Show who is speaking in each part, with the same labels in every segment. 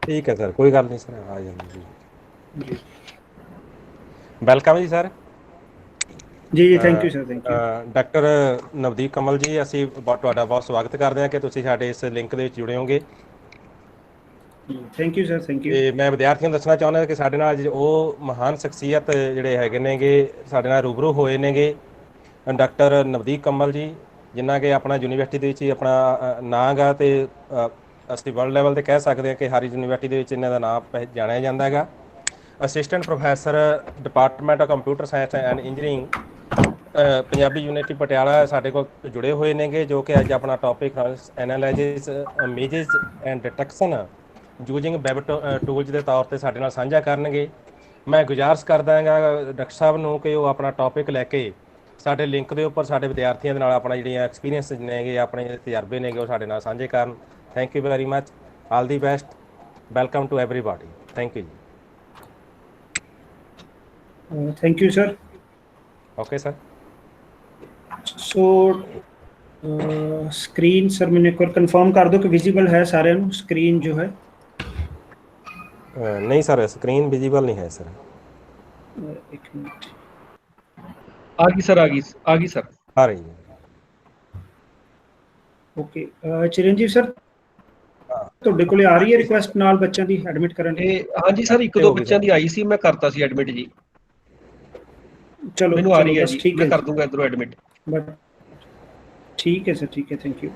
Speaker 1: ठीक है सर, कोई गल नहीं सर, आ जाएंगे जी।
Speaker 2: जी
Speaker 1: ਵੈਲਕਮ ਜੀ ਸਰ।
Speaker 2: जी जी thank you sir thank you.
Speaker 1: Doctor Navdeep Kamal ji, ਅਸੀਂ ਤੁਹਾਡਾ ਬਹੁਤ ਸਵਾਗਤ ਕਰਦੇ ਹਾਂ ਕਿ ਤੁਸੀਂ ਸਾਡੇ ਇਸ ਲਿੰਕ ਦੇ ਵਿੱਚ ਜੁੜੇ ਹੋਗੇ।
Speaker 2: Thank you sir thank you.
Speaker 1: ਤੇ ਮੈਂ ਵਿਦਿਆਰਥੀਆਂ ਨੂੰ ਦੱਸਣਾ ਚਾਹੁੰਦਾ ਕਿ ਸਾਡੇ ਨਾਲ ਅੱਜ ਉਹ ਮਹਾਨ ਸ਼ਖਸੀਅਤ ਜਿਹੜੇ ਹੈਗੇ ਨੇਗੇ ਸਾਡੇ ਨਾਲ ਰੂਬਰੂ ਹੋਏ ਨੇਗੇ, ਡਾਕਟਰ ਨਵਦੀਪ ਕਮਲ ਜੀ, ਜਿਨ੍ਹਾਂ ਕਿ ਆਪਣਾ ਯੂਨੀਵਰਸਿਟੀ ਦੇ ਵਿੱਚ ਹੀ ਆਪਣਾ ਨਾਂ ਗਾ, ਅਤੇ ਅਸੀਂ ਵਰਲਡ ਲੈਵਲ 'ਤੇ ਕਹਿ ਸਕਦੇ ਹਾਂ ਕਿ ਹਰ ਯੂਨੀਵਰਸਿਟੀ ਦੇ ਵਿੱਚ ਇਹਨਾਂ ਦਾ ਨਾਮ ਜਾਣਿਆ ਜਾਂਦਾ ਹੈਗਾ। Assistant professor department of computer science and engineering, Punjabi university Patiala ਸਾਡੇ ਕੋਲ ਜੁੜੇ ਹੋਏ ਨੇਗੇ, ਜੋ ਕਿ ਅੱਜ ਆਪਣਾ topic analysis images and detection using web tools ਦੇ ਤੌਰ 'ਤੇ ਸਾਡੇ ਨਾਲ ਸਾਂਝਾ ਕਰਨਗੇ। ਮੈਂ ਗੁਜ਼ਾਰਿਸ਼ ਕਰਦਾ ਹੈਗਾ ਡਾਕਟਰ ਸਾਹਿਬ ਨੂੰ ਕਿ ਉਹ ਆਪਣਾ ਟੌਪਿਕ ਲੈ ਕੇ ਸਾਡੇ ਲਿੰਕ ਦੇ ਉੱਪਰ ਸਾਡੇ ਵਿਦਿਆਰਥੀਆਂ ਦੇ ਨਾਲ ਆਪਣਾ ਜਿਹੜੀਆਂ ਐਕਸਪੀਰੀਅੰਸ ਨੇਗੇ, ਆਪਣੇ ਤਜਰਬੇ ਨੇਗੇ, ਉਹ ਸਾਡੇ ਨਾਲ ਸਾਂਝੇ ਕਰਨ। Thank you very much, all the best, welcome to everybody, thank you ਜੀ।
Speaker 2: Thank you sir.
Speaker 1: Okay sir.
Speaker 2: So screen sir ਮੈਨੂੰ ਇੱਕ ਵਾਰ ਕਨਫਰਮ ਕਰ ਦਿਓ ਕਿ ਵਿਜ਼ੀਬਲ ਹੈ ਸਾਰਿਆਂ ਨੂੰ ਸਕਰੀਨ ਜੋ ਹੈ।
Speaker 1: नहीं सर, स्क्रीन विजिबल नहीं है सर।
Speaker 2: एक मिनट।
Speaker 3: आ गई सर, आ गई सर,
Speaker 1: आ रही है।
Speaker 2: ਓਕੇ ਚਿਰੰਜੀਵ ਸਰ ਤੁਹਾਡੇ ਕੋਲੇ ਆ ਰਹੀ ਹੈ ਰਿਕੁਐਸਟ ਨਾਲ ਬੱਚਿਆਂ ਦੀ ਐਡਮਿਟ ਕਰਨ ਦੀ?
Speaker 3: ਹਾਂਜੀ ਸਰ, ਇੱਕ ਦੋ ਬੱਚਿਆਂ ਦੀ ਆਈ ਸੀ, ਮੈਂ ਕਰਤਾ ਸੀ ਐਡਮਿਟ ਜੀ।
Speaker 2: ਚਲੋ
Speaker 3: ਮੈਨੂੰ ਆ ਰਹੀ ਹੈ ਜੀ,
Speaker 2: ਠੀਕ
Speaker 3: ਮੈਂ
Speaker 2: ਹੈ
Speaker 3: ਕਰ ਦੂੰਗਾ ਇਧਰੋਂ ਐਡਮਿਟ।
Speaker 2: ਬਟ ਠੀਕ ਹੈ ਸਰ, ਠੀਕ ਹੈ, thank you.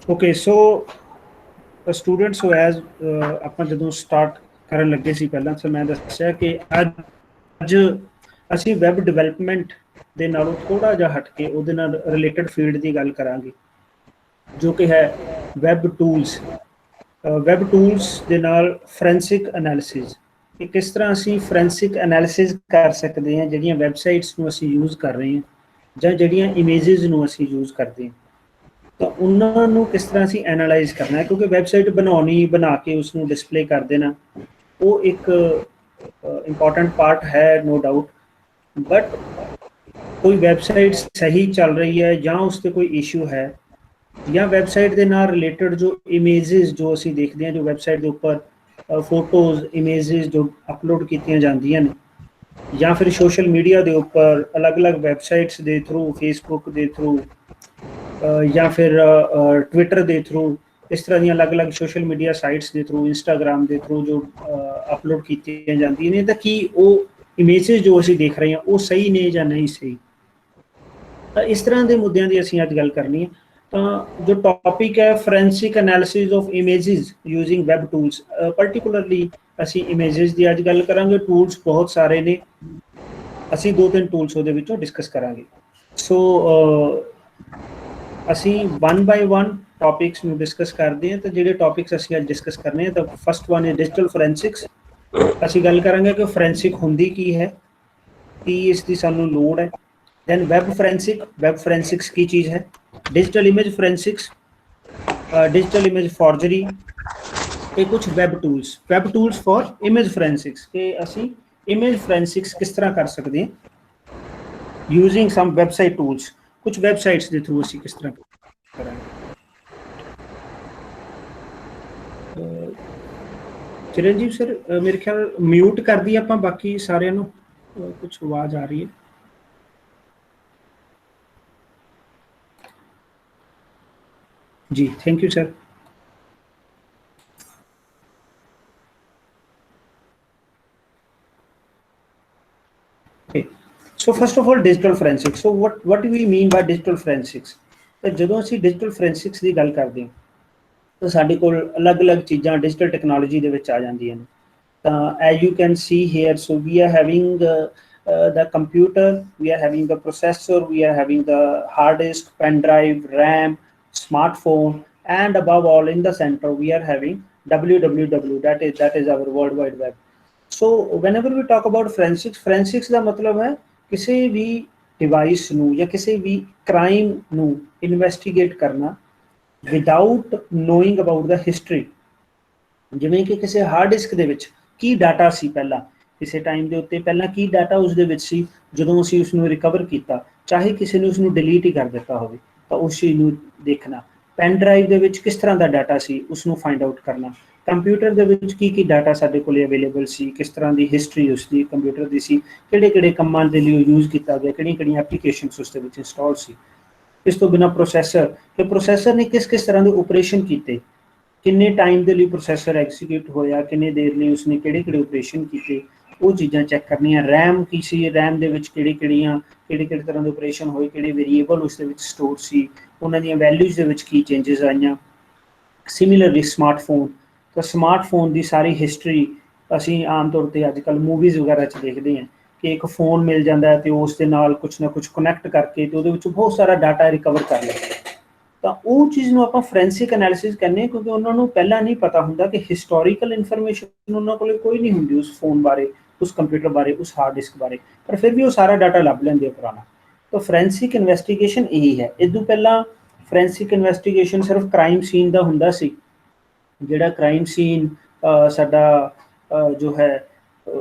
Speaker 2: Okay so students, so as ਆਪਾਂ ਜਦੋਂ ਸਟਾਰਟ ਕਰਨ ਲੱਗੇ ਸੀ ਪਹਿਲਾਂ ਤਾਂ ਮੈਂ ਦੱਸਿਆ ਕਿ ਅੱਜ ਅਸੀਂ ਵੈਬ ਡਿਵੈਲਪਮੈਂਟ ਦੇ ਨਾਲੋਂ ਥੋੜ੍ਹਾ ਜਿਹਾ ਹਟ ਕੇ ਉਹਦੇ ਨਾਲ ਰਿਲੇਟਡ ਫੀਲਡ ਦੀ ਗੱਲ ਕਰਾਂਗੇ, ਜੋ ਕਿ ਹੈ ਵੈਬ ਟੂਲਸ। ਵੈਬ ਟੂਲਸ ਦੇ ਨਾਲ ਫੋਰੈਂਸਿਕ ਐਨਾਲਿਸਿਸ, ਕਿ ਕਿਸ ਤਰ੍ਹਾਂ ਅਸੀਂ ਫੋਰੈਂਸਿਕ ਐਨਾਲਿਸਿਸ ਕਰ ਸਕਦੇ ਹਾਂ ਜਿਹੜੀਆਂ ਵੈਬਸਾਈਟਸ ਨੂੰ ਅਸੀਂ ਯੂਜ਼ ਕਰ ਰਹੇ ਹਾਂ ਜਾਂ ਜਿਹੜੀਆਂ ਇਮੇਜਿਸ ਨੂੰ ਅਸੀਂ ਯੂਜ਼ ਕਰਦੇ ਹਾਂ, ਤਾਂ ਉਹਨਾਂ ਨੂੰ ਕਿਸ ਤਰ੍ਹਾਂ ਅਸੀਂ ਐਨਾਲਾਈਜ਼ ਕਰਨਾ ਹੈ। ਕਿਉਂਕਿ ਵੈਬਸਾਈਟ ਬਣਾਉਣੀ, ਬਣਾ ਕੇ ਉਸਨੂੰ ਡਿਸਪਲੇ ਕਰ ਦੇਣਾ, ਉਹ ਇੱਕ ਇੰਪੋਰਟੈਂਟ ਪਾਰਟ ਹੈ, ਨੋ ਡਾਊਟ। ਬਟ ਕੋਈ ਵੈਬਸਾਈਟ ਸਹੀ ਚੱਲ ਰਹੀ ਹੈ ਜਾਂ ਉਸ 'ਤੇ ਕੋਈ ਇਸ਼ੂ ਹੈ, ਜਾਂ ਵੈਬਸਾਈਟ ਦੇ ਨਾਲ ਰਿਲੇਟਡ ਜੋ ਇਮੇਜਿਸ ਜੋ ਅਸੀਂ ਦੇਖਦੇ ਹਾਂ, ਜੋ ਵੈਬਸਾਈਟ ਦੇ ਉੱਪਰ ਫੋਟੋਜ਼ ਇਮੇਜਿਸ ਜੋ ਅਪਲੋਡ ਕੀਤੀਆਂ ਜਾਂਦੀਆਂ ਨੇ, ਜਾਂ ਫਿਰ ਸੋਸ਼ਲ ਮੀਡੀਆ ਦੇ ਉੱਪਰ ਅਲੱਗ-ਅਲੱਗ ਵੈਬਸਾਈਟਸ ਦੇ ਥਰੂ, ਫੇਸਬੁੱਕ ਦੇ ਥਰੂ ਜਾਂ ਫਿਰ ਟਵਿੱਟਰ ਦੇ ਥਰੂ, ਇਸ ਤਰ੍ਹਾਂ ਦੀਆਂ ਅਲੱਗ-ਅਲੱਗ ਸੋਸ਼ਲ ਮੀਡੀਆ ਸਾਈਟਸ ਦੇ ਥਰੂ, ਇੰਸਟਾਗ੍ਰਾਮ ਦੇ ਥਰੂ ਜੋ ਅਪਲੋਡ ਕੀਤੀਆਂ ਜਾਂਦੀਆਂ ਨੇ, ਤਾਂ ਕੀ ਉਹ ਇਮੇਜਿਸ ਜੋ ਅਸੀਂ ਦੇਖ ਰਹੇ ਹਾਂ ਉਹ ਸਹੀ ਨੇ ਜਾਂ ਨਹੀਂ ਸਹੀ। ਤਾਂ ਇਸ ਤਰ੍ਹਾਂ ਦੇ ਮੁੱਦਿਆਂ ਦੀ ਅਸੀਂ ਅੱਜ ਗੱਲ ਕਰਨੀ ਹੈ। ਤਾਂ ਜੋ ਟੌਪਿਕ ਹੈ forensic analysis of images using web tools, particularly ਅਸੀਂ ਇਮੇਜਿਸ ਦੀ ਅੱਜ ਗੱਲ ਕਰਾਂਗੇ। ਟੂਲਸ ਬਹੁਤ ਸਾਰੇ ਨੇ, ਅਸੀਂ 2-3 ਟੂਲਸ ਉਹਦੇ ਵਿੱਚੋਂ ਡਿਸਕਸ ਕਰਾਂਗੇ। ਸੋ ਅਸੀਂ 1 ਬਾਏ 1 ਟੌਪਿਕਸ ਨੂੰ ਡਿਸਕਸ ਕਰਦੇ ਹਾਂ। ਤਾਂ ਜਿਹੜੇ ਟੌਪਿਕਸ ਅਸੀਂ ਅੱਜ ਡਿਸਕਸ ਕਰਨੇ ਆ, ਤਾਂ ਫਸਟ ਵਨ ਹੈ ਡਿਜੀਟਲ ਫੋਰੈਂਸਿਕਸ। ਅਸੀਂ ਗੱਲ ਕਰਾਂਗੇ ਕਿ ਫੋਰੈਂਸਿਕ ਹੁੰਦੀ ਕੀ ਹੈ, ਕੀ ਇਸ ਦੀ ਸਾਨੂੰ ਲੋੜ ਹੈ। Then web forensic, web forensics ਕੀ ਚੀਜ਼ ਹੈ। Digital image forensics, digital image forgery, ये कुछ web tools for image forensics के असी इमेज फोरेंसिक्स किस तरह कर सकते हैं यूजिंग सम वैबसाइट टूल्स। कुछ वैबसाइट्स के थ्रू असी किस तरह करांगे। चिरंजीव सर मेरे ख्याल म्यूट कर दी आपां बाकी सारिਆਂ ਨੂੰ, कुछ आवाज़ आ रही है। जी thank you sir. Okay. So first of all digital forensics. So what do we mean by digital forensics? ਤਾਂ ਜਦੋਂ ਅਸੀਂ ਡਿਜੀਟਲ ਫੋਰੈਂਸਿਕਸ ਦੀ ਗੱਲ ਕਰਦੇ ਹਾਂ ਤਾਂ ਸਾਡੇ ਕੋਲ ਅਲੱਗ-ਅਲੱਗ ਚੀਜ਼ਾਂ ਡਿਜੀਟਲ ਟੈਕਨੋਲੋਜੀ ਦੇ ਵਿੱਚ ਆ ਜਾਂਦੀਆਂ ਨੇ। ਤਾਂ as you can see here, so we are having the computer, we are having the processor, we are having the hard disk, pen drive, RAM, smartphone, and above all in the center we are having www, that is our world wide web. So whenever we talk about forensics ਦਾ ਮਤਲਬ ਹੈ ਕਿਸੇ ਵੀ device ਨੂੰ ਜਾਂ ਕਿਸੇ ਵੀ crime ਨੂੰ investigate ਕਰਨਾ without knowing about the history. ਜਿਵੇਂ ਕਿ ਕਿਸੇ ਹਾਰਡ ਡਿਸਕ ਦੇ ਵਿੱਚ ਕੀ ਡਾਟਾ ਸੀ ਪਹਿਲਾਂ, ਕਿਸੇ ਟਾਈਮ ਦੇ ਉੱਤੇ ਪਹਿਲਾਂ ਕੀ ਡਾਟਾ ਉਸਦੇ ਵਿੱਚ ਸੀ, ਜਦੋਂ ਅਸੀਂ ਉਸਨੂੰ ਰਿਕਵਰ ਕੀਤਾ, ਚਾਹੇ ਕਿਸੇ ਨੇ ਉਸਨੂੰ ਡਿਲੀਟ ਹੀ ਕਰ ਦਿੱਤਾ ਹੋਵੇ, ਤਾਂ ਉਸ ਚੀਜ਼ ਨੂੰ ਦੇਖਣਾ, ਪੈਨ ਡਰਾਈਵ ਦੇ ਵਿੱਚ ਕਿਸ ਤਰ੍ਹਾਂ ਦਾ ਡਾਟਾ ਸੀ ਉਸਨੂੰ ਫਾਈਂਡ ਆਊਟ ਕਰਨਾ, ਕੰਪਿਊਟਰ ਦੇ ਵਿੱਚ ਕੀ ਡਾਟਾ ਸਾਡੇ ਕੋਲ ਅਵੇਲੇਬਲ ਸੀ, ਕਿਸ ਤਰ੍ਹਾਂ ਦੀ ਹਿਸਟਰੀ ਉਸਦੀ ਕੰਪਿਊਟਰ ਦੀ ਸੀ, ਕਿਹੜੇ ਕੰਮਾਂ ਦੇ ਲਈ ਯੂਜ਼ ਕੀਤਾ ਗਿਆ, ਕਿਹੜੀਆਂ ਐਪਲੀਕੇਸ਼ਨਸ ਉਸ ਦੇ ਵਿੱਚ ਇੰਸਟਾਲ ਸੀ। ਇਸ ਤੋਂ ਬਿਨਾਂ ਪ੍ਰੋਸੈਸਰ, ਕਿ ਪ੍ਰੋਸੈਸਰ ਨੇ ਕਿਸ ਤਰ੍ਹਾਂ ਦੇ ਆਪਰੇਸ਼ਨ ਕੀਤੇ, ਕਿੰਨੇ ਟਾਈਮ ਦੇ ਲਈ ਪ੍ਰੋਸੈਸਰ ਐਗਜ਼ੀਕਿਊਟ ਹੋਇਆ, ਕਿੰਨੇ ਦੇਰ ਲਈ ਉਸਨੇ ਕਿਹੜੇ ਆਪਰੇਸ਼ਨ ਕੀਤੇ, ਉਹ ਚੀਜ਼ਾਂ ਚੈੱਕ ਕਰਨੀਆਂ। ਰੈਮ ਕੀ ਸੀ, ਰੈਮ ਦੇ ਵਿੱਚ ਕਿਹੜੇ ਤਰ੍ਹਾਂ ਦੇ ਆਪਰੇਸ਼ਨ ਹੋਏ, ਕਿਹੜੇ ਵੇਰੀਏਬਲ ਉਸ ਦੇ ਵਿੱਚ ਸਟੋਰ ਸੀ, ਉਹਨਾਂ ਦੀਆਂ ਵੈਲਿਊਜ਼ ਦੇ ਵਿੱਚ ਕੀ ਚੇਂਜਸ ਆਈਆਂ। ਸਿਮਿਲਰਲੀ ਸਮਾਰਟਫੋਨ, ਤਾਂ ਸਮਾਰਟਫੋਨ ਦੀ ਸਾਰੀ ਹਿਸਟਰੀ ਅਸੀਂ ਆਮ ਤੌਰ 'ਤੇ ਅੱਜ ਕੱਲ੍ਹ ਮੂਵੀਜ਼ ਵਗੈਰਾ 'ਚ ਦੇਖਦੇ ਹਾਂ ਕਿ ਇੱਕ ਫ਼ੋਨ ਮਿਲ ਜਾਂਦਾ ਅਤੇ ਉਸ ਦੇ ਨਾਲ ਕੁਛ ਨਾ ਕੁਛ ਕਨੈਕਟ ਕਰਕੇ ਅਤੇ ਉਹਦੇ ਵਿੱਚੋਂ ਬਹੁਤ ਸਾਰਾ ਡਾਟਾ ਰਿਕਵਰ ਕਰ ਲਿਆ। ਤਾਂ ਉਹ ਚੀਜ਼ ਨੂੰ ਆਪਾਂ ਫੋਰੈਂਸਿਕ ਐਨਾਲਿਸਿਸ ਕਹਿੰਦੇ ਹਾਂ, ਕਿਉਂਕਿ ਉਹਨਾਂ ਨੂੰ ਪਹਿਲਾਂ ਨਹੀਂ ਪਤਾ ਹੁੰਦਾ ਕਿ ਹਿਸਟੋਰੀਕਲ ਇਨਫੋਰਮੇਸ਼ਨ ਉਹਨਾਂ ਕੋਲ ਕੋਈ ਨਹੀਂ ਹੁੰਦੀ ਉਸ ਫੋਨ ਬਾਰੇ, ਉਸ ਕੰਪਿਊਟਰ ਬਾਰੇ, ਉਸ ਹਾਰਡ ਡਿਸਕ ਬਾਰੇ, ਪਰ ਫਿਰ ਵੀ ਉਹ ਸਾਰਾ ਡਾਟਾ ਲੱਭ ਲੈਂਦੇ ਆ ਪੁਰਾਣਾ। ਤਾਂ ਫੋਰੈਂਸਿਕ ਇਨਵੈਸਟੀਗੇਸ਼ਨ ਇਹੀ ਹੈ। ਇਹ ਤੋਂ ਪਹਿਲਾਂ ਫੋਰੈਂਸਿਕ ਇਨਵੈਸਟੀਗੇਸ਼ਨ ਸਿਰਫ ਕ੍ਰਾਈਮ ਸੀਨ ਦਾ ਹੁੰਦਾ ਸੀ, ਜਿਹੜਾ ਕ੍ਰਾਈਮ ਸੀਨ ਸਾਡਾ ਜੋ ਹੈ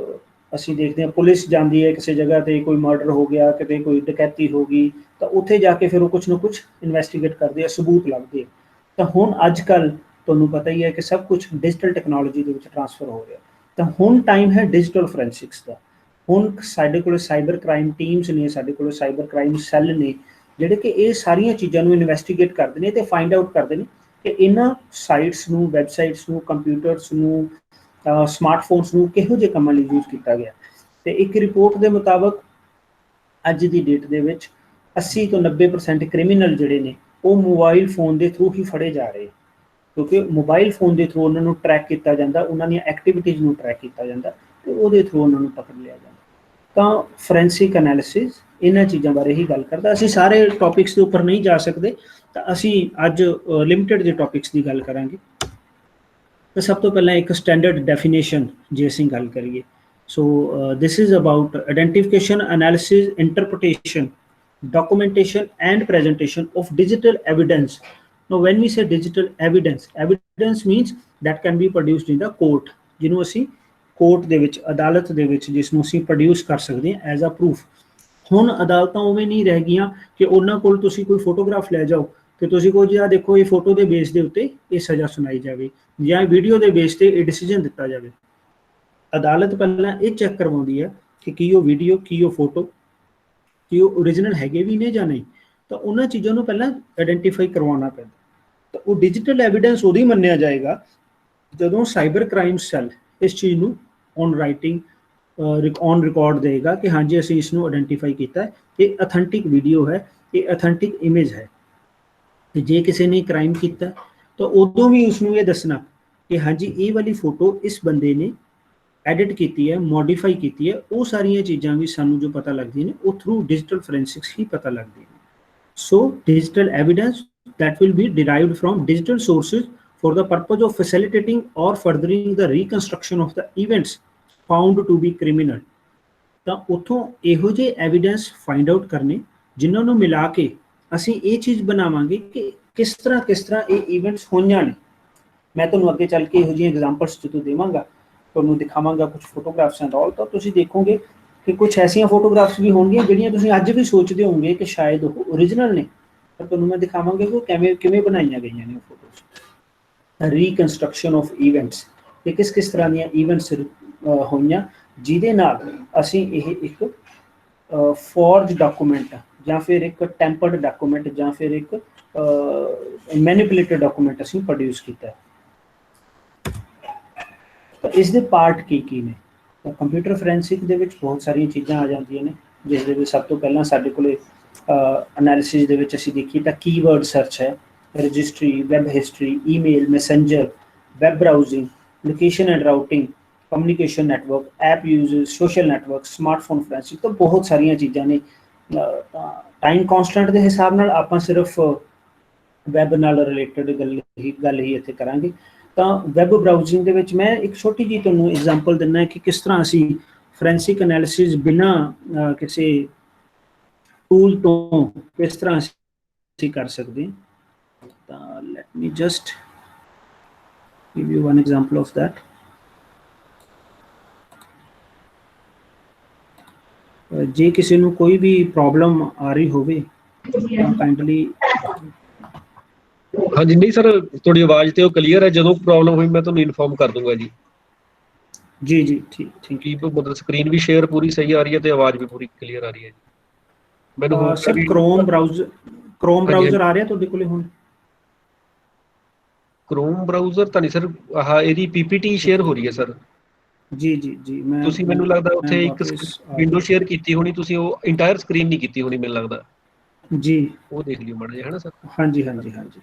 Speaker 2: ਅਸੀਂ ਦੇਖਦੇ ਹਾਂ ਪੁਲਿਸ ਜਾਂਦੀ ਹੈ ਕਿਸੇ ਜਗ੍ਹਾ 'ਤੇ, ਕੋਈ ਮਰਡਰ ਹੋ ਗਿਆ, ਕਿਤੇ ਕੋਈ ਡਕੈਤੀ ਹੋ ਗਈ, ਤਾਂ ਉੱਥੇ ਜਾ ਕੇ ਫਿਰ ਉਹ ਕੁਛ ਨਾ ਕੁਛ ਇਨਵੈਸਟੀਗੇਟ ਕਰਦੇ ਆ, ਸਬੂਤ ਲੱਭਦੇ ਆ। ਤਾਂ ਹੁਣ ਅੱਜ ਕੱਲ੍ਹ ਤੁਹਾਨੂੰ ਪਤਾ ਹੀ ਹੈ ਕਿ ਸਭ ਕੁਛ ਡਿਜੀਟਲ ਟੈਕਨੋਲੋਜੀ ਦੇ ਵਿੱਚ ਟਰਾਂਸਫਰ ਹੋ ਰਿਹਾ। ਤਾਂ ਹੁਣ ਟਾਈਮ ਹੈ ਡਿਜੀਟਲ ਫੋਰੈਂਸਿਕਸ ਦਾ। ਹੁਣ ਸਾਡੇ ਕੋਲ ਸਾਈਬਰ ਕ੍ਰਾਈਮ ਟੀਮਸ ਨੇ, ਸਾਡੇ ਕੋਲ ਸਾਈਬਰ ਕ੍ਰਾਈਮ ਸੈੱਲ ਨੇ, ਜਿਹੜੇ ਕਿ ਇਹ ਸਾਰੀਆਂ ਚੀਜ਼ਾਂ ਨੂੰ ਇਨਵੈਸਟੀਗੇਟ ਕਰਦੇ ਨੇ ਅਤੇ ਫਾਈਂਡ ਆਊਟ ਕਰਦੇ ਨੇ ਕਿ ਇਹਨਾਂ ਸਾਈਟਸ ਨੂੰ, ਵੈਬਸਾਈਟਸ ਨੂੰ, ਕੰਪਿਊਟਰਸ ਨੂੰ, ਸਮਾਰਟਫੋਨਸ ਨੂੰ ਕਿਹੋ ਜਿਹੇ ਕੰਮਾਂ ਲਈ ਯੂਜ਼ ਕੀਤਾ ਗਿਆ। ਅਤੇ ਇੱਕ ਰਿਪੋਰਟ ਦੇ ਮੁਤਾਬਕ ਅੱਜ ਦੀ ਡੇਟ ਦੇ ਵਿੱਚ 80 ਤੋਂ 90% ਕ੍ਰਿਮੀਨਲ ਜਿਹੜੇ ਨੇ ਉਹ ਮੋਬਾਈਲ ਫੋਨ ਦੇ ਥਰੂ ਹੀ ਫੜੇ ਜਾ ਰਹੇ, ਕਿਉਂਕਿ ਮੋਬਾਈਲ ਫੋਨ ਦੇ ਥਰੂ ਉਹਨਾਂ ਨੂੰ ਟਰੈਕ ਕੀਤਾ ਜਾਂਦਾ, ਉਹਨਾਂ ਦੀਆਂ ਐਕਟੀਵਿਟੀਜ਼ ਨੂੰ ਟਰੈਕ ਕੀਤਾ ਜਾਂਦਾ ਅਤੇ ਉਹਦੇ ਥਰੂ ਉਹਨਾਂ ਨੂੰ ਪਕੜ ਲਿਆ ਜਾਂਦਾ। ਤਾਂ ਫੋਰੈਂਸਿਕ ਐਨਾਲਿਸਿਸ ਇਹਨਾਂ ਚੀਜ਼ਾਂ ਬਾਰੇ ਹੀ ਗੱਲ ਕਰਦਾ। ਅਸੀਂ ਸਾਰੇ ਟੌਪਿਕਸ ਦੇ ਉੱਪਰ ਨਹੀਂ ਜਾ ਸਕਦੇ, ਤਾਂ ਅਸੀਂ ਅੱਜ ਲਿਮਿਟਡ ਜਿਹੇ ਟੌਪਿਕਸ ਦੀ ਗੱਲ ਕਰਾਂਗੇ। ਤਾਂ ਸਭ ਤੋਂ ਪਹਿਲਾਂ ਇੱਕ ਸਟੈਂਡਰਡ ਡੈਫੀਨੇਸ਼ਨ ਜੇ ਅਸੀਂ ਗੱਲ ਕਰੀਏ, so this is about identification, analysis, interpretation, documentation and presentation of digital evidence. Now when we say digital evidence means that can be produced in the court, ਜਿਹਨੂੰ ਅਸੀਂ ਕੋਰਟ ਦੇ ਵਿੱਚ, ਅਦਾਲਤ ਦੇ ਵਿੱਚ ਜਿਸ ਨੂੰ ਅਸੀਂ ਪ੍ਰੋਡਿਊਸ ਕਰ ਸਕਦੇ ਹਾਂ ਐਜ਼ ਅ ਪ੍ਰੂਫ। ਹੁਣ ਅਦਾਲਤਾਂ ਉਵੇਂ ਨਹੀਂ ਰਹਿ ਗਈਆਂ ਕਿ ਉਹਨਾਂ ਕੋਲ ਤੁਸੀਂ ਕੋਈ ਫੋਟੋਗ੍ਰਾਫ ਲੈ ਜਾਓ ਤੇ ਤੁਸੀਂ ਕਹੋ ਜੀ ਆਹ ਦੇਖੋ ਇਹ ਫੋਟੋ ਦੇ ਬੇਸ ਦੇ ਉੱਤੇ ਇਹ ਸਜ਼ਾ ਸੁਣਾਈ ਜਾਵੇ ਜਾਂ ਵੀਡੀਓ ਦੇ ਬੇਸ ਤੇ ਇਹ ਡਿਸੀਜਨ ਦਿੱਤਾ ਜਾਵੇ। ਅਦਾਲਤ ਪਹਿਲਾਂ ਇਹ ਚੈੱਕ ਕਰਵਾਉਂਦੀ ਹੈ ਕਿ ਕੀ ਉਹ ਵੀਡੀਓ, ਕੀ ਉਹ ਫੋਟੋ, ਕਿ ਉਹ ਓਰੀਜਨਲ ਹੈਗੇ ਵੀ ਨੇ ਜਾਂ ਨਹੀਂ। ਤਾਂ ਉਹਨਾਂ ਚੀਜ਼ਾਂ ਨੂੰ ਪਹਿਲਾਂ ਆਈਡੈਂਟੀਫਾਈ ਕਰਵਾਉਣਾ ਪੈਂਦਾ। ਤਾਂ ਉਹ ਡਿਜੀਟਲ ਐਵੀਡੈਂਸ ਉਦੋਂ ਹੀ ਮੰਨਿਆ ਜਾਏਗਾ ਜਦੋਂ ਸਾਈਬਰ ਕ੍ਰਾਈਮ ਸੈੱਲ ਇਸ ਚੀਜ਼ ਨੂੰ ਔਨ ਰਾਈਟਿੰਗ, ਔਨ ਰਿਕਾਰਡ ਦੇਗਾ ਕਿ ਹਾਂਜੀ ਅਸੀਂ ਇਸ ਨੂੰ ਆਈਡੈਂਟੀਫਾਈ ਕੀਤਾ, ਇਹ ਅਥੈਂਟਿਕ ਵੀਡੀਓ ਹੈ, ਇਹ ਅਥੈਂਟਿਕ ਇਮੇਜ ਹੈ। ਤੇ ਜੇ ਕਿਸੇ ਨੇ ਕ੍ਰਾਈਮ ਕੀਤਾ ਤਾਂ ਉਦੋਂ ਵੀ ਉਸਨੂੰ ਇਹ ਦੱਸਣਾ ਕਿ ਹਾਂਜੀ ਇਹ ਵਾਲੀ ਫੋਟੋ ਇਸ ਬੰਦੇ ਨੇ ਐਡਿਟ ਕੀਤੀ ਹੈ, ਮੋਡੀਫਾਈ ਕੀਤੀ ਹੈ। ਉਹ ਸਾਰੀਆਂ ਚੀਜ਼ਾਂ ਵੀ ਸਾਨੂੰ ਜੋ ਪਤਾ ਲੱਗਦੀਆਂ ਨੇ ਉਹ ਥਰੂ ਡਿਜੀਟਲ ਫੋਰੈਂਸਿਕਸ ਹੀ ਪਤਾ ਲੱਗਦੀਆਂ ਨੇ। So digital evidence that will be derived from digital sources for the purpose of facilitating or furthering the reconstruction of the events found to be criminal. ਤਾਂ ਉੱਥੋਂ ਇਹੋ ਜਿਹੇ ਐਵੀਡੈਂਸ ਫਾਈਂਡ ਆਊਟ ਕਰਨੇ ਜਿਨ੍ਹਾਂ ਨੂੰ ਮਿਲਾ ਕੇ ਅਸੀਂ ਇਹ ਚੀਜ਼ ਬਣਾਵਾਂਗੇ ਕਿ ਕਿਸ ਤਰ੍ਹਾਂ ਇਹ ਇਵੈਂਟਸ ਹੋਈਆਂ ਨੇ। ਮੈਂ ਤੁਹਾਨੂੰ ਅੱਗੇ ਚੱਲ ਕੇ ਇਹੋ ਜਿਹੀਆਂ ਐਗਜ਼ਾਮਪਲਸ ਜਦੋਂ ਦੇਵਾਂਗਾ, ਤੁਹਾਨੂੰ ਦਿਖਾਵਾਂਗਾ ਕੁਝ ਫੋਟੋਗ੍ਰਾਫਸ ਐਂਡ ਆਲ, ਤਾਂ ਤੁਸੀਂ ਦੇਖੋਗੇ ਕਿ ਕੁਝ ਐਸੀਆਂ ਫੋਟੋਗ੍ਰਾਫਸ ਵੀ ਹੋਣਗੀਆਂ ਜਿਹੜੀਆਂ ਤੁਸੀਂ ਅੱਜ ਵੀ ਸੋਚਦੇ ਹੋਵੋਗੇ ਕਿ ਸ਼ਾਇਦ ਉਹ ਓਰੀਜਨਲ ਨੇ, ਪਰ ਤੁਹਾਨੂੰ ਮੈਂ ਦਿਖਾਵਾਂਗਾ ਕਿ ਉਹ ਕਿਵੇਂ ਬਣਾਈਆਂ ਗਈਆਂ ਨੇ ਉਹ ਫੋਟੋਜ਼। ਰੀਕਨਸਟਰਕਸ਼ਨ ਆਫ ਇਵੈਂਟਸ, ਕਿ ਕਿਸ ਤਰ੍ਹਾਂ ਦੀਆਂ ਇਵੈਂਟਸ ਹੋਈਆਂ ਜਿਹਦੇ ਨਾਲ ਅਸੀਂ ਇਹ ਇੱਕ ਫੋਰਜ ਡਾਕੂਮੈਂਟ ਜਾਂ ਫਿਰ ਇੱਕ ਟੈਂਪਰਡ ਡਾਕੂਮੈਂਟ ਜਾਂ ਫਿਰ ਇੱਕ ਮੈਨੀਪੂਲੇਟਡ ਡਾਕੂਮੈਂਟ ਅਸੀਂ ਪ੍ਰੋਡਿਊਸ ਕੀਤਾ। ਤਾਂ ਇਸ ਦੇ ਪਾਰਟ ਕੀ ਨੇ? ਤਾਂ ਕੰਪਿਊਟਰ ਫੋਰੈਂਸਿਕ ਦੇ ਵਿੱਚ ਬਹੁਤ ਸਾਰੀਆਂ ਚੀਜ਼ਾਂ ਆ ਜਾਂਦੀਆਂ ਨੇ, ਜਿਸ ਦੇ ਵਿੱਚ ਸਭ ਤੋਂ ਪਹਿਲਾਂ ਸਾਡੇ ਕੋਲੇ ਐਨਾਲਿਸਿਸ ਦੇ ਵਿੱਚ ਅਸੀਂ ਦੇਖੀਏ ਤਾਂ ਕੀਵਰਡ ਸਰਚ ਹੈ, registry, web history, email, messenger, web browsing, location and routing, communication network, app users, social network, smartphone forensic. ਤਾਂ ਬਹੁਤ ਸਾਰੀਆਂ ਚੀਜ਼ਾਂ ਨੇ। ਟਾਈਮ ਕੌਂਸਟੈਂਟ ਦੇ ਹਿਸਾਬ ਨਾਲ ਆਪਾਂ ਸਿਰਫ ਵੈਬ ਨਾਲ ਰਿਲੇਟਡ ਗੱਲ ਹੀ ਇੱਥੇ ਕਰਾਂਗੇ। ਤਾਂ ਵੈਬ ਬਰਾਊਜ਼ਿੰਗ ਦੇ ਵਿੱਚ ਮੈਂ ਇੱਕ ਛੋਟੀ ਜਿਹੀ ਤੁਹਾਨੂੰ ਐਗਜ਼ਾਮਪਲ ਦਿੰਦਾ ਕਿ ਕਿਸ ਤਰ੍ਹਾਂ ਅਸੀਂ ਫੋਰੈਂਸਿਕ ਐਨਾਲਿਸਿਸ ਬਿਨਾਂ ਕਿਸੇ ਟੂਲ ਤੋਂ ਕਿਸ ਤਰ੍ਹਾਂ ਅਸੀਂ ਕਰ ਸਕਦੇ ਹਾਂ। ਤਾਂ light me just give you one example of that. ਜੇ ਕਿਸੇ ਨੂੰ ਕੋਈ ਵੀ ਪ੍ਰੋਬਲਮ ਆ ਰਹੀ ਹੋਵੇ ਤਾਂ ਕਾਈਂਡਲੀ
Speaker 3: ਹਾਂਜੀ ਨਹੀਂ ਸਰ, ਤੁਹਾਡੀ ਆਵਾਜ਼ ਤੇ ਉਹ ਕਲੀਅਰ ਹੈ। ਜਦੋਂ ਪ੍ਰੋਬਲਮ ਹੋਈ ਮੈਂ ਤੁਹਾਨੂੰ ਇਨਫੋਰਮ ਕਰ ਦੂੰਗਾ ਜੀ।
Speaker 2: ਜੀ ਜੀ ਠੀਕ ਠੀਕ
Speaker 3: ਕੀ ਮਤਲਬ ਸਕਰੀਨ ਵੀ ਸ਼ੇਅਰ ਪੂਰੀ ਸਹੀ ਆ ਰਹੀ ਹੈ ਤੇ ਆਵਾਜ਼ ਵੀ ਪੂਰੀ ਕਲੀਅਰ ਆ ਰਹੀ ਹੈ ਜੀ। ਮੈਨੂੰ ਹੋਪ ਹੈ
Speaker 2: ਸਰ
Speaker 3: ਵੀ
Speaker 2: ਕ੍ਰੋਮ
Speaker 3: ਹਾਂਜੀ
Speaker 2: ਬਰਾਊਜ਼ਰ ਆ ਰਿਹਾ ਤੁਹਾਡੇ ਕੋਲੇ ਹੁਣ?
Speaker 3: ਕ੍ਰੋਮ ਬਰਾਊਜ਼ਰ ਤਾਂ ਨਹੀਂ ਸਰ, ਆਹ ਇਹਦੀ ਪੀਪੀਟੀ ਸ਼ੇਅਰ ਹੋ ਰਹੀ ਹੈ ਸਰ।
Speaker 2: ਜੀ ਜੀ ਜੀ
Speaker 3: ਤੁਸੀਂ ਮੈਨੂੰ ਲੱਗਦਾ
Speaker 2: ਮੈਂ
Speaker 3: ਉੱਥੇ ਇੱਕ
Speaker 2: ਵਾਪਿਸ ਆ
Speaker 3: ਵਿੰਡੋ
Speaker 2: ਗਿਆ।
Speaker 3: ਸ਼ੇਅਰ ਕੀਤੀ ਹੋਣੀ, ਤੁਸੀਂ ਉਹ ਇੰਟਾਇਰ ਸਕਰੀਨ ਨਹੀਂ ਕੀਤੀ ਹੋਣੀ ਮੈਨੂੰ ਲੱਗਦਾ।
Speaker 2: ਜੀ
Speaker 3: ਉਹ ਦੇਖ ਲਿਓ ਮਾੜਾ ਜਿਹਾ, ਹੈ ਨਾ ਸਰ।
Speaker 2: ਹਾਂਜੀ ਹਾਂਜੀ ਹਾਂਜੀ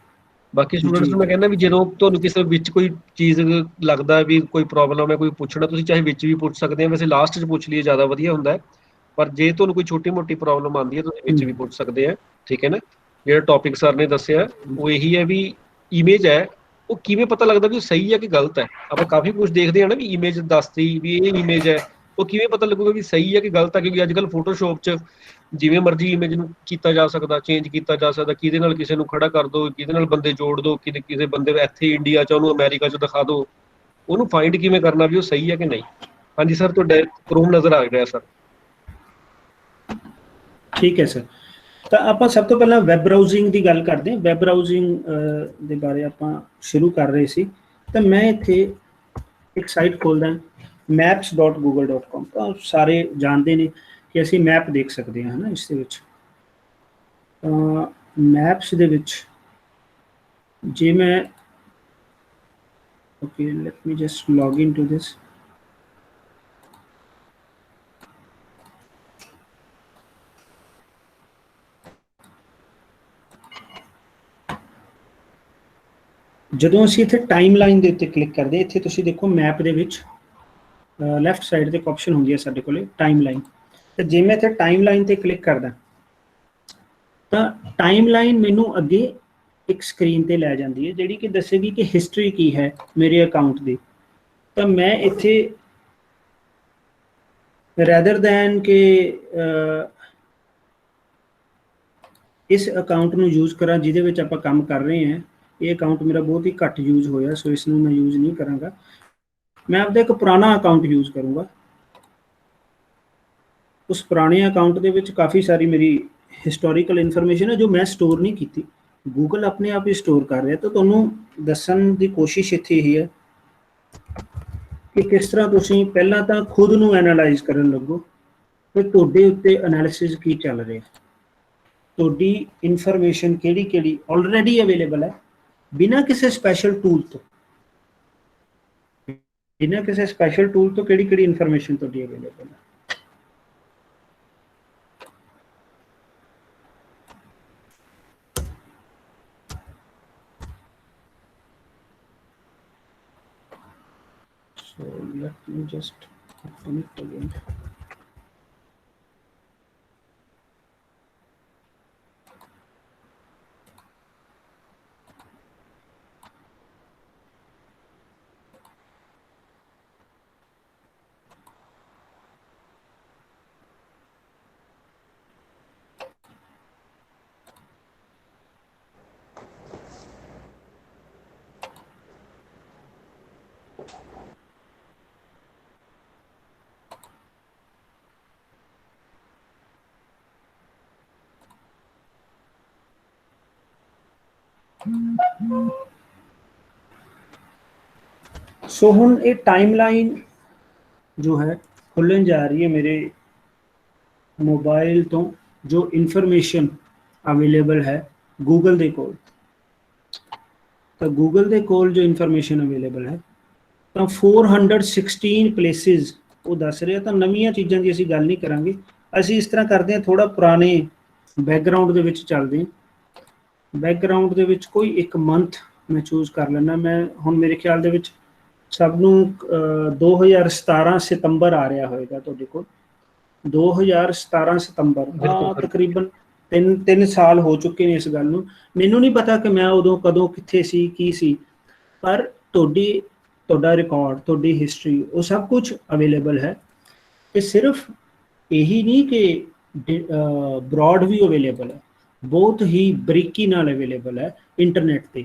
Speaker 3: ਬਾਕੀ ਸਟੂਡੈਂਟਸ
Speaker 2: ਜੀ
Speaker 3: ਨੂੰ ਮੈਂ ਕਹਿੰਦਾ ਵੀ ਜਦੋਂ ਤੁਹਾਨੂੰ ਕਿਸੇ ਵਿੱਚ ਕੋਈ ਚੀਜ਼ ਲੱਗਦਾ ਵੀ ਕੋਈ ਪ੍ਰੋਬਲਮ ਹੈ, ਕੋਈ ਪੁੱਛਣਾ, ਤੁਸੀਂ ਚਾਹੇ ਵਿੱਚ ਵੀ ਪੁੱਛ ਸਕਦੇ ਹੋ। ਵੈਸੇ ਲਾਸਟ 'ਚ ਪੁੱਛ ਲਈਏ ਜ਼ਿਆਦਾ ਵਧੀਆ ਹੁੰਦਾ ਹੈ, ਪਰ ਜੇ ਤੁਹਾਨੂੰ ਕੋਈ ਛੋਟੀ ਮੋਟੀ ਪ੍ਰੋਬਲਮ ਆਉਂਦੀ ਹੈ ਤੁਸੀਂ ਵਿੱਚ ਵੀ ਪੁੱਛ ਸਕਦੇ ਆ, ਠੀਕ ਹੈ ਨਾ। ਜਿਹੜਾ ਟੌਪਿਕ ਸਰ ਨੇ ਦੱਸਿਆ ਉਹ ਇਹੀ ਹੈ ਵੀ ਇਮੇਜ ਹੈ, ਉਹ ਕਿਵੇਂ ਪਤਾ ਲੱਗਦਾ ਵੀ ਉਹ ਸਹੀ ਹੈ ਕਿ ਗਲਤ ਹੈ। ਆਪਾਂ ਕਾਫੀ ਕੁਝ ਦੇਖਦੇ ਹਾਂ ਨਾ ਵੀ ਇਮੇਜ ਦੱਸਦੀ ਵੀ ਇਹ ਇਮੇਜ ਹੈ, ਉਹ ਕਿਵੇਂ ਪਤਾ ਲੱਗੂਗਾ ਵੀ ਸਹੀ ਹੈ ਕਿ ਗਲਤ ਹੈ। ਕਿਉਂਕਿ ਅੱਜ ਕੱਲ੍ਹ ਫੋਟੋਸ਼ੋਪ 'ਚ ਜਿਵੇਂ ਮਰਜ਼ੀ ਇਮੇਜ ਨੂੰ ਕੀਤਾ ਜਾ ਸਕਦਾ, ਚੇਂਜ ਕੀਤਾ ਜਾ ਸਕਦਾ, ਕਿਹਦੇ ਨਾਲ ਕਿਸੇ ਨੂੰ ਖੜਾ ਕਰ ਦੋ, ਕਿਹਦੇ ਨਾਲ ਬੰਦੇ ਜੋੜ ਦੋ, ਕਿਸੇ ਬੰਦੇ ਨੂੰ ਇੱਥੇ ਇੰਡੀਆ 'ਚ ਉਹਨੂੰ ਅਮਰੀਕਾ 'ਚ ਦਿਖਾ ਦੋ। ਉਹਨੂੰ ਫਾਈਂਡ ਕਿਵੇਂ ਕਰਨਾ ਵੀ ਉਹ ਸਹੀ ਹੈ ਕਿ ਨਹੀਂ। ਹਾਂਜੀ ਸਰ, ਤੁਹਾਡਾ ਕ੍ਰੋਮ ਨਜ਼ਰ ਆ ਰਿਹਾ ਸਰ।
Speaker 2: ਠੀਕ ਹੈ ਸਰ। ਤਾਂ ਆਪਾਂ ਸਭ ਤੋਂ ਪਹਿਲਾਂ ਵੈਬ ਬਰਾਊਜ਼ਿੰਗ ਦੀ ਗੱਲ ਕਰਦੇ ਹਾਂ। ਵੈਬ ਬਰਾਊਜ਼ਿੰਗ ਦੇ ਬਾਰੇ ਆਪਾਂ ਸ਼ੁਰੂ ਕਰ ਰਹੇ ਸੀ। ਤਾਂ ਮੈਂ ਇੱਥੇ ਇੱਕ ਸਾਈਟ ਖੋਲ੍ਹਦਾ maps.google.com। ਤਾਂ ਸਾਰੇ ਜਾਣਦੇ ਨੇ ਕਿ ਅਸੀਂ ਮੈਪ ਦੇਖ ਸਕਦੇ ਹਾਂ, ਹੈ ਨਾ, ਇਸ ਦੇ ਵਿੱਚ। ਮੈਪਸ ਦੇ ਵਿੱਚ ਜੇ ਮੈਂ okay, let me just log in to this. ਜਦੋਂ ਅਸੀਂ ਇੱਥੇ ਟਾਈਮ ਲਾਈਨ ਦੇ ਉੱਤੇ ਕਲਿੱਕ ਕਰਦੇ ਹਾਂ, ਇੱਥੇ ਤੁਸੀਂ ਦੇਖੋ ਮੈਪ ਦੇ ਵਿੱਚ ਲੈਫਟ ਸਾਈਡ ਤੇ ਇੱਕ ਆਪਸ਼ਨ ਹੁੰਦੀ ਹੈ ਸਾਡੇ ਕੋਲੇ ਟਾਈਮ ਲਾਈਨ। ਤੇ ਜੇ ਮੈਂ ਇੱਥੇ ਟਾਈਮ ਲਾਈਨ ਤੇ ਕਲਿੱਕ ਕਰਦਾ ਤਾਂ ਟਾਈਮ ਲਾਈਨ ਮੈਨੂੰ ਅੱਗੇ ਇੱਕ ਸਕਰੀਨ ਤੇ ਲੈ ਜਾਂਦੀ ਹੈ, ਜਿਹੜੀ ਕਿ ਦੱਸੇਗੀ ਕਿ ਹਿਸਟਰੀ ਕੀ ਹੈ ਮੇਰੇ ਅਕਾਊਂਟ ਦੀ। ਤਾਂ ਮੈਂ ਇੱਥੇ ਰੈਦਰ ਦੈਨ ਕਿ ਇਸ ਅਕਾਊਂਟ ਨੂੰ ਯੂਜ਼ ਕਰਾਂ ਜਿਹਦੇ ਵਿੱਚ ਆਪਾਂ ਕੰਮ ਕਰ ਰਹੇ ਹਾਂ, ਇਹ ਅਕਾਊਂਟ ਮੇਰਾ ਬਹੁਤ ਹੀ ਘੱਟ ਯੂਜ਼ ਹੋਇਆ, ਸੋ ਇਸ ਨੂੰ ਮੈਂ ਯੂਜ਼ ਨਹੀਂ ਕਰਾਂਗਾ। ਮੈਂ ਆਪਦਾ ਇੱਕ ਪੁਰਾਣਾ ਅਕਾਊਂਟ ਯੂਜ਼ ਕਰੂੰਗਾ। ਉਸ ਪੁਰਾਣੇ ਅਕਾਊਂਟ ਦੇ ਵਿੱਚ ਕਾफ़ੀ ਸਾਰੀ ਮੇਰੀ ਹਿਸਟੋਰੀਕਲ ਇਨਫੋਰਮੇਸ਼ਨ ਹੈ ਜੋ ਮੈਂ ਸਟੋਰ ਨਹੀਂ ਕੀਤੀ, ਗੂਗਲ ਆਪਣੇ ਆਪ ਹੀ ਸਟੋਰ ਕਰ ਰਿਹਾ। ਤਾਂ ਤੁਹਾਨੂੰ ਦੱਸਣ ਦੀ ਕੋਸ਼ਿਸ਼ ਇੱਥੇ ਇਹ ਹੈ ਕਿ ਕਿਸ ਤਰ੍ਹਾਂ ਤੁਸੀਂ ਪਹਿਲਾਂ ਤਾਂ ਖੁਦ ਨੂੰ ਐਨਾਲਾਈਜ਼ ਕਰਨ ਲੱਗੋ ਕਿ ਤੁਹਾਡੇ ਉੱਤੇ ਐਨਾਲਿਸਿਸ ਕੀ ਚੱਲ ਰਿਹਾ, ਤੁਹਾਡੀ ਇਨਫੋਰਮੇਸ਼ਨ ਕਿਹੜੀ ਕਿਹੜੀ ਆਲਰੇਡੀ ਅਵੇਲੇਬਲ ਹੈ ਬਿਨਾਂ ਕਿਸੇ ਸਪੈਸ਼ਲ ਟੂਲ ਤੋਂ। ਬਿਨਾਂ ਕਿਸੇ ਸਪੈਸ਼ਲ ਟੂਲ ਤੋਂ ਕਿਹੜੀ ਕਿਹੜੀ ਇਨਫੋਰਮੇਸ਼ਨ ਤੁਹਾਡੀ ਅਵੇਲੇਬਲ ਹੈ। So let me just open it again. ਸੋ ਹੁਣ ਇਹ ਟਾਈਮਲਾਈਨ ਜੋ ਹੈ ਖੁੱਲ੍ਹਣ ਜਾ ਰਹੀ ਹੈ ਮੇਰੇ ਮੋਬਾਈਲ ਤੋਂ, ਜੋ ਇਨਫੋਰਮੇਸ਼ਨ ਅਵੇਲੇਬਲ ਹੈ ਗੂਗਲ ਦੇ ਕੋਲ। ਤਾਂ ਗੂਗਲ ਦੇ ਕੋਲ ਜੋ ਇਨਫੋਰਮੇਸ਼ਨ ਅਵੇਲੇਬਲ ਹੈ ਤਾਂ 416 ਪਲੇਸਿਸ ਉਹ ਦੱਸ ਰਿਹਾ। ਤਾਂ ਨਵੀਆਂ ਚੀਜ਼ਾਂ ਦੀ ਅਸੀਂ ਗੱਲ ਨਹੀਂ ਕਰਾਂਗੇ, ਅਸੀਂ ਇਸ ਤਰ੍ਹਾਂ ਕਰਦੇ ਹਾਂ, ਥੋੜ੍ਹਾ ਪੁਰਾਣੇ ਬੈਕਗਰਾਊਂਡ ਦੇ ਵਿੱਚ ਚੱਲਦੇ ਹਾਂ। ਬੈਕਗਰਾਊਂਡ ਦੇ ਵਿੱਚ ਕੋਈ ਇੱਕ ਮੰਥ ਮੈਂ ਚੂਜ਼ ਕਰ ਲੈਂਦਾ। ਮੈਂ ਹੁਣ ਮੇਰੇ ਖਿਆਲ ਦੇ ਵਿੱਚ ਸਭ ਨੂੰ 2017 ਸਤੰਬਰ ਆ ਰਿਹਾ ਹੋਏਗਾ ਤੁਹਾਡੇ ਕੋਲ। 2017 ਸਤੰਬਰ, ਤਕਰੀਬਨ 3 ਸਾਲ ਹੋ ਚੁੱਕੇ ਨੇ ਇਸ ਗੱਲ ਨੂੰ। ਮੈਨੂੰ ਨਹੀਂ ਪਤਾ ਕਿ ਮੈਂ ਉਦੋਂ ਕਦੋਂ ਕਿੱਥੇ ਸੀ, ਕੀ ਸੀ, ਪਰ ਤੁਹਾਡਾ ਰਿਕਾਰਡ, ਤੁਹਾਡੀ ਹਿਸਟਰੀ, ਉਹ ਸਭ ਕੁਝ ਅਵੇਲੇਬਲ ਹੈ। ਤੇ ਸਿਰਫ ਇਹੀ ਨਹੀਂ ਕਿ ਬਰੋਡ ਵੀ ਅਵੇਲੇਬਲ ਹੈ, ਬਹੁਤ ਹੀ ਬਰੀਕੀ ਨਾਲ ਅਵੇਲੇਬਲ ਹੈ ਇੰਟਰਨੈਟ ਤੇ,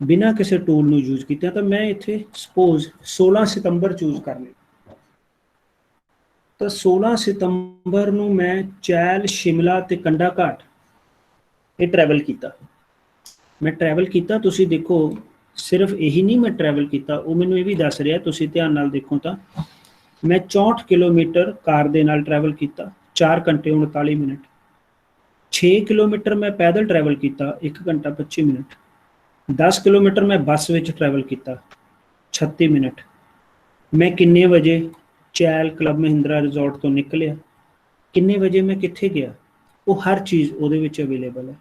Speaker 2: ਬਿਨਾਂ ਕਿਸੇ ਟੂਲ ਨੂੰ ਯੂਜ਼ ਕੀਤਾ। ਤਾਂ ਮੈਂ ਇੱਥੇ ਸਪੋਜ਼ 16 ਸਤੰਬਰ ਚੂਜ਼ ਕਰ ਲਿਆ। ਤਾਂ 16 ਸਤੰਬਰ ਨੂੰ ਮੈਂ ਚਹਿਲ, ਸ਼ਿਮਲਾ ਤੇ ਕੰਡਾ ਘਾਟ ਇਹ ਟਰੈਵਲ ਕੀਤਾ। ਮੈਂ ਟਰੈਵਲ ਕੀਤਾ, ਤੁਸੀਂ ਦੇਖੋ ਸਿਰਫ ਇਹੀ ਨਹੀਂ ਮੈਂ ਟਰੈਵਲ ਕੀਤਾ, ਉਹ ਮੈਨੂੰ ਇਹ ਵੀ ਦੱਸ ਰਿਹਾ, ਤੁਸੀਂ ਧਿਆਨ ਨਾਲ ਦੇਖੋ ਤਾਂ ਮੈਂ 64 ਕਿਲੋਮੀਟਰ ਕਾਰ ਦੇ ਨਾਲ ਟਰੈਵਲ ਕੀਤਾ 4 ਘੰਟੇ 39 ਮਿੰਟ। 6 ਕਿਲੋਮੀਟਰ ਮੈਂ ਪੈਦਲ ਟਰੈਵਲ ਕੀਤਾ 1 ਘੰਟਾ 25 ਮਿੰਟ। 10 ਕਿਲੋਮੀਟਰ ਮੈਂ ਬੱਸ ਵਿੱਚ ਟਰੈਵਲ ਕੀਤਾ 36 ਮਿੰਟ। ਮੈਂ ਕਿੰਨੇ ਵਜੇ ਚੈਲ ਕਲੱਬ ਮਹਿੰਦਰਾ ਰਿਜ਼ੋਰਟ ਤੋਂ ਨਿਕਲਿਆ, ਕਿੰਨੇ ਵਜੇ ਮੈਂ ਕਿੱਥੇ ਗਿਆ, ਉਹ ਹਰ ਚੀਜ਼ ਉਹਦੇ ਵਿੱਚ ਅਵੇਲੇਬਲ ਹੈ।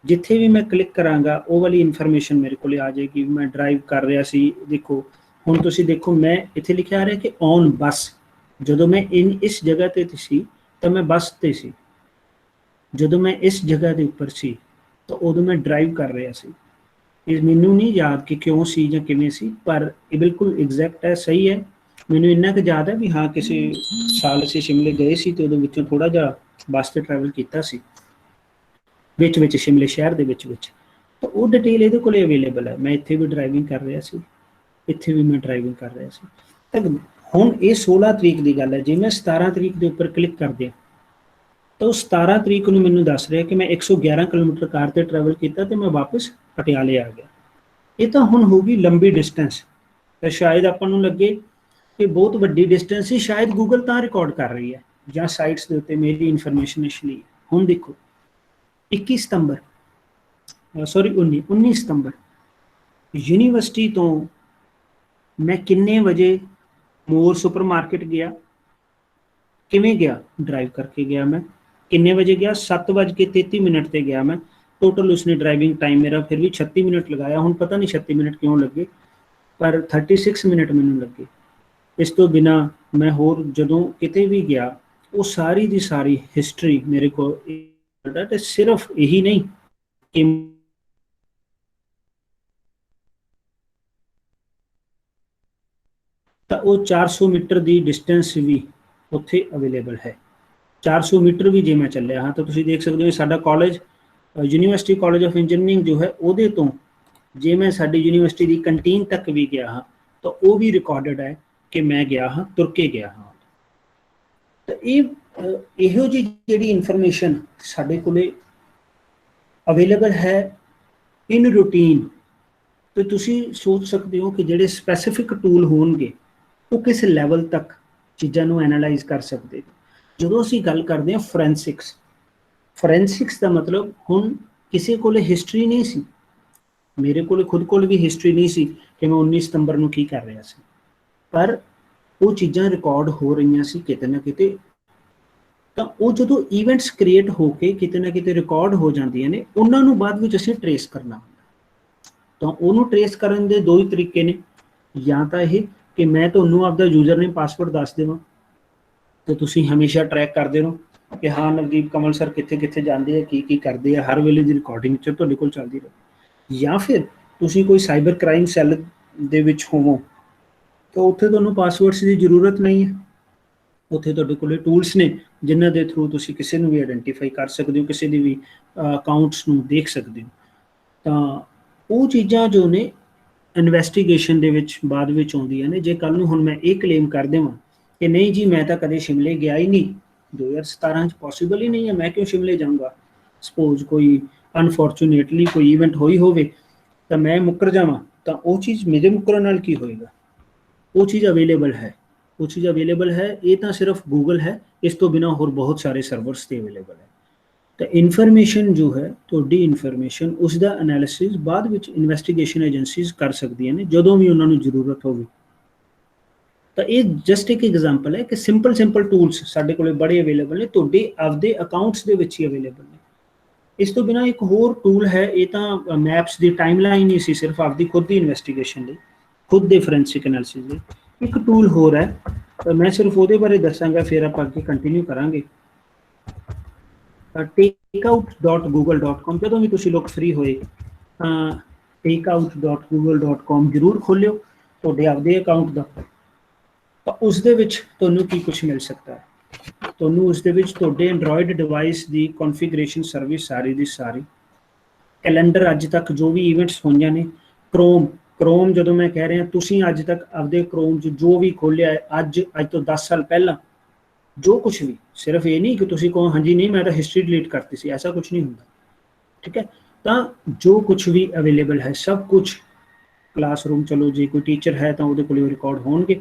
Speaker 2: ਜਿੱਥੇ ਵੀ ਮੈਂ ਕਲਿੱਕ ਕਰਾਂਗਾ ਉਹ ਵਾਲੀ ਇਨਫੋਰਮੇਸ਼ਨ ਮੇਰੇ ਕੋਲ ਆ ਜਾਏਗੀ। ਮੈਂ ਡਰਾਈਵ ਕਰ ਰਿਹਾ ਸੀ, ਦੇਖੋ ਹੁਣ ਤੁਸੀਂ ਦੇਖੋ ਮੈਂ ਇੱਥੇ ਲਿਖਿਆ ਆ ਰਿਹਾ ਕਿ ਔਨ ਬੱਸ, ਜਦੋਂ ਮੈਂ ਇਸ ਜਗ੍ਹਾ ਤੇ ਸੀ ਤਾਂ ਮੈਂ ਬੱਸ ਤੇ ਸੀ, ਜਦੋਂ ਮੈਂ ਇਸ ਜਗ੍ਹਾ ਦੇ ਉੱਪਰ ਸੀ ਤਾਂ ਉਦੋਂ ਮੈਂ ਡਰਾਈਵ ਕਰ ਰਿਹਾ ਸੀ। ਇਹ ਮੈਨੂੰ ਨਹੀਂ ਯਾਦ ਕਿ ਕਿਉਂ ਸੀ ਜਾਂ ਕਿਵੇਂ ਸੀ, ਪਰ ਇਹ ਬਿਲਕੁਲ ਐਗਜ਼ੈਕਟ ਹੈ, ਸਹੀ ਹੈ। ਮੈਨੂੰ ਇੰਨਾ ਕੁ ਯਾਦ ਹੈ ਵੀ ਹਾਂ ਕਿਸੇ ਸਾਲ ਅਸੀਂ ਸ਼ਿਮਲੇ ਗਏ ਸੀ ਤੇ ਉਹਦੇ ਵਿੱਚੋਂ ਥੋੜ੍ਹਾ ਜਿਹਾ ਬੱਸ ਤੇ ਟਰੈਵਲ ਕੀਤਾ ਸੀ ਵਿੱਚ ਸ਼ਿਮਲੇ ਸ਼ਹਿਰ ਦੇ ਵਿੱਚ ਤਾਂ ਉਹ ਡਿਟੇਲ ਇਹਦੇ ਕੋਲ ਅਵੇਲੇਬਲ ਹੈ। ਮੈਂ ਇੱਥੇ ਵੀ ਡਰਾਈਵਿੰਗ ਕਰ ਰਿਹਾ ਸੀ, ਇੱਥੇ ਵੀ ਮੈਂ ਡਰਾਈਵਿੰਗ ਕਰ ਰਿਹਾ ਸੀ। ਤਾਂ ਹੁਣ ਇਹ 16 ਤਰੀਕ ਦੀ ਗੱਲ ਹੈ, ਜੇ ਮੈਂ 17 ਤਰੀਕ ਦੇ ਉੱਪਰ ਕਲਿੱਕ ਕਰਦੇ ਹਾਂ ਤਾਂ ਉਹ 17 ਤਰੀਕ ਨੂੰ ਮੈਨੂੰ ਦੱਸ ਰਿਹਾ ਕਿ ਮੈਂ 111 ਕਿਲੋਮੀਟਰ ਕਾਰ ਤੇ ਟਰੈਵਲ ਕੀਤਾ ਤੇ ਮੈਂ ਵਾਪਸ ਪਟਿਆਲੇ ਆ ਗਿਆ। ਇਹ ਤਾਂ ਹੁਣ ਹੋਊਗੀ ਲੰਬੀ ਡਿਸਟੈਂਸ, ਤਾਂ ਸ਼ਾਇਦ ਆਪਾਂ ਨੂੰ ਲੱਗੇ ਕਿ ਬਹੁਤ ਵੱਡੀ ਡਿਸਟੈਂਸ ਸੀ, ਸ਼ਾਇਦ ਗੂਗਲ ਤਾਂ ਰਿਕਾਰਡ ਕਰ ਰਹੀ ਹੈ ਜਾਂ ਸਾਈਟਸ ਦੇ ਉੱਤੇ ਮੇਰੀ ਇਨਫੋਰਮੇਸ਼ਨ ਇਸ ਲਈ। ਹੁਣ ਦੇਖੋ 19 ਸਤੰਬਰ ਯੂਨੀਵਰਸਿਟੀ ਤੋਂ ਮੈਂ ਕਿੰਨੇ ਵਜੇ ਮੋਰ ਸੁਪਰਮਾਰਕੀਟ ਗਿਆ, ਕਿਵੇਂ ਗਿਆ, ਡਰਾਈਵ ਕਰਕੇ ਗਿਆ। ਮੈਂ ਕਿੰਨੇ ਵਜੇ ਗਿਆ, 7:33 ਤੇ ਗਿਆ ਮੈਂ। ਟੋਟਲ ਉਸਨੇ ਡਰਾਈਵਿੰਗ ਟਾਈਮ ਮੇਰਾ ਫਿਰ ਵੀ 36 ਮਿੰਟ ਲਗਾਇਆ। ਹੁਣ ਪਤਾ ਨਹੀਂ 36 ਮਿੰਟ ਕਿਉਂ ਲੱਗੇ, ਪਰ 36 ਮਿੰਟ ਮੈਨੂੰ ਲੱਗੇ। ਇਸ ਤੋਂ ਬਿਨਾ ਮੈਂ ਹੋਰ ਜਦੋਂ ਕਿਤੇ ਵੀ ਗਿਆ ਉਹ ਸਾਰੀ ਦੀ ਸਾਰੀ ਹਿਸਟਰੀ ਮੇਰੇ ਕੋਲ, ਤੇ ਸਿਰਫ ਇਹੀ ਨਹੀਂ ਕਿ ਤਾਂ ਉਹ 400 ਮੀਟਰ ਦੀ ਡਿਸਟੈਂਸ ਵੀ ਉੱਥੇ ਅਵੇਲੇਬਲ ਹੈ। 400 ਮੀਟਰ ਵੀ ਜੇ ਮੈਂ ਚੱਲਿਆ ਹਾਂ ਤਾਂ ਤੁਸੀਂ ਦੇਖ ਸਕਦੇ ਹੋ ਸਾਡਾ college university college of engineering ਜੋ ਹੈ ਉਹਦੇ ਤੋਂ ਜੇ ਮੈਂ ਸਾਡੀ ਯੂਨੀਵਰਸਿਟੀ ਦੀ ਕੰਟੀਨ ਤੱਕ ਵੀ ਗਿਆ ਹਾਂ ਤਾਂ ਉਹ ਵੀ ਰਿਕਾਰਡਡ ਹੈ ਕਿ ਮੈਂ ਗਿਆ ਹਾਂ, ਤੁਰ ਕੇ ਗਿਆ ਹਾਂ। ਤਾਂ ਇਹੋ ਜਿਹੀ ਜਿਹੜੀ ਇਨਫੋਰਮੇਸ਼ਨ ਸਾਡੇ ਕੋਲੇ ਅਵੇਲੇਬਲ ਹੈ ਇਨ ਰੂਟੀਨ, ਤੇ ਤੁਸੀਂ ਸੋਚ ਸਕਦੇ ਹੋ ਕਿ ਜਿਹੜੇ ਸਪੈਸੀਫਿਕ ਟੂਲ ਹੋਣਗੇ ਉਹ ਕਿਸ ਲੈਵਲ ਤੱਕ ਚੀਜ਼ਾਂ ਨੂੰ ਐਨਾਲਾਈਜ਼ ਕਰ ਸਕਦੇ। ਜਦੋਂ ਅਸੀਂ ਗੱਲ ਕਰਦੇ ਹਾਂ ਫੋਰੈਂਸਿਕਸ ਦਾ ਮਤਲਬ ਹੁਣ ਕਿਸੇ ਕੋਲੇ ਹਿਸਟਰੀ ਨਹੀਂ ਸੀ, ਮੇਰੇ ਕੋਲੇ ਖੁਦ ਕੋਲ ਵੀ ਹਿਸਟਰੀ ਨਹੀਂ ਸੀ ਕਿ ਮੈਂ 19 ਸਤੰਬਰ ਨੂੰ ਕੀ ਕਰ ਰਿਹਾ ਸੀ, ਪਰ ਉਹ ਚੀਜ਼ਾਂ ਰਿਕਾਰਡ ਹੋ ਰਹੀਆਂ ਸੀ ਕਿਤੇ ਨਾ ਕਿਤੇ। ਤਾਂ ਉਹ ਜਦੋਂ ਈਵੈਂਟਸ ਕ੍ਰੀਏਟ ਹੋ ਕੇ ਕਿਤੇ ਨਾ ਕਿਤੇ ਰਿਕਾਰਡ ਹੋ ਜਾਂਦੀਆਂ ਨੇ, ਉਹਨਾਂ ਨੂੰ ਬਾਅਦ ਵਿੱਚ ਅਸੀਂ ਟਰੇਸ ਕਰਨਾ ਹੁੰਦਾ। ਤਾਂ ਉਹਨੂੰ ਟਰੇਸ ਕਰਨ ਦੇ ਦੋ ਹੀ ਤਰੀਕੇ ਨੇ, ਜਾਂ ਤਾਂ ਇਹ ਕਿ ਮੈਂ ਤੁਹਾਨੂੰ ਆਪਦਾ ਯੂਜ਼ਰ ਨੇਮ ਪਾਸਵਰਡ ਦੱਸ ਦੇਵਾਂ ਤੇ ਤੁਸੀਂ ਹਮੇਸ਼ਾ ਟਰੈਕ ਕਰਦੇ ਰਹੋ ਕਿ ਹਾਂ ਨਵਦੀਪ ਕਮਲ ਸਰ ਕਿੱਥੇ ਕਿੱਥੇ ਜਾਂਦੇ ਆ, ਕੀ ਕੀ ਕਰਦੇ ਆ, ਹਰ ਵੇਲੇ ਦੀ ਰਿਕਾਰਡਿੰਗ ਚ ਤੁਹਾਡੇ ਕੋਲ ਚੱਲਦੀ ਰਹੇ। ਜਾਂ ਫਿਰ ਤੁਸੀਂ ਕੋਈ ਸਾਈਬਰ ਕ੍ਰਾਈਮ ਸੈੱਲ ਦੇ ਵਿੱਚ ਹੋਵੋ ਤਾਂ ਉੱਥੇ ਤੁਹਾਨੂੰ ਪਾਸਵਰਡਸ ਦੀ ਜ਼ਰੂਰਤ ਨਹੀਂ ਹੈ, ਉੱਥੇ ਤੁਹਾਡੇ ਕੋਲ ਟੂਲਸ ਨੇ ਜਿਨ੍ਹਾਂ ਦੇ ਥਰੂ ਤੁਸੀਂ ਕਿਸੇ ਨੂੰ ਵੀ ਆਇਡੈਂਟੀਫਾਈ ਕਰ ਸਕਦੇ ਹੋ, ਕਿਸੇ ਦੀ ਵੀ ਅਕਾਊਂਟਸ ਨੂੰ ਦੇਖ ਸਕਦੇ ਹੋ। ਤਾਂ ਉਹ ਚੀਜ਼ਾਂ ਜੋ ਨੇ ਇਨਵੈਸਟੀਗੇਸ਼ਨ ਦੇ ਵਿੱਚ ਬਾਅਦ ਵਿੱਚ ਆਉਂਦੀਆਂ ਨੇ। ਜੇ ਕੱਲ ਨੂੰ ਹੁਣ ਮੈਂ ਇਹ ਕਲੇਮ ਕਰ ਦੇਵਾਂ ਕਿ ਨਹੀਂ ਜੀ ਮੈਂ ਤਾਂ ਕਦੇ ਸ਼ਿਮਲੇ ਗਿਆ ਹੀ ਨਹੀਂ, 2017 ਚ ਪੋਸੀਬਲ ਹੀ ਨਹੀਂ ਹੈ, ਮੈਂ ਕਿਉਂ ਸ਼ਿਮਲੇ ਜਾਊਂਗਾ। ਸਪੋਜ਼ ਕੋਈ ਅਨਫੋਰਚੂਨੇਟਲੀ ਕੋਈ ਇਵੈਂਟ ਹੋਈ ਹੋਵੇ ਤਾਂ ਮੈਂ ਮੁੱਕਰ ਜਾਵਾਂ, ਤਾਂ ਉਹ ਚੀਜ਼ ਮੇਰੇ ਮੁੱਕਰਨ ਨਾਲ ਕੀ ਹੋਏਗਾ। ਉਹ ਚੀਜ਼ ਅਵੇਲੇਬਲ ਹੈ, ਉਹ ਚੀਜ਼ ਅਵੇਲੇਬਲ ਹੈ। ਇਹ ਤਾਂ ਸਿਰਫ ਗੂਗਲ ਹੈ, ਇਸ ਤੋਂ ਬਿਨਾਂ ਹੋਰ ਬਹੁਤ ਸਾਰੇ ਸਰਵਰਸ 'ਤੇ ਅਵੇਲੇਬਲ ਹੈ। ਤਾਂ ਇਨਫੋਰਮੇਸ਼ਨ ਜੋ ਹੈ ਤੁਹਾਡੀ ਇਨਫੋਰਮੇਸ਼ਨ, ਉਸ ਦਾ ਐਨਾਲਿਸਿਸ ਬਾਅਦ ਵਿੱਚ ਇਨਵੈਸਟੀਗੇਸ਼ਨ ਏਜੰਸੀਜ਼ ਕਰ ਸਕਦੀਆਂ ਨੇ ਜਦੋਂ ਵੀ ਉਹਨਾਂ ਨੂੰ ਜ਼ਰੂਰਤ ਹੋਵੇ। ਤਾਂ ਇਹ ਜਸਟ ਇੱਕ ਐਗਜ਼ਾਮਪਲ ਹੈ ਕਿ ਸਿੰਪਲ ਟੂਲਸ ਸਾਡੇ ਕੋਲੇ ਬੜੇ ਅਵੇਲੇਬਲ ਨੇ, ਤੁਹਾਡੇ ਆਪਦੇ ਅਕਾਊਂਟਸ ਦੇ ਵਿੱਚ ਹੀ ਅਵੇਲੇਬਲ ਨੇ। ਇਸ ਤੋਂ ਬਿਨਾਂ ਇੱਕ ਹੋਰ ਟੂਲ ਹੈ, ਇਹ ਤਾਂ ਮੈਪਸ ਦੀ ਟਾਈਮਲਾਈਨ ਹੀ ਸੀ ਸਿਰਫ ਆਪਦੀ ਖੁਦ ਦੀ ਇਨਵੈਸਟੀਗੇਸ਼ਨ ਲਈ, ਖੁਦ ਦੇ ਫੋਰੈਂਸਿਕ ਐਨਾਲਿਸਿਸ ਲਈ। ਇੱਕ ਟੂਲ ਹੋਰ ਹੈ, ਤਾਂ ਮੈਂ ਸਿਰਫ ਉਹਦੇ ਬਾਰੇ ਦੱਸਾਂਗਾ, ਫਿਰ ਆਪਾਂ ਅੱਗੇ ਕੰਟੀਨਿਊ ਕਰਾਂਗੇ। takeout.google.com, ਜਦੋਂ ਵੀ ਤੁਸੀਂ ਲੋਕ ਫ੍ਰੀ ਹੋਏ ਤਾਂ takeout.google.com ਜ਼ਰੂਰ ਖੋਲਿਓ ਤੁਹਾਡੇ ਆਪਦੇ ਅਕਾਊਂਟ ਦਾ। ਤਾਂ ਉਸ ਦੇ ਵਿੱਚ ਤੁਹਾਨੂੰ ਕੀ ਕੁਝ ਮਿਲ ਸਕਦਾ ਹੈ, ਤੁਹਾਨੂੰ ਉਸ ਦੇ ਵਿੱਚ ਤੁਹਾਡੇ ਐਂਡਰੋਇਡ ਡਿਵਾਈਸ ਦੀ ਕੌਨਫੀਗਰੇਸ਼ਨ ਸਰਵਿਸ ਸਾਰੀ ਦੀ ਸਾਰੀ, ਕੈਲੰਡਰ ਅੱਜ ਤੱਕ ਜੋ ਵੀ ਇਵੈਂਟਸ ਹੋਈਆਂ ਨੇ, ਕ੍ਰੋਮ ਜਦੋਂ ਮੈਂ ਕਹਿ ਰਿਹਾ ਤੁਸੀਂ ਅੱਜ ਤੱਕ ਆਪਦੇ ਕ੍ਰੋਮ 'ਚ ਜੋ ਵੀ ਖੋਲਿਆ ਹੈ ਅੱਜ ਤੋਂ 10 ਸਾਲ ਪਹਿਲਾਂ ਜੋ ਕੁਝ ਵੀ, ਸਿਰਫ ਇਹ ਨਹੀਂ ਕਿ ਤੁਸੀਂ ਕਹੋ ਹਾਂਜੀ ਨਹੀਂ ਮੈਂ ਤਾਂ ਹਿਸਟਰੀ ਡਿਲੀਟ ਕਰਤੀ ਸੀ, ਐਸਾ ਕੁਝ ਨਹੀਂ ਹੁੰਦਾ, ਠੀਕ ਹੈ। ਤਾਂ ਜੋ ਕੁਝ ਵੀ ਅਵੇਲੇਬਲ ਹੈ ਸਭ ਕੁਝ ਕਲਾਸਰੂਮ, ਚਲੋ ਜੇ ਕੋਈ ਟੀਚਰ ਹੈ ਤਾਂ ਉਹਦੇ ਕੋਲ ਰਿਕਾਰਡ ਹੋਣਗੇ।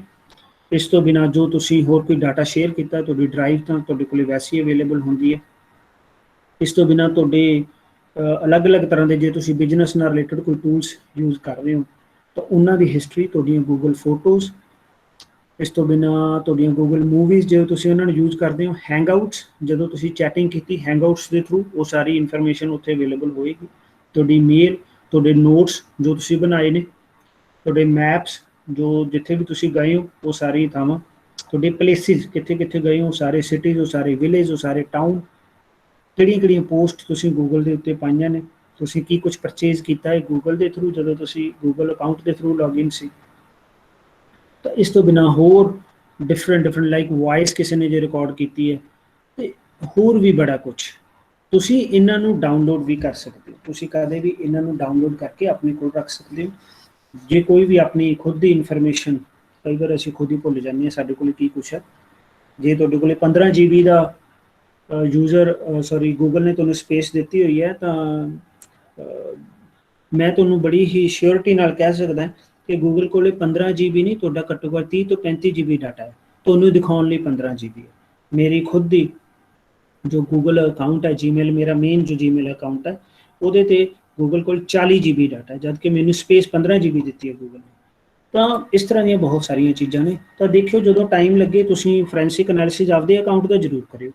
Speaker 2: ਇਸ ਤੋਂ ਬਿਨਾਂ ਜੋ ਤੁਸੀਂ ਹੋਰ ਕੋਈ ਡਾਟਾ ਸ਼ੇਅਰ ਕੀਤਾ, ਤੁਹਾਡੀ ਡਰਾਈਵ ਤਾਂ ਤੁਹਾਡੇ ਕੋਲ ਵੈਸੇ ਹੀ ਅਵੇਲੇਬਲ ਹੁੰਦੀ ਹੈ। ਇਸ ਤੋਂ ਬਿਨਾਂ ਤੁਹਾਡੇ ਅਲੱਗ-ਅਲੱਗ ਤਰ੍ਹਾਂ ਦੇ ਜੇ ਤੁਸੀਂ ਬਿਜ਼ਨਸ ਨਾਲ ਰਿਲੇਟਡ ਕੋਈ ਟੂਲਸ ਯੂਜ਼ ਕਰ ਰਹੇ ਹੋ ਤਾਂ ਉਹਨਾਂ ਦੀ ਹਿਸਟਰੀ, ਤੁਹਾਡੀਆਂ ਗੂਗਲ ਫੋਟੋਜ਼, ਇਸ ਤੋਂ ਬਿਨਾਂ ਤੁਹਾਡੀਆਂ ਗੂਗਲ ਮੂਵੀਜ਼ ਜੇ ਤੁਸੀਂ ਉਹਨਾਂ ਨੂੰ ਯੂਜ਼ ਕਰਦੇ ਹੋ, ਹੈਂਗਆਊਟਸ ਜਦੋਂ ਤੁਸੀਂ ਚੈਟਿੰਗ ਕੀਤੀ ਹੈਂਗਆਊਟਸ ਦੇ ਥਰੂ, ਉਹ ਸਾਰੀ ਇਨਫੋਰਮੇਸ਼ਨ ਉੱਥੇ ਅਵੇਲੇਬਲ ਹੋਏਗੀ। ਤੁਹਾਡੀ ਮੇਲ, ਤੁਹਾਡੇ ਨੋਟਸ ਜੋ ਤੁਸੀਂ ਬਣਾਏ ਨੇ, ਤੁਹਾਡੇ ਮੈਪਸ ਜੋ ਜਿੱਥੇ ਵੀ ਤੁਸੀਂ ਗਏ ਹੋ ਉਹ ਸਾਰੀ ਥਾਵਾਂ, ਤੁਹਾਡੇ ਪਲੇਸਿਸ ਕਿੱਥੇ ਕਿੱਥੇ ਗਏ ਹੋ, ਸਾਰੇ ਸਿਟੀਜ਼, ਉਹ ਸਾਰੇ ਵਿਲੇਜ, ਉਹ ਸਾਰੇ ਟਾਊਨ, ਕਿਹੜੀਆਂ ਪੋਸਟ ਤੁਸੀਂ ਗੂਗਲ ਦੇ ਉੱਤੇ ਪਾਈਆਂ ਨੇ, ਤੁਸੀਂ ਕੀ ਕੁਝ ਪਰਚੇਜ਼ ਕੀਤਾ ਹੈ ਗੂਗਲ ਦੇ ਥਰੂ ਜਦੋਂ ਤੁਸੀਂ ਗੂਗਲ ਅਕਾਊਂਟ ਦੇ ਥਰੂ ਲੌਗਇਨ ਸੀ। ਤਾਂ ਇਸ ਤੋਂ ਬਿਨਾਂ ਹੋਰ ਡਿਫਰੈਂਟ ਲਾਈਕ ਵੌਇਸ ਕਿਸੇ ਨੇ ਜੇ ਰਿਕਾਰਡ ਕੀਤੀ ਹੈ, ਤੇ ਹੋਰ ਵੀ ਬੜਾ ਕੁਛ ਤੁਸੀਂ ਇਹਨਾਂ ਨੂੰ ਡਾਊਨਲੋਡ ਵੀ ਕਰ ਸਕਦੇ ਹੋ। ਤੁਸੀਂ ਕਦੇ ਵੀ ਇਹਨਾਂ ਨੂੰ ਡਾਊਨਲੋਡ ਕਰਕੇ ਆਪਣੇ ਕੋਲ ਰੱਖ ਸਕਦੇ ਹੋ। ਜੇ ਕੋਈ ਵੀ ਆਪਣੀ ਖੁਦ ਦੀ ਇਨਫੋਰਮੇਸ਼ਨ, ਕਈ ਵਾਰ ਅਸੀਂ ਖੁਦ ਹੀ ਭੁੱਲ ਜਾਂਦੇ ਹਾਂ ਸਾਡੇ ਕੋਲ ਕੀ ਕੁਛ ਹੈ। ਜੇ ਤੁਹਾਡੇ ਕੋਲ 15 GB ਦਾ ਗੂਗਲ ਨੇ ਤੁਹਾਨੂੰ ਸਪੇਸ ਦਿੱਤੀ ਹੋਈ ਹੈ ਤਾਂ ਮੈਂ ਤੁਹਾਨੂੰ ਬੜੀ ਹੀ ਸ਼ਿਓਰਿਟੀ ਨਾਲ ਕਹਿ ਸਕਦਾ ਕਿ ਗੂਗਲ ਕੋਲ 15 GB ਨਹੀਂ, ਤੁਹਾਡਾ ਘੱਟੋ ਘੱਟ 30 ਤੋਂ 35 GB ਡਾਟਾ ਹੈ, ਤੁਹਾਨੂੰ ਦਿਖਾਉਣ ਲਈ 15 GB ਹੈ। ਮੇਰੀ ਖੁਦ ਦੀ ਜੋ ਗੂਗਲ ਅਕਾਊਂਟ ਹੈ, ਜੀਮੇਲ ਮੇਰਾ ਮੇਨ ਜੋ ਜੀਮੇਲ ਅਕਾਊਂਟ ਹੈ, ਉਹਦੇ ਤੇ ਗੂਗਲ ਕੋਲ 40 GB ਡਾਟਾ ਹੈ, ਜਦ ਕਿ ਮੈਨੂੰ ਸਪੇਸ 15 GB ਦਿੱਤੀ ਹੈ ਗੂਗਲ ਨੇ। ਤਾਂ ਇਸ ਤਰ੍ਹਾਂ ਦੀਆਂ ਬਹੁਤ ਸਾਰੀਆਂ ਚੀਜ਼ਾਂ ਨੇ। ਤਾਂ ਦੇਖਿਓ ਜਦੋਂ ਟਾਈਮ ਲੱਗੇ ਤੁਸੀਂ ਫੋਰੈਂਸਿਕ ਐਨਾਲਿਸਿਸ ਆਪਦੇ ਅਕਾਊਂਟ ਦਾ ਜ਼ਰੂਰ ਕਰਿਓ,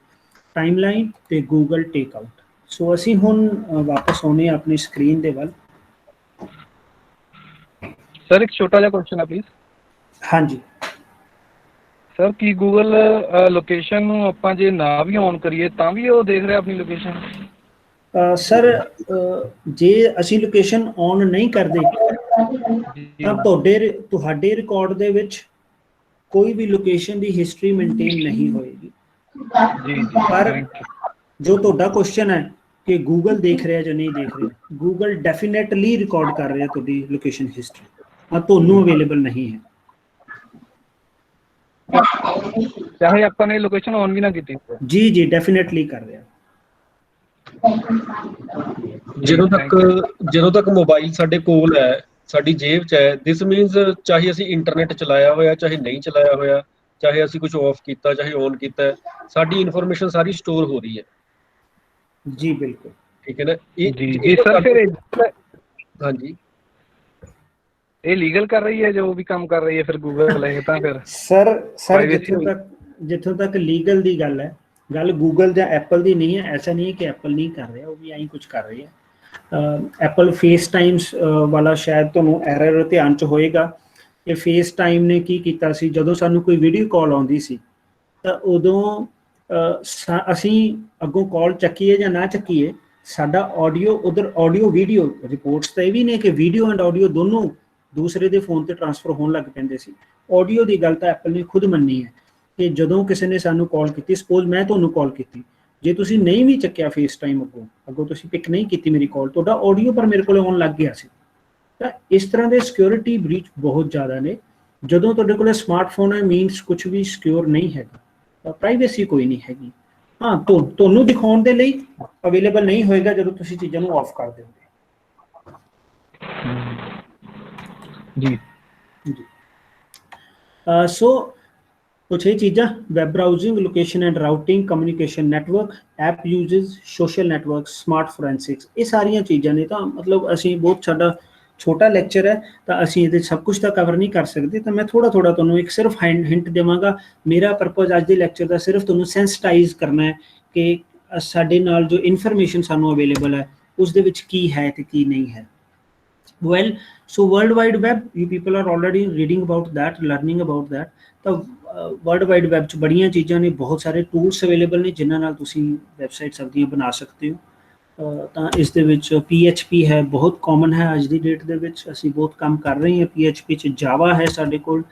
Speaker 2: ਟਾਈਮਲਾਈਨ ਤੇ ਗੂਗਲ ਟੇਕਆਊਟ। ਸੋ ਅਸੀਂ ਹੁਣ ਵਾਪਸ ਆਉਣੇ ਆਪਣੀ ਸਕਰੀਨ ਦੇ ਵੱਲ।
Speaker 4: ਸਰ ਇੱਕ ਛੋਟਾ ਜਿਹਾ ਕੁਐਸਚਨ ਹੈ ਪਲੀਜ਼।
Speaker 2: ਹਾਂਜੀ
Speaker 4: ਸਰ ਕੀ ਗੂਗਲ ਲੋਕੇਸ਼ਨ ਨੂੰ ਆਪਾਂ ਜੇ ਨਾ ਵੀ ਔਨ ਕਰੀਏ ਤਾਂ ਵੀ ਉਹ ਦੇਖ ਰਿਹਾ ਆਪਣੀ ਲੋਕੇਸ਼ਨ?
Speaker 2: ਸਰ ਜੇ ਅਸੀਂ ਲੋਕੇਸ਼ਨ ਔਨ ਨਹੀਂ ਕਰਦੇ ਤਾਂ ਤੁਹਾਡੇ ਰਿਕਾਰਡ ਦੇ ਵਿੱਚ ਕੋਈ ਵੀ ਲੋਕੇਸ਼ਨ ਦੀ ਹਿਸਟਰੀ ਮੇਨਟੇਨ ਨਹੀਂ ਹੋਏਗੀ। ਪਰ ਜੋ ਤੁਹਾਡਾ ਕੁਐਸਚਨ ਹੈ ਕਿ ਗੂਗਲ ਦੇਖ ਰਿਹਾ ਜਾਂ ਨਹੀਂ ਦੇਖ ਰਿਹਾ, ਗੂਗਲ ਡੈਫੀਨੇਟਲੀ ਰਿਕਾਰਡ ਕਰ ਰਿਹਾ ਤੁਹਾਡੀ ਲੋਕੇਸ਼ਨ ਹਿਸਟਰੀ, ਹਾਂ ਤੁਹਾਨੂੰ ਅਵੇਲੇਬਲ ਨਹੀਂ ਹੈ
Speaker 4: ਚਾਹੇ ਆਪਾਂ ਨੇ ਲੋਕੇਸ਼ਨ ਔਨ ਵੀ ਨਾ ਕੀਤੀ।
Speaker 2: ਜੀ ਡੈਫੀਨੇਟਲੀ ਕਰ ਰਿਹਾ।
Speaker 3: ਜਦੋਂ ਤੱਕ ਮੋਬਾਈਲ ਸਾਡੇ ਕੋਲ ਹੈ, ਸਾਡੀ ਜੇਬ 'ਚ ਹੈ, ਦਿਸ ਮੀਨਸ ਚਾਹੇ ਅਸੀਂ ਇੰਟਰਨੈਟ ਚਲਾਇਆ ਹੋਇਆ ਚਾਹੇ ਨਹੀਂ ਚਲਾਇਆ ਹੋਇਆ, ਚਾਹੇ ਅਸੀਂ ਕੁਝ ਆਫ ਕੀਤਾ ਚਾਹੇ ਔਨ ਕੀਤਾ, ਸਾਡੀ ਇਨਫੋਰਮੇਸ਼ਨ ਸਾਰੀ ਸਟੋਰ ਹੋ ਰਹੀ ਹੈ।
Speaker 2: ਜੀ ਬਿਲਕੁਲ
Speaker 3: ਠੀਕ ਹੈ ਨਾ।
Speaker 4: ਇਹ ਸਰ ਫਿਰ
Speaker 3: ਹਾਂਜੀ
Speaker 4: ਇਹ ਲੀਗਲ ਕਰ ਰਹੀ ਹੈ ਜੋ ਵੀ ਕੰਮ ਕਰ ਰਹੀ ਹੈ ਫਿਰ ਗੂਗਲ ਹੈ ਤਾਂ ਫਿਰ
Speaker 2: ਸਰ ਜਿੱਥੋਂ ਤੱਕ ਲੀਗਲ ਦੀ ਗੱਲ ਹੈ, ਗੱਲ ਗੂਗਲ ਜਾਂ ਐਪਲ ਦੀ ਨਹੀਂ ਹੈ। ਐਸਾ ਨਹੀਂ ਹੈ ਕਿ ਐਪਲ ਨਹੀਂ ਕਰ ਰਿਹਾ, ਉਹ ਵੀ ਐਂ ਕੁਝ ਕਰ ਰਹੀ ਹੈ। ਐਪਲ ਫੇਸ ਟਾਈਮਸ ਵਾਲਾ ਸ਼ਾਇਦ ਤੁਹਾਨੂੰ ਐਰਰ ਧਿਆਨ 'ਚ ਹੋਏਗਾ ਕਿ ਫੇਸ ਟਾਈਮ ਨੇ ਕੀ ਕੀਤਾ ਸੀ, ਜਦੋਂ ਸਾਨੂੰ ਕੋਈ ਵੀਡੀਓ ਕਾਲ ਆਉਂਦੀ ਸੀ ਤਾਂ ਉਦੋਂ ਅਸੀਂ ਅੱਗੋਂ ਕਾਲ ਚੱਕੀਏ ਜਾਂ ਨਾ ਚੱਕੀਏ, ਸਾਡਾ ਆਡੀਓ ਉਧਰ ਆਡੀਓ ਵੀਡੀਓ ਰਿਪੋਰਟਸ ਤਾਂ ਇਹ ਵੀ ਨੇ ਕਿ ਵੀਡੀਓ ਐਂਡ ਆਡੀਓ ਦੋਨੋਂ ਦੂਸਰੇ ਦੇ ਫੋਨ ਤੇ ਟ੍ਰਾਂਸਫਰ ਹੋਣ ਲੱਗ ਪੈਂਦੇ ਸੀ। ਆਡੀਓ ਦੀ ਗੱਲ ਤਾਂ ਐਪਲ ਨੇ ਖੁਦ ਮੰਨੀ ਹੈ ਕਿ ਜਦੋਂ ਕਿਸੇ ਨੇ ਸਾਨੂੰ ਕਾਲ ਕੀਤੀ, ਸਪੋਜ਼ ਮੈਂ ਤੁਹਾਨੂੰ ਕਾਲ ਕੀਤੀ, ਜੇ ਤੁਸੀਂ ਨਹੀਂ ਵੀ ਚੱਕਿਆ ਫੇਸ ਟਾਈਮ ਅੱਗੋਂ ਤੁਸੀਂ ਪਿਕ ਨਹੀਂ ਕੀਤੀ ਮੇਰੀ ਕਾਲ, ਤੁਹਾਡਾ ਆਡੀਓ ਪਰ ਮੇਰੇ ਕੋਲ ਆਉਣ ਲੱਗ ਗਿਆ ਸੀ। ਤਾਂ ਇਸ ਤਰ੍ਹਾਂ ਦੇ ਸਿਕਿਉਰਿਟੀ ਬ੍ਰੀਚ ਬਹੁਤ ਜ਼ਿਆਦਾ ਨੇ। ਜਦੋਂ ਤੁਹਾਡੇ ਕੋਲ ਸਮਾਰਟਫੋਨ ਹੈ ਮੀਨਸ ਕੁਝ ਵੀ ਸਿਕਿਉਰ ਨਹੀਂ ਹੈਗਾ, ਪ੍ਰਾਈਵੇਸੀ ਕੋਈ ਨਹੀਂ ਹੈਗੀ। ਹਾਂ ਤੁਹਾਨੂੰ ਦਿਖਾਉਣ ਦੇ ਲਈ ਅਵੇਲੇਬਲ ਨਹੀਂ ਹੋਏਗਾ ਜਦੋਂ ਤੁਸੀਂ ਚੀਜ਼ਾਂ ਨੂੰ ਆਫ ਕਰ ਦਿਓਗੇ।
Speaker 4: ਜੀ
Speaker 2: ਸੋ ਕੁਛ ਇਹ ਚੀਜ਼ਾਂ, web browsing, location and routing, communication network, app ਯੂਜ਼ਸ, ਸੋਸ਼ਲ ਨੈਟਵਰਕ, ਸਮਾਰਟ ਫੋਰੈਂਸਿਕਸ, ਇਹ ਸਾਰੀਆਂ ਚੀਜ਼ਾਂ ਨੇ। ਤਾਂ ਮਤਲਬ ਅਸੀਂ ਬਹੁਤ ਸਾਡਾ ਛੋਟਾ ਲੈਕਚਰ ਹੈ ਤਾਂ ਅਸੀਂ ਇਹਦੇ ਸਭ ਕੁਝ ਤਾਂ ਕਵਰ ਨਹੀਂ ਕਰ ਸਕਦੇ, ਤਾਂ ਮੈਂ ਥੋੜਾ ਤੁਹਾਨੂੰ ਇੱਕ ਸਿਰਫ ਹਿੰਟ ਦੇਵਾਂਗਾ। ਮੇਰਾ ਪਰਪਸ ਅੱਜ ਦੇ ਲੈਕਚਰ ਦਾ ਸਿਰਫ ਤੁਹਾਨੂੰ ਸੈਂਸਿਟਾਈਜ਼ ਕਰਨਾ ਹੈ ਕਿ ਸਾਡੇ ਨਾਲ ਜੋ ਇਨਫੋਰਮੇਸ਼ਨ ਸਾਨੂੰ ਅਵੇਲੇਬਲ ਹੈ ਉਸ ਦੇ ਵਿੱਚ ਕੀ ਹੈ ਤੇ ਕੀ ਨਹੀਂ ਹੈ। Well, so World Wide Web, you people are already reading about that, learning about that. ਤਾਂ World Wide Web 'ਚ ਬੜੀਆਂ ਚੀਜ਼ਾਂ ਨੇ, ਬਹੁਤ ਸਾਰੇ ਟੂਲਸ ਅਵੇਲੇਬਲ ਨੇ ਜਿਨ੍ਹਾਂ ਨਾਲ ਤੁਸੀਂ ਵੈਬਸਾਈਟਸ ਆਪਦੀਆਂ ਬਣਾ ਸਕਦੇ ਹੋ। ਤਾਂ ਇਸ ਦੇ ਵਿੱਚ PHP ਹੈ, ਬਹੁਤ ਕਾਮਨ ਹੈ ਅੱਜ ਦੀ ਡੇਟ ਦੇ ਵਿੱਚ, ਅਸੀਂ ਬਹੁਤ ਕੰਮ ਕਰ ਰਹੇ ਹਾਂ PHP 'ਚ। ਜਾਵਾ ਹੈ ਸਾਡੇ ਕੋਲ,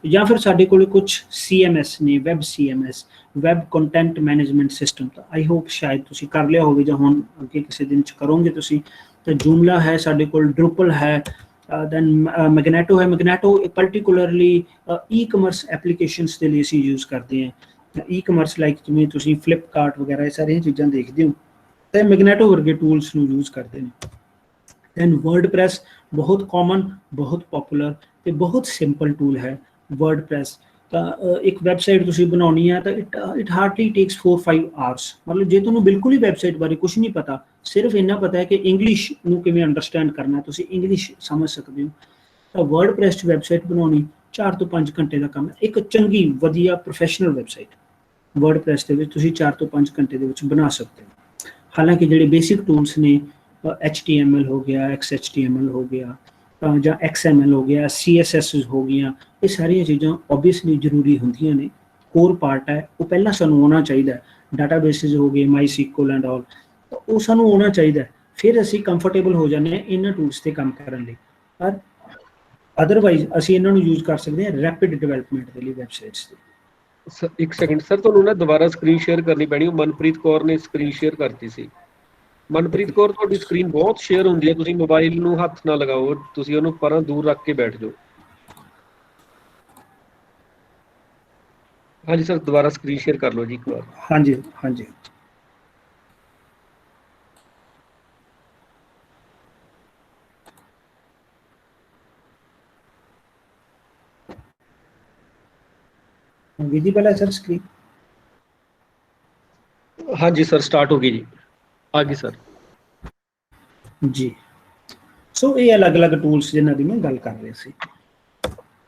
Speaker 2: ਜਾਂ ਫਿਰ ਸਾਡੇ ਕੋਲ ਕੁਝ CMS ਨੇ, web CMS, web content management system. ਤਾਂ ਆਈ ਹੋਪ ਸ਼ਾਇਦ ਤੁਸੀਂ ਕਰ ਲਿਆ ਹੋਵੇ ਜਾਂ ਹੁਣ ਅੱਗੇ ਕਿਸੇ ਦਿਨ 'ਚ ਕਰੋਗੇ ਤੁਸੀਂ। ਤਾਂ ਜੂਮਲਾ ਹੈ ਸਾਡੇ ਕੋਲ, ਡਰੂਪਲ ਹੈ, ਦੈਨ ਮੈਗਨੇਟੋ ਹੈ। ਮੈਗਨੇਟੋ ਪਾਰਟਿਕੂਲਰਲੀ ਈ-ਕਮਰਸ ਐਪਲੀਕੇਸ਼ਨਸ ਦੇ ਲਈ ਅਸੀਂ ਯੂਜ਼ ਕਰਦੇ ਹਾਂ। ਈ-ਕਮਰਸ ਲਾਈਕ ਜਿਵੇਂ ਤੁਸੀਂ ਫਲਿੱਪਕਾਰਟ ਵਗੈਰਾ ਇਹ ਸਾਰੀਆਂ ਚੀਜ਼ਾਂ ਦੇਖਦੇ ਹੋ ਤੇ ਮੈਗਨੇਟੋ ਵਰਗੇ ਟੂਲਸ ਨੂੰ ਯੂਜ਼ ਕਰਦੇ ਨੇ। ਦੈਨ ਵਰਡਪ੍ਰੈਸ ਬਹੁਤ ਕਾਮਨ, ਬਹੁਤ ਪਪੂਲਰ ਤੇ ਬਹੁਤ ਸਿੰਪਲ ਟੂਲ ਹੈ ਵਰਡਪ੍ਰੈਸ। ਤਾਂ ਇੱਕ ਵੈਬਸਾਈਟ ਤੁਸੀਂ ਬਣਾਉਣੀ ਹੈ ਤਾਂ ਇਟ ਹਾਰਡਲੀ ਟੇਕਸ 4-5 ਆਵਰਸ। ਮਤਲਬ ਜੇ ਤੁਹਾਨੂੰ ਬਿਲਕੁਲ ਹੀ ਵੈਬਸਾਈਟ ਬਾਰੇ ਕੁਛ ਨਹੀਂ ਪਤਾ, ਸਿਰਫ ਇੰਨਾ ਪਤਾ ਹੈ ਕਿ ਇੰਗਲਿਸ਼ ਨੂੰ ਕਿਵੇਂ ਅੰਡਰਸਟੈਂਡ ਕਰਨਾ, ਤੁਸੀਂ ਇੰਗਲਿਸ਼ ਸਮਝ ਸਕਦੇ ਹੋ, ਤਾਂ ਵਰਡਪ੍ਰੈਸ 'ਚ ਵੈਬਸਾਈਟ ਬਣਾਉਣੀ 4 ਤੋਂ 5 ਘੰਟੇ ਦਾ ਕੰਮ ਹੈ। ਇੱਕ ਚੰਗੀ ਵਧੀਆ ਪ੍ਰੋਫੈਸ਼ਨਲ ਵੈਬਸਾਈਟ ਵਰਡਪ੍ਰੈਸ ਦੇ ਵਿੱਚ ਤੁਸੀਂ 4 ਤੋਂ 5 ਘੰਟੇ ਦੇ ਵਿੱਚ ਬਣਾ ਸਕਦੇ ਹੋ। ਹਾਲਾਂਕਿ ਜਿਹੜੇ ਬੇਸਿਕ ਟੂਲਸ ਨੇ HTML ਹੋ ਗਿਆ, XHTML ਹੋ ਗਿਆ, ਜਾਂ XML ਹੋ ਗਿਆ, CSS ਹੋ ਗਈਆਂ, ਇਹ ਸਾਰੀਆਂ ਚੀਜ਼ਾਂ ਓਬਵੀਅਸਲੀ ਜ਼ਰੂਰੀ ਹੁੰਦੀਆਂ ਨੇ, ਕੋਰ ਪਾਰਟ ਹੈ, ਉਹ ਪਹਿਲਾਂ ਸਾਨੂੰ ਆਉਣਾ ਚਾਹੀਦਾ। ਡਾਟਾਬੇਸਿਸ ਹੋ ਗਏ, MySQL ਐਂਡ ਆਲ, ਉਹ ਸਾਨੂੰ ਆਉਣਾ ਚਾਹੀਦਾ, ਫਿਰ ਅਸੀਂ ਕੰਫਰਟੇਬਲ ਹੋ ਜਾਂਦੇ ਹਾਂ ਇਹਨਾਂ ਟੂਲਸ 'ਤੇ ਕੰਮ ਕਰਨ ਲਈ। ਪਰ ਅਦਰਵਾਈਜ਼ ਅਸੀਂ ਇਹਨਾਂ ਨੂੰ ਯੂਜ਼ ਕਰ ਸਕਦੇ ਹਾਂ ਰੈਪਿਡ ਡਿਵੈਲਪਮੈਂਟ ਦੇ ਲਈ ਵੈਬਸਾਈਟਸ 'ਤੇ।
Speaker 3: ਇੱਕ ਸੈਕਿੰਡ ਸਰ, ਤੁਹਾਨੂੰ ਨਾ ਦੁਬਾਰਾ ਸਕਰੀਨ ਸ਼ੇਅਰ ਕਰਨੀ ਪੈਣੀ। ਉਹ ਮਨਪ੍ਰੀਤ ਕੌਰ ਨੇ ਸਕਰੀਨ ਸ਼ੇਅਰ ਕਰਤੀ ਸੀ। ਮਨਪ੍ਰੀਤ ਕੌਰ, ਤੁਹਾਡੀ ਸਕਰੀਨ ਬਹੁਤ ਸ਼ੇਅਰ ਹੁੰਦੀ ਹੈ, ਤੁਸੀਂ ਮੋਬਾਈਲ ਨੂੰ ਹੱਥ ਨਾ ਲਗਾਓ, ਤੁਸੀਂ ਉਹਨੂੰ ਪਰਾਂ ਦੂਰ ਰੱਖ ਕੇ ਬੈਠ ਜਾਓ। ਹਾਂਜੀ ਸਰ, ਦੁਬਾਰਾ ਸਕਰੀਨ ਸ਼ੇਅਰ ਕਰ ਲਓ ਜੀ ਇੱਕ ਵਾਰ।
Speaker 2: ਹਾਂਜੀ ਹਾਂਜੀ। ਵਿਜ਼ੀਬਲ ਹੈ ਸਰ ਸਕਰੀਨ?
Speaker 3: ਹਾਂਜੀ ਸਰ, ਸਟਾਰਟ ਹੋ ਗਈ ਜੀ, ਆ ਗਈ ਸਰ
Speaker 2: ਜੀ। ਸੋ ਇਹ ਅਲੱਗ-ਅਲੱਗ ਟੂਲਸ ਜਿਨ੍ਹਾਂ ਦੀ ਮੈਂ ਗੱਲ ਕਰ ਰਿਹਾ ਸੀ।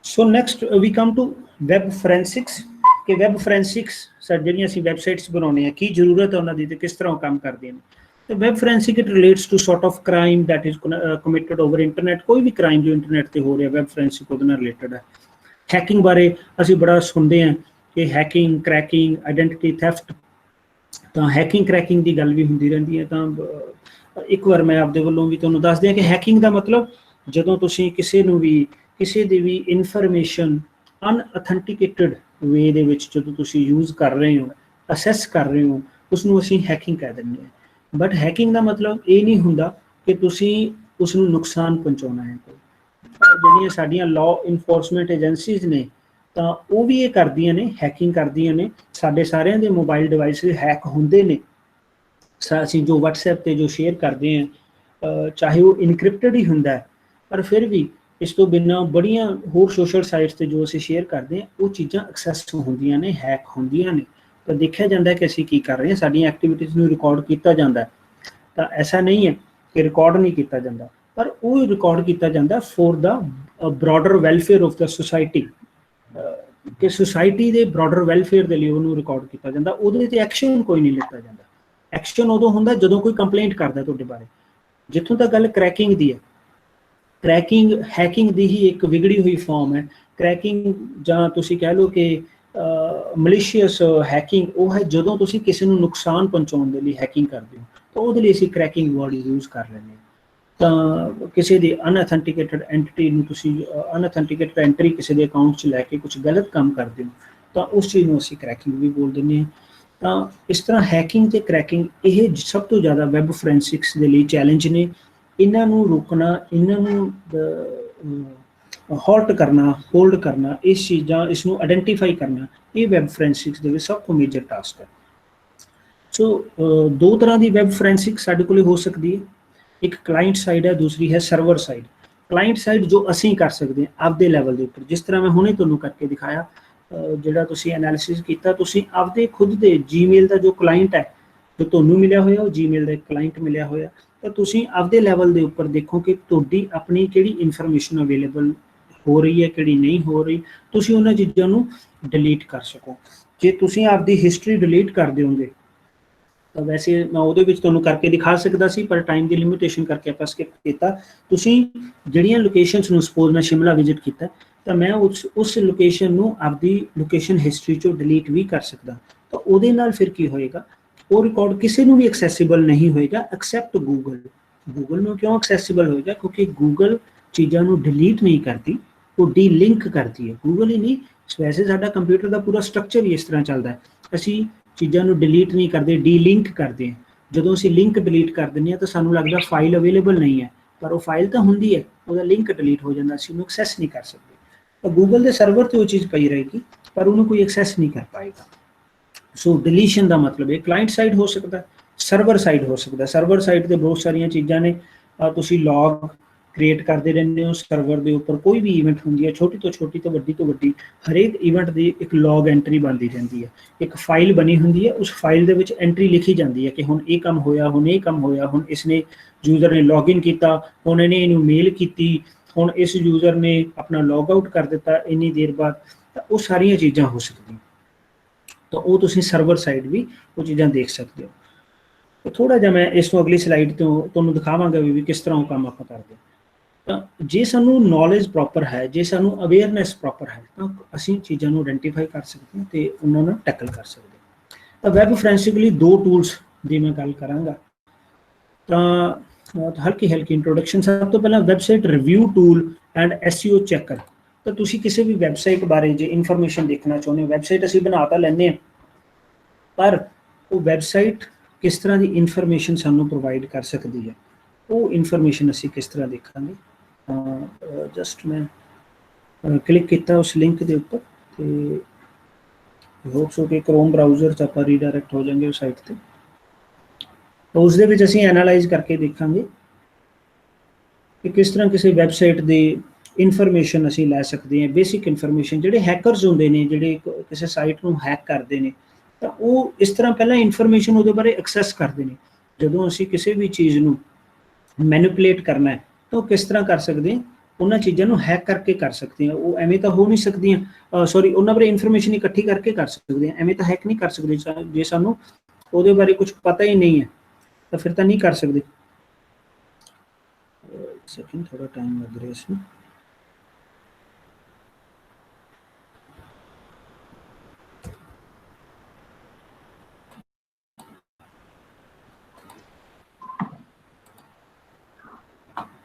Speaker 2: So next we come to web forensics. ਕਿ ਵੈਬ ਫੋਰੈਂਸਿਕਸ ਸਰ ਜਿਹੜੀਆਂ ਅਸੀਂ ਵੈਬਸਾਈਟਸ ਬਣਾਉਂਦੇ ਹਾਂ, ਕੀ ਜ਼ਰੂਰਤ ਹੈ ਉਹਨਾਂ ਦੀ ਤੇ ਕਿਸ ਤਰ੍ਹਾਂ ਉਹ ਕੰਮ ਕਰਦੀਆਂ ਨੇ। ਤੇ web forensic it relates to sort of crime that is committed over internet. ਕੋਈ ਵੀ ਕ੍ਰਾਈਮ ਜੋ ਇੰਟਰਨੈਟ ਤੇ ਹੋ ਰਿਹਾ, ਵੈਬ ਫੋਰੈਂਸਿਕ ਉਹਦੇ ਨਾਲ ਰਿਲੇਟਡ ਹੈ। ਹੈਕਿੰਗ ਬਾਰੇ ਅਸੀਂ ਬੜਾ ਸੁਣਦੇ ਹਾਂ ਕਿ ਹੈਕਿੰਗ, ਕ੍ਰੈਕਿੰਗ, ਆਈਡੈਂਟੀਟੀ ਥੈਫਟ, ਤਾਂ ਹੈਕਿੰਗ ਕ੍ਰੈਕਿੰਗ ਦੀ ਗੱਲ ਵੀ ਹੁੰਦੀ ਰਹਿੰਦੀ ਹੈ। ਤਾਂ ਇੱਕ ਵਾਰ ਮੈਂ ਆਪਦੇ ਵੱਲੋਂ ਵੀ ਤੁਹਾਨੂੰ ਦੱਸ ਦਿਆਂ ਕਿ ਹੈਕਿੰਗ ਦਾ ਮਤਲਬ ਜਦੋਂ ਤੁਸੀਂ ਕਿਸੇ ਨੂੰ ਵੀ ਕਿਸੇ ਦੀ ਵੀ ਇਨਫੋਰਮੇਸ਼ਨ ਅਨਅਥੈਂਟੀਕੇਟਡ ਵੇ ਦੇ ਵਿੱਚ ਜਦੋਂ ਤੁਸੀਂ ਯੂਜ਼ ਕਰ ਰਹੇ ਹੋ, ਅਸੈਸ ਕਰ ਰਹੇ ਹੋ, ਉਸਨੂੰ ਅਸੀਂ ਹੈਕਿੰਗ ਕਹਿ ਦਿੰਦੇ ਹਾਂ। ਬਟ ਹੈਕਿੰਗ ਦਾ ਮਤਲਬ ਇਹ ਨਹੀਂ ਹੁੰਦਾ ਕਿ ਤੁਸੀਂ ਉਸ ਨੂੰ ਨੁਕਸਾਨ ਪਹੁੰਚਾਉਣਾ ਹੈ। ਜਿਹੜੀਆਂ ਸਾਡੀਆਂ ਲਾਅ ਇਨਫੋਰਸਮੈਂਟ ਏਜੰਸੀਜ਼ ਨੇ ਤਾਂ ਉਹ ਵੀ ਇਹ ਕਰਦੀਆਂ ਨੇ, ਹੈਕਿੰਗ ਕਰਦੀਆਂ ਨੇ। ਸਾਡੇ ਸਾਰਿਆਂ ਦੇ ਮੋਬਾਈਲ ਡਿਵਾਈਸਿਸ ਹੈਕ ਹੁੰਦੇ ਨੇ। ਅਸੀਂ ਜੋ WhatsApp 'ਤੇ ਜੋ ਸ਼ੇਅਰ ਕਰਦੇ ਹਾਂ, ਚਾਹੇ ਉਹ ਇਨਕ੍ਰਿਪਟਡ ਹੀ ਹੁੰਦਾ ਹੈ, ਪਰ ਫਿਰ ਵੀ ਇਸ ਤੋਂ ਬਿਨਾਂ ਬੜੀਆਂ ਹੋਰ ਸੋਸ਼ਲ ਸਾਈਟਸ 'ਤੇ ਜੋ ਅਸੀਂ ਸ਼ੇਅਰ ਕਰਦੇ ਹਾਂ, ਉਹ ਚੀਜ਼ਾਂ ਐਕਸੈਸ ਹੁੰਦੀਆਂ ਨੇ, ਹੈਕ ਹੁੰਦੀਆਂ ਨੇ। ਤਾਂ ਦੇਖਿਆ ਜਾਂਦਾ ਕਿ ਅਸੀਂ ਕੀ ਕਰ ਰਹੇ ਹਾਂ, ਸਾਡੀਆਂ ਐਕਟੀਵਿਟੀਜ਼ ਨੂੰ ਰਿਕਾਰਡ ਕੀਤਾ ਜਾਂਦਾ। ਤਾਂ ਐਸਾ ਨਹੀਂ ਹੈ ਕਿ ਰਿਕਾਰਡ ਨਹੀਂ ਕੀਤਾ ਜਾਂਦਾ, ਪਰ ਉਹ ਰਿਕਾਰਡ ਕੀਤਾ ਜਾਂਦਾ for the broader welfare of the society. ਕਿ ਸੁਸਾਇਟੀ ਦੇ ਬ੍ਰੋਡਰ ਵੈਲਫੇਅਰ ਦੇ ਲਈ ਉਹਨੂੰ ਰਿਕਾਰਡ ਕੀਤਾ ਜਾਂਦਾ। ਉਹਦੇ 'ਤੇ ਐਕਸ਼ਨ ਕੋਈ ਨਹੀਂ ਲਿੱਤਾ ਜਾਂਦਾ। ਐਕਸ਼ਨ ਉਦੋਂ ਹੁੰਦਾ ਜਦੋਂ ਕੋਈ ਕੰਪਲੇਂਟ ਕਰਦਾ ਤੁਹਾਡੇ ਬਾਰੇ। ਜਿੱਥੋਂ ਤੱਕ ਗੱਲ ਕ੍ਰੈਕਿੰਗ ਦੀ ਹੈ, ਕ੍ਰੈਕਿੰਗ ਹੈਕਿੰਗ ਦੀ ਹੀ ਇੱਕ ਵਿਗੜੀ ਹੋਈ ਫਾਰਮ ਹੈ। ਕ੍ਰੈਕਿੰਗ ਜਾਂ ਤੁਸੀਂ ਕਹਿ ਲਓ ਕਿ ਮਲੀਸ਼ੀਅਸ ਹੈਕਿੰਗ, ਉਹ ਹੈ ਜਦੋਂ ਤੁਸੀਂ ਕਿਸੇ ਨੂੰ ਨੁਕਸਾਨ ਪਹੁੰਚਾਉਣ ਦੇ ਲਈ ਹੈਕਿੰਗ ਕਰਦੇ ਹੋ, ਤਾਂ ਉਹਦੇ ਲਈ ਅਸੀਂ ਕ੍ਰੈਕਿੰਗ ਵਰਡ ਯੂਜ਼ ਕਰ ਲੈਂਦੇ ਹਾਂ। ਤਾਂ ਕਿਸੇ ਦੀ ਅਨਅਥੈਂਟੀਕੇਟਡ ਐਂਟੀਟੀ ਨੂੰ ਤੁਸੀਂ ਅਨਅਥੈਂਟੀਕੇਟਡ ਐਂਟਰੀ ਕਿਸੇ ਦੇ ਅਕਾਊਂਟ 'ਚ ਲੈ ਕੇ ਕੁਝ ਗਲਤ ਕੰਮ ਕਰਦੇ ਹੋ, ਤਾਂ ਉਸ ਚੀਜ਼ ਨੂੰ ਅਸੀਂ ਕ੍ਰੈਕਿੰਗ ਵੀ ਬੋਲ ਦਿੰਦੇ ਹਾਂ। ਤਾਂ ਇਸ ਤਰ੍ਹਾਂ ਹੈਕਿੰਗ ਤੇ ਕ੍ਰੈਕਿੰਗ ਇਹ ਸਭ ਤੋਂ ਜ਼ਿਆਦਾ ਵੈਬ ਫੋਰੈਂਸਿਕਸ ਦੇ ਲਈ ਚੈਲੰਜ ਨੇ। ਇਹਨਾਂ ਨੂੰ ਰੋਕਣਾ, ਇਹਨਾਂ ਨੂੰ ਹਾਲਟ ਕਰਨਾ, ਹੋਲਡ ਕਰਨਾ, ਇਸ ਚੀਜ਼ਾਂ, ਇਸ ਨੂੰ ਆਇਡੈਂਟੀਫਾਈ ਕਰਨਾ, ਇਹ ਵੈਬ ਫੋਰੈਂਸਿਕਸ ਦੇ ਵਿੱਚ ਸਭ ਤੋਂ ਮੇਜਰ ਟਾਸਕ ਹੈ। ਸੋ ਦੋ ਤਰ੍ਹਾਂ ਦੀ ਵੈਬ ਫੋਰੈਂਸਿਕ ਸਾਡੇ ਕੋਲ ਹੋ ਸਕਦੀ ਹੈ। ਇੱਕ ਕਲਾਇੰਟ ਸਾਈਡ ਹੈ, ਦੂਸਰੀ ਹੈ ਸਰਵਰ ਸਾਈਡ। ਕਲਾਇੰਟ ਸਾਈਡ ਜੋ ਅਸੀਂ ਕਰ ਸਕਦੇ ਹਾਂ ਆਪਦੇ ਲੈਵਲ ਦੇ ਉੱਪਰ, ਜਿਸ ਤਰ੍ਹਾਂ ਮੈਂ ਹੁਣੇ ਤੁਹਾਨੂੰ ਕਰਕੇ ਦਿਖਾਇਆ, ਜਿਹੜਾ ਤੁਸੀਂ ਐਨਾਲਿਸਿਸ ਕੀਤਾ, ਤੁਸੀਂ ਆਪਦੇ ਖੁਦ ਦੇ ਜੀਮੇਲ ਦਾ ਜੋ ਕਲਾਇੰਟ ਹੈ, ਜੋ ਤੁਹਾਨੂੰ ਮਿਲਿਆ ਹੋਇਆ, ਉਹ ਜੀਮੇਲ ਦਾ ਇੱਕ ਕਲਾਇੰਟ ਮਿਲਿਆ ਹੋਇਆ, ਤਾਂ ਤੁਸੀਂ ਆਪਦੇ ਲੈਵਲ ਦੇ ਉੱਪਰ ਦੇਖੋ ਕਿ ਤੁਹਾਡੀ ਆਪਣੀ ਕਿਹੜੀ ਇਨਫੋਰਮੇਸ਼ਨ ਅਵੇਲੇਬਲ ਹੋ ਰਹੀ ਹੈ, ਕਿਹੜੀ ਨਹੀਂ ਹੋ ਰਹੀ, ਤੁਸੀਂ ਉਹਨਾਂ ਚੀਜ਼ਾਂ ਨੂੰ ਡਿਲੀਟ ਕਰ ਸਕੋ। ਜੇ ਤੁਸੀਂ ਆਪਦੀ ਹਿਸਟਰੀ ਡਿਲੀਟ ਕਰ ਦਿਓਗੇ ਤਾਂ ਵੈਸੇ ਮੈਂ ਉਹਦੇ ਵਿੱਚ ਤੁਹਾਨੂੰ ਕਰਕੇ ਦਿਖਾ ਸਕਦਾ ਸੀ, ਪਰ ਟਾਈਮ ਦੀ ਲਿਮਿਟੇਸ਼ਨ ਕਰਕੇ ਆਪਾਂ ਸਕਿਪ ਕੀਤਾ। ਤੁਸੀਂ ਜਿਹੜੀਆਂ ਲੋਕੇਸ਼ਨਸ ਨੂੰ, ਸਪੋਜ਼ ਮੈਂ ਸ਼ਿਮਲਾ ਵਿਜ਼ਿਟ ਕੀਤਾ, ਤਾਂ ਮੈਂ ਉਸ ਲੋਕੇਸ਼ਨ ਨੂੰ ਆਪਦੀ ਲੋਕੇਸ਼ਨ ਹਿਸਟਰੀ 'ਚੋਂ ਡਿਲੀਟ ਵੀ ਕਰ ਸਕਦਾ। ਤਾਂ ਉਹਦੇ ਨਾਲ ਫਿਰ ਕੀ ਹੋਏਗਾ, ਉਹ ਰਿਕਾਰਡ ਕਿਸੇ ਨੂੰ ਵੀ ਐਕਸੈਸੀਬਲ ਨਹੀਂ ਹੋਏਗਾ ਐਕਸੈਪਟ ਗੂਗਲ। ਗੂਗਲ ਨੂੰ ਕਿਉਂ ਐਕਸੈਸੀਬਲ ਹੋਏਗਾ? ਕਿਉਂਕਿ ਗੂਗਲ ਚੀਜ਼ਾਂ ਨੂੰ ਡਿਲੀਟ ਨਹੀਂ ਕਰਦੀ, ਉਹ ਡੀਲਿੰਕ ਕਰਦੀ ਹੈ। ਗੂਗਲ ਹੀ ਨਹੀਂ, ਵੈਸੇ ਸਾਡਾ ਕੰਪਿਊਟਰ ਦਾ ਪੂਰਾ ਸਟਰਕਚਰ ਹੀ ਇਸ ਤਰ੍ਹਾਂ ਚੱਲਦਾ ਹੈ। ਅਸੀਂ ਚੀਜ਼ਾਂ ਨੂੰ ਡਿਲੀਟ ਨਹੀਂ ਕਰਦੇ, ਡੀਲਿੰਕ ਕਰਦੇ ਹਾਂ। ਜਦੋਂ ਅਸੀਂ ਲਿੰਕ ਡਿਲੀਟ ਕਰ ਦਿੰਦੇ ਹਾਂ ਤਾਂ ਸਾਨੂੰ ਲੱਗਦਾ ਫਾਈਲ ਅਵੇਲੇਬਲ ਨਹੀਂ ਹੈ, ਪਰ ਉਹ ਫਾਈਲ ਤਾਂ ਹੁੰਦੀ ਹੈ, ਉਹਦਾ ਲਿੰਕ ਡਿਲੀਟ ਹੋ ਜਾਂਦਾ, ਅਸੀਂ ਉਹਨੂੰ ਐਕਸੈਸ ਨਹੀਂ ਕਰ ਸਕਦੇ। ਤਾਂ ਗੂਗਲ ਦੇ ਸਰਵਰ 'ਤੇ ਉਹ ਚੀਜ਼ ਪਈ ਰਹੇਗੀ, ਪਰ ਉਹਨੂੰ ਕੋਈ ਐਕਸੈਸ ਨਹੀਂ ਕਰ ਪਾਏਗਾ। ਸੋ ਡਿਲੀਸ਼ਨ ਦਾ ਮਤਲਬ ਇਹ ਕਲਾਇੰਟ ਸਾਈਡ ਹੋ ਸਕਦਾ, ਸਰਵਰ ਸਾਈਡ ਹੋ ਸਕਦਾ। ਸਰਵਰ ਸਾਈਡ ਤੇ ਬਹੁਤ ਸਾਰੀਆਂ ਚੀਜ਼ਾਂ ਨੇ, ਤੁਸੀਂ ਲੌਗ ਕ੍ਰੀਏਟ ਕਰਦੇ ਰਹਿੰਦੇ ਹੋ ਸਰਵਰ ਦੇ ਉੱਪਰ। ਕੋਈ ਵੀ ਇਵੈਂਟ ਹੁੰਦੀ ਹੈ, ਛੋਟੀ ਤੋਂ ਵੱਡੀ, ਹਰੇਕ ਇਵੈਂਟ ਦੀ ਇੱਕ ਲੌਗ ਐਂਟਰੀ ਬਣਦੀ ਰਹਿੰਦੀ ਹੈ, ਇੱਕ ਫਾਈਲ ਬਣੀ ਹੁੰਦੀ ਹੈ, ਉਸ ਫਾਈਲ ਦੇ ਵਿੱਚ ਐਂਟਰੀ ਲਿਖੀ ਜਾਂਦੀ ਹੈ ਕਿ ਹੁਣ ਇਹ ਕੰਮ ਹੋਇਆ, ਹੁਣ ਇਹ ਕੰਮ ਹੋਇਆ, ਹੁਣ ਇਸਨੇ ਯੂਜ਼ਰ ਨੇ ਲੌਗਇਨ ਕੀਤਾ, ਹੁਣ ਇਹਨੇ ਇਹਨੂੰ ਮੇਲ ਕੀਤੀ, ਹੁਣ ਇਸ ਯੂਜ਼ਰ ਨੇ ਆਪਣਾ ਲੌਗ ਆਊਟ ਕਰ ਦਿੱਤਾ ਇੰਨੀ ਦੇਰ ਬਾਅਦ। ਤਾਂ ਉਹ ਸਾਰੀਆਂ ਚੀਜ਼ਾਂ ਹੋ ਸਕਦੀਆਂ, ਤਾਂ ਉਹ ਤੁਸੀਂ ਸਰਵਰ ਸਾਈਡ ਵੀ ਉਹ ਚੀਜ਼ਾਂ ਦੇਖ ਸਕਦੇ ਹੋ। ਥੋੜ੍ਹਾ ਜਿਹਾ ਮੈਂ ਇਸ ਤੋਂ ਅਗਲੀ ਸਲਾਈਡ ਤੋਂ ਤੁਹਾਨੂੰ ਦਿਖਾਵਾਂਗਾ ਵੀ ਕਿਸ ਤਰ੍ਹਾਂ ਉਹ ਕੰਮ ਆਪਾਂ ਕਰਦੇ ਹਾਂ। ਤਾਂ ਜੇ ਸਾਨੂੰ ਨੌਲੇਜ ਪ੍ਰੋਪਰ ਹੈ, ਜੇ ਸਾਨੂੰ ਅਵੇਅਰਨੈਸ ਪ੍ਰੋਪਰ ਹੈ, ਤਾਂ ਅਸੀਂ ਚੀਜ਼ਾਂ ਨੂੰ ਆਇਡੈਂਟੀਫਾਈ ਕਰ ਸਕਦੇ ਹਾਂ ਅਤੇ ਉਹਨਾਂ ਨੂੰ ਟੈਕਲ ਕਰ ਸਕਦੇ ਹਾਂ। ਤਾਂ ਵੈਬ ਫੋਰੈਂਸਿਕ ਲਈ 2 ਟੂਲਸ ਦੀ ਮੈਂ ਗੱਲ ਕਰਾਂਗਾ। ਤਾਂ ਹਲਕੀ ਇੰਟਰੋਡਕਸ਼ਨ। ਸਭ ਤੋਂ ਪਹਿਲਾਂ website review tool and SEO checker. ਤਾਂ ਤੁਸੀਂ ਕਿਸੇ ਵੀ ਵੈਬਸਾਈਟ ਬਾਰੇ ਜੇ ਇਨਫੋਰਮੇਸ਼ਨ ਦੇਖਣਾ ਚਾਹੁੰਦੇ ਹੋ, ਵੈਬਸਾਈਟ ਅਸੀਂ ਬਣਾ ਤਾਂ ਲੈਂਦੇ ਹਾਂ, ਪਰ ਉਹ ਵੈਬਸਾਈਟ ਕਿਸ ਤਰ੍ਹਾਂ ਦੀ ਇਨਫੋਰਮੇਸ਼ਨ ਸਾਨੂੰ ਪ੍ਰੋਵਾਈਡ ਕਰ ਸਕਦੀ ਹੈ, ਉਹ ਇਨਫੋਰਮੇਸ਼ਨ ਅਸੀਂ ਕਿਸ ਤਰ੍ਹਾਂ ਦੇਖਾਂਗੇ। ਜਸਟ ਮੈਂ ਕਲਿੱਕ ਕੀਤਾ ਉਸ ਲਿੰਕ ਦੇ ਉੱਪਰ ਅਤੇ ਹੋਪਸ ਹੋ ਕਿ ਕ੍ਰੋਮ ਬਰਾਊਜ਼ਰ 'ਚ ਆਪਾਂ ਰੀਡਾਇਰੈਕਟ ਹੋ ਜਾਵਾਂਗੇ ਉਸ ਸਾਈਟ 'ਤੇ। ਉਸ ਦੇ ਵਿੱਚ ਅਸੀਂ ਐਨਾਲਾਈਜ਼ ਕਰਕੇ ਦੇਖਾਂਗੇ ਕਿ ਕਿਸ ਤਰ੍ਹਾਂ ਕਿਸੇ ਵੈਬਸਾਈਟ ਦੀ ਇਨਫੋਰਮੇਸ਼ਨ ਅਸੀਂ ਲੈ ਸਕਦੇ ਹਾਂ। ਬੇਸਿਕ ਇਨਫੋਰਮੇਸ਼ਨ, ਜਿਹੜੇ ਹੈਕਰਸ ਹੁੰਦੇ ਨੇ, ਜਿਹੜੇ ਕਿਸੇ ਸਾਈਟ ਨੂੰ ਹੈਕ ਕਰਦੇ ਨੇ, ਤਾਂ ਉਹ ਇਸ ਤਰ੍ਹਾਂ ਪਹਿਲਾਂ ਇਨਫੋਰਮੇਸ਼ਨ ਉਹਦੇ ਬਾਰੇ ਐਕਸੈਸ ਕਰਦੇ ਨੇ। ਜਦੋਂ ਅਸੀਂ ਕਿਸੇ ਵੀ ਚੀਜ਼ ਨੂੰ ਮੈਨੀਪੂਲੇਟ ਕਰਨਾ ਹੈ ਤਾਂ ਉਹ ਕਿਸ ਤਰ੍ਹਾਂ ਕਰ ਸਕਦੇ ਹਾਂ, ਉਹਨਾਂ ਚੀਜ਼ਾਂ ਨੂੰ ਹੈਕ ਕਰਕੇ ਕਰ ਸਕਦੇ ਹਾਂ। ਉਹ ਐਵੇਂ ਤਾਂ ਹੋ ਨਹੀਂ ਸਕਦੀਆਂ, ਸੌਰੀ, ਉਹਨਾਂ ਬਾਰੇ ਇਨਫੋਰਮੇਸ਼ਨ ਇਕੱਠੀ ਕਰਕੇ ਕਰ ਸਕਦੇ ਹਾਂ, ਐਵੇਂ ਤਾਂ ਹੈਕ ਨਹੀਂ ਕਰ ਸਕਦੇ। ਜੇ ਸਾਨੂੰ ਉਹਦੇ ਬਾਰੇ ਕੁਝ ਪਤਾ ਹੀ ਨਹੀਂ ਹੈ ਤਾਂ ਫਿਰ ਤਾਂ ਨਹੀਂ ਕਰ ਸਕਦੇ। ਸੈਕਿੰਡ, ਥੋੜਾ ਟਾਈਮ ਲੱਗ ਰਿਹਾ ਇਸ ਨੂੰ।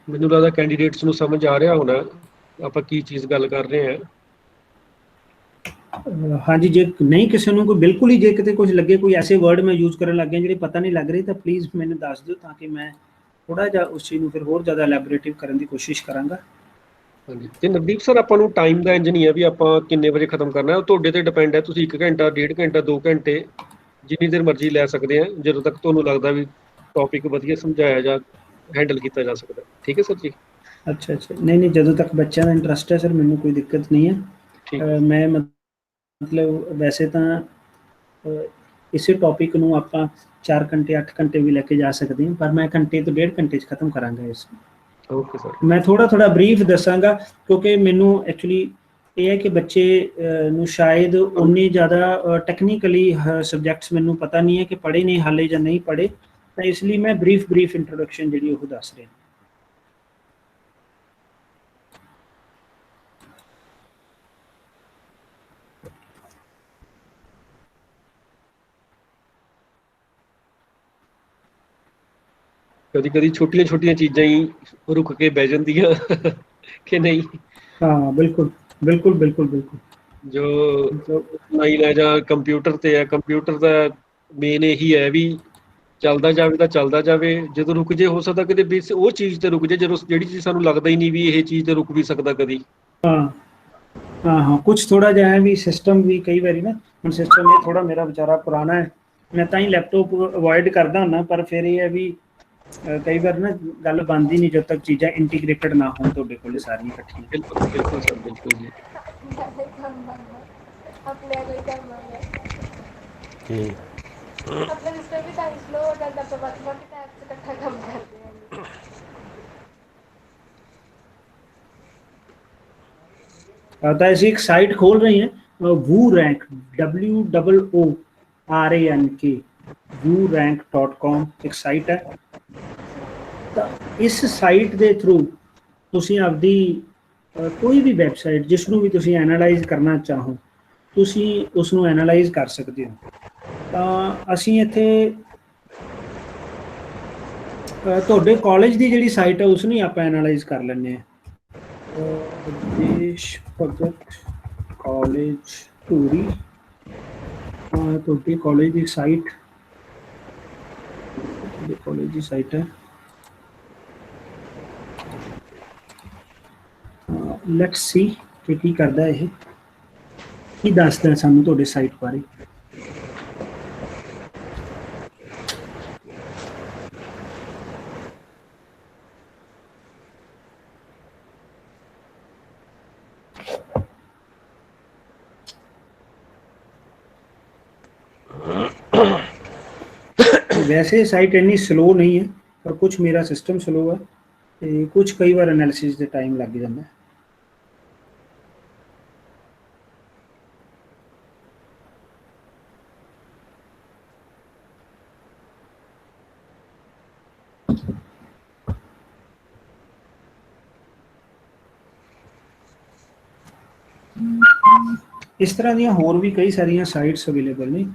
Speaker 3: ਮੈਨੂੰ ਲੱਗਦਾ ਕੈਂਡੀਡੇਟਸ ਨੂੰ ਸਮਝ ਆ ਰਿਹਾ ਹੋਣਾ ਆਪਾਂ ਕੀ ਚੀਜ਼ ਗੱਲ ਕਰ ਰਹੇ ਹਾਂ।
Speaker 2: ਹਾਂਜੀ, ਜੇ ਨਹੀਂ ਕਿਸੇ ਨੂੰ ਕੋਈ ਬਿਲਕੁਲ ਹੀ ਜੇ ਕਿਤੇ ਕੁਝ ਲੱਗੇ, ਕੋਈ ਐਸੇ ਵਰਡ ਮੈਂ ਯੂਜ਼ ਕਰਨ ਲੱਗ ਗਿਆ ਜਿਹੜੇ ਪਤਾ ਨਹੀਂ ਲੱਗ ਰਹੇ, ਤਾਂ ਪਲੀਜ਼ ਮੈਨੂੰ ਦੱਸ ਦਿਓ, ਤਾਂ ਕਿ ਮੈਂ ਥੋੜ੍ਹਾ ਜਿਹਾ ਉਸ ਚੀਜ਼ ਨੂੰ ਫਿਰ ਹੋਰ ਜ਼ਿਆਦਾ ਐਲੈਬੋਰੇਟਿਵ ਕਰਨ ਦੀ ਕੋਸ਼ਿਸ਼ ਕਰਾਂਗਾ।
Speaker 3: ਹਾਂਜੀ, ਤੇ ਨਵਦੀਪ ਸਰ, ਆਪਾਂ ਨੂੰ ਟਾਈਮ ਦਾ ਇੰਜ ਨਹੀਂ ਹੈ ਵੀ ਆਪਾਂ ਕਿੰਨੇ ਵਜੇ ਖਤਮ ਕਰਨਾ, ਉਹ ਤੁਹਾਡੇ ਤੇ ਡਿਪੈਂਡ ਹੈ। ਤੁਸੀਂ 1 ਘੰਟਾ, 1.5 ਘੰਟਾ, 2 ਘੰਟੇ, ਜਿੰਨੀ ਦੇਰ ਮਰਜ਼ੀ ਲੈ ਸਕਦੇ ਆ, ਜਦੋਂ ਤੱਕ ਤੁਹਾਨੂੰ ਲੱਗਦਾ ਵੀ ਟੌਪਿਕ ਵਧੀਆ ਸਮਝਾਇਆ ਜਾਂ ਹੈਂਡਲ ਕੀਤਾ ਜਾ ਸਕਦਾ। ਠੀਕ ਹੈ ਸਰ ਜੀ?
Speaker 2: ਅੱਛਾ, ਨਹੀਂ, ਜਦੋਂ ਤੱਕ ਬੱਚਿਆਂ ਦਾ ਇੰਟਰਸਟ ਹੈ ਸਰ, ਮੈਨੂੰ ਕੋਈ ਦਿੱਕਤ ਨਹੀਂ
Speaker 3: ਠੀਕ
Speaker 2: ਹੈ। ਮੈਂ ਮਤਲਬ ਵੈਸੇ ਤਾਂ ਇਸੇ ਟੌਪਿਕ ਨੂੰ ਆਪਾਂ 4 ਘੰਟੇ, 8 ਘੰਟੇ ਵੀ ਲੈ ਕੇ ਜਾ ਸਕਦੇ ਹਾਂ, ਪਰ ਮੈਂ ਘੰਟੇ ਤੋਂ 1.5 ਘੰਟੇ 'ਚ ਖਤਮ ਕਰਾਂਗਾ ਇਸ ਨੂੰ।
Speaker 3: Okay sir.
Speaker 2: ਮੈਂ ਥੋੜਾ ਬਰੀਫ ਦੱਸਾਂਗਾ, ਕਿਉਂਕਿ ਮੈਨੂੰ ਐਕਚੁਅਲੀ ਇਹ ਹੈ ਕਿ ਬੱਚੇ ਨੂੰ ਸ਼ਾਇਦ ਉਨੇ ਜ਼ਿਆਦਾ ਟੈਕਨੀਕਲੀ ਸਬਜੈਕਟਸ ਮੈਨੂੰ ਪਤਾ ਨਹੀਂ ਹੈ ਕਿ ਪੜ੍ਹੇ ਨੇ ਹਾਲੇ ਜਾਂ ਨਹੀਂ ਪੜ੍ਹੇ, ਤਾਂ ਇਸ ਲਈ ਮੈਂ ਬਰੀਫ ਇੰਟਰੋਡਕਸ਼ਨ ਜਿਹੜੀ ਉਹ ਦੱਸ ਰਿਹਾ।
Speaker 3: ਕਦੀ ਛੋਟੀਆਂ ਚੀਜ਼ਾਂ ਹੀ ਰੁਕ ਕੇ ਬਹਿ ਜਾਂਦੀਆਂ ਕਿ ਨਹੀਂ?
Speaker 2: ਹਾਂ, ਬਿਲਕੁਲ।
Speaker 3: ਜੋ ਨਹੀਂ ਲੈ ਜਾ ਕੰਪਿਊਟਰ ਤੇ ਹੈ, ਕੰਪਿਊਟਰ ਦਾ ਮੇਨ ਇਹੀ ਹੈ ਵੀ ਚੱਲਦਾ ਜਾਵੇ ਤਾਂ ਚੱਲਦਾ ਜਾਵੇ, ਜਦੋਂ ਰੁਕ ਜੇ ਹੋ ਸਕਦਾ ਕਿਤੇ ਉਹ ਚੀਜ਼ ਤੇ ਰੁਕ ਜੇ ਜਦੋਂ ਜਿਹੜੀ ਚੀਜ਼ ਸਾਨੂੰ ਲੱਗਦਾ ਹੀ ਨਹੀਂ ਵੀ ਇਹ ਚੀਜ਼ ਤੇ ਰੁਕ ਵੀ ਸਕਦਾ ਕਦੀ।
Speaker 2: ਹਾਂ, ਕੁਛ ਥੋੜਾ ਜਿਹਾ ਹੈ ਵੀ ਸਿਸਟਮ ਵੀ ਕਈ ਵਾਰੀ ਨਾ, ਹੁਣ ਸਿਸਟਮ ਇਹ ਥੋੜਾ ਮੇਰਾ ਵਿਚਾਰਾ ਪੁਰਾਣਾ ਹੈ, ਮੈਂ ਤਾਂ ਹੀ ਲੈਪਟਾਪ ਅਵੋਇਡ ਕਰਦਾ ਹੁੰਦਾ, ਪਰ ਫਿਰ ਇਹ ਹੈ ਵੀ ਕਈ ਵਾਰ ਨਾ ਗੱਲ ਬਣਦੀ ਨਹੀਂ ਜਦ ਤੱਕ ਚੀਜ਼ਾਂ ਇੰਟੀਗ੍ਰੇਟਡ ਨਾ ਹੋਣ ਤੁਹਾਡੇ ਕੋਲ ਸਾਰੀਆਂ ਇਕੱਠੀਆਂ।
Speaker 3: ਬਿਲਕੁਲ ਸਰ, ਬਿਲਕੁਲ ਜੀ।
Speaker 2: ਤਾਂ ਅਸੀਂ ਇੱਕ ਸਾਈਟ ਖੋਲ ਰਹੇ ਹਾਂ, WooRank, WOORANK, WooRank.com ਇੱਕ ਸਾਈਟ ਹੈ। ਤਾਂ ਇਸ ਸਾਈਟ ਦੇ ਥਰੂ ਤੁਸੀਂ ਆਪਦੀ ਕੋਈ ਵੀ ਵੈਬਸਾਈਟ ਜਿਸ ਨੂੰ ਵੀ ਤੁਸੀਂ ਐਨਾਲਾਈਜ਼ ਕਰਨਾ ਚਾਹੋ, ਤੁਸੀਂ ਉਸ ਨੂੰ ਐਨਾਲਾਈਜ਼ ਕਰ ਸਕਦੇ ਹੋ। ਤਾਂ ਅਸੀਂ ਇੱਥੇ ਤੁਹਾਡੇ ਕਾਲਜ ਦੀ ਜਿਹੜੀ ਸਾਈਟ ਹੈ ਉਸ ਨੂੰ ਆਪਾਂ ਐਨਾਲਾਈਜ਼ ਕਰ ਲੈਂਦੇ ਹਾਂ। ਦੇਸ਼ ਭਗਤ ਕਾਲਜ ਧੂਰੀ, ਤੁਹਾਡੇ ਕਾਲਜ ਦੀ ਸਾਈਟ, ਹੈ। ਲੈਟਸ ਸੀ ਕਿ ਕੀ ਕਰਦਾ ਇਹ, ਕੀ ਦੱਸਦਾ ਸਾਨੂੰ ਤੁਹਾਡੇ ਸਾਈਟ ਬਾਰੇ। ਵੈਸੇ ਸਾਈਟ ਇੰਨੀ ਸਲੋ ਨਹੀਂ ਹੈ, ਪਰ ਕੁਝ ਮੇਰਾ ਸਿਸਟਮ ਸਲੋ ਹੈ ਤੇ ਕੁਝ ਕਈ ਵਾਰ ਐਨਾਲਿਸਿਸ ਦੇ ਟਾਈਮ ਲੱਗ ਜਾਂਦਾ ਹੈ। ਇਸ ਤਰ੍ਹਾਂ ਦੀਆਂ ਹੋਰ ਵੀ ਕਈ ਸਾਰੀਆਂ ਸਾਈਟਸ ਅਵੇਲੇਬਲ ਨੇ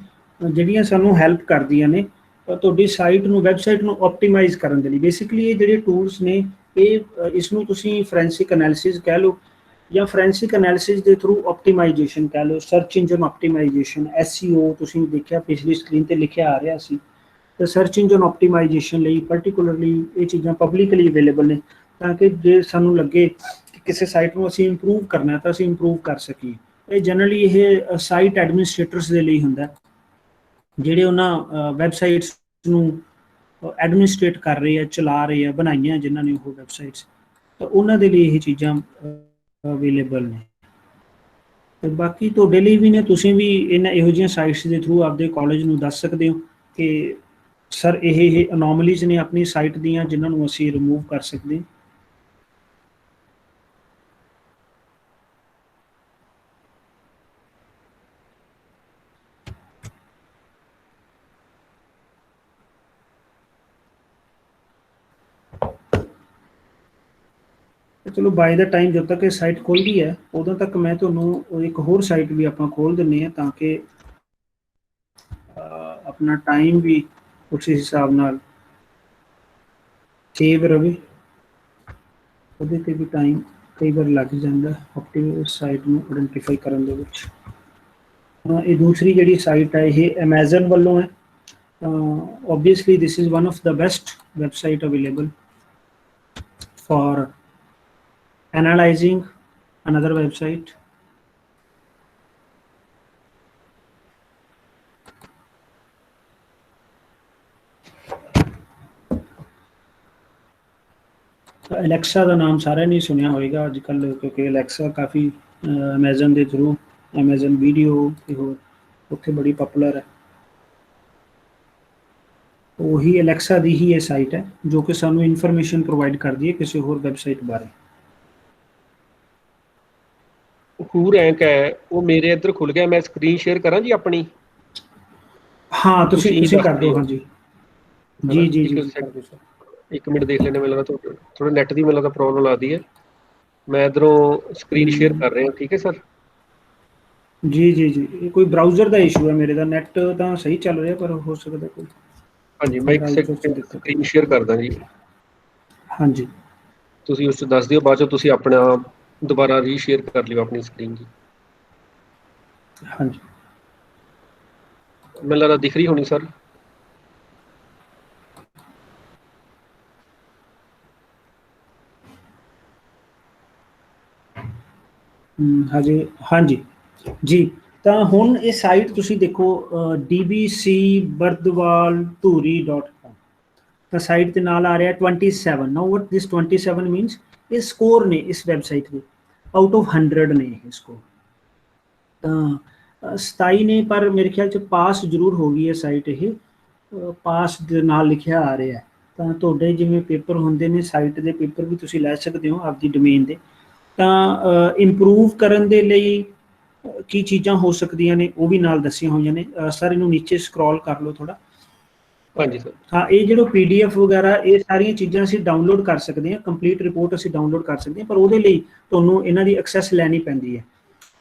Speaker 2: ਜਿਹੜੀਆਂ ਸਾਨੂੰ ਹੈਲਪ ਕਰਦੀਆਂ ਨੇ ਤੁਹਾਡੀ ਸਾਈਟ ਨੂੰ, ਵੈਬਸਾਈਟ ਨੂੰ ਆਪਟੀਮਾਈਜ਼ ਕਰਨ ਦੇ ਲਈ। ਬੇਸਿਕਲੀ ਇਹ ਜਿਹੜੇ ਟੂਲਸ ਨੇ ਇਹ ਇਸ ਨੂੰ ਤੁਸੀਂ ਫੋਰੈਂਸਿਕ ਐਨਾਲਿਸਿਸ ਕਹਿ ਲਓ ਜਾਂ ਫੋਰੈਂਸਿਕ ਐਨਾਲਿਸਿਸ ਦੇ ਥਰੂ ਆਪਟੀਮਾਈਜੇਸ਼ਨ ਕਹਿ ਲਓ, ਸਰਚ ਇੰਜਨ ਆਪਟੀਮਾਈਜੇਸ਼ਨ, SEO ਤੁਸੀਂ ਦੇਖਿਆ ਪਿਛਲੀ ਸਕਰੀਨ ਤੇ ਲਿਖਿਆ ਆ ਰਿਹਾ ਸੀ। ਤਾਂ ਸਰਚ ਇੰਜਨ ਆਪਟੀਮਾਈਜੇਸ਼ਨ ਲਈ ਪਾਰਟਿਕੂਲਰਲੀ ਇਹ ਚੀਜ਼ਾਂ ਪਬਲਿਕਲੀ ਅਵੇਲੇਬਲ ਨੇ, ਤਾਂ ਕਿ ਜੇ ਸਾਨੂੰ ਲੱਗੇ ਕਿ ਕਿਸੇ ਸਾਈਟ ਨੂੰ ਅਸੀਂ ਇੰਪਰੂਵ ਕਰਨਾ ਤਾਂ ਅਸੀਂ ਇੰਪਰੂਵ ਕਰ ਸਕੀਏ। ਇਹ ਜਨਰਲੀ ਇਹ ਸਾਈਟ ਐਡਮਿਨਿਸਟ੍ਰੇਟਰਸ ਦੇ ਲਈ ਹੁੰਦਾ, ਜਿਹੜੇ ਉਹਨਾਂ ਵੈਬਸਾਈਟਸ ਨੂੰ ਐਡਮਿਨਿਸਟ੍ਰੇਟ ਕਰ ਰਹੇ ਆ, ਚਲਾ ਰਹੇ ਆ, ਬਣਾਈਆਂ ਜਿਨ੍ਹਾਂ ਨੇ ਉਹ ਵੈਬਸਾਈਟਸ, ਤਾਂ ਉਹਨਾਂ ਦੇ ਲਈ ਇਹ ਚੀਜ਼ਾਂ ਅਵੇਲੇਬਲ ਨੇ। ਤੇ ਬਾਕੀ ਤੁਹਾਡੇ ਲਈ ਵੀ ਨੇ, ਤੁਸੀਂ ਵੀ ਇਹਨਾਂ ਇਹੋ ਜਿਹੀਆਂ ਸਾਈਟਸ ਦੇ ਥਰੂ ਆਪਦੇ ਕਾਲਜ ਨੂੰ ਦੱਸ ਸਕਦੇ ਹੋ ਕਿ ਸਰ ਇਹ ਅਨੋਮਲੀਜ਼ ਨੇ ਆਪਣੀ ਸਾਈਟ ਦੀਆਂ ਜਿਨ੍ਹਾਂ ਨੂੰ ਅਸੀਂ ਰਿਮੂਵ ਕਰ ਸਕਦੇ ਹਾਂ। ਚਲੋ ਬਾਈ ਦਾ ਟਾਈਮ ਜਦੋਂ ਤੱਕ ਇਹ ਸਾਈਟ ਖੁੱਲ੍ਹਦੀ ਹੈ ਉਦੋਂ ਤੱਕ ਮੈਂ ਤੁਹਾਨੂੰ ਇੱਕ ਹੋਰ ਸਾਈਟ ਵੀ ਆਪਾਂ ਖੋਲ੍ਹ ਦਿੰਦੇ ਹਾਂ, ਤਾਂ ਕਿ ਆਪਣਾ ਟਾਈਮ ਵੀ ਉਸ ਹਿਸਾਬ ਨਾਲ ਸੇਵ ਰਵੇ। ਉਹਦੇ 'ਤੇ ਵੀ ਟਾਈਮ ਕਈ ਵਾਰ ਲੱਗ ਜਾਂਦਾ ਆਪਣੀ ਸਾਈਟ ਨੂੰ ਆਇਡੈਂਟੀਫਾਈ ਕਰਨ ਦੇ ਵਿੱਚ। ਇਹ ਦੂਸਰੀ ਜਿਹੜੀ ਸਾਈਟ ਹੈ ਇਹ ਐਮਾਜ਼ਨ ਵੱਲੋਂ ਹੈ। Obviously this is one of the best website available for analyzing another website. Alexa ਦਾ ਨਾਮ ਸਾਰਿਆਂ ਨੇ ਸੁਣਿਆ ਹੋਵੇਗਾ ਅੱਜ ਕੱਲ੍ਹ, ਕਿਉਂਕਿ Alexa ਕਾਫੀ Amazon ਦੇ ਥਰੂ, Amazon ਵੀਡੀਓ ਤੇ ਹੋਰ ਉੱਥੇ ਬੜੀ ਪਪੂਲਰ ਹੈ। ਉਹੀ Alexa ਦੀ ਹੀ ਇਹ ਸਾਈਟ ਹੈ ਜੋ ਕਿ ਸਾਨੂੰ ਇਨਫੋਰਮੇਸ਼ਨ ਪ੍ਰੋਵਾਈਡ ਕਰਦੀ ਹੈ ਕਿਸੇ ਹੋਰ ਵੈਬਸਾਈਟ ਬਾਰੇ।
Speaker 3: ਹੂ ਰੈਂਕ ਹੈ ਉਹ ਮੇਰੇ ਇੱਧਰ ਖੁੱਲ ਗਿਆ, ਮੈਂ ਸਕਰੀਨ ਸ਼ੇਅਰ ਕਰਾਂ ਜੀ ਆਪਣੀ?
Speaker 2: ਹਾਂ ਤੁਸੀਂ ਕਰ ਦਿਓ। ਹਾਂਜੀ ਜੀ ਜੀ ਜੀ ਕਰ ਦਿਓ ਸਰ।
Speaker 3: ਇੱਕ ਮਿੰਟ ਦੇਖ ਲੈਣੇ, ਮੈਨੂੰ ਲੱਗਦਾ ਥੋੜਾ ਨੈਟ ਦੀ ਮੈਨੂੰ ਲੱਗਦਾ ਪ੍ਰੋਬਲਮ ਲੱਗਦੀ ਹੈ। ਮੈਂ ਇੱਧਰੋਂ ਸਕਰੀਨ ਸ਼ੇਅਰ ਕਰ ਰਿਹਾ, ਠੀਕ ਹੈ ਸਰ?
Speaker 2: ਜੀ ਜੀ ਜੀ, ਇਹ ਕੋਈ ਬਰਾਊਜ਼ਰ ਦਾ ਇਸ਼ੂ ਹੈ, ਮੇਰੇ ਦਾ ਨੈਟ ਤਾਂ ਸਹੀ ਚੱਲ ਰਿਹਾ ਪਰ ਹੋ ਸਕਦਾ ਕੋਈ।
Speaker 3: ਹਾਂਜੀ ਮੈਂ ਇੱਕ ਸਕਰੀਨ ਸ਼ੇਅਰ ਕਰਦਾ ਜੀ।
Speaker 2: ਹਾਂਜੀ
Speaker 3: ਤੁਸੀਂ ਉਸ 'ਚ ਦੱਸ ਦਿਓ, ਬਾਅਦ 'ਚੋਂ ਤੁਸੀਂ ਆਪਣਾ ਦੁਬਾਰਾ ਰੀਸ਼ੇਅਰ ਕਰ ਲਿਓ ਆਪਣੀ ਸਕਰੀਨ ਜੀ।
Speaker 2: ਹਾਂਜੀ
Speaker 3: ਮੈਨੂੰ ਲੱਗਦਾ ਦਿਖ ਰਹੀ ਹੋਣੀ ਸਰ।
Speaker 2: ਹਾਂਜੀ ਹਾਂਜੀ ਜੀ। ਤਾਂ ਹੁਣ ਇਹ ਸਾਈਟ ਤੁਸੀਂ ਦੇਖੋ dbcbardwalturi.com, ਤਾਂ ਸਾਈਟ ਦੇ ਨਾਲ ਆ ਰਿਹਾ 27। ਨਾਓ ਵਾਟ ਦਿਸ 27 ਮੀਨਸ, ਇਹ ਸਕੋਰ ਨੇ ਇਸ ਵੈਬਸਾਈਟ ਦੇ, ਆਊਟ ਆਫ 100 ਨੇ ਇਹ ਸਕੋਰ। ਤਾਂ 27 ਨੇ, ਪਰ ਮੇਰੇ ਖਿਆਲ 'ਚ ਪਾਸ ਜ਼ਰੂਰ ਹੋ ਗਈ ਹੈ ਸਾਈਟ। ਇਹ ਪਾਸ ਦੇ ਨਾਲ ਲਿਖਿਆ ਆ ਰਿਹਾ। ਤਾਂ ਤੁਹਾਡੇ ਜਿਵੇਂ ਪੇਪਰ ਹੁੰਦੇ ਨੇ, ਸਾਈਟ ਦੇ ਪੇਪਰ ਵੀ ਤੁਸੀਂ ਲੈ ਸਕਦੇ ਹੋ ਆਪਦੀ ਡੋਮੇਨ ਦੇ। ਤਾਂ ਇੰਪਰੂਵ ਕਰਨ ਦੇ ਲਈ ਕੀ ਚੀਜ਼ਾਂ ਹੋ ਸਕਦੀਆਂ ਨੇ ਉਹ ਵੀ ਨਾਲ ਦੱਸੀਆਂ ਹੋਈਆਂ ਨੇ। ਸਰ ਇਹਨੂੰ ਨੀਚੇ ਸਕਰੋਲ ਕਰ ਲਓ ਥੋੜ੍ਹਾ।
Speaker 3: ਹਾਂਜੀ ਸਰ।
Speaker 2: ਹਾਂ, ਇਹ ਜਿਹੜਾ PDF ਵਗੈਰਾ ਇਹ ਸਾਰੀਆਂ ਚੀਜ਼ਾਂ ਅਸੀਂ ਡਾਊਨਲੋਡ ਕਰ ਸਕਦੇ ਹਾਂ, ਕੰਪਲੀਟ ਰਿਪੋਰਟ ਅਸੀਂ ਡਾਊਨਲੋਡ ਕਰ ਸਕਦੇ ਹਾਂ, ਪਰ ਉਹਦੇ ਲਈ ਤੁਹਾਨੂੰ ਇਹਨਾਂ ਦੀ ਐਕਸੈਸ ਲੈਣੀ ਪੈਂਦੀ ਹੈ।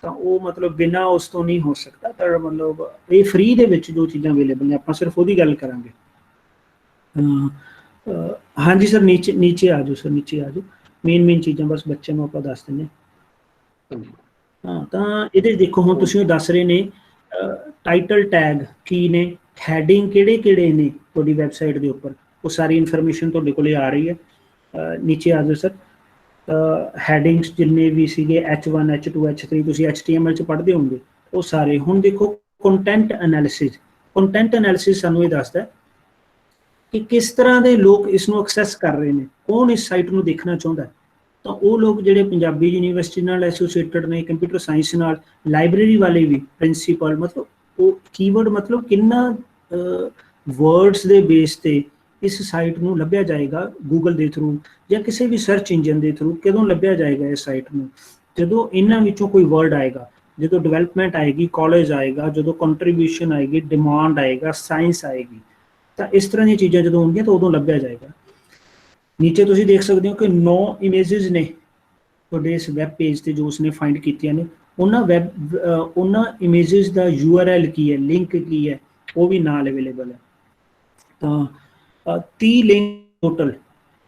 Speaker 2: ਤਾਂ ਉਹ ਮਤਲਬ ਬਿਨਾਂ ਉਸ ਤੋਂ ਨਹੀਂ ਹੋ ਸਕਦਾ। ਤਾਂ ਮਤਲਬ ਇਹ ਫ੍ਰੀ ਦੇ ਵਿੱਚ ਜੋ ਚੀਜ਼ਾਂ ਅਵੇਲੇਬਲ ਨੇ, ਆਪਾਂ ਸਿਰਫ ਉਹਦੀ ਗੱਲ ਕਰਾਂਗੇ। ਹਾਂਜੀ ਸਰ, ਨੀਚੇ ਆ ਜਾਓ ਸਰ, ਨੀਚੇ ਆ ਜਾਓ। ਮੇਨ ਚੀਜ਼ਾਂ ਬਸ ਬੱਚਿਆਂ ਨੂੰ ਆਪਾਂ ਦੱਸ ਦਿੰਦੇ ਹਾਂ। ਤਾਂ ਇਹਦੇ ਦੇਖੋ ਹੁਣ ਤੁਸੀਂ ਉਹ ਦੱਸ ਰਹੇ ਨੇ ਟਾਈਟਲ ਟੈਗ ਕੀ ਨੇ, ਹੈਡਿੰਗ ਕਿਹੜੇ ਨੇ ਤੁਹਾਡੀ ਵੈਬਸਾਈਟ ਦੇ ਉੱਪਰ, ਉਹ ਸਾਰੀ ਇਨਫੋਰਮੇਸ਼ਨ ਤੁਹਾਡੇ ਕੋਲ ਆ ਰਹੀ ਹੈ। ਨੀਚੇ ਆ ਜਾਓ ਸਰ। ਹੈਡਿੰਗਸ ਜਿੰਨੇ ਵੀ ਸੀਗੇ H1 H2 H3 ਤੁਸੀਂ HTML 'ਚ ਪੜ੍ਹਦੇ ਹੋਵੋਗੇ ਉਹ ਸਾਰੇ। ਹੁਣ ਦੇਖੋ ਕੰਟੈਂਟ ਐਨਾਲਿਸਿਸ ਸਾਨੂੰ ਇਹ ਦੱਸਦਾ ਕਿ ਕਿਸ ਤਰ੍ਹਾਂ ਦੇ ਲੋਕ ਇਸ ਨੂੰ ਐਕਸੈਸ ਕਰ ਰਹੇ ਨੇ, ਕੌਣ ਇਸ ਸਾਈਟ ਨੂੰ ਦੇਖਣਾ ਚਾਹੁੰਦਾ। ਤਾਂ ਉਹ ਲੋਕ ਜਿਹੜੇ ਪੰਜਾਬੀ ਯੂਨੀਵਰਸਿਟੀ ਨਾਲ ਐਸੋਸੀਏਟਡ ਨੇ, ਕੰਪਿਊਟਰ ਸਾਇੰਸ ਨਾਲ, ਲਾਇਬ੍ਰੇਰੀ ਵਾਲੇ ਵੀ, ਪ੍ਰਿੰਸੀਪਲ, ਮਤਲਬ ਉਹ ਕੀਵਰਡ ਮਤਲਬ ਕਿੰਨਾ ਵਰਡਸ ਦੇ ਬੇਸ ਤੇ ਇਸ ਸਾਈਟ ਨੂੰ ਲੱਭਿਆ ਜਾਏਗਾ ਗੂਗਲ ਦੇ ਥਰੂ ਜਾਂ ਕਿਸੇ ਵੀ ਸਰਚ ਇੰਜਨ ਦੇ ਥਰੂ। ਕਦੋਂ ਲੱਭਿਆ ਜਾਏਗਾ ਇਸ ਸਾਈਟ ਨੂੰ? ਜਦੋਂ ਇਹਨਾਂ ਵਿੱਚੋਂ ਕੋਈ ਵਰਡ ਆਏਗਾ, ਜਦੋਂ ਡਿਵੈਲਪਮੈਂਟ ਆਏਗੀ, ਕਾਲਜ ਆਏਗਾ, ਜਦੋਂ ਕੰਟਰੀਬਿਊਸ਼ਨ ਆਏਗੀ, ਡਿਮਾਂਡ ਆਏਗਾ, ਸਾਇੰਸ ਆਏਗੀ, ਤਾਂ ਇਸ ਤਰ੍ਹਾਂ ਦੀਆਂ ਚੀਜ਼ਾਂ ਜਦੋਂ ਹੋਣਗੀਆਂ ਤਾਂ ਉਦੋਂ ਲੱਭਿਆ ਜਾਏਗਾ। ਨੀਚੇ ਤੁਸੀਂ ਦੇਖ ਸਕਦੇ ਹੋ ਕਿ 9 ਇਮੇजेस ਨੇ ਤੁਹਾਡੇ ਇਸ ਵੈਬ ਪੇਜ ਤੇ ਜੋ ਉਸਨੇ ਫਾਈਂਡ ਕੀਤੀਆਂ ਨੇ। ਉਹਨਾਂ ਇਮੇजेस ਦਾ URL ਕੀ ਹੈ, ਲਿੰਕ ਕੀ ਹੈ, ਉਹ ਵੀ ਨਾਲ ਅਵੇਲੇਬਲ ਹੈ। ਤਾਂ 30 ਲਿੰਕ ਟੋਟਲ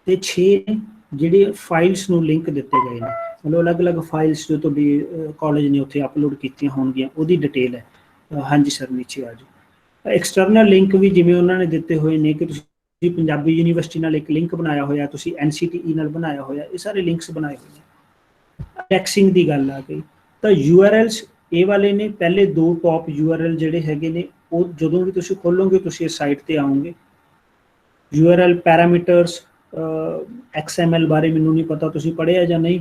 Speaker 2: ਤੇ 6 ਜਿਹੜੇ ਫਾਈਲਸ ਨੂੰ ਲਿੰਕ ਦਿੱਤੇ ਗਏ ਨੇ, ਮਤਲਬ ਅਲੱਗ-ਅਲੱਗ ਫਾਈਲਸ ਜੋ ਤੁਹਾਡੀ ਕਾਲਜ ਨੇ ਉੱਥੇ ਅਪਲੋਡ ਕੀਤੀਆਂ ਹੋਣਗੀਆਂ ਉਹਦੀ ਡਿਟੇਲ ਹੈ। ਹਾਂਜੀ ਸਰ, ਨੀਚੇ ਆ ਜਾਓ। ਐਕਸਟਰਨਲ ਲਿੰਕ ਵੀ ਜਿਵੇਂ ਉਹਨਾਂ ਨੇ ਦਿੱਤੇ ਹੋਏ ਨੇ ਕਿ ਤੁਸੀਂ ਪੰਜਾਬੀ ਯੂਨੀਵਰਸਿਟੀ ਨਾਲ ਇੱਕ ਲਿੰਕ ਬਣਾਇਆ ਹੋਇਆ, ਤੁਸੀਂ NCTE ਨਾਲ ਬਣਾਇਆ ਹੋਇਆ, ਇਹ ਸਾਰੇ ਲਿੰਕਸ ਬਣਾਏ ਹੋਏ ਨੇ। ਟੈਕਸਿੰਗ ਦੀ ਗੱਲ ਆ ਗਈ ਤਾਂ URLs ਇਹ ਵਾਲੇ ਨੇ। ਪਹਿਲੇ 2 ਟੌਪ URL ਜਿਹੜੇ ਹੈਗੇ ਨੇ ਉਹ ਜਦੋਂ ਵੀ ਤੁਸੀਂ ਖੋਲੋਗੇ ਤੁਸੀਂ ਇਸ ਸਾਈਟ ਤੇ ਆਓਗੇ। URL ਪੈਰਾਮੀਟਰਸ XML ਬਾਰੇ ਮੈਨੂੰ ਨਹੀਂ ਪਤਾ ਤੁਸੀਂ ਪੜ੍ਹਿਆ ਜਾਂ ਨਹੀਂ,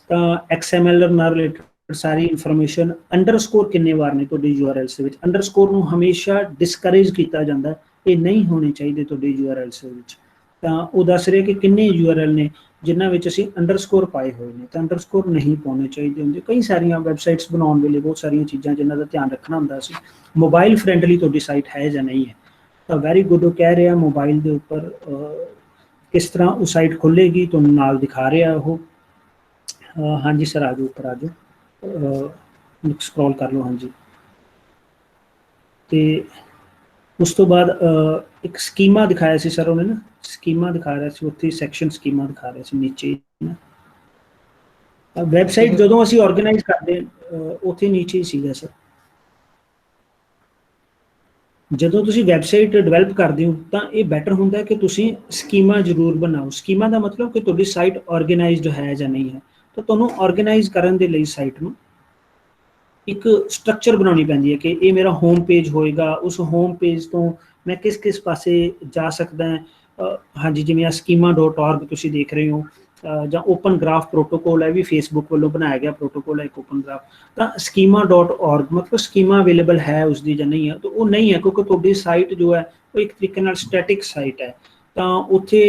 Speaker 2: ਤਾਂ XML ਨਾਲ ਰਿਲੇਟਡ ਸਾਰੀ ਇਨਫੋਰਮੇਸ਼ਨ। ਅੰਡਰਸਕੋਰ ਕਿੰਨੇ ਵਾਰ ਨੇ ਤੁਹਾਡੇ URLs ਦੇ ਵਿੱਚ? ਅੰਡਰਸਕੋਰ ਨੂੰ ਹਮੇਸ਼ਾ ਡਿਸਕਰੇਜ ਕੀਤਾ ਜਾਂਦਾ, ਇਹ ਨਹੀਂ ਹੋਣੇ ਚਾਹੀਦੇ ਤੁਹਾਡੇ URLs ਦੇ ਵਿੱਚ। ਤਾਂ ਉਹ ਦੱਸ ਰਿਹਾ ਕਿ ਕਿੰਨੇ URL ਨੇ ਜਿਨ੍ਹਾਂ ਵਿੱਚ ਅਸੀਂ ਅੰਡਰਸਕੋਰ ਪਾਏ ਹੋਏ ਨੇ, ਤਾਂ ਅੰਡਰਸਕੋਰ ਨਹੀਂ ਪਾਉਣੇ ਚਾਹੀਦੇ ਹੁੰਦੇ। ਕਈ ਸਾਰੀਆਂ ਵੈਬਸਾਈਟਸ ਬਣਾਉਣ ਵੇਲੇ ਬਹੁਤ ਸਾਰੀਆਂ ਚੀਜ਼ਾਂ ਜਿਨ੍ਹਾਂ ਦਾ ਧਿਆਨ ਰੱਖਣਾ ਹੁੰਦਾ ਸੀ। ਮੋਬਾਈਲ ਫਰੈਂਡਲੀ ਤੁਹਾਡੀ ਸਾਈਟ ਹੈ ਜਾਂ ਨਹੀਂ ਹੈ? ਤਾਂ ਵੈਰੀ ਗੁੱਡ, ਉਹ ਕਹਿ ਰਿਹਾ ਮੋਬਾਈਲ ਦੇ ਉੱਪਰ ਕਿਸ ਤਰ੍ਹਾਂ ਉਹ ਸਾਈਟ ਖੁੱਲ੍ਹੇਗੀ ਤੁਹਾਨੂੰ ਨਾਲ ਦਿਖਾ ਰਿਹਾ ਉਹ। ਹਾਂਜੀ ਸਰ, ਆ ਜਾਓ ਉੱਪਰ ਆ ਜਾਓ, ਸਕਰੋਲ ਕਰ ਲਓ। ਹਾਂਜੀ, ਤੇ ਉਸ ਤੋਂ ਬਾਅਦ ਇੱਕ ਸਕੀਮਾ ਦਿਖਾਇਆ ਸੀ ਸਰ ਉਹਨੇ ਨਾ, ਸਕੀਮਾ ਦਿਖਾ ਰਿਹਾ ਸੀ ਉੱਥੇ, ਸੈਕਸ਼ਨ ਸਕੀਮਾ ਦਿਖਾ ਰਿਹਾ ਸੀ ਨੀਚੇ ਨਾ। ਵੈਬਸਾਈਟ ਜਦੋਂ ਅਸੀਂ ਆਰਗੇਨਾਈਜ਼ ਕਰਦੇ ਉੱਥੇ ਨੀਚੇ ਹੀ ਸੀਗਾ ਸਰ। ਜਦੋਂ ਤੁਸੀਂ ਵੈਬਸਾਈਟ ਡਿਵੈਲਪ ਕਰਦੇ ਹੋ ਤਾਂ ਇਹ ਬੈਟਰ ਹੁੰਦਾ ਕਿ ਤੁਸੀਂ ਸਕੀਮਾ ਜ਼ਰੂਰ ਬਣਾਓ। ਸਕੀਮਾ ਦਾ ਮਤਲਬ ਕਿ ਤੁਹਾਡੀ ਸਾਈਟ ਆਰਗੇਨਾਈਜ਼ਡ ਹੈ ਜਾਂ ਨਹੀਂ ਹੈ। ਤਾਂ ਤੁਹਾਨੂੰ ਆਰਗੇਨਾਈਜ਼ ਕਰਨ ਦੇ ਲਈ ਸਾਈਟ ਨੂੰ ਇੱਕ ਸਟਰਕਚਰ ਬਣਾਉਣੀ ਪੈਂਦੀ ਹੈ ਕਿ ਇਹ ਮੇਰਾ ਹੋਮ ਪੇਜ ਹੋਏਗਾ, ਉਸ ਹੋਮ ਪੇਜ ਤੋਂ ਮੈਂ ਕਿਸ ਕਿਸ ਪਾਸੇ ਜਾ ਸਕਦਾ ਹਾਂ। ਹਾਂਜੀ, ਜਿਵੇਂ ਆ schema.org ਤੁਸੀਂ ਦੇਖ ਰਹੇ ਹੋ, ਜਾਂ ਓਪਨ ਗ੍ਰਾਫ ਪ੍ਰੋਟੋਕੋਲ ਹੈ, ਵੀ ਫੇਸਬੁੱਕ ਵੱਲੋਂ ਬਣਾਇਆ ਗਿਆ ਪ੍ਰੋਟੋਕੋਲ ਹੈ ਇੱਕ ਓਪਨ ਗ੍ਰਾਫ। ਤਾਂ schema.org ਮਤਲਬ ਸਕੀਮਾ ਅਵੇਲੇਬਲ ਹੈ ਉਸਦੀ ਜਾਂ ਨਹੀਂ ਹੈ? ਤਾਂ ਉਹ ਨਹੀਂ ਹੈ, ਕਿਉਂਕਿ ਤੁਹਾਡੀ ਸਾਈਟ ਜੋ ਹੈ ਉਹ ਇੱਕ ਤਰੀਕੇ ਨਾਲ ਸਟੈਟਿਕ ਸਾਈਟ ਹੈ। ਤਾਂ ਉੱਥੇ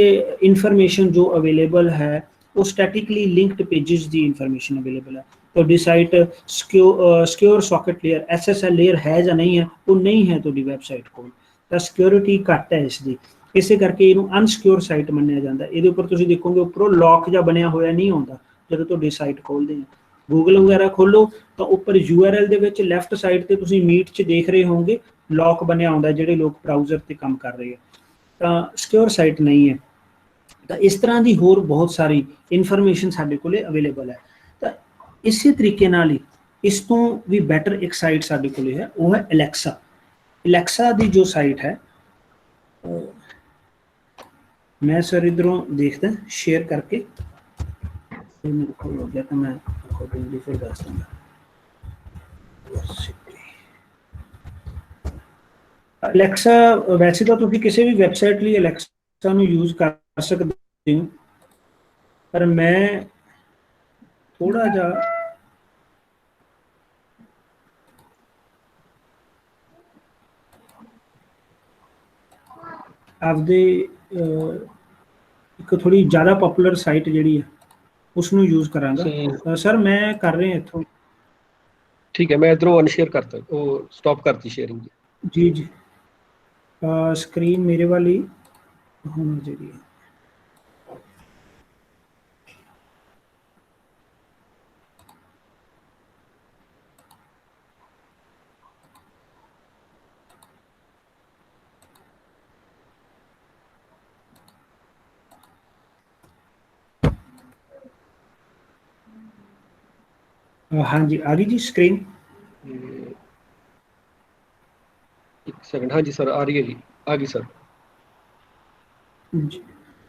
Speaker 2: ਇਨਫੋਰਮੇਸ਼ਨ ਜੋ ਅਵੇਲੇਬਲ ਹੈ ਉਹ ਸਟੈਟਿਕਲੀ ਲਿੰਕਡ ਪੇਜਿਸ ਦੀ ਇਨਫੋਰਮੇਸ਼ਨ ਅਵੇਲੇਬਲ ਹੈ। ਤੁਹਾਡੀ site secure socket layer SSL layer ਹੈ ਜਾਂ ਨਹੀਂ ਹੈ? ਉਹ ਨਹੀਂ ਹੈ ਤੁਹਾਡੀ ਵੈਬਸਾਈਟ ਕੋਲ, ਤਾਂ ਸਿਕਿਉਰਿਟੀ ਘੱਟ ਹੈ ਇਸ ਦੀ। ਇਸੇ ਕਰਕੇ ਇਹਨੂੰ ਅਨਸਿਕਿਉਰ ਸਾਈਟ ਮੰਨਿਆ ਜਾਂਦਾ। ਇਹਦੇ ਉੱਪਰ ਤੁਸੀਂ ਦੇਖੋਗੇ ਉੱਪਰੋਂ ਲੌਕ ਜਾਂ ਬਣਿਆ ਹੋਇਆ ਨਹੀਂ ਆਉਂਦਾ ਜਦੋਂ ਤੁਹਾਡੀ ਸਾਈਟ ਖੋਲਦੇ ਆ। ਗੂਗਲ ਵਗੈਰਾ ਖੋਲੋ ਤਾਂ ਉੱਪਰ URL ਦੇ ਵਿੱਚ ਲੈਫਟ ਸਾਈਡ ਤੇ ਤੁਸੀਂ ਮੀਟ 'ਚ ਦੇਖ ਰਹੇ ਹੋਵੋਗੇ ਲੌਕ ਬਣਿਆ ਆਉਂਦਾ, ਜਿਹੜੇ ਲੋਕ ਬਰਾਊਜ਼ਰ ਤੇ ਕੰਮ ਕਰ ਰਹੇ ਆ। ਤਾਂ ਸਿਕਿਉਰ ਸਾਈਟ ਨਹੀਂ ਹੈ। ਤਾਂ ਇਸ ਤਰ੍ਹਾਂ ਦੀ ਹੋਰ ਬਹੁਤ ਸਾਰੀ ਇਨਫੋਰਮੇਸ਼ਨ ਸਾਡੇ ਕੋਲੇ ਅਵੇਲੇਬਲ ਹੈ। ਤਾਂ ਇਸੇ ਤਰੀਕੇ ਨਾਲ ਹੀ ਇਸ ਤੋਂ ਵੀ ਬੈਟਰ ਇੱਕ ਸਾਈਟ ਸਾਡੇ ਕੋਲੇ ਹੈ, ਉਹ ਹੈ ਅਲੈਕਸਾ। ਅਲੈਕਸਾ ਦੀ ਜੋ ਸਾਈਟ ਹੈ, ਮੈਂ ਸਰ ਇੱਧਰੋਂ ਦੇਖਦਾ ਸ਼ੇਅਰ ਕਰਕੇ, ਮੇਰੇ ਕੋਲ ਹੋ ਗਿਆ ਤਾਂ ਮੈਂ ਅਕੋਰਡਿੰਗਲੀ ਫਿਰ ਦੱਸ ਦਿੰਦਾ। ਅਲੈਕਸਾ ਵੈਸੇ ਤਾਂ ਤੁਸੀਂ ਕਿਸੇ ਵੀ ਵੈਬਸਾਈਟ ਲਈ ਅਲੈਕਸਾ ਨੂੰ ਯੂਜ਼ ਕਰ ਸਕਦੇ ਹੋ, ਪਰ ਮੈਂ ਥੋੜਾ ਜਿਹਾ ਆਪਦੇ ਇੱਕ ਥੋੜੀ ਜ਼ਿਆਦਾ ਪਪੂਲਰ ਸਾਈਟ ਜਿਹੜੀ ਹੈ ਉਸ ਨੂੰ ਯੂਜ਼ ਕਰਾਂਗਾ। ਸਰ ਮੈਂ ਕਰ ਰਿਹਾ ਇੱਥੋਂ।
Speaker 3: ਠੀਕ ਹੈ, ਮੈਂ ਇਧਰੋਂ ਅਨਸ਼ੇਅਰ ਕਰਤਾ, ਉਹ ਸਟਾਪ ਕਰਤੀ ਸ਼ੇਅਰਿੰਗ
Speaker 2: ਜੀ ਜੀ। ਸਕਰੀਨ ਮੇਰੇ ਵਾਲੀ ਹੋਣੀ ਚਾਹੀਦੀ ਹੈ। ਹਾਂਜੀ, ਆ ਗਈ ਜੀ ਸਕਰੀਨ?
Speaker 3: ਇੱਕ ਸੈਕਿੰਡ। ਹਾਂਜੀ ਸਰ, ਆ ਰਹੀ ਹੈ ਜੀ, ਆ ਗਈ ਸਰ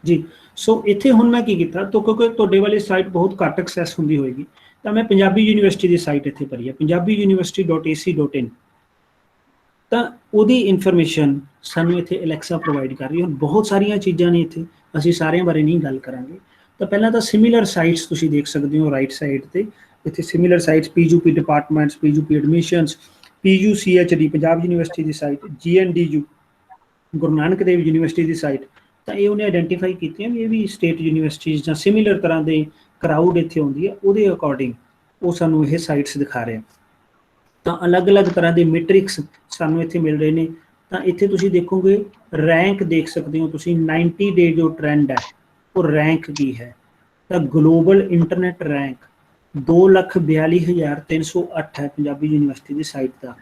Speaker 2: ਜੀ। ਸੋ ਇੱਥੇ ਹੁਣ ਮੈਂ ਕੀ ਕੀਤਾ, ਤਾਂ ਕਿਉਂਕਿ ਤੁਹਾਡੇ ਵਾਲੀ ਸਾਈਟ ਬਹੁਤ ਘੱਟ ਐਕਸੈਸ ਹੁੰਦੀ ਹੋਏਗੀ, ਤਾਂ ਮੈਂ ਪੰਜਾਬੀ ਯੂਨੀਵਰਸਿਟੀ ਦੀ ਸਾਈਟ ਇੱਥੇ ਭਰੀ ਹੈ, punjabiuniversity.ac.in। ਤਾਂ ਉਹਦੀ ਇਨਫੋਰਮੇਸ਼ਨ ਸਾਨੂੰ ਇੱਥੇ ਅਲੈਕਸਾ ਪ੍ਰੋਵਾਈਡ ਕਰ ਰਹੀ ਹੈ। ਹੁਣ ਬਹੁਤ ਸਾਰੀਆਂ ਚੀਜ਼ਾਂ ਨੇ ਇੱਥੇ, ਅਸੀਂ ਸਾਰਿਆਂ ਬਾਰੇ ਨਹੀਂ ਗੱਲ ਕਰਾਂਗੇ। ਤਾਂ ਪਹਿਲਾਂ ਤਾਂ ਸਿਮੀਲਰ ਸਾਈਟਸ ਤੁਸੀਂ ਦੇਖ ਸਕਦੇ ਹੋ ਰਾਈਟ ਸਾਈਡ ਤੇ, ਇੱਥੇ similar sites PUP departments, PUP admissions, PUCHD Punjab university ਦੀ site, GNDU Guru Nanak Dev university ਦੀ ਸਾਈਟ, ਤਾਂ ਇਹ ਉਹਨੇ ਆਇਡੈਂਟੀਫਾਈ ਕੀਤੀਆਂ ਵੀ ਇਹ ਵੀ ਸਟੇਟ ਯੂਨੀਵਰਸਿਟੀਜ਼ ਜਾਂ ਸਿਮਿਲਰ ਤਰ੍ਹਾਂ ਦੇ ਕਰਾਊਡ ਇੱਥੇ ਆਉਂਦੀ ਹੈ, ਉਹਦੇ ਅਕੋਰਡਿੰਗ ਉਹ ਸਾਨੂੰ ਇਹ ਸਾਈਟਸ ਦਿਖਾ ਰਿਹਾ। ਤਾਂ ਅਲੱਗ-ਅਲੱਗ ਤਰ੍ਹਾਂ ਦੇ ਮੈਟ੍ਰਿਕਸ ਸਾਨੂੰ ਇੱਥੇ ਮਿਲ ਰਹੇ ਨੇ। ਤਾਂ ਇੱਥੇ ਤੁਸੀਂ ਦੇਖੋਗੇ ਰੈਂਕ ਦੇਖ ਸਕਦੇ ਹੋ ਤੁਸੀਂ, 90 ਡੇ ਜੋ ਟ੍ਰੈਂਡ ਹੈ ਉਹ ਰੈਂਕ ਕੀ ਹੈ। ਤਾਂ ਗਲੋਬਲ ਇੰਟਰਨੈਟ ਰੈਂਕ 2,42,308 ਹੈ ਪੰਜਾਬੀ ਯੂਨੀਵਰਸਿਟੀ ਦੀ ਸਾਈਟ ਦਾ।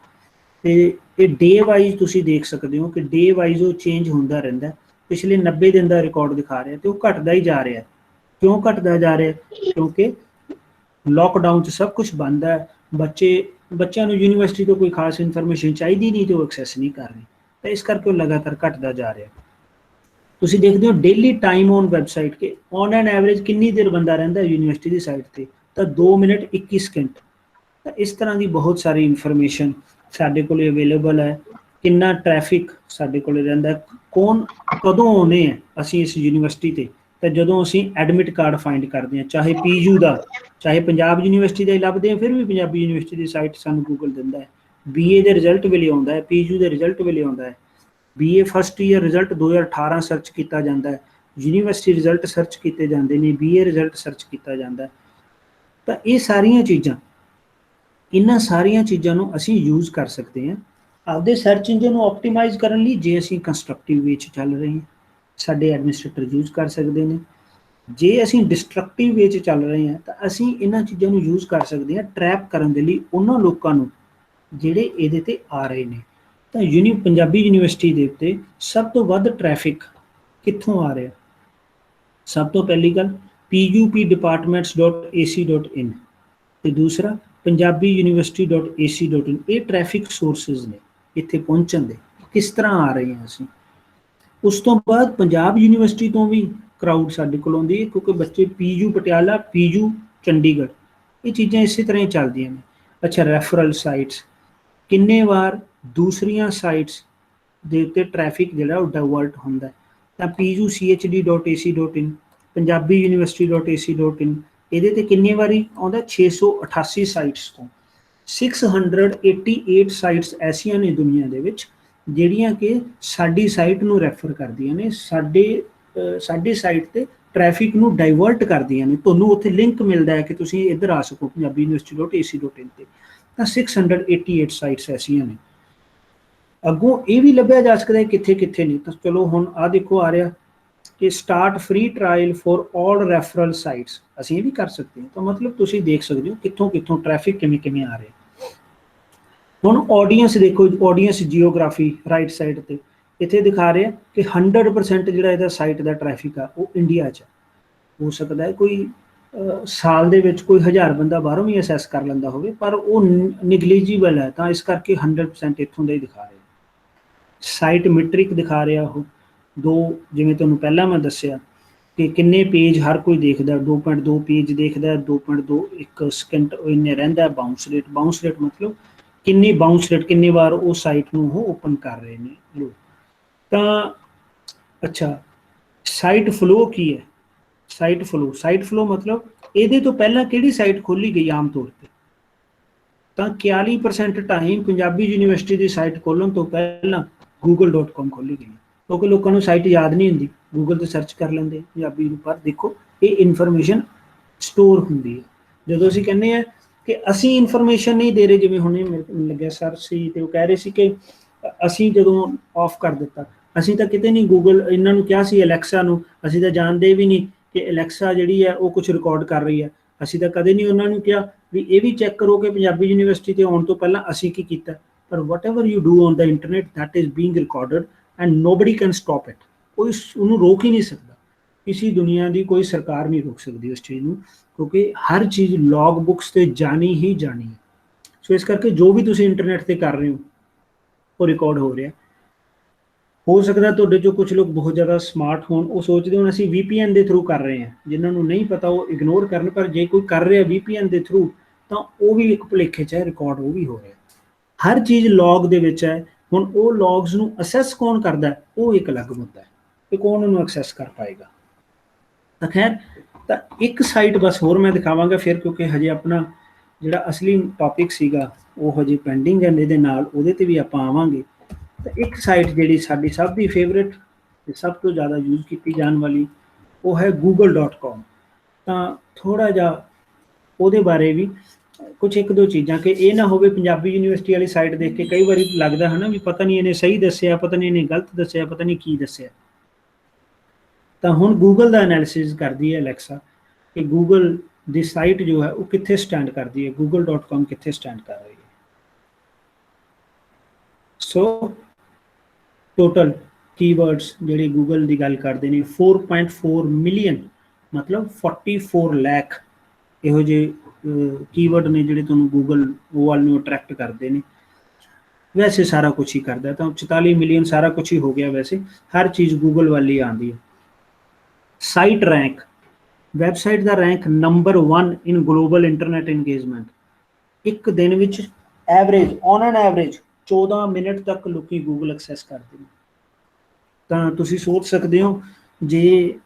Speaker 2: ਤੇ ਇਹ ਡੇ ਵਾਈਜ਼ ਤੁਸੀਂ ਦੇਖ ਸਕਦੇ ਹੋ ਕਿ ਡੇ ਵਾਈਜ਼ ਉਹ ਚੇਂਜ ਹੁੰਦਾ ਰਹਿੰਦਾ। ਪਿਛਲੇ 90 ਦਿਨ ਦਾ ਰਿਕਾਰਡ ਦਿਖਾ ਰਿਹਾ ਤੇ ਉਹ ਘਟਦਾ ਹੀ ਜਾ ਰਿਹਾ। ਕਿਉਂ ਘਟਦਾ ਜਾ ਰਿਹਾ? ਕਿਉਂਕਿ ਲੋਕਡਾਊਨ 'ਚ ਸਭ ਕੁਝ ਬੰਦ ਹੈ, ਬੱਚਿਆਂ ਨੂੰ ਯੂਨੀਵਰਸਿਟੀ ਤੋਂ ਕੋਈ ਖਾਸ ਇਨਫੋਰਮੇਸ਼ਨ ਚਾਹੀਦੀ ਨਹੀਂ ਤੇ ਉਹ ਐਕਸੈਸ ਨਹੀਂ ਕਰ ਰਹੇ, ਤਾਂ ਇਸ ਕਰਕੇ ਉਹ ਲਗਾਤਾਰ ਘਟਦਾ ਜਾ ਰਿਹਾ। ਤੁਸੀਂ ਦੇਖਦੇ ਹੋ ਡੇਲੀ ਟਾਈਮ ਔਨ ਵੈਬਸਾਈਟ ਕਿ ਔਨ ਐਨ ਐਵਰੇਜ ਕਿੰਨੀ ਦੇਰ ਬੰਦਾ ਰਹਿੰਦਾ ਯੂਨੀਵਰਸਿਟੀ ਦੀ ਸਾਈਟ ਤੇ, ਤਾਂ 2 ਮਿੰਟ 21 ਸਕਿੰਟ। ਤਾਂ ਇਸ ਤਰ੍ਹਾਂ ਦੀ ਬਹੁਤ ਸਾਰੀ ਇਨਫੋਰਮੇਸ਼ਨ ਸਾਡੇ ਕੋਲ ਅਵੇਲੇਬਲ ਹੈ। ਕਿੰਨਾ ਟ੍ਰੈਫਿਕ ਸਾਡੇ ਕੋਲ ਰਹਿੰਦਾ, ਕੌਣ ਕਦੋਂ ਆਉਣੇ ਹੈ ਅਸੀਂ ਇਸ ਯੂਨੀਵਰਸਿਟੀ ਤੇ। ਤਾਂ ਜਦੋਂ ਅਸੀਂ ਐਡਮਿਟ ਕਾਰਡ ਫਾਈਂਡ ਕਰਦੇ ਹਾਂ, ਚਾਹੇ ਪੀਯੂ ਦਾ ਚਾਹੇ ਪੰਜਾਬ ਯੂਨੀਵਰਸਿਟੀ ਦਾ ਹੀ ਲੱਭਦੇ ਹਾਂ, ਫਿਰ ਵੀ ਪੰਜਾਬੀ ਯੂਨੀਵਰਸਿਟੀ ਦੀ ਸਾਈਟ ਸਾਨੂੰ ਗੂਗਲ ਦਿੰਦਾ ਹੈ। BA ਦੇ ਰਿਜ਼ਲਟ ਵੇਲੇ ਆਉਂਦਾ ਹੈ, ਪੀਯੂ ਦੇ ਰਿਜ਼ਲਟ ਵੇਲੇ ਆਉਂਦਾ ਹੈ। BA first year result 2018 search ਕੀਤਾ ਜਾਂਦਾ ਹੈ, ਯੂਨੀਵਰਸਿਟੀ ਰਿਜ਼ਲਟ ਸਰਚ ਕੀਤੇ ਜਾਂਦੇ ਨੇ, BA ਰਿਜ਼ਲਟ ਸਰਚ ਕੀਤਾ ਜਾਂਦਾ ਹੈ। ਤਾਂ ਇਹ ਸਾਰੀਆਂ ਚੀਜ਼ਾਂ, ਇਹਨਾਂ ਸਾਰੀਆਂ ਚੀਜ਼ਾਂ ਨੂੰ ਅਸੀਂ ਯੂਜ਼ ਕਰ ਸਕਦੇ ਹਾਂ ਆਪਦੇ ਸਰਚ ਇੰਜਨ ਨੂੰ ਆਪਟੀਮਾਈਜ਼ ਕਰਨ ਲਈ। ਜੇ ਅਸੀਂ ਕੰਸਟਰਕਟਿਵ ਵੇ 'ਚ ਚੱਲ ਰਹੇ ਹਾਂ, ਸਾਡੇ ਐਡਮਿਨਿਸਟ੍ਰੇਟਰ ਯੂਜ਼ ਕਰ ਸਕਦੇ ਨੇ। ਜੇ ਅਸੀਂ ਡਿਸਟਰਕਟਿਵ ਵੇ 'ਚ ਚੱਲ ਰਹੇ ਹਾਂ ਤਾਂ ਅਸੀਂ ਇਹਨਾਂ ਚੀਜ਼ਾਂ ਨੂੰ ਯੂਜ਼ ਕਰ ਸਕਦੇ ਹਾਂ ਟਰੈਪ ਕਰਨ ਦੇ ਲਈ ਉਹਨਾਂ ਲੋਕਾਂ ਨੂੰ ਜਿਹੜੇ ਇਹਦੇ ਤੇ ਆ ਰਹੇ ਨੇ। ਤਾਂ ਪੰਜਾਬੀ ਯੂਨੀਵਰਸਿਟੀ ਦੇ ਉੱਤੇ ਸਭ ਤੋਂ ਵੱਧ ਟ੍ਰੈਫਿਕ ਕਿੱਥੋਂ ਆ ਰਿਹਾ? ਸਭ ਤੋਂ ਪਹਿਲੀ ਗੱਲ pup-departments.ac.in ਤੇ ਦੂਸਰਾ punjabi-university.ac.in। ਇਹ ਟ੍ਰੈਫਿਕ ਸੋਰਸਿਸ ਨੇ ਇੱਥੇ ਪਹੁੰਚਣ ਦੇ, ਕਿਸ ਤਰ੍ਹਾਂ ਆ ਰਹੇ ਹਾਂ ਅਸੀਂ। ਉਸ ਤੋਂ ਬਾਅਦ ਪੰਜਾਬ ਯੂਨੀਵਰਸਿਟੀ ਤੋਂ ਵੀ ਕਰਾਊਡ ਸਾਡੇ ਕੋਲ ਆਉਂਦੀ ਹੈ, ਕਿਉਂਕਿ ਬੱਚੇ PU ਪਟਿਆਲਾ, PU ਚੰਡੀਗੜ੍ਹ, ਇਹ ਚੀਜ਼ਾਂ ਇਸੇ ਤਰ੍ਹਾਂ ਹੀ ਚੱਲਦੀਆਂ ਨੇ। ਅੱਛਾ, ਰੈਫਰਲ ਸਾਈਟਸ, ਕਿੰਨੇ ਵਾਰ ਦੂਸਰੀਆਂ ਸਾਈਟਸ ਦੇ ਉੱਤੇ ਟ੍ਰੈਫਿਕ ਜਿਹੜਾ ਉਹ ਡਾਇਵਰਟ ਹੁੰਦਾ। ਤਾਂ puchd.ac.in, punjabi-university.ac.in, ਇਹਦੇ ਤੇ ਕਿੰਨੀ ਵਾਰੀ ਆਉਂਦਾ? 688 ਸਾਈਟਸ ਤੋਂ। 688 ਸਾਈਟਸ ਐਸੀਆਂ ਨੇ ਦੁਨੀਆ ਦੇ ਵਿੱਚ ਜਿਹੜੀਆਂ ਕਿ ਸਾਡੀ ਸਾਈਟ ਨੂੰ ਰੈਫਰ ਕਰਦੀਆਂ ਨੇ, ਸਾਡੀ ਸਾਈਟ ਤੇ ਟ੍ਰੈਫਿਕ ਨੂੰ ਡਾਇਵਰਟ ਕਰਦੀਆਂ ਨੇ। ਤੁਹਾਨੂੰ ਉੱਥੇ ਲਿੰਕ ਮਿਲਦਾ ਹੈ ਕਿ ਤੁਸੀਂ ਇੱਧਰ ਆ ਸਕੋ punjabi-university.ac.in ਤੇ। ਤਾਂ 688 ਸਾਈਟਸ ਐਸੀਆਂ ਨੇ। ਅੱਗੋਂ ਇਹ ਵੀ ਲੱਭਿਆ ਜਾ ਸਕਦਾ ਹੈ ਕਿੱਥੇ ਕਿੱਥੇ ਨਹੀਂ। ਤਾਂ ਚਲੋ ਹੁਣ ਆਹ ਦੇਖੋ ਆ ਰਿਹਾ ਕਿ start free trial for all referral sites, ਅਸੀਂ ਇਹ ਵੀ ਕਰ ਸਕਦੇ ਹਾਂ। ਤਾਂ ਮਤਲਬ ਤੁਸੀਂ ਦੇਖ ਸਕਦੇ ਹੋ ਕਿੱਥੋਂ ਕਿੱਥੋਂ ਟ੍ਰੈਫਿਕ ਕਿਵੇਂ ਆ ਰਿਹਾ। ਹੁਣ ਆਡੀਅੰਸ ਦੇਖੋ, ਆਡੀਅੰਸ ਜੀਓਗ੍ਰਾਫੀ ਰਾਈਟ ਸਾਈਡ ਤੇ ਇੱਥੇ ਦਿਖਾ ਰਿਹਾ ਕਿ 100% ਜਿਹੜਾ ਇਹਦਾ ਸਾਈਟ ਦਾ ਟ੍ਰੈਫਿਕ ਆ ਉਹ ਇੰਡੀਆ 'ਚ। ਹੋ ਸਕਦਾ ਹੈ ਕੋਈ ਸਾਲ ਦੇ ਵਿੱਚ ਕੋਈ 1000 ਬੰਦਾ ਬਾਹਰੋਂ ਵੀ ਅਸੈਸ ਕਰ ਲੈਂਦਾ ਹੋਵੇ, ਪਰ ਉਹ ਨਿਗਲੀਜੀਬਲ ਹੈ। ਤਾਂ ਇਸ ਕਰਕੇ 100% ਇੱਥੋਂ ਦਾ ਹੀ ਦਿਖਾ ਰਿਹਾ। ਸਾਈਟ ਮੈਟ੍ਰਿਕ ਦਿਖਾ ਰਿਹਾ ਉਹ ਜਿਵੇਂ ਤੁਹਾਨੂੰ ਪਹਿਲਾਂ ਮੈਂ ਦੱਸਿਆ ਕਿ ਕਿੰਨੇ ਪੇਜ ਹਰ ਕੋਈ ਦੇਖਦਾ, 2.2 ਪੇਜ ਦੇਖਦਾ, 2.21 ਸਕਿੰਟ ਇੰਨੇ ਰਹਿੰਦਾ। ਬਾਊਂਸ ਰੇਟ ਮਤਲਬ ਕਿੰਨੀ ਬਾਊਂਸ ਰੇਟ, ਕਿੰਨੇ ਵਾਰ ਉਹ ਸਾਈਟ ਨੂੰ ਉਹ ਓਪਨ ਕਰ ਰਹੇ ਨੇ ਲੋਕ। ਤਾਂ ਅੱਛਾ, ਸਾਈਟ ਫਲੋ ਕੀ ਹੈ? ਸਾਈਟ ਫਲੋ ਮਤਲਬ ਇਹਦੇ ਤੋਂ ਪਹਿਲਾਂ ਕਿਹੜੀ ਸਾਈਟ ਖੋਲੀ ਗਈ ਆਮ ਤੌਰ ਤੇ। ਤਾਂ 41% ਟਾਈਮ ਪੰਜਾਬੀ ਯੂਨੀਵਰਸਿਟੀ ਦੀ ਸਾਈਟ ਖੋਲ੍ਹਣ ਤੋਂ ਪਹਿਲਾਂ google.com ਖੋਲੀ ਗਈ, ਕਿਉਂਕਿ ਲੋਕਾਂ ਨੂੰ ਸਾਈਟ ਯਾਦ ਨਹੀਂ ਹੁੰਦੀ, ਗੂਗਲ ਤੇ ਸਰਚ ਕਰ ਲੈਂਦੇ ਪੰਜਾਬੀ ਨੂੰ। ਪਰ ਦੇਖੋ ਇਹ ਇਨਫੋਰਮੇਸ਼ਨ ਸਟੋਰ ਹੁੰਦੀ ਹੈ। ਜਦੋਂ ਅਸੀਂ ਕਹਿੰਦੇ ਹਾਂ ਕਿ ਅਸੀਂ ਇਨਫੋਰਮੇਸ਼ਨ ਨਹੀਂ ਦੇ ਰਹੇ, ਜਿਵੇਂ ਹੁਣੇ ਮੈਨੂੰ ਲੱਗਿਆ ਸਰ ਸੀ ਤੇ ਉਹ ਕਹਿ ਰਹੇ ਸੀ ਕਿ ਅਸੀਂ ਜਦੋਂ ਆਫ ਕਰ ਦਿੱਤਾ, ਅਸੀਂ ਤਾਂ ਕਿਤੇ ਨਹੀਂ ਗੂਗਲ ਇਹਨਾਂ ਨੂੰ ਕਿਹਾ ਸੀ, ਅਲੈਕਸਾ ਨੂੰ ਅਸੀਂ ਤਾਂ ਜਾਣਦੇ ਵੀ ਨਹੀਂ ਕਿ ਅਲੈਕਸਾ ਜਿਹੜੀ ਹੈ ਉਹ ਕੁਝ ਰਿਕਾਰਡ ਕਰ ਰਹੀ ਹੈ। ਅਸੀਂ ਤਾਂ ਕਦੇ ਨਹੀਂ ਉਹਨਾਂ ਨੂੰ ਕਿਹਾ ਵੀ ਇਹ ਵੀ ਚੈੱਕ ਕਰੋ ਕਿ ਪੰਜਾਬੀ ਯੂਨੀਵਰਸਿਟੀ ਤੇ ਆਉਣ ਤੋਂ ਪਹਿਲਾਂ ਅਸੀਂ ਕੀ ਕੀਤਾ। ਪਰ whatever you do on the internet that is being recorded and nobody can stop it. ਕੋਈ ਉਹਨੂੰ ਰੋਕ ਹੀ ਨਹੀਂ ਸਕਦਾ, ਕਿਸੇ ਦੁਨੀਆ ਦੀ ਕੋਈ ਸਰਕਾਰ ਨਹੀਂ ਰੋਕ ਸਕਦੀ ਉਸ ਚੀਜ਼ ਨੂੰ, ਕਿਉਂਕਿ ਹਰ ਚੀਜ਼ ਲੌਗ ਬੁੱਕਸ ਤੇ ਜਾਣੀ ਹੀ ਜਾਣੀ ਹੈ। ਸੋ ਇਸ ਕਰਕੇ ਜੋ ਵੀ ਤੁਸੀਂ ਇੰਟਰਨੈਟ ਤੇ ਕਰ ਰਹੇ ਹੋ ਉਹ ਰਿਕਾਰਡ ਹੋ ਰਿਹਾ। ਹੋ ਸਕਦਾ ਤੁਹਾਡੇ ਚੋਂ ਕੁਝ ਲੋਕ ਬਹੁਤ ਜ਼ਿਆਦਾ ਸਮਾਰਟ ਹੋਣ, ਉਹ ਸੋਚਦੇ ਹੋਣ ਅਸੀਂ VPN ਦੇ ਥਰੂ ਕਰ ਰਹੇ ਹਾਂ, ਜਿਨ੍ਹਾਂ ਨੂੰ ਨਹੀਂ ਪਤਾ ਉਹ ਇਗਨੋਰ ਕਰਨ। ਪਰ ਜੇ ਕੋਈ ਕਰ ਰਿਹਾ VPN ਦੇ ਥਰੂ ਤਾਂ ਉਹ ਵੀ ਇੱਕ ਭੁਲੇਖੇ 'ਚ ਹੈ, ਰਿਕਾਰਡ ਉਹ ਵੀ ਹੋ ਰਿਹਾ। ਹਰ ਚੀਜ਼ ਲੌਗ ਦੇ ਵਿੱਚ ਹੈ। ਹੁਣ ਉਹ ਲੌਗਸ ਨੂੰ ਅਸੈਸ ਕੌਣ ਕਰਦਾ, ਉਹ ਇੱਕ ਅਲੱਗ ਮੁੱਦਾ ਹੈ ਕਿ ਕੌਣ ਉਹਨੂੰ ਐਕਸੈਸ ਕਰ ਪਾਏਗਾ। ਤਾਂ ਖੈਰ, ਤਾਂ ਇੱਕ ਸਾਈਟ ਬਸ ਹੋਰ ਮੈਂ ਦਿਖਾਵਾਂਗਾ ਫਿਰ, ਕਿਉਂਕਿ ਹਜੇ ਆਪਣਾ ਜਿਹੜਾ ਅਸਲੀ ਟੌਪਿਕ ਸੀਗਾ ਉਹ ਹਜੇ ਪੈਂਡਿੰਗ ਹੈ, ਇਹਦੇ ਨਾਲ ਉਹਦੇ ਤੇ ਵੀ ਆਪਾਂ ਆਵਾਂਗੇ। ਤਾਂ ਇੱਕ ਸਾਈਟ ਜਿਹੜੀ ਸਾਡੀ ਸਭ ਦੀ ਫੇਵਰੇਟ ਤੇ ਸਭ ਤੋਂ ਜ਼ਿਆਦਾ ਯੂਜ਼ ਕੀਤੀ ਜਾਣ ਵਾਲੀ ਉਹ ਹੈ google.com। ਤਾਂ ਥੋੜ੍ਹਾ ਜਿਹਾ ਉਹਦੇ ਬਾਰੇ ਵੀ ਕੁਛ ਇੱਕ ਦੋ ਚੀਜ਼ਾਂ, ਕਿ ਇਹ ਨਾ ਹੋਵੇ ਪੰਜਾਬੀ ਯੂਨੀਵਰਸਿਟੀ ਵਾਲੀ ਸਾਈਟ ਦੇਖ ਕੇ ਕਈ ਵਾਰੀ ਲੱਗਦਾ ਹੈ ਨਾ ਵੀ ਪਤਾ ਨਹੀਂ ਇਹਨੇ ਸਹੀ ਦੱਸਿਆ, ਪਤਾ ਨਹੀਂ ਇਹਨੇ ਗਲਤ ਦੱਸਿਆ, ਪਤਾ ਨਹੀਂ ਕੀ ਦੱਸਿਆ। ਤਾਂ ਹੁਣ ਗੂਗਲ ਦਾ ਐਨਾਲਿਸਿਸ ਕਰਦੀ ਹੈ ਅਲੈਕਸਾ ਕਿ ਗੂਗਲ ਦੀ ਸਾਈਟ ਜੋ ਹੈ ਉਹ ਕਿੱਥੇ ਸਟੈਂਡ ਕਰਦੀ ਹੈ, google.com ਕਿੱਥੇ ਸਟੈਂਡ ਕਰ ਰਹੀ ਹੈ। ਸੋ ਟੋਟਲ ਕੀਵਰਡਸ ਜਿਹੜੇ ਗੂਗਲ ਦੀ ਗੱਲ ਕਰਦੇ ਨੇ 4.4 ਮਿਲੀਅਨ, ਮਤਲਬ 44 ਲੱਖ ਇਹੋ ਜਿਹੇ ਕੀਵਰਡ ਨੇ ਜਿਹੜੇ ਤੁਹਾਨੂੰ ਗੂਗਲ ਵੱਲ ਨੂੰ ਅਟਰੈਕਟ ਕਰਦੇ ਨੇ। ਵੈਸੇ ਸਾਰਾ ਕੁਛ ਹੀ ਕਰਦਾ, ਤਾਂ 44 ਮਿਲੀਅਨ ਸਾਰਾ ਕੁਛ ਹੀ ਹੋ ਗਿਆ। ਵੈਸੇ ਹਰ ਚੀਜ਼ ਗੂਗਲ ਵੱਲ ਹੀ ਆਉਂਦੀ ਹੈ। ਸਾਈਟ ਰੈਂਕ, ਵੈਬਸਾਈਟ ਦਾ ਰੈਂਕ ਨੰਬਰ 1 ਇਨ ਗਲੋਬਲ ਇੰਟਰਨੈਟ ਇੰਗੇਜਮੈਂਟ। ਇੱਕ ਦਿਨ ਵਿੱਚ average, on N average 14 minute ਤੱਕ ਲੋਕੀ ਗੂਗਲ ਐਕਸੈਸ ਕਰਦੇ ਨੇ। ਤਾਂ ਤੁਸੀਂ ਸੋਚ ਸਕਦੇ ਹੋ ਜੇ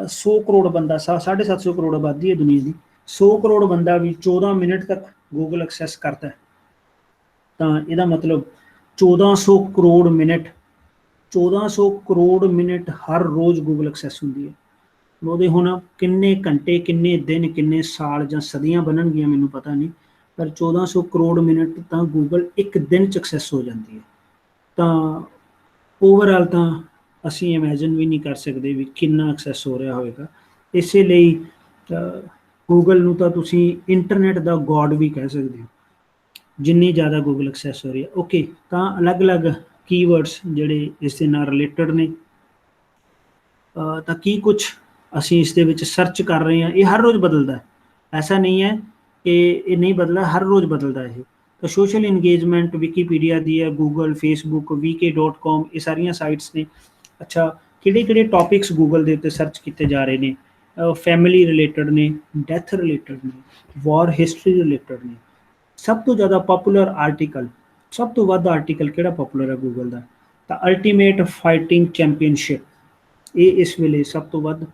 Speaker 2: 100 ਕਰੋੜ ਬੰਦਾ, 750 ਕਰੋੜ ਆਬਾਦੀ ਹੈ ਦੁਨੀਆ ਦੀ, 100 ਕਰੋੜ ਬੰਦਾ ਵੀ 14 ਮਿੰਟ ਤੱਕ ਗੂਗਲ ਐਕਸੈਸ ਕਰਦਾ ਹੈ, ਤਾਂ ਇਹਦਾ ਮਤਲਬ 1400 ਕਰੋੜ ਮਿੰਟ, 1400 ਕਰੋੜ ਮਿੰਟ ਹਰ ਰੋਜ਼ ਗੂਗਲ ਐਕਸੈਸ ਹੁੰਦੀ ਹੈ। ਉਹਦੇ ਹੁਣ ਕਿੰਨੇ ਘੰਟੇ, ਕਿੰਨੇ ਦਿਨ, ਕਿੰਨੇ ਸਾਲ ਜਾਂ ਸਦੀਆਂ ਬਣਨਗੀਆਂ ਮੈਨੂੰ ਪਤਾ ਨਹੀਂ, ਪਰ 1400 ਕਰੋੜ ਮਿੰਟ ਤਾਂ ਗੂਗਲ ਇੱਕ ਦਿਨ 'ਚ ਐਕਸੈਸ ਹੋ ਜਾਂਦੀ ਹੈ। ਤਾਂ ਓਵਰਆਲ ਤਾਂ ਅਸੀਂ ਇਮੈਜਨ ਵੀ ਨਹੀਂ ਕਰ ਸਕਦੇ ਵੀ ਕਿੰਨਾ ਐਕਸੈਸ ਹੋ ਰਿਹਾ ਹੋਵੇਗਾ। ਇਸੇ ਲਈ ਗੂਗਲ ਨੂੰ ਤਾਂ ਤੁਸੀਂ ਇੰਟਰਨੈਟ ਦਾ ਗੋਡ ਵੀ ਕਹਿ ਸਕਦੇ ਹੋ, ਜਿੰਨੀ ਜ਼ਿਆਦਾ ਗੂਗਲ ਐਕਸੈਸ ਹੋ ਰਹੀ ਹੈ। ਓਕੇ, ਤਾਂ ਅਲੱਗ-ਅਲੱਗ ਕੀਵਰਡਸ ਜਿਹੜੇ ਇਸ ਦੇ ਨਾਲ ਰਿਲੇਟਡ ਨੇ। ਤਾਂ ਕੀ ਕੁਛ ਅਸੀਂ ਇਸ ਦੇ ਵਿੱਚ ਸਰਚ ਕਰ ਰਹੇ ਹਾਂ, ਇਹ ਹਰ ਰੋਜ਼ ਬਦਲਦਾ, ਐਸਾ ਨਹੀਂ ਹੈ ਕਿ ਇਹ ਨਹੀਂ ਬਦਲਦਾ, ਹਰ ਰੋਜ਼ ਬਦਲਦਾ ਇਹ। ਤਾਂ ਸੋਸ਼ਲ ਇੰਗੇਜਮੈਂਟ ਵਿਕੀਪੀਡੀਆ ਦੀ ਹੈ, ਗੂਗਲ, ਫੇਸਬੁੱਕ, vk.com, ਇਹ ਸਾਰੀਆਂ ਸਾਈਟਸ ਨੇ। ਅੱਛਾ, ਕਿਹੜੇ ਟੌਪਿਕਸ ਗੂਗਲ ਦੇ ਉੱਤੇ ਸਰਚ ਕੀਤੇ ਜਾ ਰਹੇ ਨੇ? ਫੈਮਿਲੀ ਰਿਲੇਟਡ ਨੇ, ਡੈਥ ਰਿਲੇਟਡ ਨੇ, ਵਾਰ ਹਿਸਟਰੀ ਰਿਲੇਟਡ ਨੇ। ਸਭ ਤੋਂ ਜ਼ਿਆਦਾ ਪਪੂਲਰ ਆਰਟੀਕਲ, ਸਭ ਤੋਂ ਵੱਧ ਆਰਟੀਕਲ ਕਿਹੜਾ ਪਪੂਲਰ ਹੈ ਗੂਗਲ ਦਾ? ਤਾਂ ਅਲਟੀਮੇਟ ਫਾਈਟਿੰਗ ਚੈਂਪੀਅਨਸ਼ਿਪ, ਇਹ ਇਸ ਵੇਲੇ ਸਭ ਤੋਂ ਵੱਧ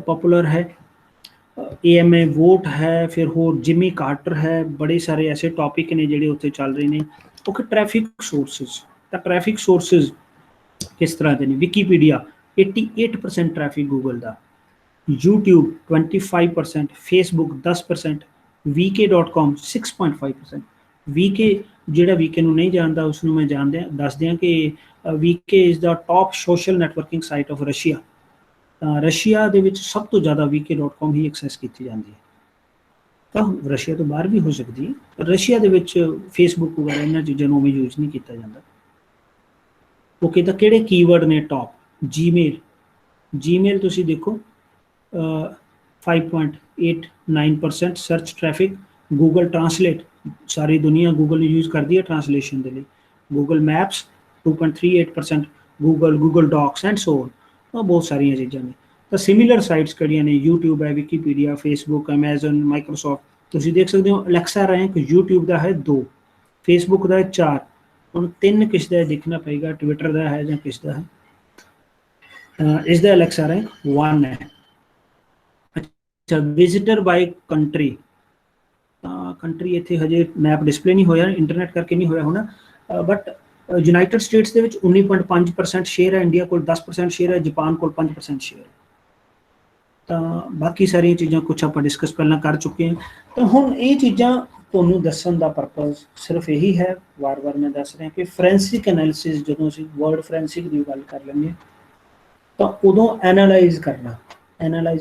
Speaker 2: ਪਪੂਲਰ ਹੈ। AMA ਵੋਟ ਹੈ, ਫਿਰ ਹੋਰ ਜਿਮੀ ਕਾਰਟਰ ਹੈ, ਬੜੇ ਸਾਰੇ ਐਸੇ ਟੌਪਿਕ ਨੇ ਜਿਹੜੇ ਉੱਥੇ ਚੱਲ ਰਹੇ ਨੇ। ਓਕੇ, ਟ੍ਰੈਫਿਕ ਸੋਰਸਿਸ, ਤਾਂ ਟ੍ਰੈਫਿਕ ਸੋਰਸਿਸ ਕਿਸ ਤਰ੍ਹਾਂ ਦੇ ਨੇ? ਵਿਕੀਪੀਡੀਆ 88% ਟ੍ਰੈਫਿਕ ਗੂਗਲ ਦਾ, YouTube 25%, ਫੇਸਬੁੱਕ 10%, vk.com 6.5%। vk, ਜਿਹੜਾ vk ਨੂੰ ਨਹੀਂ ਜਾਣਦਾ ਉਸ ਨੂੰ ਮੈਂ ਦੱਸ ਦਿਆਂ ਕਿ vk is the top social networking site of Russia. ਤਾਂ ਰਸ਼ੀਆ ਦੇ ਵਿੱਚ ਸਭ ਤੋਂ ਜ਼ਿਆਦਾ vk.com ਹੀ ਐਕਸੈਸ ਕੀਤੀ ਜਾਂਦੀ ਹੈ। ਤਾਂ ਰਸ਼ੀਆ ਤੋਂ ਬਾਹਰ ਵੀ ਹੋ ਸਕਦੀ ਹੈ, ਪਰ ਰਸ਼ੀਆ ਦੇ ਵਿੱਚ ਫੇਸਬੁੱਕ ਵਗੈਰਾ ਇਹਨਾਂ ਚੀਜ਼ਾਂ ਨੂੰ ਉਵੇਂ ਯੂਜ਼ ਨਹੀਂ ਕੀਤਾ ਜਾਂਦਾ। ਓਕੇ, ਤਾਂ ਕਿਹੜੇ ਕੀਵਰਡ ਨੇ ਟੌਪ? ਜੀਮੇਲ ਤੁਸੀਂ ਦੇਖੋ 5.89% ਸਰਚ ਟ੍ਰੈਫਿਕ। ਗੂਗਲ ਟਰਾਂਸਲੇਟ, ਸਾਰੀ ਦੁਨੀਆ ਗੂਗਲ ਨੂੰ ਯੂਜ਼ ਕਰਦੀ ਹੈ ਟਰਾਂਸਲੇਸ਼ਨ ਦੇ ਲਈ। Google maps 2.38%, Google docs and so on. ਤਾਂ ਬਹੁਤ ਸਾਰੀਆਂ ਚੀਜ਼ਾਂ ਨੇ। ਤਾਂ ਸਿਮਿਲਰ ਸਾਈਟਸ ਕਿਹੜੀਆਂ ਨੇ? YouTube ਹੈ, ਵਿਕੀਪੀਡੀਆ, ਫੇਸਬੁੱਕ, ਅਮੇਜ਼ਨ, ਮਾਈਕਰੋਸੌਫਟ। ਤੁਸੀਂ ਦੇਖ ਸਕਦੇ ਹੋ ਅਲੈਕਸਾ ਰੈਂਕ YouTube ਦਾ ਹੈ 2, ਫੇਸਬੁੱਕ ਦਾ ਹੈ 4, ਹੁਣ 3 ਕਿਸ ਦਾ ਦੇਖਣਾ ਪਏਗਾ, ਟਵਿੱਟਰ ਦਾ ਹੈ ਜਾਂ ਕਿਸ ਦਾ ਹੈ। ਇਸ ਦਾ ਅਲੈਕਸਾ ਰੈਂਕ 1 ਹੈ। ਅੱਛਾ, ਵਿਜ਼ਿਟਰ ਬਾਈ ਕੰਟਰੀ, ਤਾਂ ਕੰਟਰੀ ਇੱਥੇ ਹਜੇ ਮੈਪ ਡਿਸਪਲੇ ਨਹੀਂ ਹੋਇਆ, ਇੰਟਰਨੈਟ ਕਰਕੇ ਨਹੀਂ ਹੋਇਆ ਹੋਣਾ, ਬਟ ਯੂਨਾਈਟਿਡ ਸਟੇਟਸ ਦੇ ਵਿੱਚ 19.5% ਸ਼ੇਅਰ ਹੈ, ਇੰਡੀਆ ਕੋਲ 10% ਸ਼ੇਅਰ ਹੈ, ਜਾਪਾਨ ਕੋਲ 5% ਸ਼ੇਅਰ ਹੈ। ਤਾਂ ਬਾਕੀ ਸਾਰੀਆਂ ਚੀਜ਼ਾਂ ਕੁਛ ਆਪਾਂ ਡਿਸਕਸ ਪਹਿਲਾਂ ਕਰ ਚੁੱਕੇ ਹਾਂ। ਤਾਂ ਹੁਣ ਇਹ ਚੀਜ਼ਾਂ ਤੁਹਾਨੂੰ ਦੱਸਣ ਦਾ ਪਰਪਸ ਸਿਰਫ ਇਹੀ ਹੈ, ਵਾਰ-ਵਾਰ ਮੈਂ ਦੱਸ ਰਿਹਾ ਕਿ ਫੋਰੈਂਸਿਕ ਐਨਾਲਿਸਿਸ, ਜਦੋਂ ਅਸੀਂ ਵਰਡ ਫੋਰੈਂਸਿਕ ਦੀ ਗੱਲ ਕਰ ਲੈਂਦੇ ਹਾਂ ਤਾਂ ਉਦੋਂ ਐਨਾਲਾਈਜ਼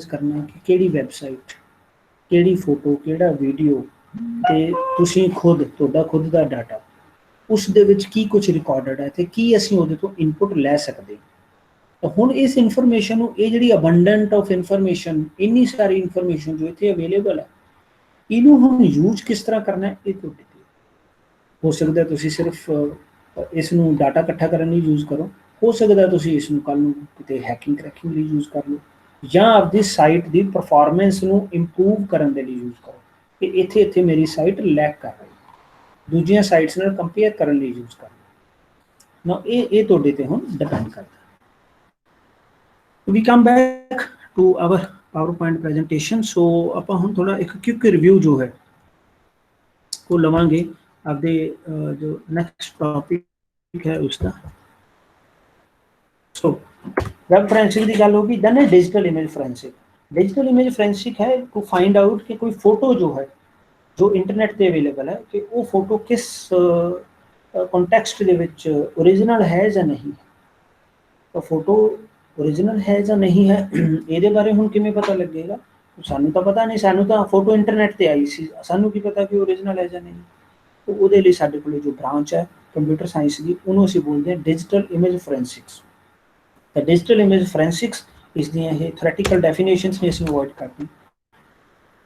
Speaker 2: ਕਰਨਾ ਕਿ ਕਿਹੜੀ ਵੈਬਸਾਈਟ, ਕਿਹੜੀ ਫੋਟੋ, ਕਿਹੜਾ ਵੀਡੀਓ, ਤੇ ਤੁਸੀਂ ਤੁਹਾਡਾ ਖੁਦ ਦਾ ਡਾਟਾ, ਉਸ ਦੇ ਵਿੱਚ ਕੀ ਕੁਝ ਰਿਕਾਰਡਡ ਹੈ ਤੇ ਕੀ ਅਸੀਂ ਉਹਦੇ ਤੋਂ ਇਨਪੁਟ ਲੈ ਸਕਦੇ। ਤਾਂ ਹੁਣ ਇਸ ਇਨਫੋਰਮੇਸ਼ਨ ਨੂੰ, ਇਹ ਜਿਹੜੀ ਅਬੰਡੈਂਟ ਆਫ ਇਨਫੋਰਮੇਸ਼ਨ, ਇੰਨੀ ਸਾਰੀ ਇਨਫੋਰਮੇਸ਼ਨ ਜੋ ਇੱਥੇ ਅਵੇਲੇਬਲ ਹੈ, ਇਹਨੂੰ ਹੁਣ ਯੂਜ਼ ਕਿਸ ਤਰ੍ਹਾਂ ਕਰਨਾ ਹੈ, ਇਹ ਤੁਹਾਡੇ ਤੇ ਹੋ ਸਕਦਾ। ਤੁਸੀਂ ਸਿਰਫ ਇਸ ਨੂੰ ਡਾਟਾ ਇਕੱਠਾ ਕਰਨ ਲਈ ਯੂਜ਼ ਕਰੋ, ਹੋ ਸਕਦਾ ਤੁਸੀਂ ਇਸ ਨੂੰ ਕੱਲ੍ਹ ਨੂੰ ਕਿਤੇ ਹੈਕਿੰਗ ਕਰੈਕਿੰਗ ਲਈ ਯੂਜ਼ ਕਰ ਲਓ, ਜਾਂ ਆਪਦੀ ਸਾਈਟ ਦੀ ਪਰਫਾਰਮੈਂਸ ਨੂੰ ਇੰਪਰੂਵ ਕਰਨ ਦੇ ਲਈ ਯੂਜ਼ ਕਰੋ ਕਿ ਇੱਥੇ ਮੇਰੀ ਸਾਈਟ ਲੈਕ ਕਰ ਰਹੀ, ਦੂਜੀਆਂ ਸਾਈਟਸ ਨਾਲ ਕੰਪੇਅਰ ਕਰਨ ਲਈ ਯੂਜ਼ ਕਰ ਲਓ ਨਾ। ਇਹ ਤੁਹਾਡੇ ਤੇ ਹੁਣ ਡਿਪੈਂਡ ਕਰਦਾ। We come back to our PowerPoint presentation. So ਆਪਾਂ ਹੁਣ ਥੋੜਾ ਇੱਕ ਕੁਇਕ ਰਿਵਿਊ ਜੋ ਹੈ ਉਹ ਲਵਾਂਗੇ ਆਪਦੇ ਜੋ ਨੈਕਸਟ ਟੌਪਿਕ है उसका। सो वेब फोरेंसिक की गल होगी। देन है digital image forensic. Digital image forensic है टू फाइंड आउट कि कोई फोटो जो है जो इंटरनेट पे अवेलेबल है कि वो फोटो किस कॉन्टैक्सट ਦੇ ਵਿੱਚ ओरिजिनल है ਜਾਂ नहीं है। तो फोटो ओरिजिनल है ਜਾਂ नहीं है ਇਹਦੇ ਬਾਰੇ ਹੁਣ ਕਿਵੇਂ ਪਤਾ ਲੱਗੇਗਾ? ਸਾਨੂੰ ਤਾਂ ਪਤਾ ਨਹੀਂ, ਸਾਨੂੰ ਤਾਂ ਫੋਟੋ ਇੰਟਰਨੈਟ ਤੇ ਆਈ ਸੀ, ਸਾਨੂੰ ਕੀ ਪਤਾ ਕਿ ओरिजिनल है ਜਾਂ नहीं। तो ਉਹਦੇ ਲਈ ਸਾਡੇ ਕੋਲ ਜੋ ਬ੍ਰਾਂਚ ਹੈ ਕੰਪਿਊਟਰ ਸਾਇੰਸ ਦੀ, ਉਹਨੂੰ ਅਸੀਂ ਬੋਲਦੇ ਹਾਂ ਡਿਜੀਟਲ ਇਮੇਜ ਫੋਰੈਂਸਿਕਸ। ਤਾਂ ਡਿਜੀਟਲ ਇਮੇਜ ਫੋਰੈਂਸਿਕਸ ਇਸ ਦੀਆਂ ਇਹ ਥਿਓਰੈਟੀਕਲ ਡੈਫੀਨੇਸ਼ਨਸ ਨੇ ਅਸੀਂ ਅਵੋਇਡ ਕਰਦੀ।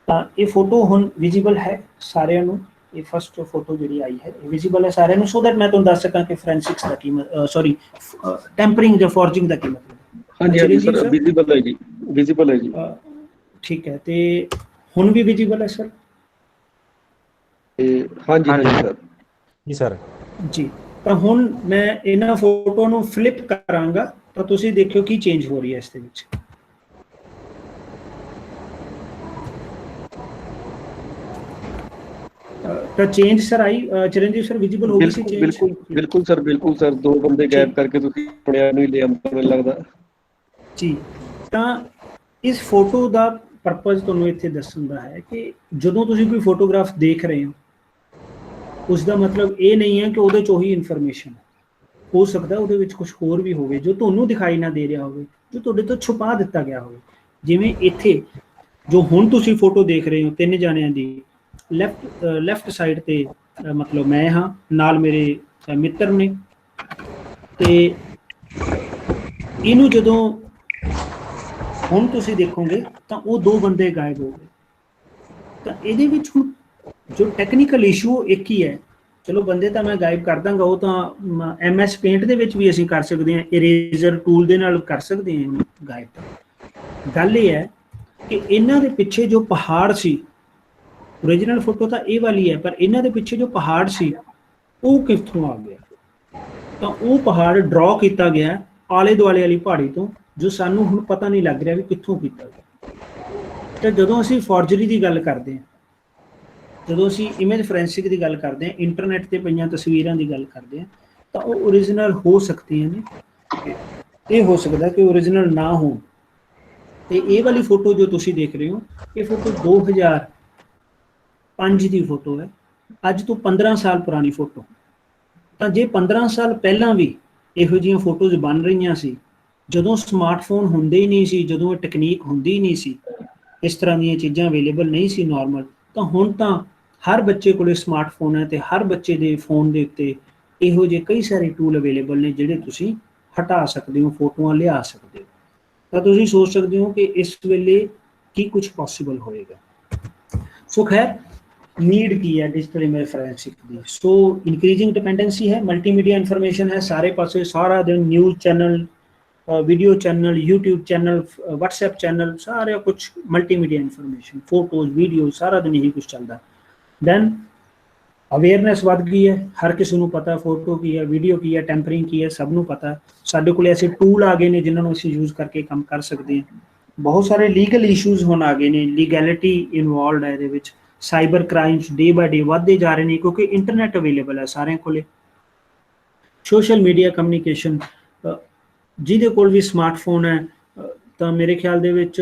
Speaker 2: ਤਾਂ ਇਹ ਫੋਟੋ ਹੁਣ ਵਿਜ਼ੀਬਲ ਹੈ ਸਾਰਿਆਂ ਨੂੰ, ਇਹ ਫਸਟ ਫੋਟੋ ਜਿਹੜੀ ਆਈ ਹੈ ਇਹ ਵਿਜ਼ੀਬਲ ਹੈ ਸਾਰਿਆਂ ਨੂੰ, ਸੋ ਦੈਟ ਮੈਂ ਤੁਹਾਨੂੰ ਦੱਸ ਸਕਾਂ ਕਿ ਫੋਰੈਂਸਿਕਸ ਦਾ ਕੀ ਸੌਰੀ ਟੈਂਪਰਿੰਗ ਜਾਂ ਫੋਰਜਿੰਗ ਦਾ ਕੀ ਮਤਲਬ ਹੈ।
Speaker 3: ਹਾਂਜੀ ਹਾਂਜੀ ਸਰ, ਵਿਜ਼ੀਬਲ ਹੈ ਜੀ, ਵਿਜ਼ੀਬਲ ਹੈ ਜੀ।
Speaker 2: ਠੀਕ ਹੈ, ਤੇ ਹੁਣ ਵੀ ਵਿਜ਼ੀਬਲ ਹੈ ਸਰ?
Speaker 3: ਹਾਂਜੀ ਹਾਂਜੀ ਸਰ
Speaker 1: ਜੀ ਸਰ।
Speaker 2: ਜੀ, ਤਾਂ ਹੁਣ ਮੈਂ ਇਹਨਾਂ ਫੋਟੋ ਨੂੰ ਫਲਿਪ ਕਰਾਂਗਾ ਤਾਂ ਤੁਸੀਂ ਦੇਖਿਓ ਕੀ ਚੇਂਜ ਹੋ ਰਹੀ ਹੈ ਇਸ ਦੇ ਵਿੱਚ। ਤਾਂ ਚੇਂਜ ਸਰ ਆਈ ਚਰਨਜੀਤ ਸਰ, ਵਿਜ਼ੀਬਲ ਹੋ ਗਈ ਸੀ ਚੇਂਜ?
Speaker 3: ਬਿਲਕੁਲ ਬਿਲਕੁਲ ਸਰ, ਬਿਲਕੁਲ ਸਰ। ਦੋ ਬੰਦੇ ਗੈਪ ਕਰਕੇ ਤੁਸੀਂ ਆਪਣੇ ਆਪ ਨੂੰ ਹੀ ਲੈ ਆਉਂਦੇ ਮੈਨੂੰ ਲੱਗਦਾ
Speaker 2: ਜੀ। ਤਾਂ ਇਸ ਫੋਟੋ ਦਾ ਪਰਪਸ ਤੁਹਾਨੂੰ ਇੱਥੇ ਦੱਸਣ ਦਾ ਹੈ ਕਿ ਜਦੋਂ ਤੁਸੀਂ ਕੋਈ ਫੋਟੋਗ੍ਰਾਫ ਦੇਖ ਰਹੇ ਹੋ ਉਸ ਦਾ ਮਤਲਬ ਇਹ ਨਹੀਂ ਹੈ ਕਿ ਉਹਦੇ 'ਚ ਉਹੀ ਇਨਫੋਰਮੇਸ਼ਨ ਹੋ ਸਕਦਾ ਉਹਦੇ ਵਿੱਚ ਕੁਝ ਹੋਰ ਵੀ ਹੋਵੇ ਜੋ ਤੁਹਾਨੂੰ ਦਿਖਾਈ ਨਾ ਦੇ ਰਿਹਾ ਹੋਵੇ, ਜੋ ਤੁਹਾਡੇ ਤੋਂ ਛੁਪਾ ਦਿੱਤਾ ਗਿਆ ਹੋਵੇ। ਜਿਵੇਂ ਇੱਥੇ ਜੋ ਹੁਣ ਤੁਸੀਂ ਫੋਟੋ ਦੇਖ ਰਹੇ ਹੋ ਤਿੰਨ ਜਾਣਿਆਂ ਦੀ, ਲੈਫਟ ਸਾਈਡ ਤੇ ਮਤਲਬ ਮੈਂ ਹਾਂ, ਨਾਲ ਮੇਰੇ ਮਿੱਤਰ ਨੇ, ਤੇ ਇਹਨੂੰ ਜਦੋਂ ਹੁਣ ਤੁਸੀਂ ਦੇਖੋਗੇ ਤਾਂ ਉਹ ਦੋ ਬੰਦੇ ਗਾਇਬ ਹੋ ਗਏ। ਤਾਂ ਇਹਦੇ ਵਿੱਚ ਹੁਣ ਜੋ ਟੈਕਨੀਕਲ ਇਸ਼ੂ ਇੱਕ ਹੀ ਹੈ, ਚਲੋ ਬੰਦੇ ਤਾਂ ਮੈਂ ਗਾਇਬ ਕਰ ਦਾਂਗਾ, ਉਹ ਤਾਂ MS ਪੇਂਟ ਦੇ ਵਿੱਚ ਵੀ ਅਸੀਂ ਕਰ ਸਕਦੇ ਹਾਂ, ਇਰੇਜ਼ਰ ਟੂਲ ਦੇ ਨਾਲ ਕਰ ਸਕਦੇ ਹਾਂ ਇਹਨੂੰ ਗਾਇਬ। ਤਾਂ ਗੱਲ ਇਹ ਹੈ ਕਿ ਇਹਨਾਂ ਦੇ ਪਿੱਛੇ ਜੋ ਪਹਾੜ ਸੀ, ओरिजिनल फोटो तो ये वाली है, पर इन्हों के पिछे जो पहाड़ सी वो कितों आ गया? तो वो पहाड़ ड्रॉ किया गया आले दुआले वाली पहाड़ी तो, जो सानू हुण पता नहीं लग रहा भी कितों किया गया। तो जदों असीं फॉर्जरी की गल करते हैं, जदों असीं इमेज फोरेंसिक की गल करते हैं, इंटरनेट ते पईयां तस्वीरां की गल करते हैं, तो वो ओरिजिनल हो सकती हैं। ये हो सकता कि ओरिजिनल ना हो। तो ये वाली फोटो जो तुसीं देख रहे हो, ये फोटो 2005 की फोटो है, अज तो 15 साल पुरानी फोटो। तो जे 15 साल पहला भी इहो जिहियां फोटोज बन रही सी, जदों स्मार्टफोन होंदे ही नहीं सी, जदों टैक्नीक होंदी ही नहीं सी, इस तरह दी चीज़ां अवेलेबल नहीं सी नॉर्मल, तो हुण तां हर बच्चे कोले स्मार्टफोन है, तो हर बच्चे दे फोन दे उत्ते इहो जे कई सारे टूल अवेलेबल ने जिहड़े तुसीं हटा सकदे हो, फोटोआं लिया सकदे हो। तो तुसीं सोच सकदे हो कि इस वेले की कुछ पॉसिबल होएगा। सो खैर नीड की है डिजिटल इमेज फोरेंसिक की? सो इंक्रीजिंग डिपेंडेंसी है, मल्टीमीडिया इन्फॉर्मेशन है सारे पासे, सारा दिन news channel, video channel, YouTube channel, WhatsApp channel, सारा कुछ मल्टीमीडिया इन्फॉर्मेशन, फोटोज वीडियो, सारा दिन यही कुछ चलता। दैन अवेयरनेस बढ़ गई है, हर किसी को पता फोटो की है, वीडियो की है, टैंपरिंग की है, सबनों पता। साडे कोल ऐसे टूल आ गए हैं जिन्होंने असीं यूज़ करके काम कर सकते हैं। बहुत सारे लीगल इशूज़ हुण आ गए हैं, लीगैलिटी इनवॉल्वड है इहदे विच। Cyber crimes day by day बढ़ते जा रहे हैं क्योंकि इंटरनेट अवेलेबल है सारे कोले। सोशल मीडिया कम्युनिकेशन, जिहदे कोल भी स्मार्टफोन है, तो मेरे ख्याल दे विच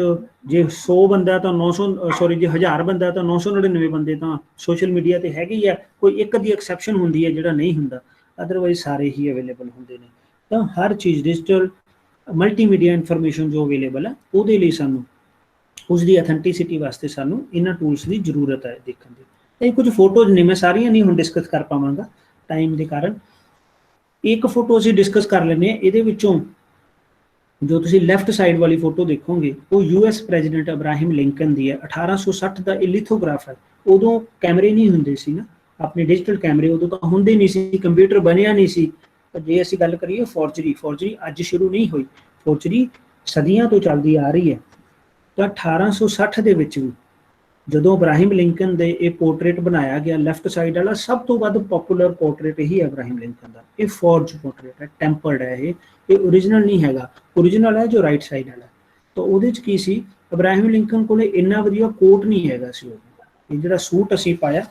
Speaker 2: जे 100 बंदा तो 900 सॉरी जे 1000 बंदा तो 999 बंदे तो सोशल मीडिया ते हैगे ही है, कोई एक दी एक्सैप्शन हुंदी है जिहड़ा नहीं हुंदा, अदरवाइज सारे ही अवेलेबल हुंदे ने। तो हर चीज़ डिजिटल मल्टीमीडिया इन्फॉर्मेशन जो अवेलेबल है उहदे लई सानूं उसकी अथेंटिसिटी वास्ते सानू इन्हां टूल्स की जरूरत है देखने की। कुछ फोटोज ने, मैं सारियां नहीं हुण डिस्कस कर पावांगा टाइम के कारण। एक फोटो असीं डिस्कस कर लैंदे हां, इहदे विचों जो तुसीं लैफ्ट साइड वाली फोटो देखोगे वो US प्रेजिडेंट अब्राहिम लिंकन की है। 1860 का ये लिथोग्राफ है। उदों कैमरे नहीं हुंदे सी ना, अपने डिजिटल कैमरे उदों तो हुंदे नहीं सी, कंप्यूटर बनिया नहीं सी। जे असीं गल करिए फॉर्जरी अज शुरू नहीं हुई, फॉर्जरी सदियां तो चलदी आ रही है। तो 1860 ਦੇ ਵਿੱਚ ਵੀ ਜਦੋਂ ਇਬਰਾਹਿਮ ਲਿੰਕਨ ਦੇ ਇਹ ਪੋਰਟਰੇਟ ਬਣਾਇਆ ਗਿਆ, ਲੈਫਟ ਸਾਈਡ ਵਾਲਾ ਸਭ ਤੋਂ ਵੱਧ ਪਪੂਲਰ ਪੋਰਟਰੇਟ ਹੀ ਹੈ ਇਬਰਾਹਿਮ ਲਿੰਕਨ ਦਾ। ਇਹ ਫੋਰਜ ਪੋਰਟਰੇਟ ਹੈ, ਟੈਂਪਰਡ ਹੈ, ਇਹ ओरिजिनल नहीं हैगा। ओरिजिनल है जो राइट साइड वाला। तो ਉਹਦੇ ਚ ਕੀ ਸੀ, ਇਬਰਾਹਿਮ ਲਿੰਕਨ ਕੋਲੇ ਇੰਨਾ ਵਧੀਆ ਕੋਟ ਨਹੀਂ ਹੈਗਾ ਸੀ। ਇਹ ਜਿਹੜਾ ਸੂਟ ਅਸੀਂ ਪਾਇਆ,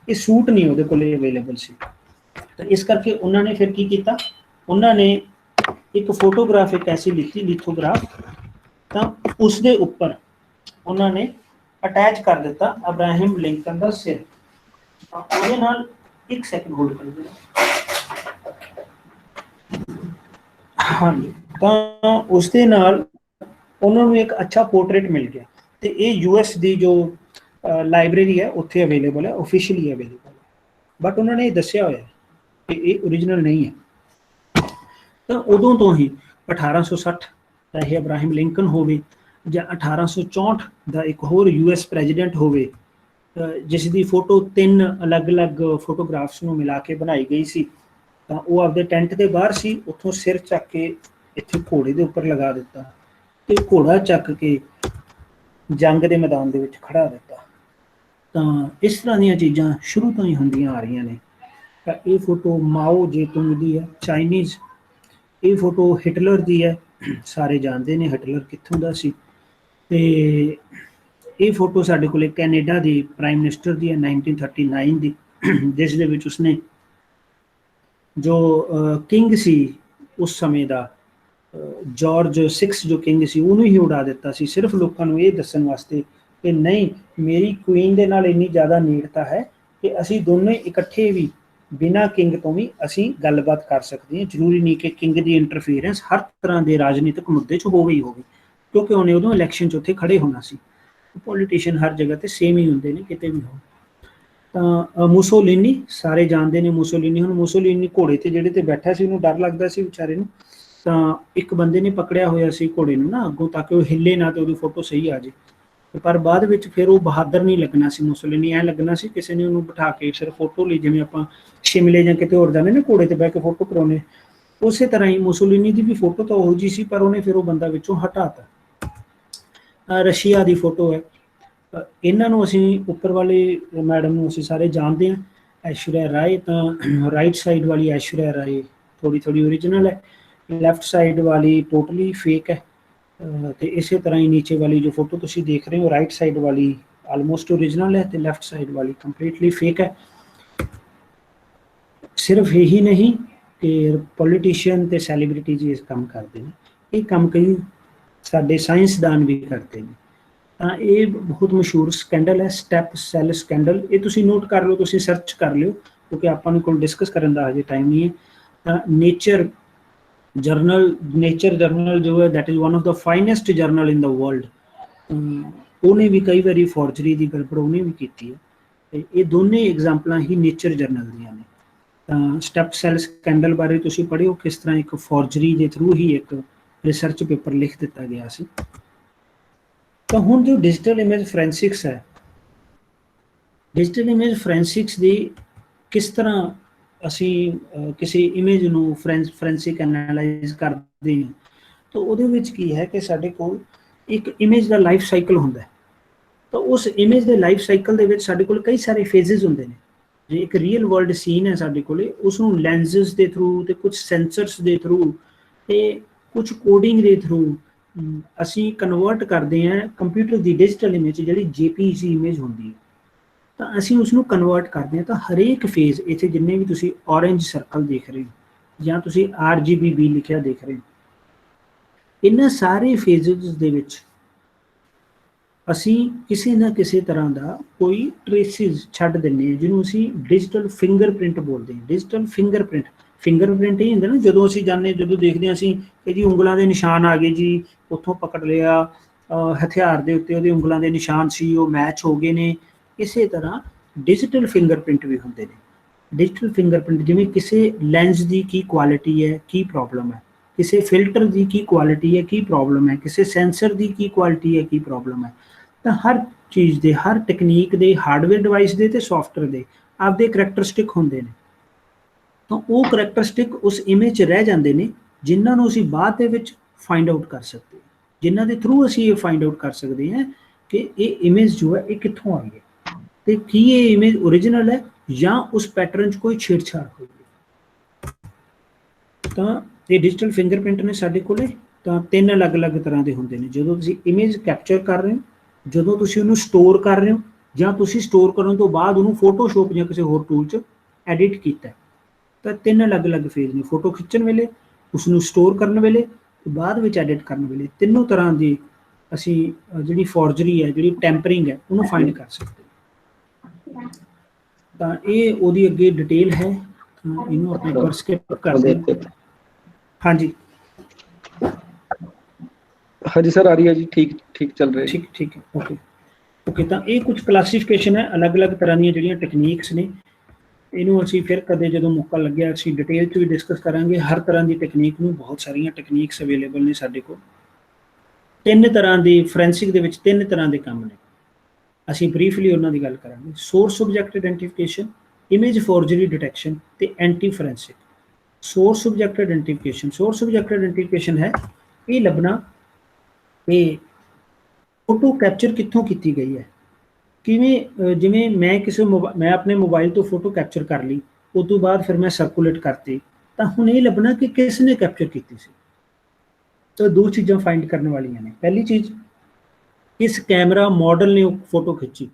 Speaker 2: ਇਹ ਸੂਟ ਨਹੀਂ ਉਹਦੇ ਕੋਲੇ ਅਵੇਲੇਬਲ ਸੀ। ਤਾਂ ਇਸ ਕਰਕੇ ਉਹਨਾਂ ਨੇ ਫਿਰ ਕੀ ਕੀਤਾ, ਉਹਨਾਂ ਨੇ ਇੱਕ ਫੋਟੋਗ੍ਰਾਫ ਐਸੀ ਲਿੱਤੀ, ਲਿਥੋਗ੍ਰਾਫ, ਤਾਂ ਉਸ ਦੇ ਉੱਪਰ ਉਹਨਾਂ ਨੇ ਅਟੈਚ ਕਰ ਦਿੱਤਾ ਅਬਰਾਹਿਮ ਲਿੰਕਨ ਦਾ ਸਿਰ। ਤਾਂ ਉਹਦੇ ਨਾਲ 1 ਸੈਕਿੰਡ ਹੋਲਡ ਕਰ ਦਿਓ। ਹਾਂਜੀ, ਤਾਂ ਉਸ ਦੇ ਨਾਲ ਉਹਨਾਂ ਨੂੰ ਇੱਕ ਅੱਛਾ ਪੋਰਟਰੇਟ ਮਿਲ ਗਿਆ, ਤੇ ਇਹ US ਦੀ ਜੋ ਲਾਇਬ੍ਰੇਰੀ ਹੈ ਉੱਥੇ ਅਵੇਲੇਬਲ ਹੈ, ਆਫੀਸ਼ੀਅਲੀ ਅਵੇਲੇਬਲ ਹੈ, ਬਟ ਉਹਨਾਂ ਨੇ ਇਹ ਦੱਸਿਆ ਹੋਇਆ ਕਿ ਇਹ ਓਰੀਜਨਲ ਨਹੀਂ ਹੈ। ਤਾਂ ਉਦੋਂ ਤੋਂ ਹੀ 1860 ਦਾ ਇਹ ਅਬਰਾਹਿਮ ਲਿੰਕਨ ਹੋਵੇ ਜਾਂ 1864 ਦਾ ਇੱਕ ਹੋਰ US ਪ੍ਰੈਜ਼ੀਡੈਂਟ ਹੋਵੇ, ਜਿਸ ਦੀ ਫੋਟੋ 3 ਅਲੱਗ-ਅਲੱਗ ਫੋਟੋਗ੍ਰਾਫਸ ਨੂੰ ਮਿਲਾ ਕੇ ਬਣਾਈ ਗਈ ਸੀ, ਤਾਂ ਉਹ ਆਪਦੇ ਟੈਂਟ ਦੇ ਬਾਹਰ ਸੀ, ਉੱਥੋਂ ਸਿਰ ਚੱਕ ਕੇ ਇੱਥੇ ਘੋੜੇ ਦੇ ਉੱਪਰ ਲਗਾ ਦਿੱਤਾ ਤੇ ਘੋੜਾ ਚੱਕ ਕੇ ਜੰਗ ਦੇ ਮੈਦਾਨ ਦੇ ਵਿੱਚ ਖੜਾ ਦਿੱਤਾ। ਤਾਂ ਇਸ ਤਰ੍ਹਾਂ ਦੀਆਂ ਚੀਜ਼ਾਂ ਸ਼ੁਰੂ ਤੋਂ ਹੀ ਹੁੰਦੀਆਂ ਆ ਰਹੀਆਂ ਨੇ। ਤਾਂ ਇਹ ਫੋਟੋ ਮਾਓ ਜੇਤੁੰਗ ਦੀ ਹੈ, ਚਾਈਨੀਜ਼। ਇਹ ਫੋਟੋ ਹਿਟਲਰ ਦੀ ਹੈ, ਸਾਰੇ ਜਾਣਦੇ ਨੇ ਹਿਟਲਰ ਕਿੱਥੋਂ ਦਾ ਸੀ। ਤੇ ਇਹ ਫੋਟੋ ਸਾਡੇ ਕੋਲੇ ਕੈਨੇਡਾ ਦੀ ਪ੍ਰਾਈਮ ਮਿਨਿਸਟਰ ਦੀ ਹੈ 1939 ਦੀ, ਜਿਸ ਦੇ ਵਿੱਚ ਉਸਨੇ ਜੋ ਕਿੰਗ ਸੀ ਉਸ ਸਮੇਂ ਦਾ, ਜਾਰਜ 6 ਜੋ ਕਿੰਗ ਸੀ, ਉਹਨੂੰ ਹੀ ਉਡਾ ਦਿੱਤਾ ਸੀ, ਸਿਰਫ ਲੋਕਾਂ ਨੂੰ ਇਹ ਦੱਸਣ ਵਾਸਤੇ ਕਿ ਨਹੀਂ, ਮੇਰੀ ਕੁਈਨ ਦੇ ਨਾਲ ਇੰਨੀ ਜ਼ਿਆਦਾ ਨੇੜਤਾ ਹੈ ਕਿ ਅਸੀਂ ਦੋਨੇ ਇਕੱਠੇ ਵੀ ਬਿਨਾਂ ਕਿੰਗ ਤੋਂ ਵੀ ਅਸੀਂ ਗੱਲਬਾਤ ਕਰ ਸਕਦੇ ਹਾਂ। ਜ਼ਰੂਰੀ ਨਹੀਂ ਕਿ ਕਿੰਗ ਦੀ ਇੰਟਰਫੀਅਰੈਂਸ ਹਰ ਤਰ੍ਹਾਂ ਦੇ ਰਾਜਨੀਤਿਕ ਮੁੱਦੇ 'ਚ ਹੋਵੇ ਹੀ ਹੋਵੇ, ਕਿਉਂਕਿ ਉਹਨੇ ਉਦੋਂ ਇਲੈਕਸ਼ਨ 'ਚ ਉੱਥੇ ਖੜੇ ਹੋਣਾ ਸੀ। ਪੋਲੀਟੀਸ਼ੀਅਨ ਹਰ ਜਗ੍ਹਾ ਤੇ ਸੇਮ ਹੀ ਹੁੰਦੇ ਨੇ, ਕਿਤੇ ਵੀ ਹੋਣ। ਤਾਂ ਮੁਸੋਲੀਨੀ ਸਾਰੇ ਜਾਣਦੇ ਨੇ, ਮੁਸੋਲੀਨੀ। ਹੁਣ ਮੁਸੋਲੀਨੀ ਘੋੜੇ ਤੇ ਜਿਹੜੇ ਤੇ ਬੈਠਾ ਸੀ, ਉਹਨੂੰ ਡਰ ਲੱਗਦਾ ਸੀ ਵਿਚਾਰੇ ਨੂੰ, ਤਾਂ ਇੱਕ ਬੰਦੇ ਨੇ ਪਕੜਿਆ ਹੋਇਆ ਸੀ ਘੋੜੇ ਨੂੰ ਨਾ ਅੱਗੋਂ, ਤਾਂ ਕਿ ਉਹ ਹਿੱਲੇ ਨਾ ਤੇ ਉਹਦੀ ਫੋਟੋ ਸਹੀ ਆ ਜੇ। ਪਰ ਬਾਅਦ ਵਿੱਚ ਫਿਰ ਉਹ ਬਹਾਦਰ ਨਹੀਂ ਲੱਗਣਾ ਸੀ ਮੁਸੋਲੀਨੀ, ਐਂ ਲੱਗਣਾ ਸੀ ਕਿਸੇ ਨੇ ਉਹਨੂੰ ਬਿਠਾ ਕੇ ਸਿਰਫ ਫੋਟੋ ਲਈ, ਜਿਵੇਂ ਆਪਾਂ ਸ਼ਿਮਲੇ ਜਾਂ ਕਿਤੇ ਹੋਰ ਜਾਂਦੇ ਨੇ ਘੋੜੇ ਤੇ ਬਹਿ ਕੇ ਫੋਟੋ ਕਰਾਉਣੇ, ਉਸੇ ਤਰ੍ਹਾਂ ਹੀ ਮੁਸੋਲੀਨੀ ਦੀ ਵੀ ਫੋਟੋ ਤਾਂ ਉਹੋ ਜਿਹੀ ਸੀ, ਪਰ ਉਹਨੇ ਫਿਰ ਉਹ ਬੰਦਾ ਵਿੱਚੋਂ ਹਟਾਤਾ। ਰਸ਼ੀਆ ਦੀ ਫੋਟੋ ਹੈ। ਇਹਨਾਂ ਨੂੰ ਅਸੀਂ ਉੱਪਰ ਵਾਲੇ ਮੈਡਮ ਨੂੰ ਅਸੀਂ ਸਾਰੇ ਜਾਣਦੇ ਹਾਂ, ਐਸ਼ਵਰਿਆ ਰਾਏ। ਤਾਂ ਰਾਈਟ ਸਾਈਡ ਵਾਲੀ ਐਸ਼ਵਰਿਆ ਰਾਏ ਥੋੜੀ ਓਰੀਜਨਲ ਹੈ, ਲੈਫਟ ਸਾਈਡ ਵਾਲੀ ਟੋਟਲੀ ਫੇਕ ਹੈ। ਤੇ ਇਸੇ ਤਰ੍ਹਾਂ ਹੀ ਨੀਚੇ ਵਾਲੀ ਜੋ ਫੋਟੋ ਤੁਸੀਂ ਦੇਖ ਰਹੇ ਹੋ, ਰਾਈਟ ਸਾਈਡ ਵਾਲੀ ਆਲਮੋਸਟ ਓਰੀਜਨਲ ਹੈ ਤੇ ਲੈਫਟ ਸਾਈਡ ਵਾਲੀ ਕੰਪਲੀਟਲੀ ਫੇਕ ਹੈ। ਸਿਰਫ ਇਹੀ ਨਹੀਂ ਕਿ ਪੋਲੀਟੀਸ਼ੀਅਨ ਤੇ ਸੈਲੀਬ੍ਰਿਟੀਜ਼ ਇਸ ਕੰਮ ਕਰਦੇ ਨੇ, ਇਹ ਕੰਮ ਕਈ ਸਾਡੇ ਸਾਇੰਸਦਾਨ ਵੀ ਕਰਦੇ ਨੇ। ਤਾਂ ਇਹ ਬਹੁਤ ਮਸ਼ਹੂਰ ਸਕੈਂਡਲ ਹੈ, ਸਟੈਪ ਸੈੱਲ ਸਕੈਂਡਲ। ਇਹ ਤੁਸੀਂ ਨੋਟ ਕਰ ਲਓ, ਤੁਸੀਂ ਸਰਚ ਕਰ ਲਿਓ, ਕਿਉਂਕਿ ਆਪਾਂ ਨੂੰ ਕੋਲ ਡਿਸਕਸ ਕਰਨ ਦਾ ਹਜੇ ਟਾਈਮ ਨਹੀਂ ਹੈ। ਤਾਂ ਨੇਚਰ ਜਰਨਲ ਜੋ ਹੈ, that is one of the finest general in the world, ਉਹਨੇ ਵੀ ਕਈ ਵਾਰੀ ਫੋਰਜਰੀ ਦੀ ਗੜਬੜ ਉਹਨੇ ਵੀ ਕੀਤੀ ਹੈ। ਤੇ ਇਹ ਦੋਨੇ ਐਗਜ਼ਾਮਪਲਾਂ ਹੀ ਨੇਚਰ ਜਰਨਲ ਦੀਆਂ ਨੇ। ਤਾਂ ਸਟੈਪ ਸੈੱਲ ਸਕੈਂਡਲ ਬਾਰੇ ਤੁਸੀਂ ਪੜ੍ਹਿਓ, ਕਿਸ ਤਰ੍ਹਾਂ ਇੱਕ ਫੋਰਜਰੀ ਦੇ ਥਰੂ ਹੀ ਇੱਕ ਰਿਸਰਚ ਪੇਪਰ ਲਿਖ ਦਿੱਤਾ ਗਿਆ ਸੀ। ਤਾਂ ਹੁਣ ਜੋ ਡਿਜੀਟਲ ਇਮੇਜ ਫੋਰੈਂਸਿਕਸ ਹੈ, ਡਿਜੀਟਲ ਇਮੇਜ ਫੋਰੈਂਸਿਕਸ ਦੀ ਕਿਸ ਤਰ੍ਹਾਂ ਅਸੀਂ ਕਿਸੇ ਇਮੇਜ ਨੂੰ ਫੋਰੈਂਸਿਕ ਐਨਾਲਾਈਜ਼ ਕਰਦੇ ਹਾਂ, ਤਾਂ ਉਹਦੇ ਵਿੱਚ ਕੀ ਹੈ ਕਿ ਸਾਡੇ ਕੋਲ ਇੱਕ ਇਮੇਜ ਦਾ ਲਾਈਫ ਸਾਈਕਲ ਹੁੰਦਾ ਹੈ। ਤਾਂ ਉਸ ਇਮੇਜ ਦੇ ਲਾਈਫ ਸਾਈਕਲ ਦੇ ਵਿੱਚ ਸਾਡੇ ਕੋਲ ਕਈ ਸਾਰੇ ਫੇਜ਼ਸ ਹੁੰਦੇ ਨੇ। ਜੇ ਇੱਕ ਰੀਅਲ ਵਰਲਡ ਸੀਨ ਹੈ ਸਾਡੇ ਕੋਲੇ, ਉਸ ਨੂੰ ਲੈਂਸਿਸ ਦੇ ਥਰੂ ਤੇ ਕੁਝ ਸੈਂਸਰਸ ਦੇ ਥਰੂ ਤੇ ਕੁਝ ਕੋਡਿੰਗ ਦੇ ਥਰੂ ਅਸੀਂ ਕਨਵਰਟ ਕਰਦੇ ਹਾਂ ਕੰਪਿਊਟਰ ਦੀ ਡਿਜੀਟਲ ਇਮੇਜ, ਜਿਹੜੀ JPEG ਇਮੇਜ ਹੁੰਦੀ ਹੈ। ਤਾਂ ਅਸੀਂ ਉਸ ਨੂੰ ਕਨਵਰਟ ਕਰਦੇ ਹਾਂ। ਤਾਂ ਹਰੇਕ ਫੇਜ਼, ਇੱਥੇ ਜਿੰਨੇ ਵੀ ਤੁਸੀਂ ਔਰੇਂਜ ਸਰਕਲ ਦੇਖ ਰਹੇ ਹੋ ਜਾਂ ਤੁਸੀਂ RGB ਲਿਖਿਆ ਦੇਖ ਰਹੇ ਹੋ, ਇਹਨਾਂ ਸਾਰੇ ਫੇਜ਼ਸ ਦੇ ਵਿੱਚ ਅਸੀਂ ਕਿਸੇ ਨਾ ਕਿਸੇ ਤਰ੍ਹਾਂ ਦਾ ਕੋਈ ਟ੍ਰੇਸਿਸ ਛੱਡ ਦਿੰਦੇ ਹਾਂ, ਜਿਹਨੂੰ ਅਸੀਂ ਡਿਜੀਟਲ ਫਿੰਗਰਪ੍ਰਿੰਟ ਬੋਲਦੇ ਹਾਂ। ਡਿਜੀਟਲ ਫਿੰਗਰਪ੍ਰਿੰਟ ਇਹ ਹੁੰਦਾ ਨਾ, ਜਦੋਂ ਅਸੀਂ ਜਾਂਦੇ, ਜਦੋਂ ਦੇਖਦੇ ਹਾਂ ਅਸੀਂ ਕਿ ਜੀ ਉਂਗਲਾਂ ਦੇ ਨਿਸ਼ਾਨ ਆ ਗਏ ਜੀ, ਉੱਥੋਂ ਪਕੜ ਲਿਆ, ਹਥਿਆਰ ਦੇ ਉੱਤੇ ਉਹਦੇ ਉਂਗਲਾਂ ਦੇ ਨਿਸ਼ਾਨ ਸੀ, ਉਹ ਮੈਚ ਹੋ ਗਏ ਨੇ। ਇਸੇ ਤਰ੍ਹਾਂ ਡਿਜੀਟਲ ਫਿੰਗਰਪ੍ਰਿੰਟ ਵੀ ਹੁੰਦੇ ਨੇ। ਡਿਜੀਟਲ ਫਿੰਗਰਪ੍ਰਿੰਟ ਜਿਵੇਂ ਕਿਸੇ ਲੈਂਸ ਦੀ ਕੀ ਕੁਆਲਿਟੀ ਹੈ, ਕੀ ਪ੍ਰੋਬਲਮ ਹੈ, ਕਿਸੇ ਫਿਲਟਰ ਦੀ ਕੀ ਕੁਆਲਿਟੀ ਹੈ, ਕੀ ਪ੍ਰੋਬਲਮ ਹੈ, ਕਿਸੇ ਸੈਂਸਰ ਦੀ ਕੀ ਕੁਆਲਿਟੀ ਹੈ, ਕੀ ਪ੍ਰੋਬਲਮ ਹੈ। ਤਾਂ ਹਰ ਚੀਜ਼ ਦੇ, ਹਰ ਟੈਕਨੀਕ ਦੇ, ਹਾਰਡਵੇਅਰ ਡਿਵਾਈਸ ਦੇ ਤੇ ਸੌਫਟਵੇਅਰ ਦੇ ਆਪਦੇ ਕਰੈਕਟਰਿਸਟਿਕ ਹੁੰਦੇ ਨੇ। ਤਾਂ ਉਹ ਕਰੈਕਟਰਿਸਟਿਕ ਉਸ ਇਮੇਜ 'ਚ ਰਹਿ ਜਾਂਦੇ ਨੇ, ਜਿਨ੍ਹਾਂ ਨੂੰ ਅਸੀਂ ਬਾਅਦ ਦੇ ਵਿੱਚ ਫਾਈਂਡ ਆਊਟ ਕਰ ਸਕਦੇ ਹਾਂ, ਜਿਨ੍ਹਾਂ ਦੇ ਥਰੂ ਅਸੀਂ ਇਹ ਫਾਈਂਡ ਆਊਟ ਕਰ ਸਕਦੇ ਹਾਂ ਕਿ ਇਹ ਇਮੇਜ ਜੋ ਹੈ ਇਹ ਕਿੱਥੋਂ ਆਈ ਹੈ, ਤੇ ਕੀ ਇਹ ਇਮੇਜ ਓਰੀਜਨਲ ਹੈ ਜਾਂ ਉਸ ਪੈਟਰਨ 'ਚ ਕੋਈ ਛੇੜਛਾੜ ਹੋਈ ਹੈ। ਤਾਂ ਇਹ ਡਿਜੀਟਲ ਫਿੰਗਰਪ੍ਰਿੰਟ ਨੇ ਸਾਡੇ ਕੋਲੇ ਤਾਂ 3 ਅਲੱਗ-ਅਲੱਗ ਤਰ੍ਹਾਂ ਦੇ ਹੁੰਦੇ ਨੇ। ਜਦੋਂ ਤੁਸੀਂ ਇਮੇਜ ਕੈਪਚਰ ਕਰ ਰਹੇ ਹੋ, ਜਦੋਂ ਤੁਸੀਂ ਉਹਨੂੰ ਸਟੋਰ ਕਰ ਰਹੇ ਹੋ, ਜਾਂ ਤੁਸੀਂ ਸਟੋਰ ਕਰਨ ਤੋਂ ਬਾਅਦ ਉਹਨੂੰ ਫੋਟੋਸ਼ੋਪ ਜਾਂ ਕਿਸੇ ਹੋਰ ਟੂਲ 'ਚ ਐਡਿਟ ਕੀਤਾ। ਤਾਂ 3 ਅਲੱਗ-ਅਲੱਗ ਫੇਜ਼ ਨੇ, ਫੋਟੋ ਖਿੱਚਣ ਵੇਲੇ, ਉਸਨੂੰ ਸਟੋਰ ਕਰਨ ਵੇਲੇ ਤੇ ਬਾਅਦ ਵਿੱਚ ਐਡਿਟ ਕਰਨ ਵੇਲੇ। ਤਿੰਨੋਂ ਤਰ੍ਹਾਂ ਦੀ ਅਸੀਂ ਜਿਹੜੀ ਫੋਰਜਰੀ ਹੈ, ਜਿਹੜੀ ਟੈਂਪਰਿੰਗ ਹੈ, ਉਹਨੂੰ ਫਾਈਂਡ ਕਰ ਸਕਦੇ ਹਾਂ। ਤਾਂ ਇਹ ਉਹਦੀ ਅੱਗੇ ਡਿਟੇਲ ਹੈ, ਤਾਂ ਇਹਨੂੰ ਆਪਾਂ ਇੱਕ ਵਾਰ ਸਕਿਪ ਕਰਦੇ ਹਾਂ। ਹਾਂਜੀ
Speaker 3: ਹਾਂਜੀ ਸਰ, ਆ ਰਹੀ ਹੈ ਜੀ, ਠੀਕ ਠੀਕ ਚੱਲ ਰਿਹਾ ਜੀ।
Speaker 2: ਠੀਕ ਹੈ, ਓਕੇ। ਤਾਂ ਇਹ ਕੁਝ ਕਲਾਸੀਫਿਕੇਸ਼ਨ ਹੈ, ਅਲੱਗ-ਅਲੱਗ ਤਰ੍ਹਾਂ ਦੀਆਂ ਜਿਹੜੀਆਂ ਟੈਕਨੀਕਸ ਨੇ। ਇਹਨੂੰ ਅਸੀਂ ਫਿਰ ਕਦੇ ਜਦੋਂ ਮੌਕਾ ਲੱਗਿਆ ਅਸੀਂ ਡਿਟੇਲ 'ਚ ਵੀ ਡਿਸਕਸ ਕਰਾਂਗੇ। ਹਰ ਤਰ੍ਹਾਂ ਦੀ ਟੈਕਨੀਕ ਨੂੰ, ਬਹੁਤ ਸਾਰੀਆਂ ਟੈਕਨੀਕਸ ਅਵੇਲੇਬਲ ਨੇ ਸਾਡੇ ਕੋਲ। 3 ਤਰ੍ਹਾਂ ਦੀ ਫੋਰੈਂਸਿਕ ਦੇ ਵਿੱਚ 3 ਤਰ੍ਹਾਂ ਦੇ ਕੰਮ ਨੇ, ਅਸੀਂ ਬਰੀਫਲੀ ਉਹਨਾਂ ਦੀ ਗੱਲ ਕਰਾਂਗੇ। Source object identification, image forgery detection ਤੇ anti forensic. Source object identification ਹੈ ਇਹ ਲੱਭਣਾ ਕਿ ਫੋਟੋ ਕੈਪਚਰ ਕਿੱਥੋਂ ਕੀਤੀ ਗਈ ਹੈ। ਕਿਵੇਂ ਜਿਵੇਂ ਮੈਂ ਆਪਣੇ ਮੋਬਾਈਲ ਤੋਂ ਫੋਟੋ ਕੈਪਚਰ ਕਰ ਲਈ, ਉਸ ਤੋਂ ਬਾਅਦ ਫਿਰ ਮੈਂ ਸਰਕੂਲੇਟ ਕਰਤੀ, ਤਾਂ ਹੁਣ ਇਹ ਲੱਭਣਾ ਕਿ ਕਿਸ ਨੇ ਕੈਪਚਰ ਕੀਤੀ ਸੀ। ਤਾਂ 2 ਚੀਜ਼ਾਂ ਫਾਈਂਡ ਕਰਨ ਵਾਲੀਆਂ ਨੇ। ਪਹਿਲੀ ਚੀਜ਼, ਕਿਸ ਕੈਮਰਾ ਮਾਡਲ ਨੇ ਉਹ ਫੋਟੋ ਖਿੱਚੀ।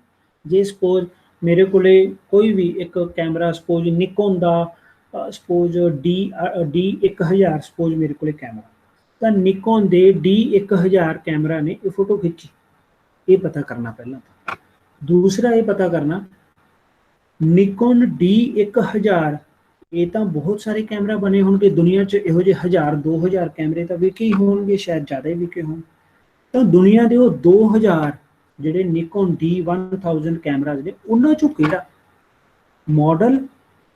Speaker 2: ਜੇ ਸਪੋਜ਼ ਮੇਰੇ ਕੋਲੇ ਕੋਈ ਵੀ ਇੱਕ ਕੈਮਰਾ, ਸਪੋਜ਼ ਨਿਕੋਨ ਦਾ ਸਪੋਜ਼ D1000 ਸਪੋਜ਼ ਮੇਰੇ ਕੋਲੇ ਕੈਮਰਾ, ਤਾਂ ਨਿਕੋਨ ਦੇ D1000 ਕੈਮਰਾ ਨੇ ਇਹ ਫੋਟੋ ਖਿੱਚੀ, ਇਹ ਪਤਾ ਕਰਨਾ ਪਹਿਲਾਂ। ਦੂਸਰਾ ਇਹ ਪਤਾ ਕਰਨਾ, ਨਿਕੋਨ D1000, ਇਹ ਤਾਂ ਬਹੁਤ ਸਾਰੇ ਕੈਮਰਾ ਬਣੇ ਹੋਣਗੇ ਦੁਨੀਆ 'ਚ, ਇਹੋ ਜਿਹੇ 1000-2000 ਕੈਮਰੇ ਤਾਂ ਵਿਕੇ ਹੀ ਹੋਣਗੇ, ਸ਼ਾਇਦ ਜ਼ਿਆਦਾ ਹੀ ਵਿਕੇ ਹੋਣ। ਤਾਂ ਦੁਨੀਆ ਦੇ ਉਹ 2000 ਜਿਹੜੇ ਨਿਕੋਨ D1000 ਕੈਮਰਾਜ਼ ਨੇ, ਉਹਨਾਂ 'ਚੋਂ ਕਿਹੜਾ ਮਾਡਲ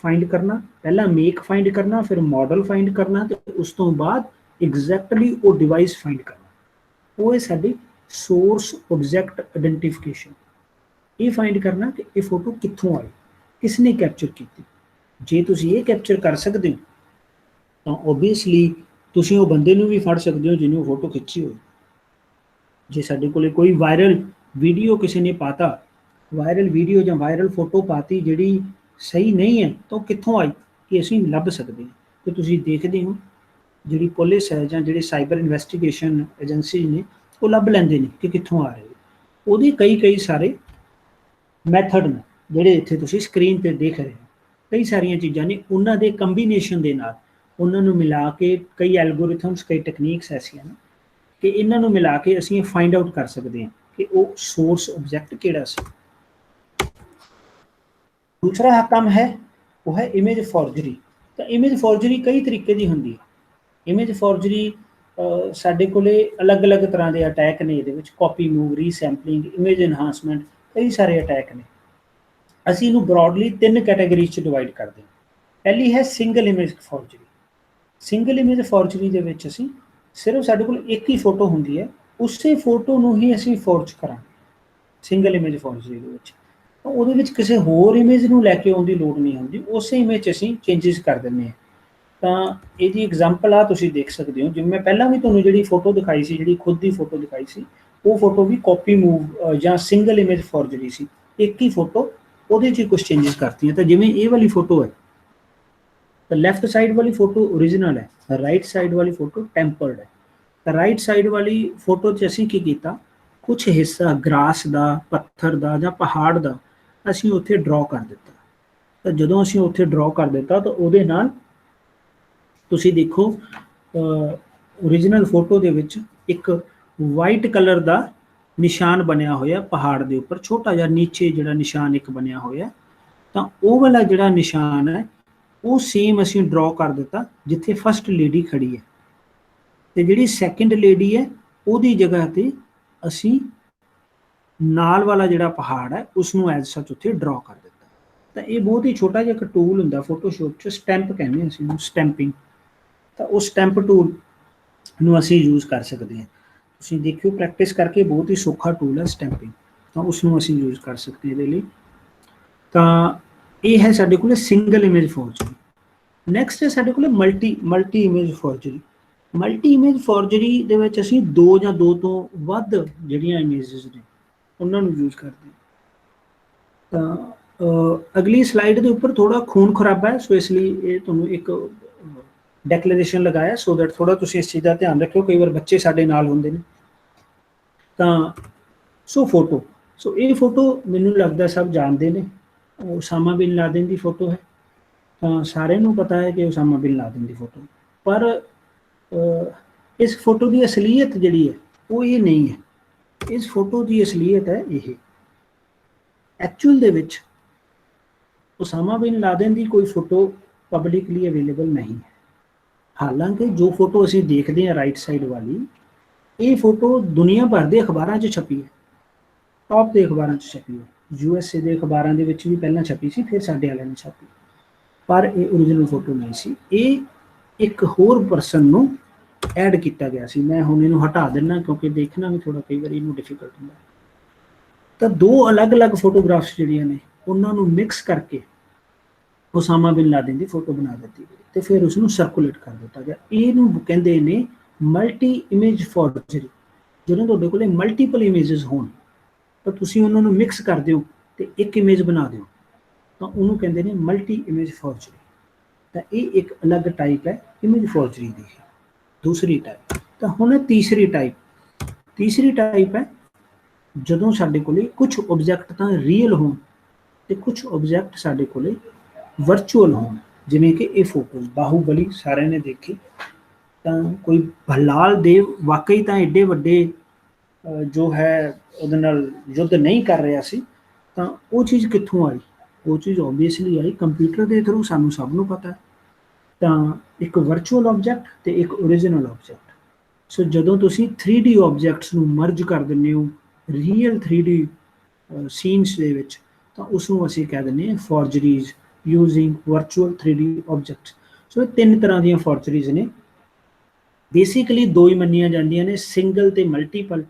Speaker 2: ਫਾਈਂਡ ਕਰਨਾ, ਪਹਿਲਾਂ ਮੇਕ ਫਾਈਂਡ ਕਰਨਾ, ਫਿਰ ਮਾਡਲ ਫਾਈਂਡ ਕਰਨਾ, ਤੇ ਉਸ ਤੋਂ ਬਾਅਦ ਐਗਜ਼ੈਕਟਲੀ ਉਹ ਡਿਵਾਈਸ ਫਾਈਂਡ ਕਰਨਾ। ਉਹ ਹੈ ਸਾਡੀ ਸੋਰਸ ਆਬਜੈਕਟ ਆਇਡੈਂਟੀਫਿਕੇਸ਼ਨ। ਇਹ ਫਾਈਂਡ ਕਰਨਾ ਕਿ ਇਹ ਫੋਟੋ ਕਿੱਥੋਂ ਆਈ, ਕਿਸ ਨੇ ਕੈਪਚਰ ਕੀਤੀ। ਜੇ ਤੁਸੀਂ ਇਹ ਕੈਪਚਰ ਕਰ ਸਕਦੇ ਹੋ ਤਾਂ ਓਬਵੀਅਸਲੀ ਤੁਸੀਂ ਉਹ ਬੰਦੇ ਨੂੰ ਵੀ ਫੜ ਸਕਦੇ ਹੋ ਜਿਹਨੇ ਉਹ ਫੋਟੋ ਖਿੱਚੀ ਹੋਈ। ਜੇ ਸਾਡੇ ਕੋਲੇ ਕੋਈ ਵਾਇਰਲ ਵੀਡੀਓ ਕਿਸੇ ਨੇ ਪਾਤਾ, ਵਾਇਰਲ ਵੀਡੀਓ ਜਾਂ ਵਾਇਰਲ ਫੋਟੋ ਪਾਤੀ ਜਿਹੜੀ ਸਹੀ ਨਹੀਂ ਹੈ, ਤਾਂ ਉਹ ਕਿੱਥੋਂ ਆਈ ਇਹ ਅਸੀਂ ਲੱਭ ਸਕਦੇ ਹਾਂ। ਤੇ ਤੁਸੀਂ ਦੇਖਦੇ ਹੋ ਜਿਹੜੀ ਪੁਲਿਸ ਹੈ ਜਾਂ ਜਿਹੜੇ ਸਾਈਬਰ ਇਨਵੈਸਟੀਗੇਸ਼ਨ ਏਜੰਸੀ ਨੇ, ਉਹ ਲੱਭ ਲੈਂਦੇ ਨੇ ਕਿ ਕਿੱਥੋਂ ਆ ਰਹੇ। ਉਹਦੇ ਕਈ ਸਾਰੇ ਮੈਥਡ ਨੇ ਜਿਹੜੇ ਇੱਥੇ ਤੁਸੀਂ ਸਕਰੀਨ ਤੇ ਦੇਖ ਰਹੇ ਹੋ। ਕਈ ਸਾਰੀਆਂ ਚੀਜ਼ਾਂ ਨੇ, ਉਹਨਾਂ ਦੇ ਕੰਬੀਨੇਸ਼ਨ ਦੇ ਨਾਲ, ਉਹਨਾਂ ਨੂੰ ਮਿਲਾ ਕੇ ਕਈ ਐਲਗੋਰਿਥਮਸ, ਕਈ ਟੈਕਨੀਕਸ ਐਸੀਆਂ ਨੇ ਕਿ ਇਹਨਾਂ ਨੂੰ ਮਿਲਾ ਕੇ ਅਸੀਂ ਫਾਈਂਡ ਆਊਟ ਕਰ ਸਕਦੇ ਹਾਂ ਕਿ ਉਹ ਸੋਰਸ ਆਬਜੈਕਟ ਕਿਹੜਾ ਸੀ। ਦੂਸਰਾ ਕੰਮ ਹੈ ਉਹ ਹੈ ਇਮੇਜ ਫੋਰਜਰੀ। ਤਾਂ ਇਮੇਜ ਫੋਰਜਰੀ ਕਈ ਤਰੀਕੇ ਦੀ ਹੁੰਦੀ ਹੈ। ਇਮੇਜ ਫੋਰਜਰੀ ਸਾਡੇ ਕੋਲੇ ਅਲੱਗ-ਅਲੱਗ ਤਰ੍ਹਾਂ ਦੇ ਅਟੈਕ ਨੇ ਇਹਦੇ ਵਿੱਚ, ਕਾਪੀ ਮੂਵ, ਰੀਸੈਂਪਲਿੰਗ, ਇਮੇਜ ਇਨਹਾਂਸਮੈਂਟ, ਕਈ ਸਾਰੇ ਅਟੈਕ ਨੇ। ਅਸੀਂ ਇਹਨੂੰ ਬਰੋਡਲੀ 3 ਕੈਟਾਗਰੀਜ਼ 'ਚ ਡਿਵਾਈਡ ਕਰਦੇ ਹਾਂ। ਪਹਿਲੀ ਹੈ single image forgery. Single image forgery ਦੇ ਵਿੱਚ ਅਸੀਂ ਸਿਰਫ ਸਾਡੇ ਕੋਲ ਇੱਕ ਹੀ ਫੋਟੋ ਹੁੰਦੀ ਹੈ, ਉਸੇ ਫੋਟੋ ਨੂੰ ਹੀ ਅਸੀਂ ਫੋਰਜ ਕਰਾਂਗੇ ਸਿੰਗਲ ਇਮੇਜ ਫੋਰਜਰੀ ਦੇ ਵਿੱਚ। ਤਾਂ ਉਹਦੇ ਵਿੱਚ ਕਿਸੇ ਹੋਰ ਇਮੇਜ ਨੂੰ ਲੈ ਕੇ ਆਉਣ ਦੀ ਲੋੜ ਨਹੀਂ ਹੁੰਦੀ, ਉਸੇ ਇਮੇਜ 'ਚ ਅਸੀਂ ਚੇਂਜਿਸ ਕਰ ਦਿੰਦੇ ਹਾਂ। ਤਾਂ ਇਹਦੀ ਐਗਜ਼ਾਮਪਲ ਆ ਤੁਸੀਂ ਦੇਖ ਸਕਦੇ ਹੋ, ਜਿਵੇਂ ਮੈਂ ਪਹਿਲਾਂ ਵੀ ਤੁਹਾਨੂੰ ਜਿਹੜੀ ਫੋਟੋ ਦਿਖਾਈ ਸੀ, ਜਿਹੜੀ ਖੁਦ ਦੀ ਫੋਟੋ ਦਿਖਾਈ ਸੀ, ਉਹ ਫੋਟੋ ਵੀ ਕਾਪੀ ਮੂਵ ਜਾਂ ਸਿੰਗਲ ਇਮੇਜ ਫੋਰਜਰੀ ਸੀ। ਇੱਕ ਹੀ ਫੋਟੋ, ਉਹਦੇ 'ਚ ਕੁਝ ਚੇਂਜਿਸ ਕਰਤੀਆਂ। ਤਾਂ ਜਿਵੇਂ ਇਹ ਵਾਲੀ ਫੋਟੋ ਹੈ, ਤਾਂ ਲੈਫਟ ਸਾਈਡ ਵਾਲੀ ਫੋਟੋ ਓਰੀਜਨਲ ਹੈ, ਰਾਈਟ ਸਾਈਡ ਵਾਲੀ ਫੋਟੋ ਟੈਂਪਰਡ ਹੈ। ਤਾਂ ਰਾਈਟ ਸਾਈਡ ਵਾਲੀ ਫੋਟੋ 'ਚ ਅਸੀਂ ਕੀ ਕੀਤਾ, ਕੁਝ ਹਿੱਸਾ ਗ੍ਰਾਸ ਦਾ, ਪੱਥਰ ਦਾ ਜਾਂ ਪਹਾੜ ਦਾ ਅਸੀਂ ਉੱਥੇ ਡਰਾਅ ਕਰ ਦਿੱਤਾ। ਤਾਂ ਜਦੋਂ ਅਸੀਂ ਉੱਥੇ ਡਰਾਅ ਕਰ ਦਿੱਤਾ ਤਾਂ ਉਹਦੇ ਨਾਲ ਤੁਸੀਂ ਦੇਖੋ ਓਰੀਜਨਲ ਫੋਟੋ ਦੇ ਵਿੱਚ ਇੱਕ ਵਾਈਟ ਕਲਰ ਦਾ ਨਿਸ਼ਾਨ ਬਣਿਆ ਹੋਇਆ ਪਹਾੜ ਦੇ ਉੱਪਰ, ਛੋਟਾ ਜਿਹਾ ਨੀਚੇ ਜਿਹੜਾ ਨਿਸ਼ਾਨ ਇੱਕ ਬਣਿਆ ਹੋਇਆ। ਤਾਂ ਉਹ ਵਾਲਾ ਜਿਹੜਾ ਨਿਸ਼ਾਨ ਹੈ ਉਹ ਸੇਮ ਅਸੀਂ ਡਰਾਅ ਕਰ ਦਿੱਤਾ ਜਿੱਥੇ ਫਸਟ ਲੇਡੀ ਖੜੀ ਹੈ, ਤੇ ਜਿਹੜੀ ਸੈਕਿੰਡ ਲੇਡੀ ਹੈ ਉਹਦੀ ਜਗ੍ਹਾ ਤੇ ਅਸੀਂ ਨਾਲ ਵਾਲਾ ਜਿਹੜਾ ਪਹਾੜ ਹੈ ਉਸ ਨੂੰ ਐਜ਼ ਸੱਚ ਉੱਥੇ ਡਰਾਅ ਕਰ ਦਿੱਤਾ। ਤਾਂ ਇਹ ਬਹੁਤ ਹੀ ਛੋਟਾ ਜਿਹਾ ਇੱਕ ਟੂਲ ਹੁੰਦਾ ਫੋਟੋਸ਼ੋਪ 'ਚ, ਸਟੈਂਪ ਕਹਿੰਦੇ ਅਸੀਂ ਉਹਨੂੰ, ਸਟੈਂਪਿੰਗ। ਤਾਂ ਉਹ ਸਟੈਂਪ ਟੂਲ ਨੂੰ ਅਸੀਂ ਯੂਜ਼ ਕਰ ਸਕਦੇ ਹਾਂ। ਤੁਸੀਂ ਦੇਖਿਓ ਪ੍ਰੈਕਟਿਸ ਕਰਕੇ, ਬਹੁਤ ਹੀ ਸੌਖਾ ਟੂਲ ਹੈ ਸਟੈਂਪਿੰਗ, ਤਾਂ ਉਸ ਨੂੰ ਅਸੀਂ ਯੂਜ਼ ਕਰ ਸਕਦੇ ਹਾਂ ਇਹਦੇ ਲਈ। ਤਾਂ ਇਹ ਹੈ ਸਾਡੇ ਕੋਲ ਸਿੰਗਲ ਇਮੇਜ ਫੋਰਜਰੀ। ਨੈਕਸਟ ਹੈ ਸਾਡੇ ਕੋਲ multi image forgery. Multi image forgery ਦੇ ਵਿੱਚ ਅਸੀਂ 2 ਜਾਂ 2 ਤੋਂ ਵੱਧ ਜਿਹੜੀਆਂ ਇਮੇਜਸ ਨੇ ਉਹਨਾਂ ਨੂੰ ਯੂਜ਼ ਕਰਦੇ ਹਾਂ। ਤਾਂ ਅਗਲੀ ਸਲਾਈਡ ਦੇ ਉੱਪਰ ਥੋੜਾ ਖੂਨ ਖਰਾਬਾ ਹੈ, ਸੋ ਇਸ ਲਈ ਇਹ ਤੁਹਾਨੂੰ ਇੱਕ ਡੈਕਲੇਰੇਸ਼ਨ ਲਗਾਇਆ ਸੋ ਦੈਟ ਥੋੜਾ ਤੁਸੀਂ ਇਸ ਚੀਜ਼ ਦਾ ਧਿਆਨ ਰੱਖਿਓ, ਕਈ ਵਾਰ ਬੱਚੇ ਸਾਡੇ ਨਾਲ ਹੁੰਦੇ ਨੇ। ਤਾਂ ਫੋਟੋ, ਇਹ ਫੋਟੋ ਮੈਨੂੰ ਲੱਗਦਾ ਸਭ ਜਾਣਦੇ ਨੇ, ਉਸਾਮਾ ਬਿਨ ਲਾਦਨ ਦੀ ਫੋਟੋ ਹੈ। ਤਾਂ ਸਾਰਿਆਂ ਨੂੰ ਪਤਾ ਹੈ ਕਿ ਉਸਾਮਾ ਬਿਨ ਲਾਦਨ ਦੀ ਫੋਟੋ, ਪਰ ਇਸ ਫੋਟੋ ਦੀ ਅਸਲੀਅਤ ਜਿਹੜੀ ਹੈ ਉਹ ਇਹ ਨਹੀਂ ਹੈ। ਇਸ ਫੋਟੋ ਦੀ ਅਸਲੀਅਤ ਹੈ ਇਹ, ਐਕਚੁਅਲ ਦੇ ਵਿੱਚ ਉਸਾਮਾ ਬਿਨ ਲਾਦਨ ਦੀ ਕੋਈ ਫੋਟੋ ਪਬਲਿਕਲੀ ਅਵੇਲੇਬਲ ਨਹੀਂ ਹੈ। ਹਾਲਾਂਕਿ ਜੋ ਫੋਟੋ ਅਸੀਂ ਦੇਖਦੇ ਹਾਂ ਰਾਈਟ ਸਾਈਡ ਵਾਲੀ, ਇਹ ਫੋਟੋ ਦੁਨੀਆ ਭਰ ਦੇ ਅਖਬਾਰਾਂ 'ਚ ਛਪੀ ਹੈ, ਟੌਪ ਦੇ ਅਖਬਾਰਾਂ 'ਚ ਛਪੀ ਹੈ, USA ਦੇ ਅਖਬਾਰਾਂ ਦੇ ਵਿੱਚ ਵੀ ਪਹਿਲਾਂ ਛਪੀ ਸੀ, ਫਿਰ ਸਾਡੇ ਵਾਲਿਆਂ ਨੇ ਛਪੀ, ਪਰ ਇਹ ਓਰੀਜਨਲ ਫੋਟੋ ਨਹੀਂ ਸੀ। ਇਹ ਇੱਕ ਹੋਰ ਪਰਸਨ ਨੂੰ ਐਡ ਕੀਤਾ ਗਿਆ ਸੀ। ਮੈਂ ਹੁਣ ਇਹਨੂੰ ਹਟਾ ਦਿੰਦਾ ਕਿਉਂਕਿ ਦੇਖਣਾ ਵੀ ਥੋੜਾ ਕਈ ਵਾਰੀ ਇਹਨੂੰ ਡਿਫਿਕਲਟ ਹੁੰਦਾ। ਤਾਂ ਦੋ ਅਲੱਗ-ਅਲੱਗ ਫੋਟੋਗ੍ਰਾਫਸ ਜਿਹੜੀਆਂ ਨੇ ਉਹਨਾਂ ਨੂੰ ਮਿਕਸ ਕਰਕੇ ਉਸਾਮਾ ਬਿਨ ਲਾਦਨ ਦੀ ਫੋਟੋ ਬਣਾ ਦਿੱਤੀ ਗਈ ਤੇ ਫਿਰ ਉਸ ਨੂੰ ਸਰਕੂਲੇਟ ਕਰ ਦਿੱਤਾ ਗਿਆ। ਇਹਨੂੰ ਕਹਿੰਦੇ ਨੇ ਮਲਟੀ ਇਮੇਜ ਫੋਰਜਰੀ। ਜਦੋਂ ਤੁਹਾਡੇ ਕੋਲੇ ਮਲਟੀਪਲ ਇਮੇਜਸ ਹੋਣ ਤਾਂ ਤੁਸੀਂ ਉਹਨਾਂ ਨੂੰ ਮਿਕਸ ਕਰ ਦਿਓ ਤੇ ਇੱਕ ਇਮੇਜ ਬਣਾ ਦਿਓ, ਤਾਂ ਉਹਨੂੰ ਕਹਿੰਦੇ ਨੇ ਮਲਟੀ ਇਮੇਜ ਫੋਰਜਰੀ। ਤਾਂ ਇਹ ਇੱਕ ਅਲੱਗ ਟਾਈਪ ਹੈ ਇਮੇਜ ਫੋਰਜਰੀ ਦੀ, ਦੂਸਰੀ ਟਾਈਪ। ਤਾਂ ਹੁਣ ਤੀਸਰੀ ਟਾਈਪ ਹੈ ਜਦੋਂ ਸਾਡੇ ਕੋਲੇ ਕੁਝ ਆਬਜੈਕਟ ਤਾਂ ਰੀਅਲ ਹੋਣ ਤੇ ਕੁਝ ਆਬਜੈਕਟ ਸਾਡੇ ਕੋਲੇ ਵਰਚੁਅਲ ਹੋਣ। ਜਿਵੇਂ ਕਿ ਇਹ ਫੋਟੋ ਬਾਹੂਬਲੀ ਸਾਰਿਆਂ ਨੇ ਦੇਖੀ, ਤਾਂ ਕੋਈ ਭੱਲਾਲ ਦੇਵ ਵਾਕਈ ਤਾਂ ਐਡੇ ਵੱਡੇ ਜੋ ਹੈ ਉਹਦੇ ਨਾਲ ਯੁੱਧ ਨਹੀਂ ਕਰ ਰਿਹਾ ਸੀ, ਤਾਂ ਉਹ ਚੀਜ਼ ਕਿੱਥੋਂ ਆਈ? ਉਹ ਚੀਜ਼ ਓਬਵੀਅਸਲੀ ਆਈ ਕੰਪਿਊਟਰ ਦੇ ਥਰੂ, ਸਾਨੂੰ ਸਭ ਨੂੰ ਪਤਾ। ਤਾਂ ਇੱਕ ਵਰਚੁਅਲ ਆਬਜੈਕਟ ਤੇ ਇੱਕ ਓਰੀਜਨਲ ਆਬਜੈਕਟ। ਸੋ ਜਦੋਂ ਤੁਸੀਂ 3D ਆਬਜੈਕਟਸ ਨੂੰ ਮਰਜ ਕਰ ਦਿੰਦੇ ਹੋ ਰੀਅਲ 3D ਸੀਨਸ ਦੇ ਵਿੱਚ, ਤਾਂ ਉਸ ਨੂੰ ਅਸੀਂ ਕਹਿ ਦਿੰਦੇ ਹਾਂ ਫੋਰਜਰੀਜ਼ ਯੂਜ਼ਿੰਗ ਵਰਚੁਅਲ 3D ਆਬਜੈਕਟਸ। ਸੋ ਇਹ ਤਿੰਨ ਤਰ੍ਹਾਂ ਦੀਆਂ ਫੋਰਜਰੀਜ਼ ਨੇ। ਬੇਸਿਕਲੀ ਦੋ ਹੀ ਮੰਨੀਆਂ ਜਾਂਦੀਆਂ ਨੇ, ਸਿੰਗਲ ਤੇ ਮਲਟੀਪਲ।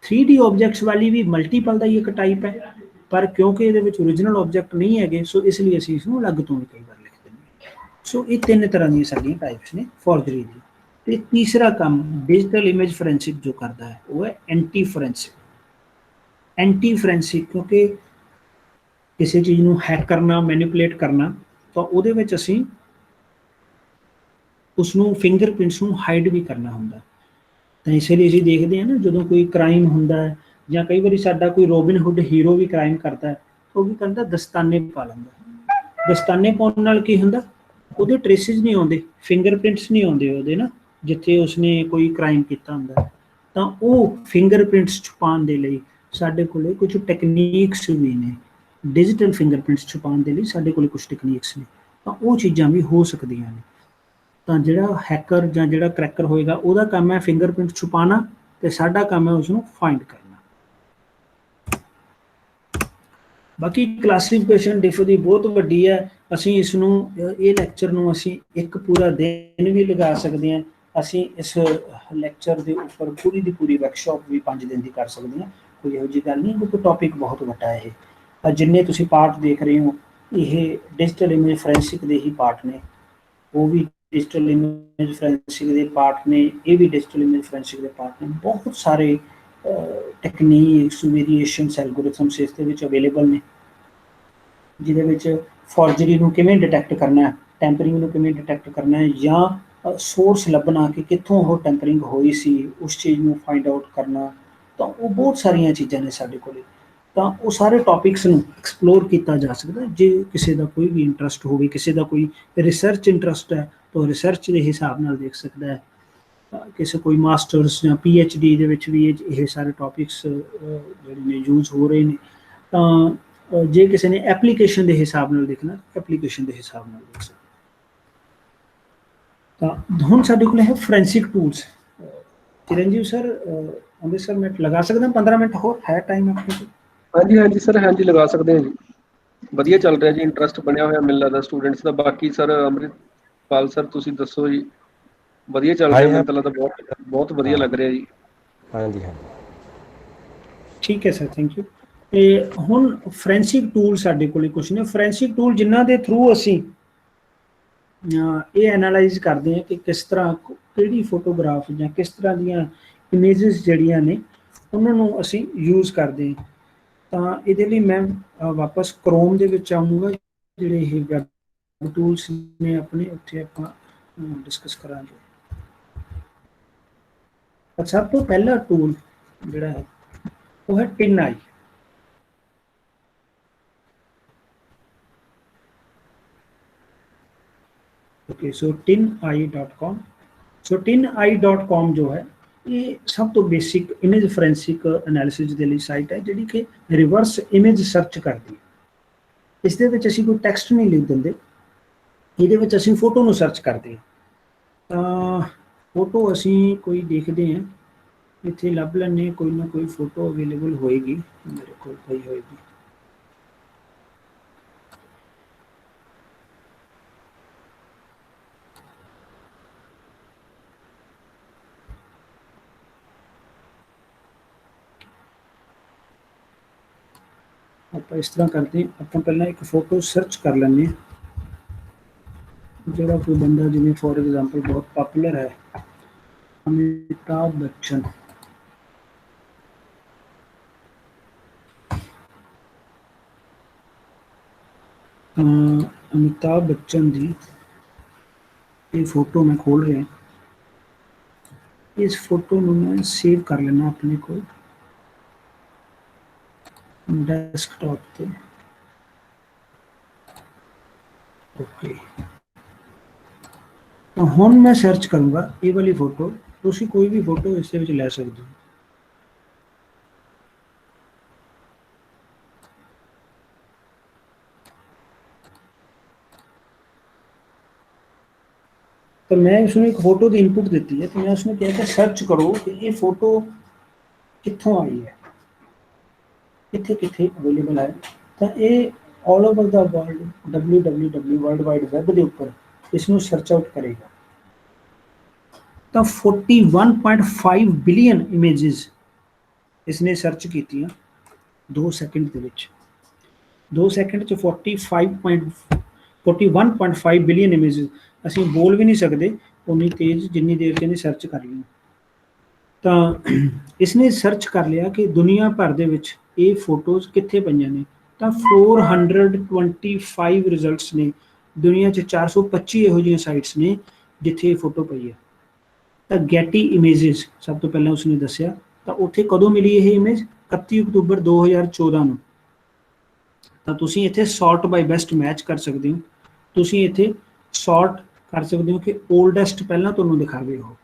Speaker 2: 3D ਆਬਜੈਕਟਸ ਵਾਲੀ ਵੀ ਮਲਟੀਪਲ ਦਾ ਹੀ ਇੱਕ ਟਾਈਪ ਹੈ, ਪਰ ਕਿਉਂਕਿ ਇਹਦੇ ਵਿੱਚ ਓਰੀਜਨਲ ਆਬਜੈਕਟ ਨਹੀਂ ਹੈਗੇ, ਸੋ ਇਸ ਲਈ ਅਸੀਂ ਇਸ ਨੂੰ ਅਲੱਗ ਤੋਂ ਵੀ ਕਈ ਵਾਰ ਲਿਖ ਦਿੰਦੇ ਹਾਂ। ਸੋ ਇਹ ਤਿੰਨ ਤਰ੍ਹਾਂ ਦੀਆਂ ਸਾਡੀਆਂ ਟਾਈਪਸ ਨੇ ਫੋਰਜਰੀ ਦੀ। ਤੇ ਤੀਸਰਾ ਕੰਮ ਡਿਜੀਟਲ ਇਮੇਜ ਫੋਰੈਂਸਿਕ ਜੋ ਕਰਦਾ ਹੈ ਉਹ ਹੈ ਐਂਟੀ ਫੋਰੈਂਸਿਕ। ਐਂਟੀ ਫੋਰੈਂਸਿਕ ਕਿਉਂਕਿ ਕਿਸੇ ਚੀਜ਼ ਨੂੰ ਹੈਕ ਕਰਨਾ, ਮੈਨੀਪੂਲੇਟ ਕਰਨਾ, ਤਾਂ ਉਹਦੇ ਵਿੱਚ ਅਸੀਂ ਉਸ ਨੂੰ ਫਿੰਗਰਪ੍ਰਿੰਟਸ ਨੂੰ ਹਾਈਡ ਵੀ ਕਰਨਾ ਹੁੰਦਾ। ਤਾਂ ਇਸ ਲਈ ਅਸੀਂ ਦੇਖਦੇ ਹਾਂ ਨਾ, ਜਦੋਂ ਕੋਈ ਕ੍ਰਾਈਮ ਹੁੰਦਾ ਹੈ ਜਾਂ ਕਈ ਵਾਰੀ ਸਾਡਾ ਕੋਈ ਰੋਬਿਨ ਹੁੱਡ ਹੀਰੋ ਵੀ ਕ੍ਰਾਈਮ ਕਰਦਾ ਹੈ, ਉਹ ਕੀ ਕਰਦਾ, ਦਸਤਾਨੇ ਪਾ ਲੈਂਦਾ। ਦਸਤਾਨੇ ਪਾਉਣ ਨਾਲ ਕੀ ਹੁੰਦਾ, ਉਹਦੇ ਟ੍ਰੇਸਿਸ ਨਹੀਂ ਆਉਂਦੇ, ਫਿੰਗਰਪ੍ਰਿੰਟਸ ਨਹੀਂ ਆਉਂਦੇ ਉਹਦੇ ਨਾ, ਜਿੱਥੇ ਉਸਨੇ ਕੋਈ ਕ੍ਰਾਈਮ ਕੀਤਾ ਹੁੰਦਾ। ਤਾਂ ਉਹ ਫਿੰਗਰਪ੍ਰਿੰਟਸ ਛੁਪਾਉਣ ਦੇ ਲਈ ਸਾਡੇ ਕੋਲੇ ਕੁਝ ਟੈਕਨੀਕਸ ਵੀ ਨੇ। ਡਿਜੀਟਲ ਫਿੰਗਰਪ੍ਰਿੰਟਸ ਛੁਪਾਉਣ ਦੇ ਲਈ ਸਾਡੇ ਕੋਲੇ ਕੁਝ ਟੈਕਨੀਕਸ ਨੇ, ਤਾਂ ਉਹ ਚੀਜ਼ਾਂ ਵੀ ਹੋ ਸਕਦੀਆਂ ਨੇ। ਤਾਂ ਜਿਹੜਾ ਹੈਕਰ ਜਾਂ ਜਿਹੜਾ ਕਰੈਕਰ ਹੋਏਗਾ ਉਹਦਾ ਕੰਮ ਹੈ ਫਿੰਗਰਪ੍ਰਿੰਟ ਛੁਪਾਉਣਾ, ਤੇ ਸਾਡਾ ਕੰਮ ਹੈ ਉਸ ਨੂੰ ਫਾਈਂਡ ਕਰਨਾ। ਬਾਕੀ ਕਲਾਸੀਫਿਕੇਸ਼ਨ ਡਿਫ ਦੀ ਬਹੁਤ ਵੱਡੀ ਹੈ। ਅਸੀਂ ਇਸ ਨੂੰ, ਇਹ ਲੈਕਚਰ ਨੂੰ ਅਸੀਂ ਇੱਕ ਪੂਰਾ ਦਿਨ ਵੀ ਲਗਾ ਸਕਦੇ ਹਾਂ। ਅਸੀਂ ਇਸ ਲੈਕਚਰ ਦੇ ਉੱਪਰ ਪੂਰੀ ਦੀ ਪੂਰੀ ਵਰਕਸ਼ਾਪ ਵੀ 5 ਦਿਨ ਦੀ ਕਰ ਸਕਦੇ ਹਾਂ। ਕੋਈ ਇਹੋ ਜਿਹੀ ਗੱਲ ਨਹੀਂ, ਕਿਉਂਕਿ ਟੌਪਿਕ ਬਹੁਤ ਵੱਡਾ ਹੈ ਇਹ। ਜਿੰਨੇ ਤੁਸੀਂ ਪਾਰਟ ਦੇਖ ਰਹੇ ਹੋ ਇਹ ਡਿਜੀਟਲ ਇਮੇਜ ਫੋਰੈਂਸਿਕ ਦੇ ਹੀ ਪਾਰਟ ਨੇ, ਉਹ ਵੀ ਡਿਜੀਟਲ ਇਮੇਜ ਫੋਰੈਂਸਿਕ ਦੇ ਪਾਰਟ ਨੇ, ਇਹ ਵੀ ਡਿਜੀਟਲ ਇਮੇਜ ਫੋਰੈਂਸਿਕ ਦੇ ਪਾਰਟ ਨੇ। ਬਹੁਤ ਸਾਰੇ ਟੈਕਨੀਕਸ, ਵੇਰੀਏਸ਼ਨਸ, ਐਲਗੋਰਿਥਮਸ ਇਸ ਦੇ ਵਿੱਚ ਅਵੇਲੇਬਲ ਨੇ, ਜਿਹਦੇ ਵਿੱਚ ਫੋਰਜਰੀ ਨੂੰ ਕਿਵੇਂ ਡਿਟੈਕਟ ਕਰਨਾ ਹੈ, ਟੈਂਪਰਿੰਗ ਨੂੰ ਕਿਵੇਂ ਡਿਟੈਕਟ ਕਰਨਾ ਹੈ, ਜਾਂ ਸੋਰਸ ਲੱਭਣਾ ਕਿ ਕਿੱਥੋਂ ਉਹ ਟੈਂਪਰਿੰਗ ਹੋਈ ਸੀ, ਉਸ ਚੀਜ਼ ਨੂੰ ਫਾਈਂਡ ਆਊਟ ਕਰਨਾ। ਤਾਂ ਉਹ ਬਹੁਤ ਸਾਰੀਆਂ ਚੀਜ਼ਾਂ ਨੇ ਸਾਡੇ ਕੋਲ। ਤਾਂ ਉਹ ਸਾਰੇ ਟੌਪਿਕਸ ਨੂੰ ਐਕਸਪਲੋਰ ਕੀਤਾ ਜਾ ਸਕਦਾ। ਜੇ ਕਿਸੇ ਦਾ ਕੋਈ ਵੀ ਇੰਟਰਸਟ ਹੋਵੇ, ਕਿਸੇ ਦਾ ਕੋਈ ਰਿਸਰਚ ਇੰਟਰਸਟ ਹੈ, ਤਾਂ ਰਿਸਰਚ ਦੇ ਹਿਸਾਬ ਨਾਲ ਦੇਖ ਸਕਦਾ ਹੈ। ਕਿਸੇ ਕੋਈ ਮਾਸਟਰਸ ਜਾਂ PhD ਦੇ ਵਿੱਚ ਵੀ ਇਹ ਸਾਰੇ ਟੌਪਿਕਸ ਜਿਹੜੇ ਨੇ ਯੂਜ਼ ਹੋ ਰਹੇ ਨੇ। ਤਾਂ ਜੇ ਕਿਸੇ ਨੇ ਐਪਲੀਕੇਸ਼ਨ ਦੇ ਹਿਸਾਬ ਨਾਲ ਦੇਖਣਾ, ਐਪਲੀਕੇਸ਼ਨ ਦੇ ਹਿਸਾਬ ਨਾਲ ਦੇਖ ਸਕਦਾ। ਤਾਂ ਹੁਣ ਸਾਡੇ ਕੋਲ ਹੈ forensic tools. Chiranjeev sir, Amritsar ਮੈਂ ਲਗਾ ਸਕਦਾ 15 ਮਿੰਟ ਹੋਰ, ਹੈ ਟਾਈਮ ਆਪਣੇ ਕੋਲ?
Speaker 3: ਹਾਂਜੀ ਹਾਂਜੀ ਸਰ, ਹਾਂਜੀ ਲਗਾ ਸਕਦੇ ਹਾਂ ਜੀ। ਵਧੀਆ ਚੱਲ ਰਿਹਾ ਜੀ, ਇੰਟਰਸਟ ਬਣਿਆ ਹੋਇਆ ਮੈਨੂੰ ਲੱਗਦਾ ਸਟੂਡੈਂਟਸ ਦਾ। ਬਾਕੀ ਸਰ ਅੰਮ੍ਰਿਤਪਾਲ ਸਰ ਤੁਸੀਂ ਦੱਸੋ ਜੀ। ਵਧੀਆ ਚੱਲ ਰਿਹਾ, ਮੈਨੂੰ ਤਾਂ ਲੱਗਦਾ ਬਹੁਤ ਬਹੁਤ ਵਧੀਆ ਲੱਗ ਰਿਹਾ ਜੀ।
Speaker 1: ਹਾਂਜੀ ਹਾਂਜੀ,
Speaker 2: ਠੀਕ ਹੈ ਸਰ, ਥੈਂਕ ਯੂ। ਤੇ ਹੁਣ ਫੋਰੈਂਸਿਕ ਟੂਲ ਸਾਡੇ ਕੋਲ ਕੁਛ ਨੇ। ਫੋਰੈਂਸਿਕ ਟੂਲ ਜਿਨ੍ਹਾਂ ਦੇ ਥਰੂ ਅਸੀਂ ਇਹ ਐਨਾਲਾਈਜ਼ ਕਰਦੇ ਹਾਂ ਕਿ ਕਿਸ ਤਰ੍ਹਾਂ ਕਿਹੜੀ ਫੋਟੋਗ੍ਰਾਫ ਜਾਂ ਕਿਸ ਤਰ੍ਹਾਂ ਦੀਆਂ ਇਮੇਜਸ ਜਿਹੜੀਆਂ ਨੇ ਉਹਨਾਂ ਨੂੰ ਅਸੀਂ ਯੂਜ਼ ਕਰਦੇ ਹਾਂ। ਤਾਂ ਇਹਦੇ ਲਈ ਮੈਂ ਵਾਪਸ ਕ੍ਰੋਮ ਦੇ ਵਿੱਚ ਆਊਂਗਾ, ਜਿਹੜੇ ਇਹ ਵੈਬ ਟੂਲਸ ਨੇ ਆਪਣੇ, ਉੱਥੇ ਆਪਾਂ ਡਿਸਕਸ ਕਰਾਂਗੇ। ਸਭ ਤੋਂ ਪਹਿਲਾ ਟੂਲ ਜਿਹੜਾ ਹੈ ਉਹ ਹੈ TinEye। ओके, सो tineye.com। सो tineye.com जो है ये सब तो बेसिक इमेज फोरेंसिक एनालिसिस ਦੇ ਲਈ ਸਾਈਟ ਹੈ ਜਿਹੜੀ ਕਿ ਰਿਵਰਸ ਇਮੇਜ ਸਰਚ ਕਰਦੀ ਹੈ। ਇਸ ਦੇ ਵਿੱਚ ਅਸੀਂ ਕੋਈ ਟੈਕਸਟ ਨਹੀਂ ਲਿਖ ਦਿੰਦੇ, ਇਹਦੇ ਵਿੱਚ ਅਸੀਂ ਫੋਟੋ ਨੂੰ ਸਰਚ ਕਰਦੇ ਹਾਂ। ਤਾਂ ਫੋਟੋ ਅਸੀਂ ਕੋਈ ਦੇਖਦੇ ਹਾਂ, ਇੱਥੇ ਲੱਭ ਲੈਂਦੇ ਕੋਈ ਨਾ ਕੋਈ ਫੋਟੋ ਅਵੇਲੇਬਲ ਹੋਏਗੀ, ਮੇਰੇ ਕੋਲ ਪਈ ਹੋਏਗੀ। ਆਪਾਂ ਇਸ ਤਰ੍ਹਾਂ ਕਰਦੇ ਹਾਂ, ਆਪਾਂ ਪਹਿਲਾਂ ਇੱਕ ਫੋਟੋ ਸਰਚ ਕਰ ਲੈਂਦੇ ਹਾਂ, ਜਿਹੜਾ ਕੋਈ ਬੰਦਾ ਜਿਵੇਂ ਫੋਰ ਐਗਜ਼ਾਮਪਲ ਬਹੁਤ ਪਪੂਲਰ ਹੈ ਅਮਿਤਾਭ ਬੱਚਨ। ਅਮਿਤਾਭ ਬੱਚਨ ਦੀ ਇਹ ਫੋਟੋ ਮੈਂ ਖੋਲ ਰਿਹਾ, ਇਸ ਫੋਟੋ ਨੂੰ ਮੈਂ ਸੇਵ ਕਰ ਲੈਣਾ ਆਪਣੇ ਕੋਲ ਡੈਸਕਟॉप ਤੇ। ਓਕੇ, ਤਾਂ ਹੁਣ ਮੈਂ ਸਰਚ ਕਰੂੰਗਾ ਇਹ ਵਾਲੀ ਫੋਟੋ, ਤੁਸੀਂ ਕੋਈ ਵੀ ਫੋਟੋ ਇਸ ਦੇ ਵਿੱਚ ਲੈ ਸਕਦੇ ਹੋ। तो मैं इसमें एक फोटो की इनपुट दी है, तो मैं उसमें क्या था सर्च करो कि ये फोटो कितों आई है, कितने कितने अवेलेबल है। तो ये all over the world www world wide web के उपर इसमें सर्च आउट करेगा। तो 41.5 बिलियन इमेजेस इसने सर्च की 2 सेकंड के विच, 2 सेकंड च 41.5 बिलियन इमेजेस ਅਸੀਂ ਬੋਲ ਵੀ ਨਹੀਂ ਸਕਦੇ ਉਨੀ ਤੇਜ਼ ਜਿੰਨੀ ਦੇਰ ਚ ਇਹਨੇ ਸਰਚ ਕਰ ਲਈ। ਤਾਂ ਇਸਨੇ ਸਰਚ ਕਰ ਲਿਆ ਕਿ ਦੁਨੀਆ ਭਰ ਦੇ ਵਿੱਚ ਇਹ ਫੋਟੋਜ਼ ਕਿੱਥੇ ਪਈਆਂ ਨੇ, ਤਾਂ 425 ਰਿਜ਼ਲਟਸ ਨੇ ਦੁਨੀਆ 'ਚ, 425 ਇਹੋ ਜਿਹੀਆਂ ਸਾਈਟਸ ਨੇ ਜਿੱਥੇ ਇਹ ਫੋਟੋ ਪਈ ਹੈ। ਤਾਂ ਗੈਟੀ ਇਮੇजेस ਸਭ ਤੋਂ ਪਹਿਲਾਂ ਉਸਨੇ ਦੱਸਿਆ, ਤਾਂ ਉੱਥੇ ਕਦੋਂ ਮਿਲੀ ਇਹ ਇਮੇਜ, 31 ਅਕਤੂਬਰ 2014 ਨੂੰ। ਤਾਂ ਤੁਸੀਂ ਇੱਥੇ ਸੌਰਟ ਬਾਈ ਬੈਸਟ ਮੈਚ ਕਰ ਸਕਦੇ ਹੋ, ਤੁਸੀਂ ਇੱਥੇ ਸੌਰਟ कर सकते हो कि ओल्डेस्ट पहला तुहानूं दिखावे। हो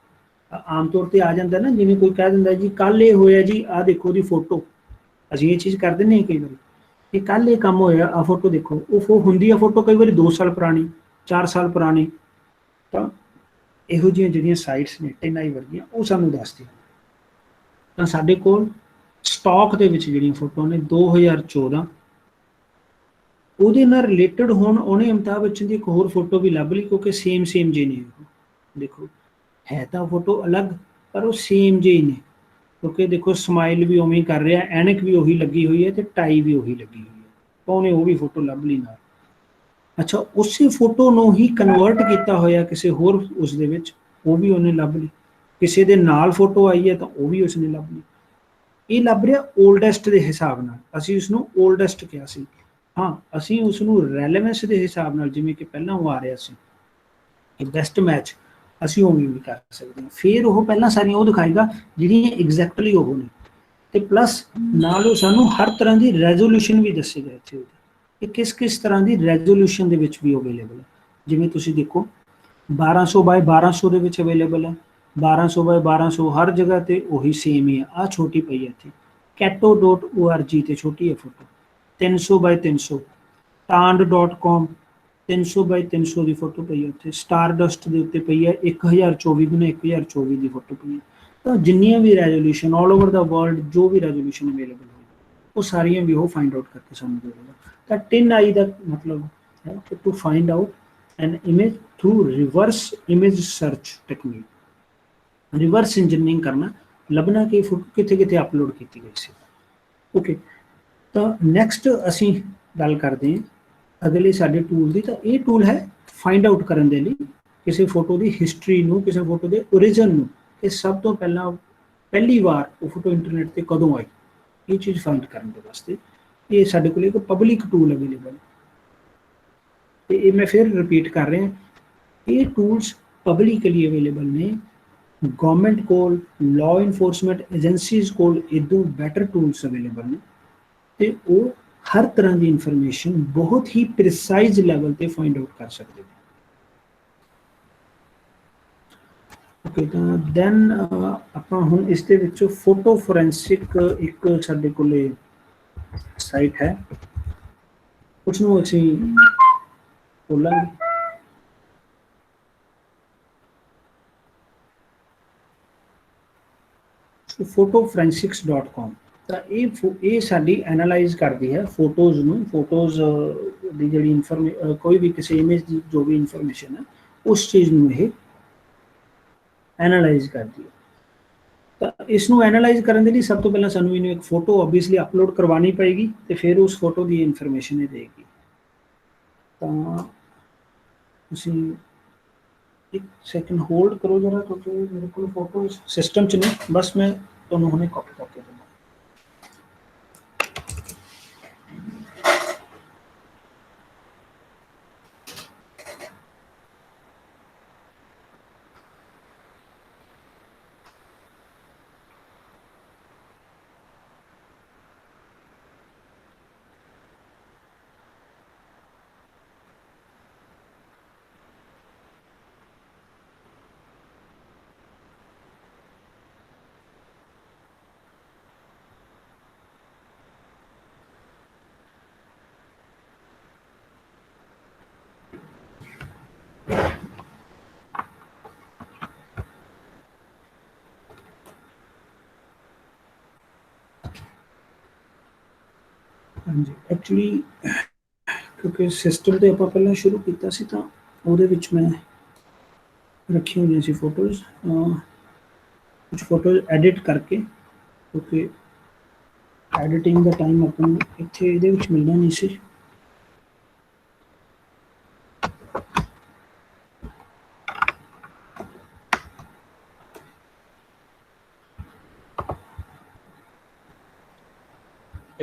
Speaker 2: आम तौर पर आ जाता ना, जिवें कोई कह दिंदा जी कल ये होया जी, आ देखो दी फोटो, असीं ये चीज़ कर दिंदे कई बार कि कल ये काम होया, आ फोटो देखो। वो हुंदी आ फोटो कई बार 2 साल पुरानी, 4 साल पुरानी। तो इहो जिहियां जिहड़ियां साइट्स ने tineye वर्गियां वो सानूं दसदियां। तां साडे कोल स्टॉक दे विच जिहड़ियां फोटो ने 2014 ਉਹਦੇ ਨਾਲ ਰਿਲੇਟਡ ਹੁਣ ਉਹਨੇ ਅਮਿਤਾਭ ਬੱਚਨ ਦੀ ਇੱਕ ਹੋਰ ਫੋਟੋ ਵੀ ਲੱਭ ਲਈ, ਕਿਉਂਕਿ ਸੇਮ ਜੇ ਨੇ। ਦੇਖੋ ਹੈ ਤਾਂ ਫੋਟੋ ਅਲੱਗ ਪਰ ਉਹ ਸੇਮ ਜੇ ਹੀ ਨੇ, ਕਿਉਂਕਿ ਦੇਖੋ ਸਮਾਈਲ ਵੀ ਉਵੇਂ ਹੀ ਕਰ ਰਿਹਾ, ਐਨਕ ਵੀ ਉਹੀ ਲੱਗੀ ਹੋਈ ਹੈ ਤੇ ਟਾਈ ਵੀ ਉਹੀ ਲੱਗੀ ਹੋਈ ਹੈ, ਤਾਂ ਉਹਨੇ ਉਹ ਵੀ ਫੋਟੋ ਲੱਭ ਲਈ ਨਾਲ। ਅੱਛਾ, ਉਸੇ ਫੋਟੋ ਨੂੰ ਹੀ ਕਨਵਰਟ ਕੀਤਾ ਹੋਇਆ ਕਿਸੇ ਹੋਰ ਉਸ ਦੇ ਵਿੱਚ, ਉਹ ਵੀ ਉਹਨੇ ਲੱਭ ਲਈ। ਕਿਸੇ ਦੇ ਨਾਲ ਫੋਟੋ ਆਈ ਹੈ ਤਾਂ ਉਹ ਵੀ ਉਸਨੇ ਲੱਭ ਲਈ। ਇਹ ਲੱਭ ਰਿਹਾ ਓਲਡੈਸਟ ਦੇ ਹਿਸਾਬ ਨਾਲ, ਅਸੀਂ ਉਸਨੂੰ ਓਲਡੈਸਟ ਕਿਹਾ ਸੀ। हाँ, ਅਸੀਂ ਉਸ ਨੂੰ ਰੈਲੇਵੈਂਸ ਦੇ ਹਿਸਾਬ ਨਾਲ, ਜਿਵੇਂ ਕਿ ਪਹਿਲਾਂ ਉਹ ਆ ਰਿਹਾ ਸੀ ਕਿ ਬੈਸਟ ਮੈਚ, ਅਸੀਂ ਉਵੇਂ ਵੀ ਕਰ ਸਕਦੇ ਹਾਂ। ਫਿਰ ਉਹ ਪਹਿਲਾਂ ਸਾਰੀਆਂ ਉਹ ਦਿਖਾਏਗਾ ਜਿਹੜੀਆਂ ਐਗਜ਼ੈਕਟਲੀ ਉਹ ਨੇ, ਤੇ ਪਲੱਸ ਨਾਲ ਉਹ ਸਾਨੂੰ ਹਰ ਤਰ੍ਹਾਂ ਦੀ ਰੈਜ਼ੋਲੂਸ਼ਨ ਵੀ ਦੱਸੇਗਾ ਇੱਥੇ ਕਿ ਕਿਸ ਕਿਸ ਤਰ੍ਹਾਂ ਦੀ ਰੈਜ਼ੋਲੂਸ਼ਨ ਦੇ ਵਿੱਚ ਵੀ ਅਵੇਲੇਬਲ ਹੈ। ਜਿਵੇਂ ਤੁਸੀਂ ਦੇਖੋ 1200 ਬਾਈ 1200 ਦੇ ਵਿੱਚ ਅਵੇਲੇਬਲ ਹੈ, 1200 ਬਾਈ 1200 ਹਰ ਜਗ੍ਹਾ ਤੇ ਉਹੀ ਸੇਮ ਹੀ ਹੈ। ਆਹ ਛੋਟੀ ਪਈ ਹੈ ਇੱਥੇ cato.org ਤੇ ਛੋਟੀ ਹੈ ਫੋਟੋ, 300 ਬਾਈ 300, tand.com 300 ਬਾਈ 300 ਦੀ ਫੋਟੋ ਪਈ ਹੈ ਉੱਥੇ। ਸਟਾਰਡਸਟ ਦੇ ਉੱਤੇ ਪਈ ਹੈ 1024x1024 ਦੀ ਫੋਟੋ ਪਈ ਹੈ। ਤਾਂ ਜਿੰਨੀਆਂ ਵੀ ਰੈਜ਼ੋਲੂਸ਼ਨ ਆਲ ਓਵਰ ਦਾ ਵਰਲਡ ਜੋ ਵੀ ਰੈਜ਼ੋਲੂਸ਼ਨ ਅਵੇਲੇਬਲ ਹੋਈ ਉਹ ਸਾਰੀਆਂ ਵੀ ਉਹ ਫਾਈਂਡ ਆਊਟ ਕਰਕੇ ਸਾਨੂੰ ਦੇਵੇਗਾ। ਤਾਂ tineye ਦਾ ਮਤਲਬ ਹੈ to find out an image through reverse image search technique. Reverse engineering ਕਰਨਾ, ਲੱਭਣਾ ਕਿ ਫੋਟੋ ਕਿੱਥੇ ਕਿੱਥੇ ਅਪਲੋਡ ਕੀਤੀ ਗਈ ਸੀ। ਓਕੇ, ਤਾਂ ਨੈਕਸਟ ਅਸੀਂ ਗੱਲ ਕਰਦੇ ਹਾਂ ਅਗਲੇ ਸਾਡੇ ਟੂਲ ਦੀ। ਤਾਂ ਇਹ ਟੂਲ ਹੈ ਫਾਈਂਡ ਆਊਟ ਕਰਨ ਦੇ ਲਈ ਕਿਸੇ ਫੋਟੋ ਦੀ ਹਿਸਟਰੀ ਨੂੰ, ਕਿਸੇ ਫੋਟੋ ਦੇ ਓਰੀਜਨ ਨੂੰ, ਕਿ ਸਭ ਤੋਂ ਪਹਿਲਾਂ ਪਹਿਲੀ ਵਾਰ ਉਹ ਫੋਟੋ ਇੰਟਰਨੈਟ ਤੇ ਕਦੋਂ ਆਈ, ਇਹ ਚੀਜ਼ ਫਾਈਂਡ ਕਰਨ ਦੇ ਵਾਸਤੇ ਇਹ ਸਾਡੇ ਕੋਲ ਇੱਕ ਪਬਲਿਕ ਟੂਲ ਅਵੇਲੇਬਲ ਹੈ। ਤੇ ਇਹ ਮੈਂ ਫਿਰ ਰਿਪੀਟ ਕਰ ਰਿਹਾ, ਇਹ ਟੂਲਸ ਪਬਲਿਕਲੀ ਅਵੇਲੇਬਲ ਨੇ। ਗਵਰਨਮੈਂਟ ਕੋਲ, ਲਾਅ ਇਨਫੋਰਸਮੈਂਟ ਏਜੰਸੀਜ਼ ਕੋਲ ਇਦੋਂ ਬੈਟਰ ਟੂਲਸ ਅਵੇਲੇਬਲ ਨੇ, ਤੇ ਉਹ ਹਰ ਤਰ੍ਹਾਂ ਦੀ ਇਨਫੋਰਮੇਸ਼ਨ ਬਹੁਤ ਹੀ ਪ੍ਰੀਸਾਈਜ਼ ਲੈਵਲ ਤੇ ਫਾਈਂਡ ਆਊਟ ਕਰ ਸਕਦੇ ਨੇ। ਓਕੇ, ਤਾਂ ਦੈਨ ਆਪਾਂ ਹੁਣ ਇਸ ਦੇ ਵਿੱਚ ਫੋਟੋ ਫੋਰੈਂਸਿਕ ਇੱਕ ਸਾਡੇ ਕੋਲੇ ਸਾਈਟ ਹੈ, ਉਸ ਨੂੰ ਅਸੀਂ ਖੋਲਾਂਗੇ। photoforensics.com। ਤਾਂ ਇਹ ਸਾਡੀ ਐਨਾਲਾਈਜ਼ ਕਰਦੀ ਹੈ ਫੋਟੋਜ਼ ਨੂੰ, ਫੋਟੋਜ਼ ਦੀ ਜਿਹੜੀ ਕੋਈ ਵੀ ਕਿਸੇ ਇਮੇਜ ਦੀ ਜੋ ਵੀ ਇਨਫੋਰਮੇਸ਼ਨ ਹੈ ਉਸ ਚੀਜ਼ ਨੂੰ ਇਹ ਐਨਾਲਾਈਜ਼ ਕਰਦੀ ਹੈ। ਤਾਂ ਇਸ ਨੂੰ ਐਨਾਲਾਈਜ਼ ਕਰਨ ਦੇ ਲਈ ਸਭ ਤੋਂ ਪਹਿਲਾਂ ਸਾਨੂੰ ਇਹਨੂੰ ਇੱਕ ਫੋਟੋ ਓਬਵੀਅਸਲੀ ਅਪਲੋਡ ਕਰਵਾਉਣੀ ਪਏਗੀ ਤੇ ਫਿਰ ਉਸ ਫੋਟੋ ਦੀ ਇਨਫੋਰਮੇਸ਼ਨ ਇਹ ਦੇਗੀ। ਤਾਂ ਤੁਸੀਂ ਇੱਕ ਸੈਕਿੰਡ ਹੋਲਡ ਕਰੋ ਜਰਾ, ਕਿਉਂਕਿ ਮੇਰੇ ਕੋਲ ਫੋਟੋ ਸਿਸਟਮ 'ਚ ਨਹੀਂ, ਬਸ ਮੈਂ ਤੁਹਾਨੂੰ ਹੁਣੇ ਕਾਪੀ ਕਰਕੇ ਦਿੰਦਾ। ਹਾਂਜੀ, ਐਕਚੁਅਲੀ ਕਿਉਂਕਿ ਸਿਸਟਮ ਤੇ ਆਪਾਂ ਪਹਿਲਾਂ ਸ਼ੁਰੂ ਕੀਤਾ ਸੀ ਤਾਂ ਉਹਦੇ ਵਿੱਚ ਮੈਂ ਰੱਖੀ ਹੋਈਆਂ ਸੀ ਫੋਟੋਜ਼, ਕੁਝ ਫੋਟੋਜ਼ ਐਡਿਟ ਕਰਕੇ, ਕਿਉਂਕਿ ਐਡੀਟਿੰਗ ਦਾ ਟਾਈਮ ਆਪਾਂ ਨੂੰ ਇੱਥੇ ਇਹਦੇ ਵਿੱਚ ਮਿਲਣਾ ਨਹੀਂ ਸੀ।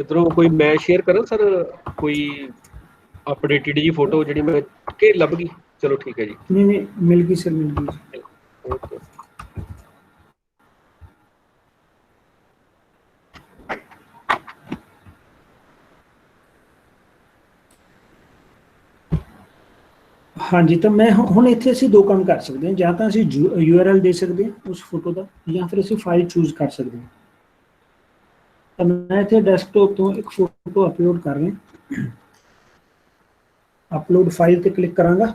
Speaker 3: इधरों कोई मैं शेयर करा सर, कोई अपडेटेड जी फोटो जी मैं के लभ गई? चलो ठीक है जी।
Speaker 2: नहीं मिल गई सर, मिल गई।
Speaker 3: ओके।
Speaker 2: हाँ जी, तो मैं हुण इत्थे असीं दो काम कर सकते हैं, ਜਾਂ ਤਾਂ ਅਸੀਂ URL ਦੇ ਸਕਦੇ ਹਾਂ ਉਸ ਫੋਟੋ ਦਾ, ਜਾਂ ਫਿਰ ਅਸੀਂ ਫਾਈਲ ਚੂਜ਼ ਕਰ ਸਕਦੇ ਹਾਂ। ਤਾਂ ਮੈਂ ਇੱਥੇ ਡੈਸਕਟਾਪ ਤੋਂ ਇੱਕ ਫੋਟੋ ਅਪਲੋਡ ਕਰ ਰਿਹਾ, ਅਪਲੋਡ ਫਾਈਲ ਤੇ ਕਲਿੱਕ ਕਰਾਂਗਾ।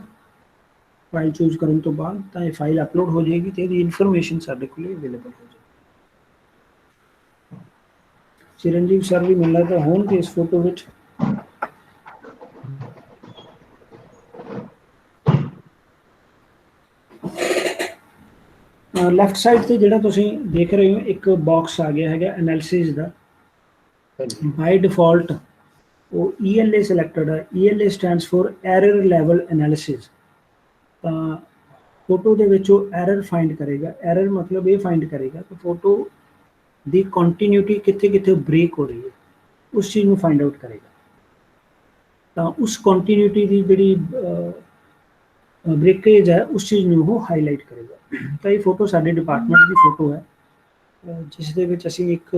Speaker 2: ਫਾਈਲ ਚੂਜ਼ ਕਰਨ ਤੋਂ ਬਾਅਦ ਤਾਂ ਇਹ ਫਾਈਲ ਅਪਲੋਡ ਹੋ ਜਾਏਗੀ ਤੇ ਇਹਦੀ ਇਨਫੋਰਮੇਸ਼ਨ ਸਾਡੇ ਕੋਲ ਅਵੇਲੇਬਲ ਹੋ ਜਾਏਗੀ। ਚਿਰੰਜੀਵ ਸਰ ਵੀ ਮਿਲ ਲੱਗਦਾ ਹੋਣਗੇ ਇਸ ਫੋਟੋ ਵਿੱਚ। ਲੈਫਟ ਸਾਈਡ ਤੇ ਜਿਹੜਾ ਤੁਸੀਂ ਦੇਖ ਰਹੇ ਹੋ ਇੱਕ ਬਾਕਸ ਆ ਗਿਆ ਹੈਗਾ ਐਨਾਲਿਸਿਸ ਦਾ, ਬਾਈ ਡਿਫਾਲਟ ਉਹ ELA ਸਿਲੈਕਟਡ ਹੈ। ELA stands for error level analysis. ਤਾਂ ਫੋਟੋ ਦੇ ਵਿੱਚ ਉਹ ਐਰਰ ਫਾਈਂਡ ਕਰੇਗਾ। ਐਰਰ ਮਤਲਬ ਇਹ ਫਾਈਂਡ ਕਰੇਗਾ ਕਿ ਫੋਟੋ ਦੀ ਕੰਟੀਨਿਊਟੀ ਕਿੱਥੇ ਕਿੱਥੇ ਬ੍ਰੇਕ ਹੋ ਰਹੀ ਹੈ, ਉਸ ਚੀਜ਼ ਨੂੰ ਫਾਈਂਡ ਆਊਟ ਕਰੇਗਾ। ਤਾਂ ਉਸ ਕੰਟੀਨਿਊਟੀ ਦੀ ਜਿਹੜੀ ਬ੍ਰੇਕੇਜ ਹੈ ਉਸ ਚੀਜ਼ ਨੂੰ ਉਹ ਹਾਈਲਾਈਟ ਕਰੇਗਾ। ਤਾਂ ਇਹ ਫੋਟੋ ਸਾਡੇ ਡਿਪਾਰਟਮੈਂਟ ਦੀ ਫੋਟੋ ਹੈ, ਜਿਸ ਦੇ ਵਿੱਚ ਅਸੀਂ ਇੱਕ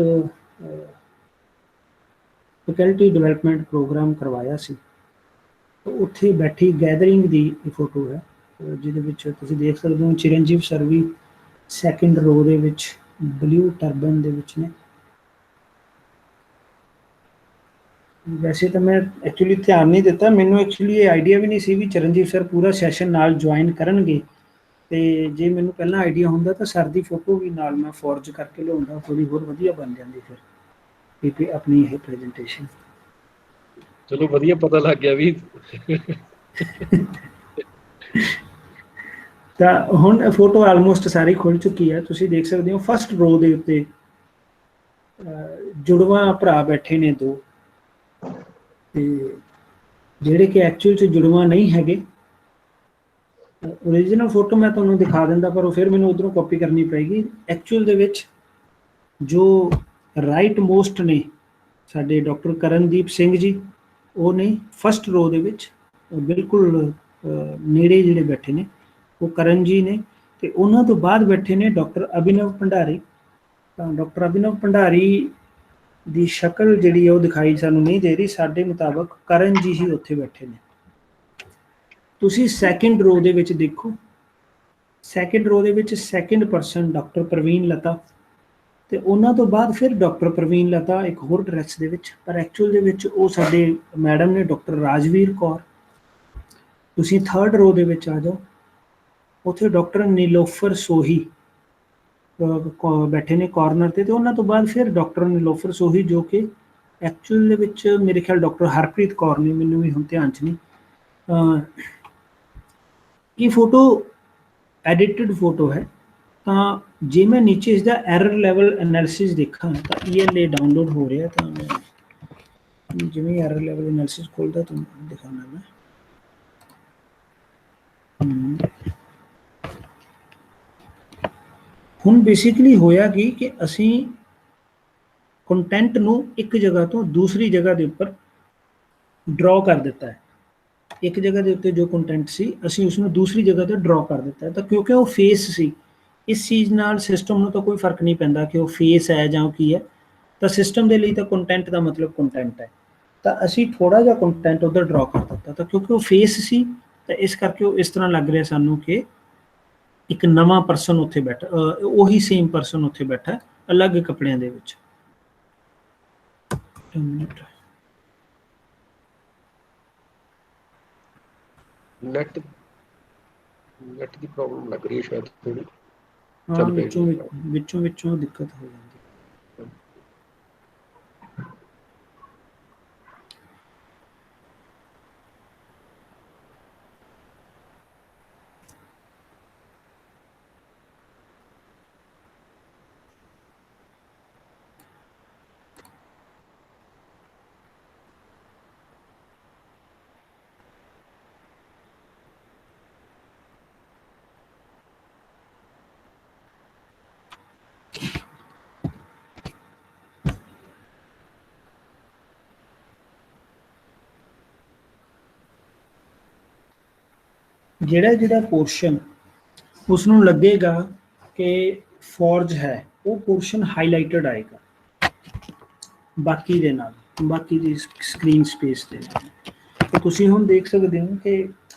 Speaker 2: ਫੈਕਲਟੀ ਡਿਵੈਲਪਮੈਂਟ ਪ੍ਰੋਗਰਾਮ ਕਰਵਾਇਆ ਸੀ। ਉੱਥੇ ਬੈਠੀ ਗੈਦਰਿੰਗ ਦੀ ਇਹ ਫੋਟੋ ਹੈ, ਜਿਹਦੇ ਵਿੱਚ ਤੁਸੀਂ ਦੇਖ ਸਕਦੇ ਹੋ ਚਿਰੰਜੀਵ ਸਰ ਵੀ ਸੈਕਿੰਡ ਰੋ ਦੇ ਵਿੱਚ ਬਲੂ ਟਰਬਨ ਦੇ ਵਿੱਚ ਨੇ। ਵੈਸੇ ਤਾਂ ਮੈਂ ਐਕਚੁਅਲੀ ਧਿਆਨ ਨਹੀਂ ਦਿੱਤਾ, ਮੈਨੂੰ ਐਕਚੁਅਲੀ ਇਹ ਆਈਡੀਆ ਵੀ ਨਹੀਂ ਸੀ ਵੀ ਚਰਨਜੀਤ ਸਰ ਪੂਰਾ ਸੈਸ਼ਨ ਨਾਲ ਜੁਆਇਨ ਕਰਨਗੇ। ਤੇ ਜੇ ਮੈਨੂੰ ਪਹਿਲਾਂ ਆਈਡੀਆ ਹੁੰਦਾ ਤਾਂ ਸਰ ਦੀ ਫੋਟੋ ਵੀ ਨਾਲ ਮੈਂ ਫੋਰਜ ਕਰਕੇ ਲਿਆਉਂਦਾ, ਥੋੜੀ ਹੋਰ ਵਧੀਆ ਬਣ ਜਾਂਦੀ ਫਿਰ ਆਪਣੀ ਇਹ ਪ੍ਰੈਜੈਂਟੇਸ਼ਨ।
Speaker 3: ਚਲੋ ਵਧੀਆ ਪਤਾ ਲੱਗ ਗਿਆ ਵੀ।
Speaker 2: ਤਾਂ ਹੁਣ ਫੋਟੋ ਆਲਮੋਸਟ ਸਾਰੀ ਖੁੱਲ ਚੁੱਕੀ ਹੈ। ਤੁਸੀਂ ਦੇਖ ਸਕਦੇ ਹੋ ਫਸਟ ਰੋ ਦੇ ਉੱਤੇ ਜੁੜਵਾ ਭਰਾ ਬੈਠੇ ਨੇ ਦੋ, ਤੇ ਜਿਹੜੇ ਕਿ ਐਕਚੁਅਲ 'ਚ ਜੁੜਵਾ ਨਹੀਂ ਹੈਗੇ। ਓਰੀਜਨਲ ਫੋਟੋ ਮੈਂ ਤੁਹਾਨੂੰ ਦਿਖਾ ਦਿੰਦਾ, ਪਰ ਉਹ ਫਿਰ ਮੈਨੂੰ ਉੱਧਰੋਂ ਕਾਪੀ ਕਰਨੀ ਪਏਗੀ। ਐਕਚੁਅਲ ਦੇ ਵਿੱਚ ਜੋ ਰਾਈਟ ਮੋਸਟ ਨੇ ਸਾਡੇ ਡਾਕਟਰ ਕਰਨਦੀਪ ਸਿੰਘ ਜੀ, ਉਹ ਨੇ ਫਸਟ ਰੋ ਦੇ ਵਿੱਚ ਬਿਲਕੁਲ ਨੇੜੇ ਜਿਹੜੇ ਬੈਠੇ ਨੇ ਉਹ ਕਰਨ ਜੀ ਨੇ, ਤੇ ਉਹਨਾਂ ਤੋਂ ਬਾਅਦ ਬੈਠੇ ਨੇ ਡਾਕਟਰ ਅਭਿਨਵ ਭੰਡਾਰੀ। ਤਾਂ ਡਾਕਟਰ ਅਭਿਨਵ ਭੰਡਾਰੀ ਦੀ ਸ਼ਕਲ ਜਿਹੜੀ ਹੈ ਉਹ ਦਿਖਾਈ ਸਾਨੂੰ ਨਹੀਂ ਦੇ ਰਹੀ, ਸਾਡੇ ਮੁਤਾਬਕ ਕਰਨ ਜੀ ਹੀ ਉੱਥੇ ਬੈਠੇ ਨੇ। ਤੁਸੀਂ ਸੈਕਿੰਡ ਰੋ ਦੇ ਵਿੱਚ ਦੇਖੋ, ਸੈਕਿੰਡ ਰੋ ਦੇ ਵਿੱਚ ਸੈਕਿੰਡ ਪਰਸਨ ਡਾਕਟਰ ਪ੍ਰਵੀਨ ਲਤਾ, ਤੇ ਉਹਨਾਂ ਤੋਂ ਬਾਅਦ ਫਿਰ ਡਾਕਟਰ ਪ੍ਰਵੀਨ ਲਤਾ ਇੱਕ ਹੋਰ ਡਰੈਸ ਦੇ ਵਿੱਚ, ਪਰ ਐਕਚੁਅਲ ਦੇ ਵਿੱਚ ਉਹ ਸਾਡੇ ਮੈਡਮ ਨੇ ਡਾਕਟਰ ਰਾਜਵੀਰ ਕੌਰ। ਤੁਸੀਂ ਥਰਡ ਰੋ ਦੇ ਵਿੱਚ ਆ ਜਾਓ, ਉੱਥੇ ਡਾਕਟਰ ਨੀਲੋਫਰ ਸੋਹੀ ਬੈਠੇ ਨੇ ਕਾਰਨਰ ਤੇ ਉਹਨਾਂ ਤੋਂ ਬਾਅਦ ਫਿਰ ਡਾਕਟਰ ਨੀਲੋਫਰ ਸੋਹੀ, ਜੋ ਕਿ ਐਕਚੁਅਲ ਦੇ ਵਿੱਚ ਮੇਰੇ ਖਿਆਲ ਡਾਕਟਰ ਹਰਪ੍ਰੀਤ ਕੌਰ ਨੇ, ਮੈਨੂੰ ਵੀ ਹੁਣ ਧਿਆਨ 'ਚ ਨਹੀਂ। ਇਹ ਫੋਟੋ ਐਡਿਟਡ ਫੋਟੋ ਹੈ, ਤਾਂ ਜੇ ਮੈਂ ਨੀਚੇ ਇਸਦਾ ਐਰਰ ਲੈਵਲ ਐਨਾਲਿਸਿਸ ਦੇਖਾਂ ਤਾਂ ELA ਡਾਊਨਲੋਡ ਹੋ ਰਿਹਾ, ਤਾਂ ਮੈਂ ਜਿਵੇਂ ਐਰਰ ਲੈਵਲ ਐਨਾਲਿਸਿਸ ਖੋਲਦਾ ਤੁਹਾਨੂੰ ਦਿਖਾਉਣਾ ਮੈਂ। ਹੁਣ ਬੇਸਿਕਲੀ ਹੋਇਆ ਕਿ ਅਸੀਂ ਕੰਟੈਂਟ ਨੂੰ ਇੱਕ ਜਗ੍ਹਾ ਤੋਂ ਦੂਸਰੀ ਜਗ੍ਹਾ ਦੇ ਉੱਪਰ ਡਰਾ ਕਰ ਦਿੱਤਾ ਹੈ। ਇੱਕ ਜਗ੍ਹਾ ਦੇ ਉੱਤੇ ਜੋ ਕੰਟੈਂਟ ਸੀ ਅਸੀਂ ਉਸ ਨੂੰ ਦੂਸਰੀ ਜਗ੍ਹਾ ਤੇ ਡਰਾ ਕਰ ਦਿੱਤਾ ਹੈ, ਤਾਂ ਕਿਉਂਕਿ ਉਹ ਫੇਸ ਸੀ, ਇਸ ਚੀਜ਼ ਨਾਲ ਸਿਸਟਮ ਨੂੰ ਤਾਂ ਕੋਈ ਫਰਕ ਨਹੀਂ ਪੈਂਦਾ ਕਿ ਉਹ ਫੇਸ ਹੈ ਜਾਂ ਕੀ ਹੈ, ਤਾਂ ਸਿਸਟਮ ਦੇ ਲਈ ਤਾਂ ਕੰਟੈਂਟ ਦਾ ਮਤਲਬ ਕੰਟੈਂਟ ਹੈ, ਤਾਂ ਅਸੀਂ ਥੋੜਾ ਜਿਹਾ ਕੰਟੈਂਟ ਉਧਰ ਡਰਾ ਕਰ ਦਿੱਤਾ, ਤਾਂ ਕਿਉਂਕਿ ਉਹ ਫੇਸ ਸੀ ਤਾਂ ਇਸ ਕਰਕੇ ਉਹ ਇਸ ਤਰ੍ਹਾਂ ਲੱਗ ਰਿਹਾ ਸਾਨੂੰ ਕਿ ਇੱਕ ਨਵਾਂ ਪਰਸਨ ਉੱਥੇ ਬੈਠਾ, ਉਹੀ ਸੇਮ ਪਰਸਨ ਉੱਥੇ ਬੈਠਾ ਅਲੱਗ ਕੱਪੜਿਆਂ ਦੇ ਵਿੱਚ।
Speaker 3: ਨੈਟ ਦੀ ਪ੍ਰੋਬਲਮ ਲੱਗ ਰਹੀ ਹੈ ਸ਼ਾਇਦ ਥੋੜੀ,
Speaker 2: ਹਾਂ ਵਿੱਚੋਂ ਦਿੱਕਤ ਹੋ ਜਾਂਦੀ। ਜਿਹੜਾ ਪੋਰਸ਼ਨ ਉਸ ਨੂੰ ਲੱਗੇਗਾ ਕਿ ਫੋਰਜ ਹੈ, ਉਹ ਪੋਰਸ਼ਨ ਹਾਈਲਾਈਟਡ ਆਏਗਾ ਬਾਕੀ ਦੇ ਨਾਲ, ਬਾਕੀ ਦੀ ਸਕਰੀਨ ਸਪੇਸ ਦੇ ਨਾਲ। ਤਾਂ ਤੁਸੀਂ ਹੁਣ ਦੇਖ ਸਕਦੇ ਹੋ ਕਿ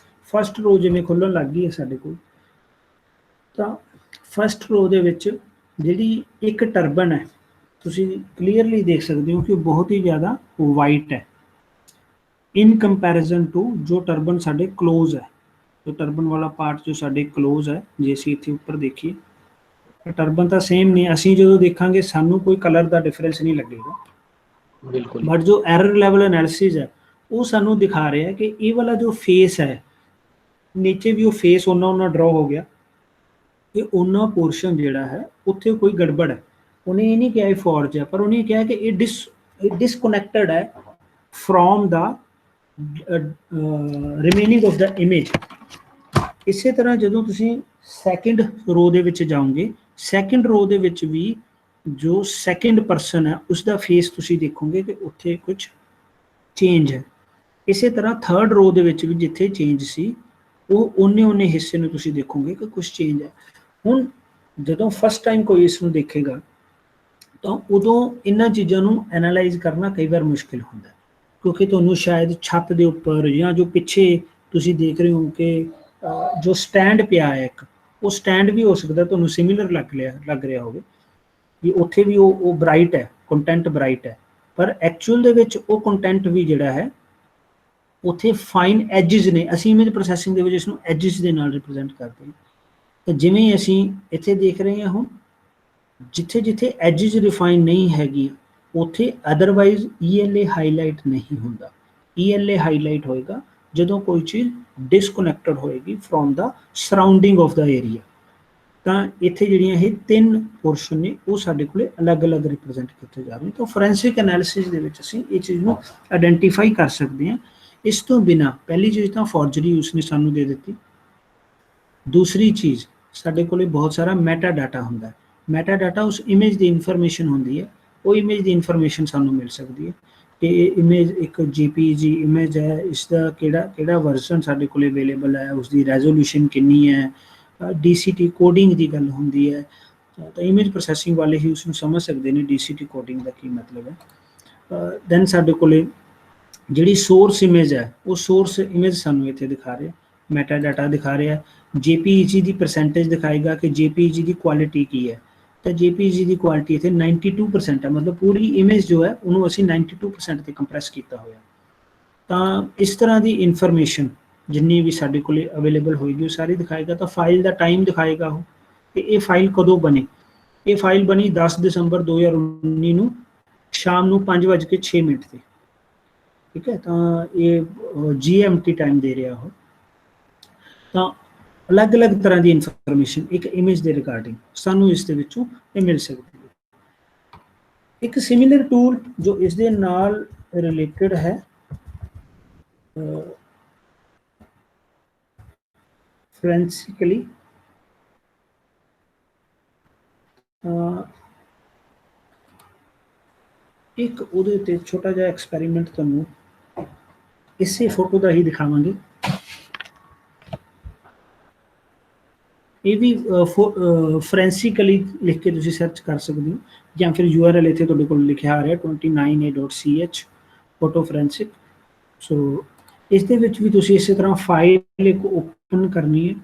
Speaker 2: ਫਸਟ ਰੋ ਜਿਵੇਂ ਖੁੱਲ੍ਹਣ ਲੱਗ ਗਈ ਹੈ ਸਾਡੇ ਕੋਲ, ਤਾਂ ਫਸਟ ਰੋ ਦੇ ਵਿੱਚ ਜਿਹੜੀ ਇੱਕ ਟਰਬਨ ਹੈ ਤੁਸੀਂ ਕਲੀਅਰਲੀ ਦੇਖ ਸਕਦੇ ਹੋ ਕਿ ਬਹੁਤ ਹੀ ਜ਼ਿਆਦਾ ਵਾਈਟ ਹੈ ਇਨ ਕੰਪੈਰੀਜ਼ਨ ਟੂ ਜੋ ਟਰਬਨ ਸਾਡੇ ਕਲੋਜ਼ ਹੈ। ਜੋ ਟਰਬਨ ਵਾਲਾ ਪਾਰਟ ਜੋ ਸਾਡੇ ਕਲੋਜ਼ ਹੈ, ਜੇ ਅਸੀਂ ਇੱਥੇ ਉੱਪਰ ਦੇਖੀਏ ਟਰਬਨ ਤਾਂ ਸੇਮ ਨੇ, ਅਸੀਂ ਜਦੋਂ ਦੇਖਾਂਗੇ ਸਾਨੂੰ ਕੋਈ ਕਲਰ ਦਾ ਡਿਫਰੈਂਸ ਨਹੀਂ ਲੱਗੇਗਾ
Speaker 3: ਬਿਲਕੁਲ,
Speaker 2: ਬਟ ਜੋ ਐਰਰ ਲੈਵਲ ਐਨਾਲਿਸਿਸ ਹੈ ਉਹ ਸਾਨੂੰ ਦਿਖਾ ਰਿਹਾ ਕਿ ਇਹ ਵਾਲਾ ਜੋ ਫੇਸ ਹੈ ਨੀਚੇ ਵੀ ਉਹ ਫੇਸ ਉਹਨਾਂ ਡਰਾ ਹੋ ਗਿਆ, ਇਹ ਉਹਨਾਂ ਪੋਰਸ਼ਨ ਜਿਹੜਾ ਹੈ ਉੱਥੇ ਕੋਈ ਗੜਬੜ ਹੈ। ਉਹਨੇ ਇਹ ਨਹੀਂ ਕਿਹਾ ਇਹ ਫੋਰਜ ਹੈ, ਪਰ ਉਹਨੇ ਕਿਹਾ ਕਿ ਇਹ ਡਿਸਕਨੈਕਟਡ ਹੈ from the remaining of the image. ਇਸੇ ਤਰ੍ਹਾਂ ਜਦੋਂ ਤੁਸੀਂ ਸੈਕਿੰਡ ਰੋ ਦੇ ਵਿੱਚ ਜਾਓਗੇ, ਸੈਕਿੰਡ ਰੋ ਦੇ ਵਿੱਚ ਵੀ ਜੋ ਸੈਕਿੰਡ ਪਰਸਨ ਹੈ ਉਸ ਦਾ ਫੇਸ ਤੁਸੀਂ ਦੇਖੋਗੇ ਕਿ ਉੱਥੇ ਕੁਝ ਚੇਂਜ ਹੈ। ਇਸੇ ਤਰ੍ਹਾਂ ਥਰਡ ਰੋ ਦੇ ਵਿੱਚ ਵੀ ਜਿੱਥੇ ਚੇਂਜ ਸੀ ਉਹ ਉਹਨੇ ਹਿੱਸੇ ਨੂੰ ਤੁਸੀਂ ਦੇਖੋਗੇ ਕਿ ਕੁਝ ਚੇਂਜ ਹੈ। ਹੁਣ ਜਦੋਂ ਫਸਟ ਟਾਈਮ ਕੋਈ ਇਸ ਨੂੰ ਦੇਖੇਗਾ ਤਾਂ ਉਦੋਂ ਇਹਨਾਂ ਚੀਜ਼ਾਂ ਨੂੰ ਐਨਾਲਾਈਜ਼ ਕਰਨਾ ਕਈ ਵਾਰ ਮੁਸ਼ਕਿਲ ਹੁੰਦਾ, ਕਿਉਂਕਿ ਤੁਹਾਨੂੰ ਸ਼ਾਇਦ ਛੱਤ ਦੇ ਉੱਪਰ ਜਾਂ ਜੋ ਪਿੱਛੇ ਤੁਸੀਂ ਦੇਖ ਰਹੇ ਹੋ ਕਿ ਜੋ ਸਟੈਂਡ ਪਿਆ ਹੈ ਇੱਕ, ਉਹ ਸਟੈਂਡ ਵੀ ਹੋ ਸਕਦਾ ਤੁਹਾਨੂੰ ਸਿਮਿਲਰ ਲੱਗ ਰਿਹਾ ਹੋਵੇ ਵੀ ਉੱਥੇ ਵੀ ਉਹ ਬ੍ਰਾਈਟ ਹੈ, ਕੰਟੈਂਟ ਬ੍ਰਾਈਟ ਹੈ, ਪਰ ਐਕਚੁਅਲ ਦੇ ਵਿੱਚ ਉਹ ਕੰਟੈਂਟ ਵੀ ਜਿਹੜਾ ਹੈ ਉੱਥੇ ਫਾਈਨ ਐਜਿਸ ਨੇ। ਅਸੀਂ ਇਮੇਜ ਪ੍ਰੋਸੈਸਿੰਗ ਦੇ ਵਿੱਚ ਇਸ ਨੂੰ ਐਜਿਸ ਦੇ ਨਾਲ ਰਿਪਰੈਜ਼ੈਂਟ ਕਰਦੇ ਹਾਂ। ਤਾਂ ਜਿਵੇਂ ਅਸੀਂ ਇੱਥੇ ਦੇਖ ਰਹੇ ਹਾਂ ਹੁਣ ਜਿੱਥੇ ਜਿੱਥੇ ਐਜਿਸ ਰਿਫਾਈਨ ਨਹੀਂ ਹੈਗੀ ਉੱਥੇ ਅਦਰਵਾਈਜ਼ ELA ਹਾਈਲਾਈਟ ਨਹੀਂ ਹੁੰਦਾ। ELA ਹਾਈਲਾਈਟ ਹੋਏਗਾ ਜਦੋਂ ਕੋਈ ਚੀਜ਼ ਡਿਸਕਨੈਕਟਡ ਹੋਏਗੀ from the surrounding of the area. ਤਾਂ ਇੱਥੇ ਜਿਹੜੀਆਂ ਇਹ ਤਿੰਨ ਪੋਰਸ਼ਨ ਨੇ ਉਹ ਸਾਡੇ ਕੋਲੇ ਅਲੱਗ-ਅਲੱਗ ਰਿਪਰੈਜ਼ੈਂਟ ਕੀਤੇ ਜਾ ਰਹੇ ਨੇ। ਤਾਂ ਫੋਰੈਂਸਿਕ ਐਨਾਲਿਸਿਸ ਦੇ ਵਿੱਚ ਅਸੀਂ ਇਹ ਚੀਜ਼ ਨੂੰ ਆਇਡੈਂਟੀਫਾਈ ਕਰ ਸਕਦੇ ਹਾਂ। ਇਸ ਤੋਂ ਬਿਨਾਂ ਪਹਿਲੀ ਚੀਜ਼ ਤਾਂ ਫੋਰਜਰੀ ਉਸਨੇ ਸਾਨੂੰ ਦੇ ਦਿੱਤੀ। ਦੂਸਰੀ ਚੀਜ਼ ਸਾਡੇ ਕੋਲੇ ਬਹੁਤ ਸਾਰਾ ਮੈਟਾ ਡਾਟਾ ਹੁੰਦਾ ਹੈ। ਮੈਟਾ ਡਾਟਾ ਉਸ ਇਮੇਜ ਦੀ ਇਨਫੋਰਮੇਸ਼ਨ ਹੁੰਦੀ ਹੈ, ਉਹ ਇਮੇਜ ਦੀ ਇਨਫੋਰਮੇਸ਼ਨ ਸਾਨੂੰ ਮਿਲ ਸਕਦੀ ਹੈ ਕਿ ਇਹ ਇਮੇਜ ਇੱਕ JPG ਇਮੇਜ ਹੈ, ਇਸ ਦਾ ਕਿਹੜਾ ਵਰਜ਼ਨ ਸਾਡੇ ਕੋਲ ਅਵੇਲੇਬਲ ਹੈ, ਉਸਦੀ ਰੈਜ਼ੋਲੂਸ਼ਨ ਕਿੰਨੀ ਹੈ, DCT ਕੋਡਿੰਗ ਦੀ ਗੱਲ ਹੁੰਦੀ ਹੈ। ਤਾਂ ਇਮੇਜ ਪ੍ਰੋਸੈਸਿੰਗ ਵਾਲੇ ਹੀ ਉਸ ਨੂੰ ਸਮਝ ਸਕਦੇ ਨੇ DCT ਕੋਡਿੰਗ ਦਾ ਕੀ ਮਤਲਬ ਹੈ। ਦੈਨ ਸਾਡੇ ਕੋਲੇ ਜਿਹੜੀ ਸੋਰਸ ਇਮੇਜ ਹੈ ਉਹ ਸੋਰਸ ਇਮੇਜ ਸਾਨੂੰ ਇੱਥੇ ਦਿਖਾ ਰਿਹਾ, ਮੈਟਾ ਡਾਟਾ ਦਿਖਾ ਰਿਹਾ। JPEG ਦੀ ਪਰਸੈਂਟੇਜ ਦਿਖਾਏਗਾ ਕਿ JPEG ਦੀ ਕੁਆਲਿਟੀ ਕੀ ਹੈ। ਤਾਂ JPEG ਦੀ ਕੁਆਲਿਟੀ ਇੱਥੇ 92% ਹੈ, ਮਤਲਬ ਪੂਰੀ ਇਮੇਜ ਜੋ ਹੈ ਉਹਨੂੰ ਅਸੀਂ 92% ਤੇ ਕੰਪਰੈਸ ਕੀਤਾ ਹੋਇਆ। ਤਾਂ ਇਸ ਤਰ੍ਹਾਂ ਦੀ ਇਨਫੋਰਮੇਸ਼ਨ ਜਿੰਨੀ ਵੀ ਸਾਡੇ ਕੋਲ ਅਵੇਲੇਬਲ ਹੋਏਗੀ ਉਹ ਸਾਰੀ ਦਿਖਾਏਗਾ। ਤਾਂ ਫਾਈਲ ਦਾ ਟਾਈਮ ਦਿਖਾਏਗਾ ਉਹ, ਤੇ ਇਹ ਫਾਈਲ ਕਦੋਂ ਬਣੀ। ਇਹ ਫਾਈਲ ਬਣੀ 10 ਦਸੰਬਰ 2019 ਨੂੰ ਸ਼ਾਮ ਨੂੰ 5:06 ਤੇ, ਠੀਕ ਹੈ। ਤਾਂ ਇਹ GMT ਟਾਈਮ ਦੇ ਰਿਹਾ ਉਹ। ਤਾਂ ਅਲੱਗ-ਅਲੱਗ ਤਰ੍ਹਾਂ ਦੀ ਇਨਫੋਰਮੇਸ਼ਨ ਇੱਕ ਇਮੇਜ ਦੇ ਰਿਗਾਰਡਿੰਗ ਸਾਨੂੰ ਇਸ ਦੇ ਵਿੱਚੋਂ ਇਹ ਮਿਲ ਸਕਦੀ ਹੈ। ਇੱਕ ਸਿਮਿਲਰ ਟੂਲ ਜੋ ਇਸ ਦੇ ਨਾਲ ਰਿਲੇਟਡ ਹੈ ਫੋਰੈਂਸਿਕਲੀ, ਇੱਕ ਉਹਦੇ ਉੱਤੇ ਛੋਟਾ ਜਿਹਾ ਐਕਸਪੈਰੀਮੈਂਟ ਤੁਹਾਨੂੰ ਇਸੇ ਫੋਟੋ ਦਾ ਹੀ ਦਿਖਾਵਾਂਗੇ। ਇਹ ਵੀ ਫੋਰੈਂਸਿਕਲੀ ਲਿਖ ਕੇ ਤੁਸੀਂ ਸਰਚ ਕਰ ਸਕਦੇ ਹੋ, ਜਾਂ ਫਿਰ URL ਇੱਥੇ ਤੁਹਾਡੇ ਕੋਲ ਲਿਖਿਆ ਆ ਰਿਹਾ 29a.ch ਫੋਟੋ ਫੋਰੈਂਸਿਕ। ਸੋ ਇਸ ਦੇ ਵਿੱਚ ਵੀ ਤੁਸੀਂ ਇਸੇ ਤਰ੍ਹਾਂ ਫਾਈਲ ਇੱਕ ਓਪਨ ਕਰਨੀ ਹੈ।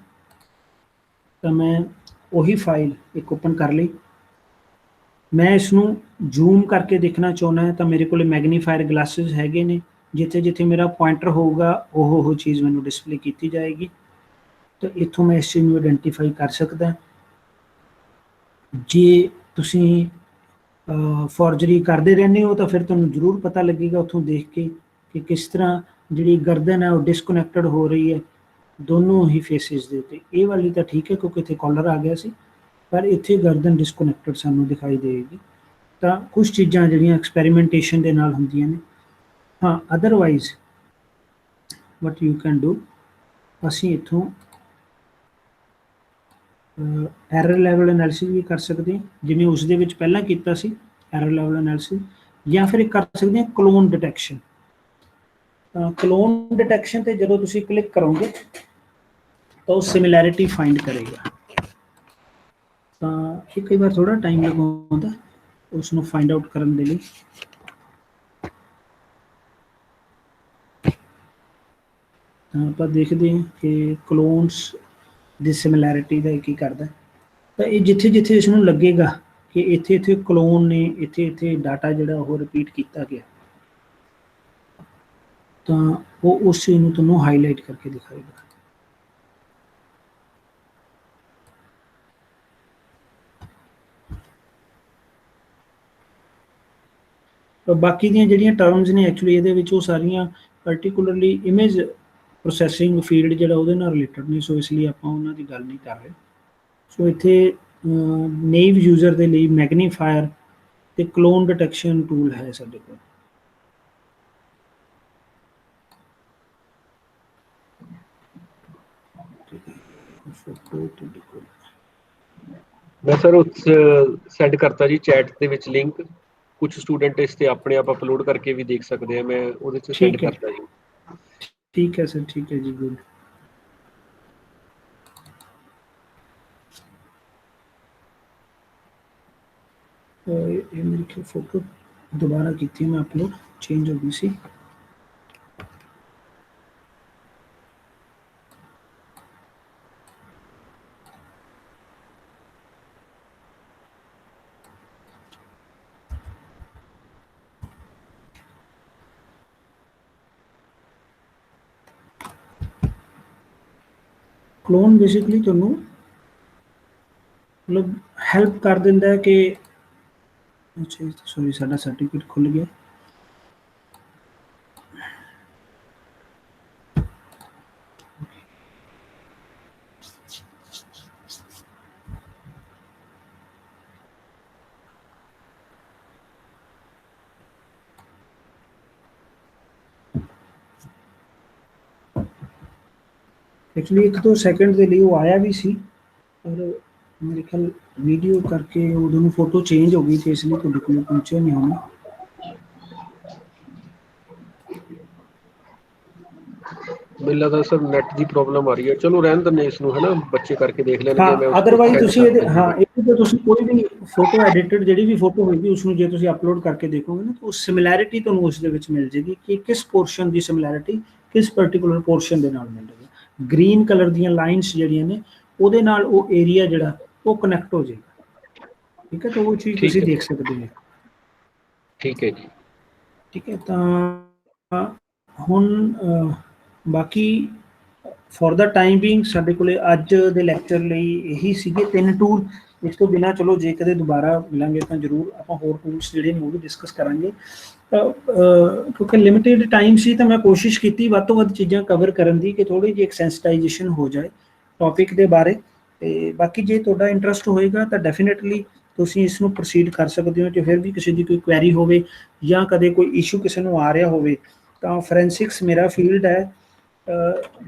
Speaker 2: ਤਾਂ ਮੈਂ ਉਹੀ ਫਾਈਲ ਇੱਕ ਓਪਨ ਕਰ ਲਈ। ਮੈਂ ਇਸ ਨੂੰ ਜ਼ੂਮ ਕਰਕੇ ਦੇਖਣਾ ਚਾਹੁੰਦਾ ਹਾਂ ਤਾਂ ਮੇਰੇ ਕੋਲ ਮੈਗਨੀਫਾਇਰ ਗਲਾਸਿਸ ਹੈਗੇ ਨੇ, ਜਿੱਥੇ ਜਿੱਥੇ ਮੇਰਾ ਪੁਆਇੰਟਰ ਹੋਊਗਾ ਉਹ ਚੀਜ਼ ਮੈਨੂੰ ਡਿਸਪਲੇ ਕੀਤੀ ਜਾਏਗੀ। ਤਾਂ ਇੱਥੋਂ ਮੈਂ ਇਸ ਚੀਜ਼ ਨੂੰ ਆਇਡੈਂਟੀਫਾਈ ਕਰ ਸਕਦਾ। ਜੇ ਤੁਸੀਂ ਫੋਰਜਰੀ ਕਰਦੇ ਰਹਿੰਦੇ ਹੋ ਤਾਂ ਫਿਰ ਤੁਹਾਨੂੰ ਜ਼ਰੂਰ ਪਤਾ ਲੱਗੇਗਾ ਉੱਥੋਂ ਦੇਖ ਕੇ ਕਿ ਕਿਸ ਤਰ੍ਹਾਂ ਜਿਹੜੀ ਗਰਦਨ ਹੈ ਉਹ ਡਿਸਕਨੈਕਟਡ ਹੋ ਰਹੀ ਹੈ ਦੋਨੋਂ ਹੀ ਫੇਸਿਸ ਦੇ ਉੱਤੇ। ਇਹ ਵਾਲੀ ਤਾਂ ਠੀਕ ਹੈ ਕਿਉਂਕਿ ਇੱਥੇ ਕਾਲਰ ਆ ਗਿਆ ਸੀ, ਪਰ ਇੱਥੇ ਗਰਦਨ ਡਿਸਕਨੈਕਟਡ ਸਾਨੂੰ ਦਿਖਾਈ ਦੇਗੀ। ਤਾਂ ਕੁਝ ਚੀਜ਼ਾਂ ਜਿਹੜੀਆਂ ਐਕਸਪੈਰੀਮੈਂਟੇਸ਼ਨ ਦੇ ਨਾਲ ਹੁੰਦੀਆਂ ਨੇ। ਹਾਂ, otherwise what you can do, ਅਸੀਂ ਇੱਥੋਂ ਐਰਰ ਲੈਵਲ ਐਨਾਲਿਸਿਸ ਵੀ ਕਰ ਸਕਦੇ ਹਾਂ, ਜਿਵੇਂ ਉਸ ਦੇ ਵਿੱਚ ਪਹਿਲਾਂ ਕੀਤਾ ਸੀ ਐਰਰ ਲੈਵਲ ਐਨਾਲਿਸਿਸ, ਜਾਂ ਫਿਰ ਕਰ ਸਕਦੇ ਹਾਂ ਕਲੋਨ ਡਿਟੈਕਸ਼ਨ। ਕਲੋਨ ਡਿਟੈਕਸ਼ਨ ਤੇ ਜਦੋਂ ਤੁਸੀਂ ਕਲਿੱਕ ਕਰੋਗੇ ਤਾਂ ਉਹ ਸਿਮਿਲੈਰਿਟੀ ਫਾਈਂਡ ਕਰੇਗਾ। ਤਾਂ ਇਹ ਕਈ ਵਾਰ ਥੋੜਾ ਟਾਈਮ ਲਗਾਉਂਦਾ ਉਸ ਨੂੰ ਫਾਈਂਡ ਆਊਟ ਕਰਨ ਦੇ ਲਈ। ਤਾਂ ਆਪਾਂ ਦੇਖਦੇ ਹਾਂ ਕਿ ਕਲੋਨਸ ਦੀ ਸਿਮਿਲੈਰਿਟੀ ਦਾ ਕੀ ਕਰਦਾ। ਤਾਂ ਇਹ ਜਿੱਥੇ ਜਿੱਥੇ ਇਸ ਨੂੰ ਲੱਗੇਗਾ ਕਿ ਇੱਥੇ ਇੱਥੇ ਕਲੋਨ ਨੇ, ਇੱਥੇ ਇੱਥੇ ਡਾਟਾ ਜਿਹੜਾ ਉਹ ਰਿਪੀਟ ਕੀਤਾ ਗਿਆ, ਤਾਂ ਉਹ ਉਸ ਚੀਜ਼ ਨੂੰ ਤੁਹਾਨੂੰ ਹਾਈਲਾਈਟ ਕਰਕੇ ਦਿਖਾਏਗਾ। ਬਾਕੀ ਦੀਆਂ ਜਿਹੜੀਆਂ ਟਰਮਸ ਨੇ ਐਕਚੁਅਲੀ ਇਹਦੇ ਵਿੱਚ ਉਹ ਸਾਰੀਆਂ ਪਾਰਟਿਕੂਲਰਲੀ ਇਮੇਜ ਪ੍ਰੋਸੈਸਿੰਗ ਫੀਲਡ ਜਿਹੜਾ ਉਹਦੇ ਨਾਲ ਰਿਲੇਟਡ ਨੇ, ਸੋ ਇਸ ਲਈ ਆਪਾਂ ਉਹਨਾਂ ਦੀ ਗੱਲ ਨਹੀਂ ਕਰ ਰਹੇ। ਸੋ ਇੱਥੇ ਨੇਵ ਯੂਜ਼ਰ ਦੇ ਲਈ ਮੈਗਨੀਫਾਇਰ ਤੇ ਕਲੋਨ ਡਿਟੈਕਸ਼ਨ ਟੂਲ ਹੈ ਸਾਡੇ ਕੋਲ।
Speaker 3: ਮੈਂ ਸਰ ਉਸ ਸੈਂਡ ਕਰਤਾ ਜੀ ਚੈਟ ਦੇ ਵਿੱਚ ਲਿੰਕ। ਕੁਝ ਸਟੂਡੈਂਟ ਇਸ ਤੇ ਆਪਣੇ ਆਪ ਅਪਲੋਡ ਕਰਕੇ ਵੀ ਦੇਖ ਸਕਦੇ ਆ, ਮੈਂ ਉਹਦੇ 'ਚ ਸੈਂਡ ਕਰਤਾ ਜੀ।
Speaker 2: ਠੀਕ ਹੈ ਸਰ, ਠੀਕ ਹੈ ਜੀ, ਗੁੱਡ। ਇਹ ਮੇਰੀ ਫੋਟੋ ਦੁਬਾਰਾ ਕੀਤੀ ਮੈਂ ਅਪਲੋਡ, ਚੇਂਜ ਹੋ ਗਈ ਸੀ। ਕਲੋਨ ਬੇਸਿਕਲੀ ਤੁਹਾਨੂੰ ਮਤਲਬ ਹੈਲਪ ਕਰ ਦਿੰਦਾ ਹੈ ਕਿ ਅੱਛਾ ਸੌਰੀ ਸਾਡਾ ਸਰਟੀਫਿਕੇਟ ਖੁੱਲ ਗਿਆ। एक्चुअली 1-2 सेकंड के लिए वो आया भी सी, पर मेरे ख्याल वीडियो करके वो दोनों फोटो चेंज हो गई थी, इसलिए तो को पहुंचे नहीं होना।
Speaker 3: ਮੈਨੂੰ ਲੱਗਦਾ ਸਰ ਨੈਟ ਦੀ ਪ੍ਰੋਬਲਮ ਆ ਰਹੀ ਹੈ। ਚਲੋ ਰਹਿਣ ਦਿੰਦੇ ਇਸ ਨੂੰ, ਹੈ ਨਾ, ਬੱਚੇ ਕਰਕੇ ਦੇਖ ਲੈਣਗੇ।
Speaker 2: ਹਾਂ, ਅਦਰਵਾਈਜ਼ ਤੁਸੀਂ ਇਹਦੇ ਇਹਦੇ ਤੁਸੀਂ ਕੋਈ ਵੀ ਫੋਟੋ ਐਡਿਟਡ ਜਿਹੜੀ ਵੀ ਫੋਟੋ ਹੋਏਗੀ ਉਸ ਨੂੰ ਜੇ ਤੁਸੀਂ ਅਪਲੋਡ ਕਰਕੇ ਦੇਖੋਗੇ ਨਾ, ਤਾਂ ਉਹ ਸਿਮਿਲੈਰਿਟੀ ਤੁਹਾਨੂੰ ਉਸ ਦੇ ਵਿੱਚ ਮਿਲ ਜੇਗੀ ਕਿ ਕਿਸ ਪੋਰਸ਼ਨ ਦੀ ਸਿਮਿਲੈਰਿਟੀ ਕਿਸ ਪਾਰਟਿਕੂਲਰ ਪੋਰਸ਼ਨ ਦੇ ਨਾਲ ਮਿਲ ਰਹੀ ਹੈ। ਗ੍ਰੀਨ ਕਲਰ ਦੀਆਂ ਲਾਈਨਸ ਜਿਹੜੀਆਂ ਨੇ ਉਹਦੇ ਨਾਲ ਉਹ ਏਰੀਆ ਜਿਹੜਾ ਉਹ ਕਨੈਕਟ ਹੋ ਜਾਏਗਾ। ਠੀਕ ਹੈ, ਤਾਂ ਉਹ ਚੀਜ਼
Speaker 3: ਠੀਕ
Speaker 2: ਤੁਸੀਂ
Speaker 3: ਹੈ
Speaker 2: ਦੇਖ ਸਕਦੇ ਹੋ।
Speaker 3: ਠੀਕ ਹੈ ਜੀ।
Speaker 2: ਠੀਕ ਹੈ, ਤਾਂ ਹੁਣ ਬਾਕੀ ਫॉर ਦਾ ਟਾਈਮ ਬੀਇੰਗ ਸਾਡੇ ਕੋਲੇ ਅੱਜ ਦੇ ਲੈਕਚਰ ਲਈ ਇਹੀ ਸੀਗੇ 3 ਟੂਲ। ਇਸ ਤੋਂ ਬਿਨਾਂ ਚਲੋ ਜੇ ਕਦੇ ਦੁਬਾਰਾ ਮਿਲਾਂਗੇ ਤਾਂ ਜ਼ਰੂਰ ਆਪਾਂ ਹੋਰ ਟੂਲਸ ਜਿਹੜੇ ਨੇ ਉਹ ਵੀ ਡਿਸਕਸ ਕਰਾਂਗੇ। ਕਿਉਂਕਿ ਲਿਮਿਟਿਡ ਟਾਈਮ ਸੀ ਤਾਂ ਮੈਂ ਕੋਸ਼ਿਸ਼ ਕੀਤੀ ਵੱਧ ਤੋਂ ਵੱਧ ਚੀਜ਼ਾਂ ਕਵਰ ਕਰਨ ਦੀ ਕਿ ਥੋੜ੍ਹੀ ਜਿਹੀ ਇੱਕ ਸੈਂਸਿਟਾਈਜੇਸ਼ਨ ਹੋ ਜਾਏ ਟੌਪਿਕ ਦੇ ਬਾਰੇ। ਤੇ ਬਾਕੀ ਜੇ ਤੁਹਾਡਾ ਇੰਟਰਸਟ ਹੋਏਗਾ ਤਾਂ ਡੈਫੀਨੇਟਲੀ ਤੁਸੀਂ ਇਸ ਨੂੰ ਪ੍ਰੋਸੀਡ ਕਰ ਸਕਦੇ ਹੋ। ਜੇ ਫਿਰ ਵੀ ਕਿਸੇ ਦੀ ਕੋਈ ਕੁਐਰੀ ਹੋਵੇ ਜਾਂ ਕਦੇ ਕੋਈ ਇਸ਼ੂ ਕਿਸੇ ਨੂੰ ਆ ਰਿਹਾ ਹੋਵੇ ਤਾਂ ਫੋਰੈਂਸਿਕਸ ਮੇਰਾ ਫੀਲਡ ਹੈ।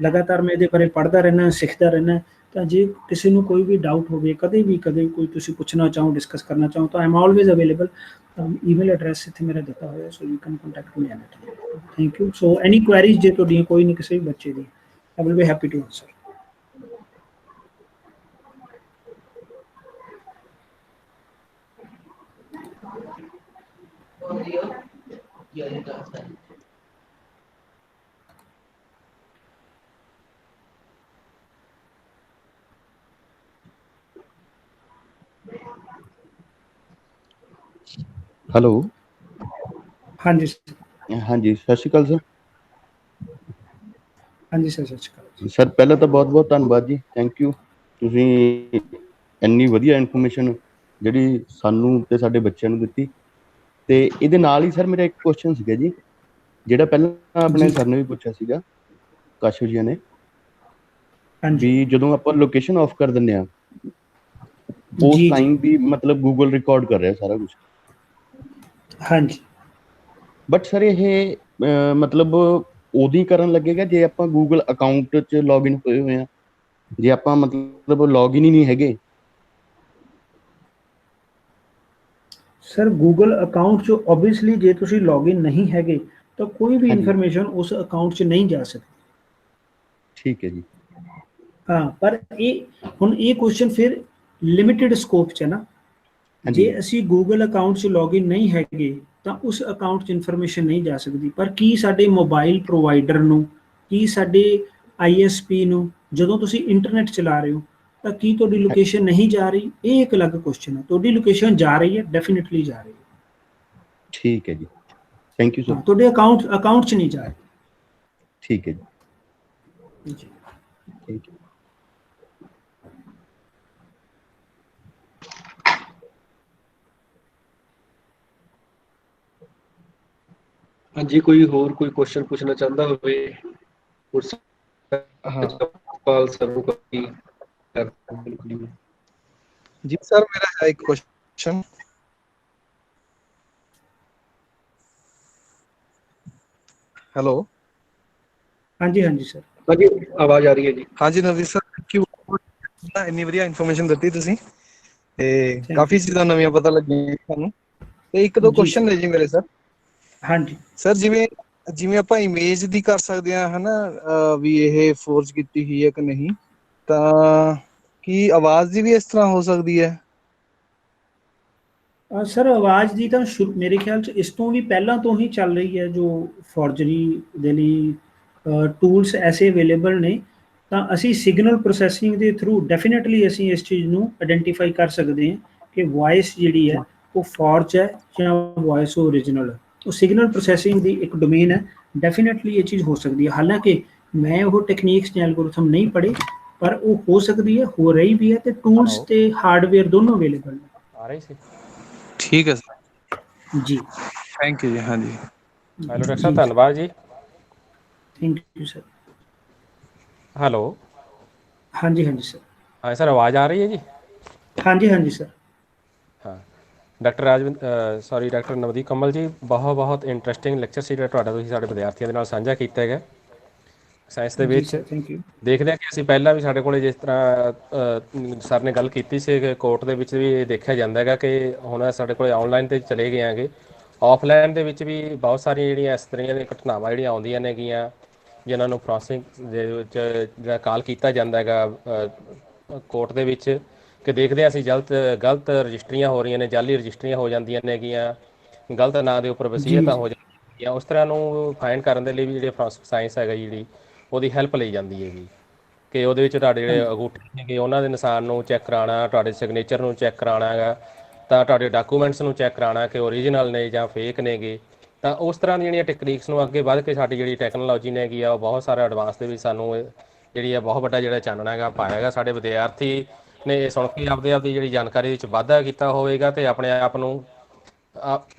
Speaker 2: ਲਗਾਤਾਰ ਮੈਂ ਇਹਦੇ ਬਾਰੇ ਪੜ੍ਹਦਾ ਰਹਿਣਾ, ਸਿੱਖਦਾ ਰਹਿਣਾ। ਤਾਂ ਜੇ ਕਿਸੇ ਨੂੰ ਕੋਈ ਵੀ ਡਾਊਟ ਹੋਵੇ ਕਦੇ ਕੋਈ ਤੁਸੀਂ ਪੁੱਛਣਾ ਚਾਹੋ, ਡਿਸਕਸ ਕਰਨਾ ਚਾਹੋ ਤਾਂ I am always available. Email address ਇੱਥੇ ਮੇਰਾ ਦਿੱਤਾ ਹੋਇਆ, so you can contact me any time. Thank you. So any queries ਜੇ ਤੁਹਾਡੀਆਂ ਕੋਈ ਨਹੀਂ ਕਿਸੇ ਵੀ ਬੱਚੇ ਦੀ, I will be happy to answer.
Speaker 5: Hello.
Speaker 2: ਹਾਂਜੀ
Speaker 5: ਹਾਂਜੀ, ਸਤਿ ਸ਼੍ਰੀ ਅਕਾਲ ਸਰ।
Speaker 2: ਹਾਂਜੀ ਸਰ, ਸਤਿ ਸ਼੍ਰੀ ਅਕਾਲ।
Speaker 5: ਸਰ ਪਹਿਲਾਂ ਤਾਂ ਬਹੁਤ ਬਹੁਤ ਧੰਨਵਾਦ ਜੀ, ਥੈਂਕ ਯੂ। ਤੁਸੀਂ ਇੰਨੀ ਵਧੀਆ ਇਨਫੋਰਮੇਸ਼ਨ ਜਿਹੜੀ ਸਾਨੂੰ ਤੇ ਸਾਡੇ ਬੱਚਿਆਂ ਨੂੰ ਦਿੱਤੀ। ਤੇ ਇਹਦੇ ਨਾਲ ਹੀ ਸਰ ਮੇਰਾ ਇੱਕ ਕੁਐਸਚਨ ਸੀਗਾ ਜੀ, ਜਿਹੜਾ ਪਹਿਲਾਂ ਆਪਣੇ
Speaker 2: ਜੀ
Speaker 5: ਸਰ ਨੇ ਵੀ ਪੁੱਛਿਆ ਸੀਗਾ, ਕਾਸ਼ਵ ਜੀ ਨੇ,
Speaker 2: ਹਾਂਜੀ
Speaker 5: ਵੀ ਜਦੋਂ ਆਪਾਂ ਲੋਕੇਸ਼ਨ ਆਫ ਕਰ ਦਿੰਦੇ ਆ ਉਸ
Speaker 2: ਜੀ ਜੀ
Speaker 5: ਟਾਈਮ ਵੀ ਮਤਲਬ ਗੂਗਲ ਰਿਕਾਰਡ ਕਰ ਰਿਹਾ ਸਾਰਾ ਕੁਝ।
Speaker 2: ਹਾਂਜੀ
Speaker 5: ਬਟ ਸਰ ਇਹ ਮਤਲਬ ਉਦੋਂ ਕਰਨ ਲੱਗੇਗਾ ਜੇ ਆਪਾਂ ਗੂਗਲ ਅਕਾਊਂਟ 'ਚ ਲੌਗਇਨ ਹੋਏ ਹੋਏ ਆ। ਜੇ ਆਪਾਂ ਮਤਲਬ ਲੌਗਇਨ ਹੀ ਨਹੀਂ ਹੈਗੇ।
Speaker 2: ਸਰ ਗੂਗਲ ਅਕਾਊਂਟ 'ਚ ਓਬਵੀਅਸਲੀ ਜੇ ਤੁਸੀਂ ਲੌਗਇਨ ਨਹੀਂ ਹੈਗੇ ਤਾਂ ਕੋਈ ਵੀ
Speaker 5: ਹਾਂਜੀ,
Speaker 2: ਇਨਫੋਰਮੇਸ਼ਨ ਉਸ ਅਕਾਊਂਟ 'ਚ ਨਹੀਂ ਜਾ ਸਕਦੀ।
Speaker 5: ਠੀਕ ਹੈ ਜੀ।
Speaker 2: ਹਾਂ, ਪਰ ਇਹ ਹੁਣ ਇਹ ਕੁਐਸਚਨ ਫਿਰ ਲਿਮਿਟਿਡ ਸਕੋਪ 'ਚ ਹੈ ਨਾ।
Speaker 5: ਹਾਂਜੀ,
Speaker 2: ਜੇ ਅਸੀਂ ਗੂਗਲ ਅਕਾਊਂਟ 'ਚ ਲੌਗਇਨ ਨਹੀਂ ਹੈਗੇ ਤਾਂ ਉਸ ਅਕਾਊਂਟ 'ਚ ਇਨਫੋਰਮੇਸ਼ਨ ਨਹੀਂ ਜਾ ਸਕਦੀ। ਪਰ ਕੀ ਸਾਡੇ ਮੋਬਾਈਲ ਪ੍ਰੋਵਾਈਡਰ ਨੂੰ, ਕੀ ਸਾਡੇ ISP ਨੂੰ ਜਦੋਂ ਤੁਸੀਂ ਇੰਟਰਨੈਟ ਚਲਾ ਰਹੇ ਹੋ ਤਾਂ ਕੀ ਤੁਹਾਡੀ
Speaker 5: ਹਾਂ-
Speaker 2: ਲੋਕੇਸ਼ਨ ਨਹੀਂ ਜਾ ਰਹੀ? ਇਹ ਇੱਕ ਅਲੱਗ ਕੁਐਸਚਨ ਹੈ। ਤੁਹਾਡੀ ਲੋਕੇਸ਼ਨ ਜਾ ਰਹੀ ਹੈ, ਡੈਫੀਨਿਟਲੀ ਜਾ ਰਹੀ ਹੈ।
Speaker 5: ਠੀਕ ਹੈ ਜੀ, ਥੈਂਕ ਯੂ ਸਰ।
Speaker 2: ਹਾਂ, ਤੁਹਾਡੇ ਅਕਾਊਂਟ 'ਚ ਨਹੀਂ ਜਾ ਰਹੀ।
Speaker 5: ਠੀਕ ਹੈ ਜੀ,
Speaker 2: ਜੀ
Speaker 5: ਥੈਂਕ ਯੂ।
Speaker 3: ਹਾਂਜੀ, ਕੋਈ ਹੋਰ ਕੋਈ ਕੁਐਸਚਨ ਪੁੱਛਣਾ ਚਾਹੁੰਦਾ ਹੋਵੇ
Speaker 6: ਹਾਂ
Speaker 3: ਪਾਲ ਸਰ ਨੂੰ ਕੋਈ ਬਿਲਕੁਲ ਜੀ।
Speaker 6: ਜੀ ਸਰ, ਮੇਰਾ ਹੈ ਇੱਕ ਕੁਐਸਚਨ। ਹੈਲੋ।
Speaker 2: ਹਾਂਜੀ ਹਾਂਜੀ ਸਰ।
Speaker 3: ਹਾਂਜੀ, ਆਵਾਜ਼ ਆ ਰਹੀ ਹੈ ਜੀ।
Speaker 6: ਹਾਂਜੀ ਨਵਜੀਤ ਸਰ, ਥੈਂਕ ਯੂ। ਇੰਨੀ ਵਧੀਆ ਇਨਫੋਰਮੇਸ਼ਨ ਦਿੱਤੀ ਤੁਸੀਂ ਤੇ
Speaker 2: ਥੈਂਕ
Speaker 6: ਕਾਫੀ
Speaker 2: ਯੂ
Speaker 6: ਚੀਜ਼ਾਂ ਨਵੀਆਂ ਪਤਾ ਲੱਗੀਆਂ ਸਾਨੂੰ। ਤੇ ਇੱਕ ਦੋ
Speaker 2: ਜੀ
Speaker 6: ਕੁਐਸਚਨ
Speaker 2: ਸਰ।
Speaker 6: ਨੇ ਜੀ ਮੇਰੇ ਸਰ।
Speaker 2: ਹਾਂਜੀ
Speaker 6: ਸਰ ਜਿਵੇਂ ਜਿਵੇਂ ਆਪਾਂ ਇਮੇਜ ਦੀ ਕਰ ਸਕਦੇ ਹਾਂ ਹਨਾ, ਵੀ ਇਹ ਫੋਰਜ ਕੀਤੀ ਹੋਈ ਹੈ ਕਿ ਨਹੀਂ, ਤਾਂ ਕੀ ਆਵਾਜ਼ ਦੀ ਵੀ ਇਸ ਤਰ੍ਹਾਂ ਹੋ ਸਕਦੀ ਹੈ?
Speaker 2: ਸਰ ਆਵਾਜ਼ ਦੀ ਤਾਂ ਮੇਰੇ ਖਿਆਲ 'ਚ ਇਸ ਤੋਂ ਵੀ ਪਹਿਲਾਂ ਤੋਂ ਹੀ ਚੱਲ ਰਹੀ ਹੈ। ਜੋ ਫੋਰਜਰੀ ਦੇ ਲਈ ਟੂਲਸ ਐਸੇ ਅਵੇਲੇਬਲ ਨੇ, ਤਾਂ ਅਸੀਂ ਸਿਗਨਲ ਪ੍ਰੋਸੈਸਿੰਗ ਦੇ ਥਰੂ ਡੈਫੀਨੇਟਲੀ ਅਸੀਂ ਇਸ ਚੀਜ਼ ਨੂੰ ਆਇਡੈਂਟੀਫਾਈ ਕਰ ਸਕਦੇ ਹਾਂ ਕਿ ਵਾਇਸ ਜਿਹੜੀ ਹੈ ਉਹ ਫੋਰਜ ਹੈ ਜਾਂ ਵਾਇਸ ਓਰੀਜਨਲ ਹੈ। ਉਹ ਸਿਗਨਲ ਪ੍ਰੋਸੈਸਿੰਗ ਦੀ ਇੱਕ ਡੋਮੇਨ ਹੈ। ਡੈਫੀਨੇਟਲੀ ਇਹ ਚੀਜ਼ ਹੋ ਸਕਦੀ ਹੈ। ਹਾਲਾਂਕਿ ਮੈਂ ਉਹ ਟੈਕਨੀਕਸ ਜਾਂ ਐਲਗੋਰਿਥਮ ਨਹੀਂ ਪੜ੍ਹੇ, ਪਰ ਉਹ ਹੋ ਸਕਦੀ ਹੈ, ਹੋ ਰਹੀ ਵੀ ਹੈ। ਤੇ ਟੂਲਸ
Speaker 1: ਹੈਲੋ,
Speaker 2: ਤੇ ਹਾਰਡਵੇਅਰ ਦੋਨੋਂ ਅਵੇਲੇਬਲ ਨੇ।
Speaker 1: ਆ ਰਹੀ ਸੀ।
Speaker 6: ਠੀਕ ਹੈ ਸਰ,
Speaker 2: ਜੀ
Speaker 6: ਥੈਂਕ ਯੂ ਜੀ। ਹਾਂਜੀ
Speaker 1: ਹੈਲੋ ਡਾਕਟਰ ਸਾਹਿਬ,
Speaker 2: ਜੀ
Speaker 1: ਧੰਨਵਾਦ ਜੀ।
Speaker 2: Thank you sir.
Speaker 1: ਹੈਲੋ।
Speaker 2: ਹਾਂਜੀ ਹਾਂਜੀ ਸਰ।
Speaker 1: ਹਾਂ ਸਰ, ਆਵਾਜ਼ ਆ ਰਹੀ ਹੈ ਜੀ।
Speaker 2: ਹਾਂਜੀ ਹਾਂਜੀ ਸਰ।
Speaker 1: ਹਾਂ, ਡਾਕਟਰ ਨਵਦੀਪ ਕਮਲ ਜੀ, ਬਹੁਤ ਬਹੁਤ ਇੰਟਰਸਟਿੰਗ ਲੈਕਚਰ ਸੀ ਜਿਹੜਾ ਤੁਹਾਡਾ ਤੁਸੀਂ ਸਾਡੇ ਵਿਦਿਆਰਥੀਆਂ ਦੇ ਨਾਲ ਸਾਂਝਾ ਕੀਤਾ ਹੈਗਾ ਸਾਇੰਸ ਦੇ
Speaker 2: ਜੀ
Speaker 1: ਵਿੱਚ।
Speaker 2: Sir, thank you.
Speaker 1: ਦੇਖਦੇ ਹਾਂ ਕਿ ਅਸੀਂ ਪਹਿਲਾਂ ਵੀ ਸਾਡੇ ਕੋਲ ਜਿਸ ਤਰ੍ਹਾਂ ਸਰ ਨੇ ਗੱਲ ਕੀਤੀ ਸੀ ਕਿ ਕੋਰਟ ਦੇ ਵਿੱਚ ਵੀ ਇਹ ਦੇਖਿਆ ਜਾਂਦਾ ਹੈਗਾ ਕਿ ਹੁਣ ਸਾਡੇ ਕੋਲ ਔਨਲਾਈਨ 'ਤੇ ਚਲੇ ਗਏ ਹੈਗੇ। ਆਫਲਾਈਨ ਦੇ ਵਿੱਚ ਵੀ ਬਹੁਤ ਸਾਰੀਆਂ ਜਿਹੜੀਆਂ ਇਸ ਤਰ੍ਹਾਂ ਦੀਆਂ ਘਟਨਾਵਾਂ ਜਿਹੜੀਆਂ ਆਉਂਦੀਆਂ ਨੇਗੀਆਂ, ਜਿਨ੍ਹਾਂ ਨੂੰ ਫੋਰੈਂਸਿਕ ਦੇ ਵਿੱਚ ਜਿਹੜਾ ਕਾਲ ਕੀਤਾ ਜਾਂਦਾ ਹੈਗਾ ਕੋਰਟ ਦੇ ਵਿੱਚ, ਕਿ ਦੇਖਦੇ ਹਾਂ ਅਸੀਂ ਗਲਤ ਰਜਿਸਟਰੀਆਂ ਹੋ ਰਹੀਆਂ ਨੇ, ਜਾਲੀ ਰਜਿਸਟਰੀਆਂ ਹੋ ਜਾਂਦੀਆਂ ਨੇਗੀਆਂ, ਗਲਤ ਨਾਂ ਦੇ ਉੱਪਰ
Speaker 2: ਜੀ
Speaker 1: ਵਸੀਅਤਾਂ
Speaker 2: ਜੀ
Speaker 1: ਹੋ ਜਾਂਦੀਆਂ। ਉਸ ਤਰ੍ਹਾਂ ਨੂੰ ਫਾਈਂਡ ਕਰਨ ਦੇ ਲਈ ਵੀ ਜਿਹੜੇ ਫੋਰੈਂਸਿਕ ਸਾਇੰਸ ਹੈਗਾ ਜਿਹੜੀ ਉਹਦੀ ਹੈਲਪ ਲਈ ਜਾਂਦੀ ਹੈਗੀ। ਕਿ ਉਹਦੇ ਵਿੱਚ ਤੁਹਾਡੇ ਜਿਹੜੇ ਅੰਗੂਠੇ ਨੇਗੇ ਉਹਨਾਂ ਦੇ ਨਿਸ਼ਾਨ ਨੂੰ ਚੈੱਕ ਕਰਾਉਣਾ, ਤੁਹਾਡੇ ਸਿਗਨੇਚਰ ਨੂੰ ਚੈੱਕ ਕਰਾਉਣਾ ਹੈਗਾ, ਤਾਂ ਤੁਹਾਡੇ ਡਾਕੂਮੈਂਟਸ ਨੂੰ ਚੈੱਕ ਕਰਾਉਣਾ ਕਿ ਓਰੀਜਨਲ ਨੇ ਜਾਂ ਫੇਕ ਨੇਗੇ। ਤਾਂ ਉਸ ਤਰ੍ਹਾਂ ਦੀਆਂ ਜਿਹੜੀਆਂ ਟੈਕਨੀਕਸ ਨੂੰ ਅੱਗੇ ਵੱਧ ਕੇ ਸਾਡੀ ਜਿਹੜੀ ਟੈਕਨੋਲੋਜੀ ਨੇ ਹੈਗੀ ਆ ਉਹ ਬਹੁਤ ਸਾਰਾ ਐਡਵਾਂਸ ਦੇ ਵਿੱਚ ਸਾਨੂੰ ਜਿਹੜੀ ਆ ਬਹੁਤ ਵੱਡਾ ਜਿਹੜਾ ਚਾਨਣਾ ਹੈਗਾ ਪਾਇਆ ਹੈਗਾ। ਸਾਡੇ ਵਿਦਿਆਰਥੀ ਨੇ ਇਹ ਸੁਣ ਕੇ ਆਪਦੀ ਜਿਹੜੀ ਜਾਣਕਾਰੀ ਵਿੱਚ ਵਾਧਾ ਕੀਤਾ ਹੋਵੇਗਾ ਤੇ ਆਪਣੇ ਆਪ ਨੂੰ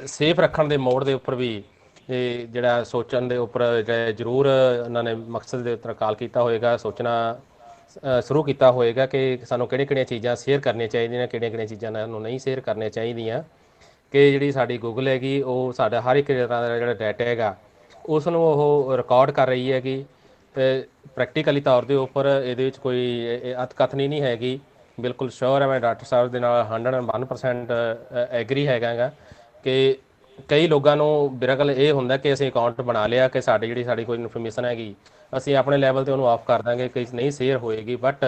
Speaker 1: ਸੇਫ ਰੱਖਣ ਦੇ ਮੋੜ ਦੇ ਉੱਪਰ ਵੀ ਇਹ ਜਿਹੜਾ ਸੋਚਣ ਦੇ ਉੱਪਰ ਜ਼ਰੂਰ ਉਹਨਾਂ ਨੇ ਮਕਸਦ ਦੇ ਉੱਤੇ ਕਾਲ ਕੀਤਾ ਹੋਏਗਾ, ਸੋਚਣਾ ਸ਼ੁਰੂ ਕੀਤਾ ਹੋਏਗਾ ਕਿ ਸਾਨੂੰ ਕਿਹੜੀਆਂ ਚੀਜ਼ਾਂ ਸ਼ੇਅਰ ਕਰਨੀਆਂ ਚਾਹੀਦੀਆਂ, ਕਿਹੜੀਆਂ ਚੀਜ਼ਾਂ ਨੂੰ ਨਹੀਂ ਸ਼ੇਅਰ ਕਰਨੀਆਂ ਚਾਹੀਦੀਆਂ। ਕਿ ਜਿਹੜੀ ਸਾਡੀ ਗੂਗਲ ਹੈਗੀ ਉਹ ਸਾਡਾ ਹਰ ਇੱਕ ਤਰ੍ਹਾਂ ਦਾ ਜਿਹੜਾ ਡਾਟਾ ਹੈਗਾ ਉਸ ਨੂੰ ਉਹ ਰਿਕਾਰਡ ਕਰ ਰਹੀ ਹੈਗੀ। ਪ੍ਰੈਕਟੀਕਲੀ ਤੌਰ ਦੇ ਉੱਪਰ ਇਹਦੇ ਵਿੱਚ ਕੋਈ ਅਤਕਥਨੀ ਨਹੀਂ ਹੈਗੀ। ਬਿਲਕੁਲ ਸ਼ੋਰ ਹੈ, ਮੈਂ ਡਾਕਟਰ ਸਾਹਿਬ ਦੇ ਨਾਲ 101% ਐਗਰੀ ਹੈਗਾ ਕਿ ਕਈ ਲੋਕਾਂ ਨੂੰ ਬਿਲਕੁਲ ਇਹ ਹੁੰਦਾ ਕਿ ਅਸੀਂ ਅਕਾਊਂਟ ਬਣਾ ਲਿਆ ਕਿ ਸਾਡੀ ਕੋਈ ਇਨਫੋਰਮੇਸ਼ਨ ਹੈਗੀ ਅਸੀਂ ਆਪਣੇ ਲੈਵਲ 'ਤੇ ਉਹਨੂੰ ਆਫ ਕਰ ਦਾਂਗੇ ਕਿ ਨਹੀਂ ਸ਼ੇਅਰ ਹੋਏਗੀ। ਬਟ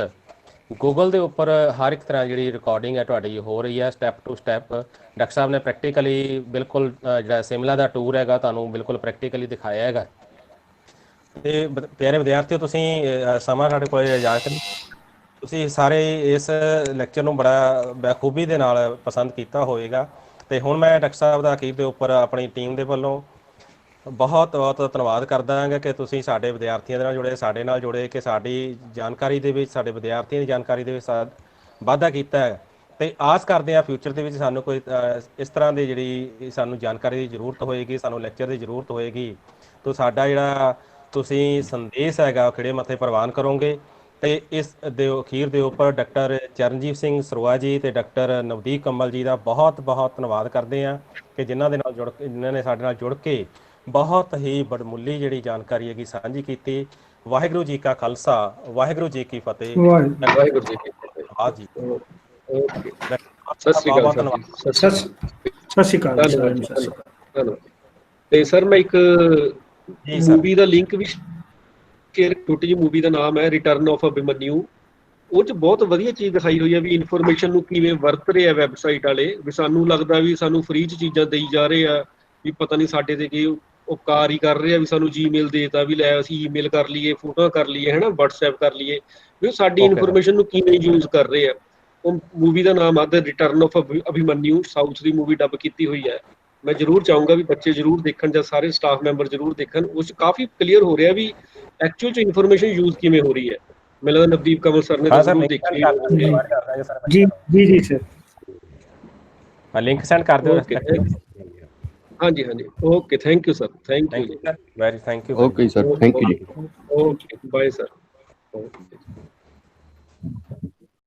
Speaker 1: ਗੂਗਲ ਦੇ ਉੱਪਰ ਹਰ ਇੱਕ ਤਰ੍ਹਾਂ ਜਿਹੜੀ ਰਿਕਾਰਡਿੰਗ ਹੈ ਤੁਹਾਡੀ ਹੋ ਰਹੀ ਹੈ ਸਟੈਪ ਟੂ ਸਟੈਪ। ਡਾਕਟਰ ਸਾਹਿਬ ਨੇ ਪ੍ਰੈਕਟੀਕਲੀ ਬਿਲਕੁਲ ਜਿਹੜਾ ਸਿਮਲਾ ਦਾ ਟੂਰ ਹੈਗਾ ਤੁਹਾਨੂੰ ਬਿਲਕੁਲ ਪ੍ਰੈਕਟੀਕਲੀ ਦਿਖਾਇਆ ਹੈਗਾ। ਤੇ ਪਿਆਰੇ ਵਿਦਿਆਰਥੀਓ, ਤੁਸੀਂ ਸਮਾਂ ਸਾਡੇ ਕੋਲ ਇਜਾਜ਼ਤ ਨਹੀਂ, ਤੁਸੀਂ ਸਾਰੇ ਇਸ ਲੈਕਚਰ ਨੂੰ ਬੜਾ ਬਖੂਬੀ ਦੇ ਨਾਲ ਪਸੰਦ ਕੀਤਾ ਹੋਵੇਗਾ। ਤੇ ਹੁਣ ਮੈਂ ਡਾਕਟਰ ਸਾਹਿਬ ਦਾ ਅਖੀਰ ਦੇ ਉੱਪਰ ਆਪਣੀ ਟੀਮ ਦੇ ਵੱਲੋਂ ਬਹੁਤ ਬਹੁਤ ਧੰਨਵਾਦ ਕਰਦਾ ਹਾਂ ਕਿ ਤੁਸੀਂ ਸਾਡੇ ਵਿਦਿਆਰਥੀਆਂ ਦੇ ਨਾਲ ਜੁੜੇ, ਸਾਡੇ ਨਾਲ ਜੁੜੇ, ਕਿ ਸਾਡੀ ਜਾਣਕਾਰੀ ਦੇ ਵਿੱਚ, ਸਾਡੇ ਵਿਦਿਆਰਥੀਆਂ ਦੀ ਜਾਣਕਾਰੀ ਦੇ ਵਿੱਚ ਵਾਧਾ ਕੀਤਾ ਹੈ। ਤੇ ਆਸ ਕਰਦੇ ਹਾਂ ਫਿਊਚਰ ਦੇ ਵਿੱਚ ਸਾਨੂੰ ਕੋਈ ਇਸ ਤਰ੍ਹਾਂ ਦੀ ਜਿਹੜੀ ਸਾਨੂੰ ਜਾਣਕਾਰੀ ਦੀ ਜ਼ਰੂਰਤ ਹੋਏਗੀ, ਸਾਨੂੰ ਲੈਕਚਰ ਦੀ ਜ਼ਰੂਰਤ ਹੋਏਗੀ, ਤਾਂ ਸਾਡਾ ਜਿਹੜਾ ਤੁਸੀਂ ਸੰਦੇਸ਼ ਹੈਗਾ ਖਿੜੇ ਮੱਥੇ ਪ੍ਰਵਾਨ ਕਰੋਗੇ। ਤੇ ਇਸ ਦੇ ਅਖੀਰ ਦੇ ਉੱਪਰ ਡਾਕਟਰ ਚਰਨਜੀਤ ਸਿੰਘ ਸਰੋਆ ਜੀ ਤੇ ਡਾਕਟਰ ਨਵਦੀਪ ਕਮਲ ਜੀ ਦਾ ਬਹੁਤ ਬਹੁਤ ਧੰਨਵਾਦ ਕਰਦੇ ਹਾਂ ਕਿ ਜਿਨ੍ਹਾਂ ਨੇ ਸਾਡੇ ਨਾਲ ਜੁੜ ਕੇ ਬਹੁਤ ਹੀ ਬੜਮੁੱਲੀ ਜਿਹੜੀ ਜਾਣਕਾਰੀ ਹੈਗੀ ਸਾਂਝੀ ਕੀਤੀ। ਵਾਹਿਗੁਰੂ ਜੀ ਕਾ ਖਾਲਸਾ, ਵਾਹਿਗੁਰੂ ਜੀ ਕੀ ਫਤਿਹ।
Speaker 3: ਵਾਹਿਗੁਰੂ ਜੀ ਕੀ ਫਤਿਹ।
Speaker 1: ਹਾਂ ਜੀ,
Speaker 3: ਓਕੇ, ਸਤਿ ਸ਼੍ਰੀ ਅਕਾਲ ਸਰ ਜੀ।
Speaker 2: ਸਤਿ ਸ਼੍ਰੀ ਅਕਾਲ।
Speaker 3: ਧੰਨਵਾਦ। ਤੇ ਸਰ ਮੈਂ ਇੱਕ
Speaker 1: ਜੀ ਸਰ,
Speaker 3: ਮੂਵੀ ਦਾ ਲਿੰਕ ਵੀ ਸ਼ੇਅਰ, ਛੋਟੀ ਜਿਹੀ ਮੂਵੀ ਦਾ ਨਾਮ ਹੈ ਰਿਟਰਨ ਆਫ ਅਭਿਮਨਿਊ। ਉਹ 'ਚ ਬਹੁਤ ਵਧੀਆ ਚੀਜ਼ ਦਿਖਾਈ ਹੋਈ ਹੈ ਵੀ ਇਨਫੋਰਮੇਸ਼ਨ ਨੂੰ ਕਿਵੇਂ ਵਰਤ ਰਹੇ ਆ ਵੈਬਸਾਈਟ ਵਾਲੇ। ਵੀ ਸਾਨੂੰ ਲੱਗਦਾ ਵੀ ਸਾਨੂੰ ਫ੍ਰੀ 'ਚ ਚੀਜ਼ਾਂ ਦੇਈ ਜਾ ਰਹੇ ਆ, ਵੀ ਪਤਾ ਨਹੀਂ ਸਾਡੇ ਤੇ ਕੀ ਉਪਕਾਰ ਹੀ ਕਰ ਰਹੇ ਆ, ਵੀ ਸਾਨੂੰ ਜੀਮੇਲ ਦੇਤਾ ਵੀ ਲੈ ਅਸੀਂ ਈਮੇਲ ਕਰ ਲਈਏ, ਫੋਟੋਆਂ ਕਰ ਲਈਏ, ਹੈ ਨਾ, ਵਟਸਐਪ ਕਰ ਲਈਏ, ਵੀ ਉਹ ਸਾਡੀ ਇਨਫੋਰਮੇਸ਼ਨ ਨੂੰ ਕਿਵੇਂ ਯੂਜ਼ ਕਰ ਰਹੇ ਆ। ਉਹ ਮੂਵੀ ਦਾ ਨਾਮ ਆ ਦ return of Abhimanyu, south the movie ਡੱਬ ਕੀਤੀ ਹੋਈ ਹੈ। ਮੈਂ ਜ਼ਰੂਰ ਚਾਹੂੰਗਾ ਵੀ ਬੱਚੇ ਜ਼ਰੂਰ ਦੇਖਣ ਜਾਂ ਸਾਰੇ ਸਟਾਫ ਮੈਂਬਰ ਜ਼ਰੂਰ ਦੇਖਣ। ਉਸ 'ਚ ਕਾਫੀ ਕਲੀਅਰ ਹੋ ਰਿਹਾ ਵੀ ਐਕਚੁਅਲ 'ਚ ਇਨਫੋਰਮੇਸ਼ਨ ਯੂਜ਼ ਕਿਵੇਂ ਹੋ ਰਹੀ ਹੈ। ਮੈਨੂੰ ਲੱਗਦਾ ਨਵਦੀਪ ਕਮਲ ਸਰ ਨੇ ਜ਼ਰੂਰ ਦੇਖੀ।
Speaker 2: ਜੀ ਜੀ ਜੀ ਸਰ,
Speaker 1: ਲਿੰਕ ਸੈਂਡ ਕਰ ਦਿਓ।
Speaker 3: ਹਾਂਜੀ ਹਾਂਜੀ, okay, thank you sir, thank you ਜੀ,
Speaker 1: very thank you.
Speaker 5: Okay sir, thank you ਜੀ।
Speaker 3: Okay, bye sir. ਓਕੇ।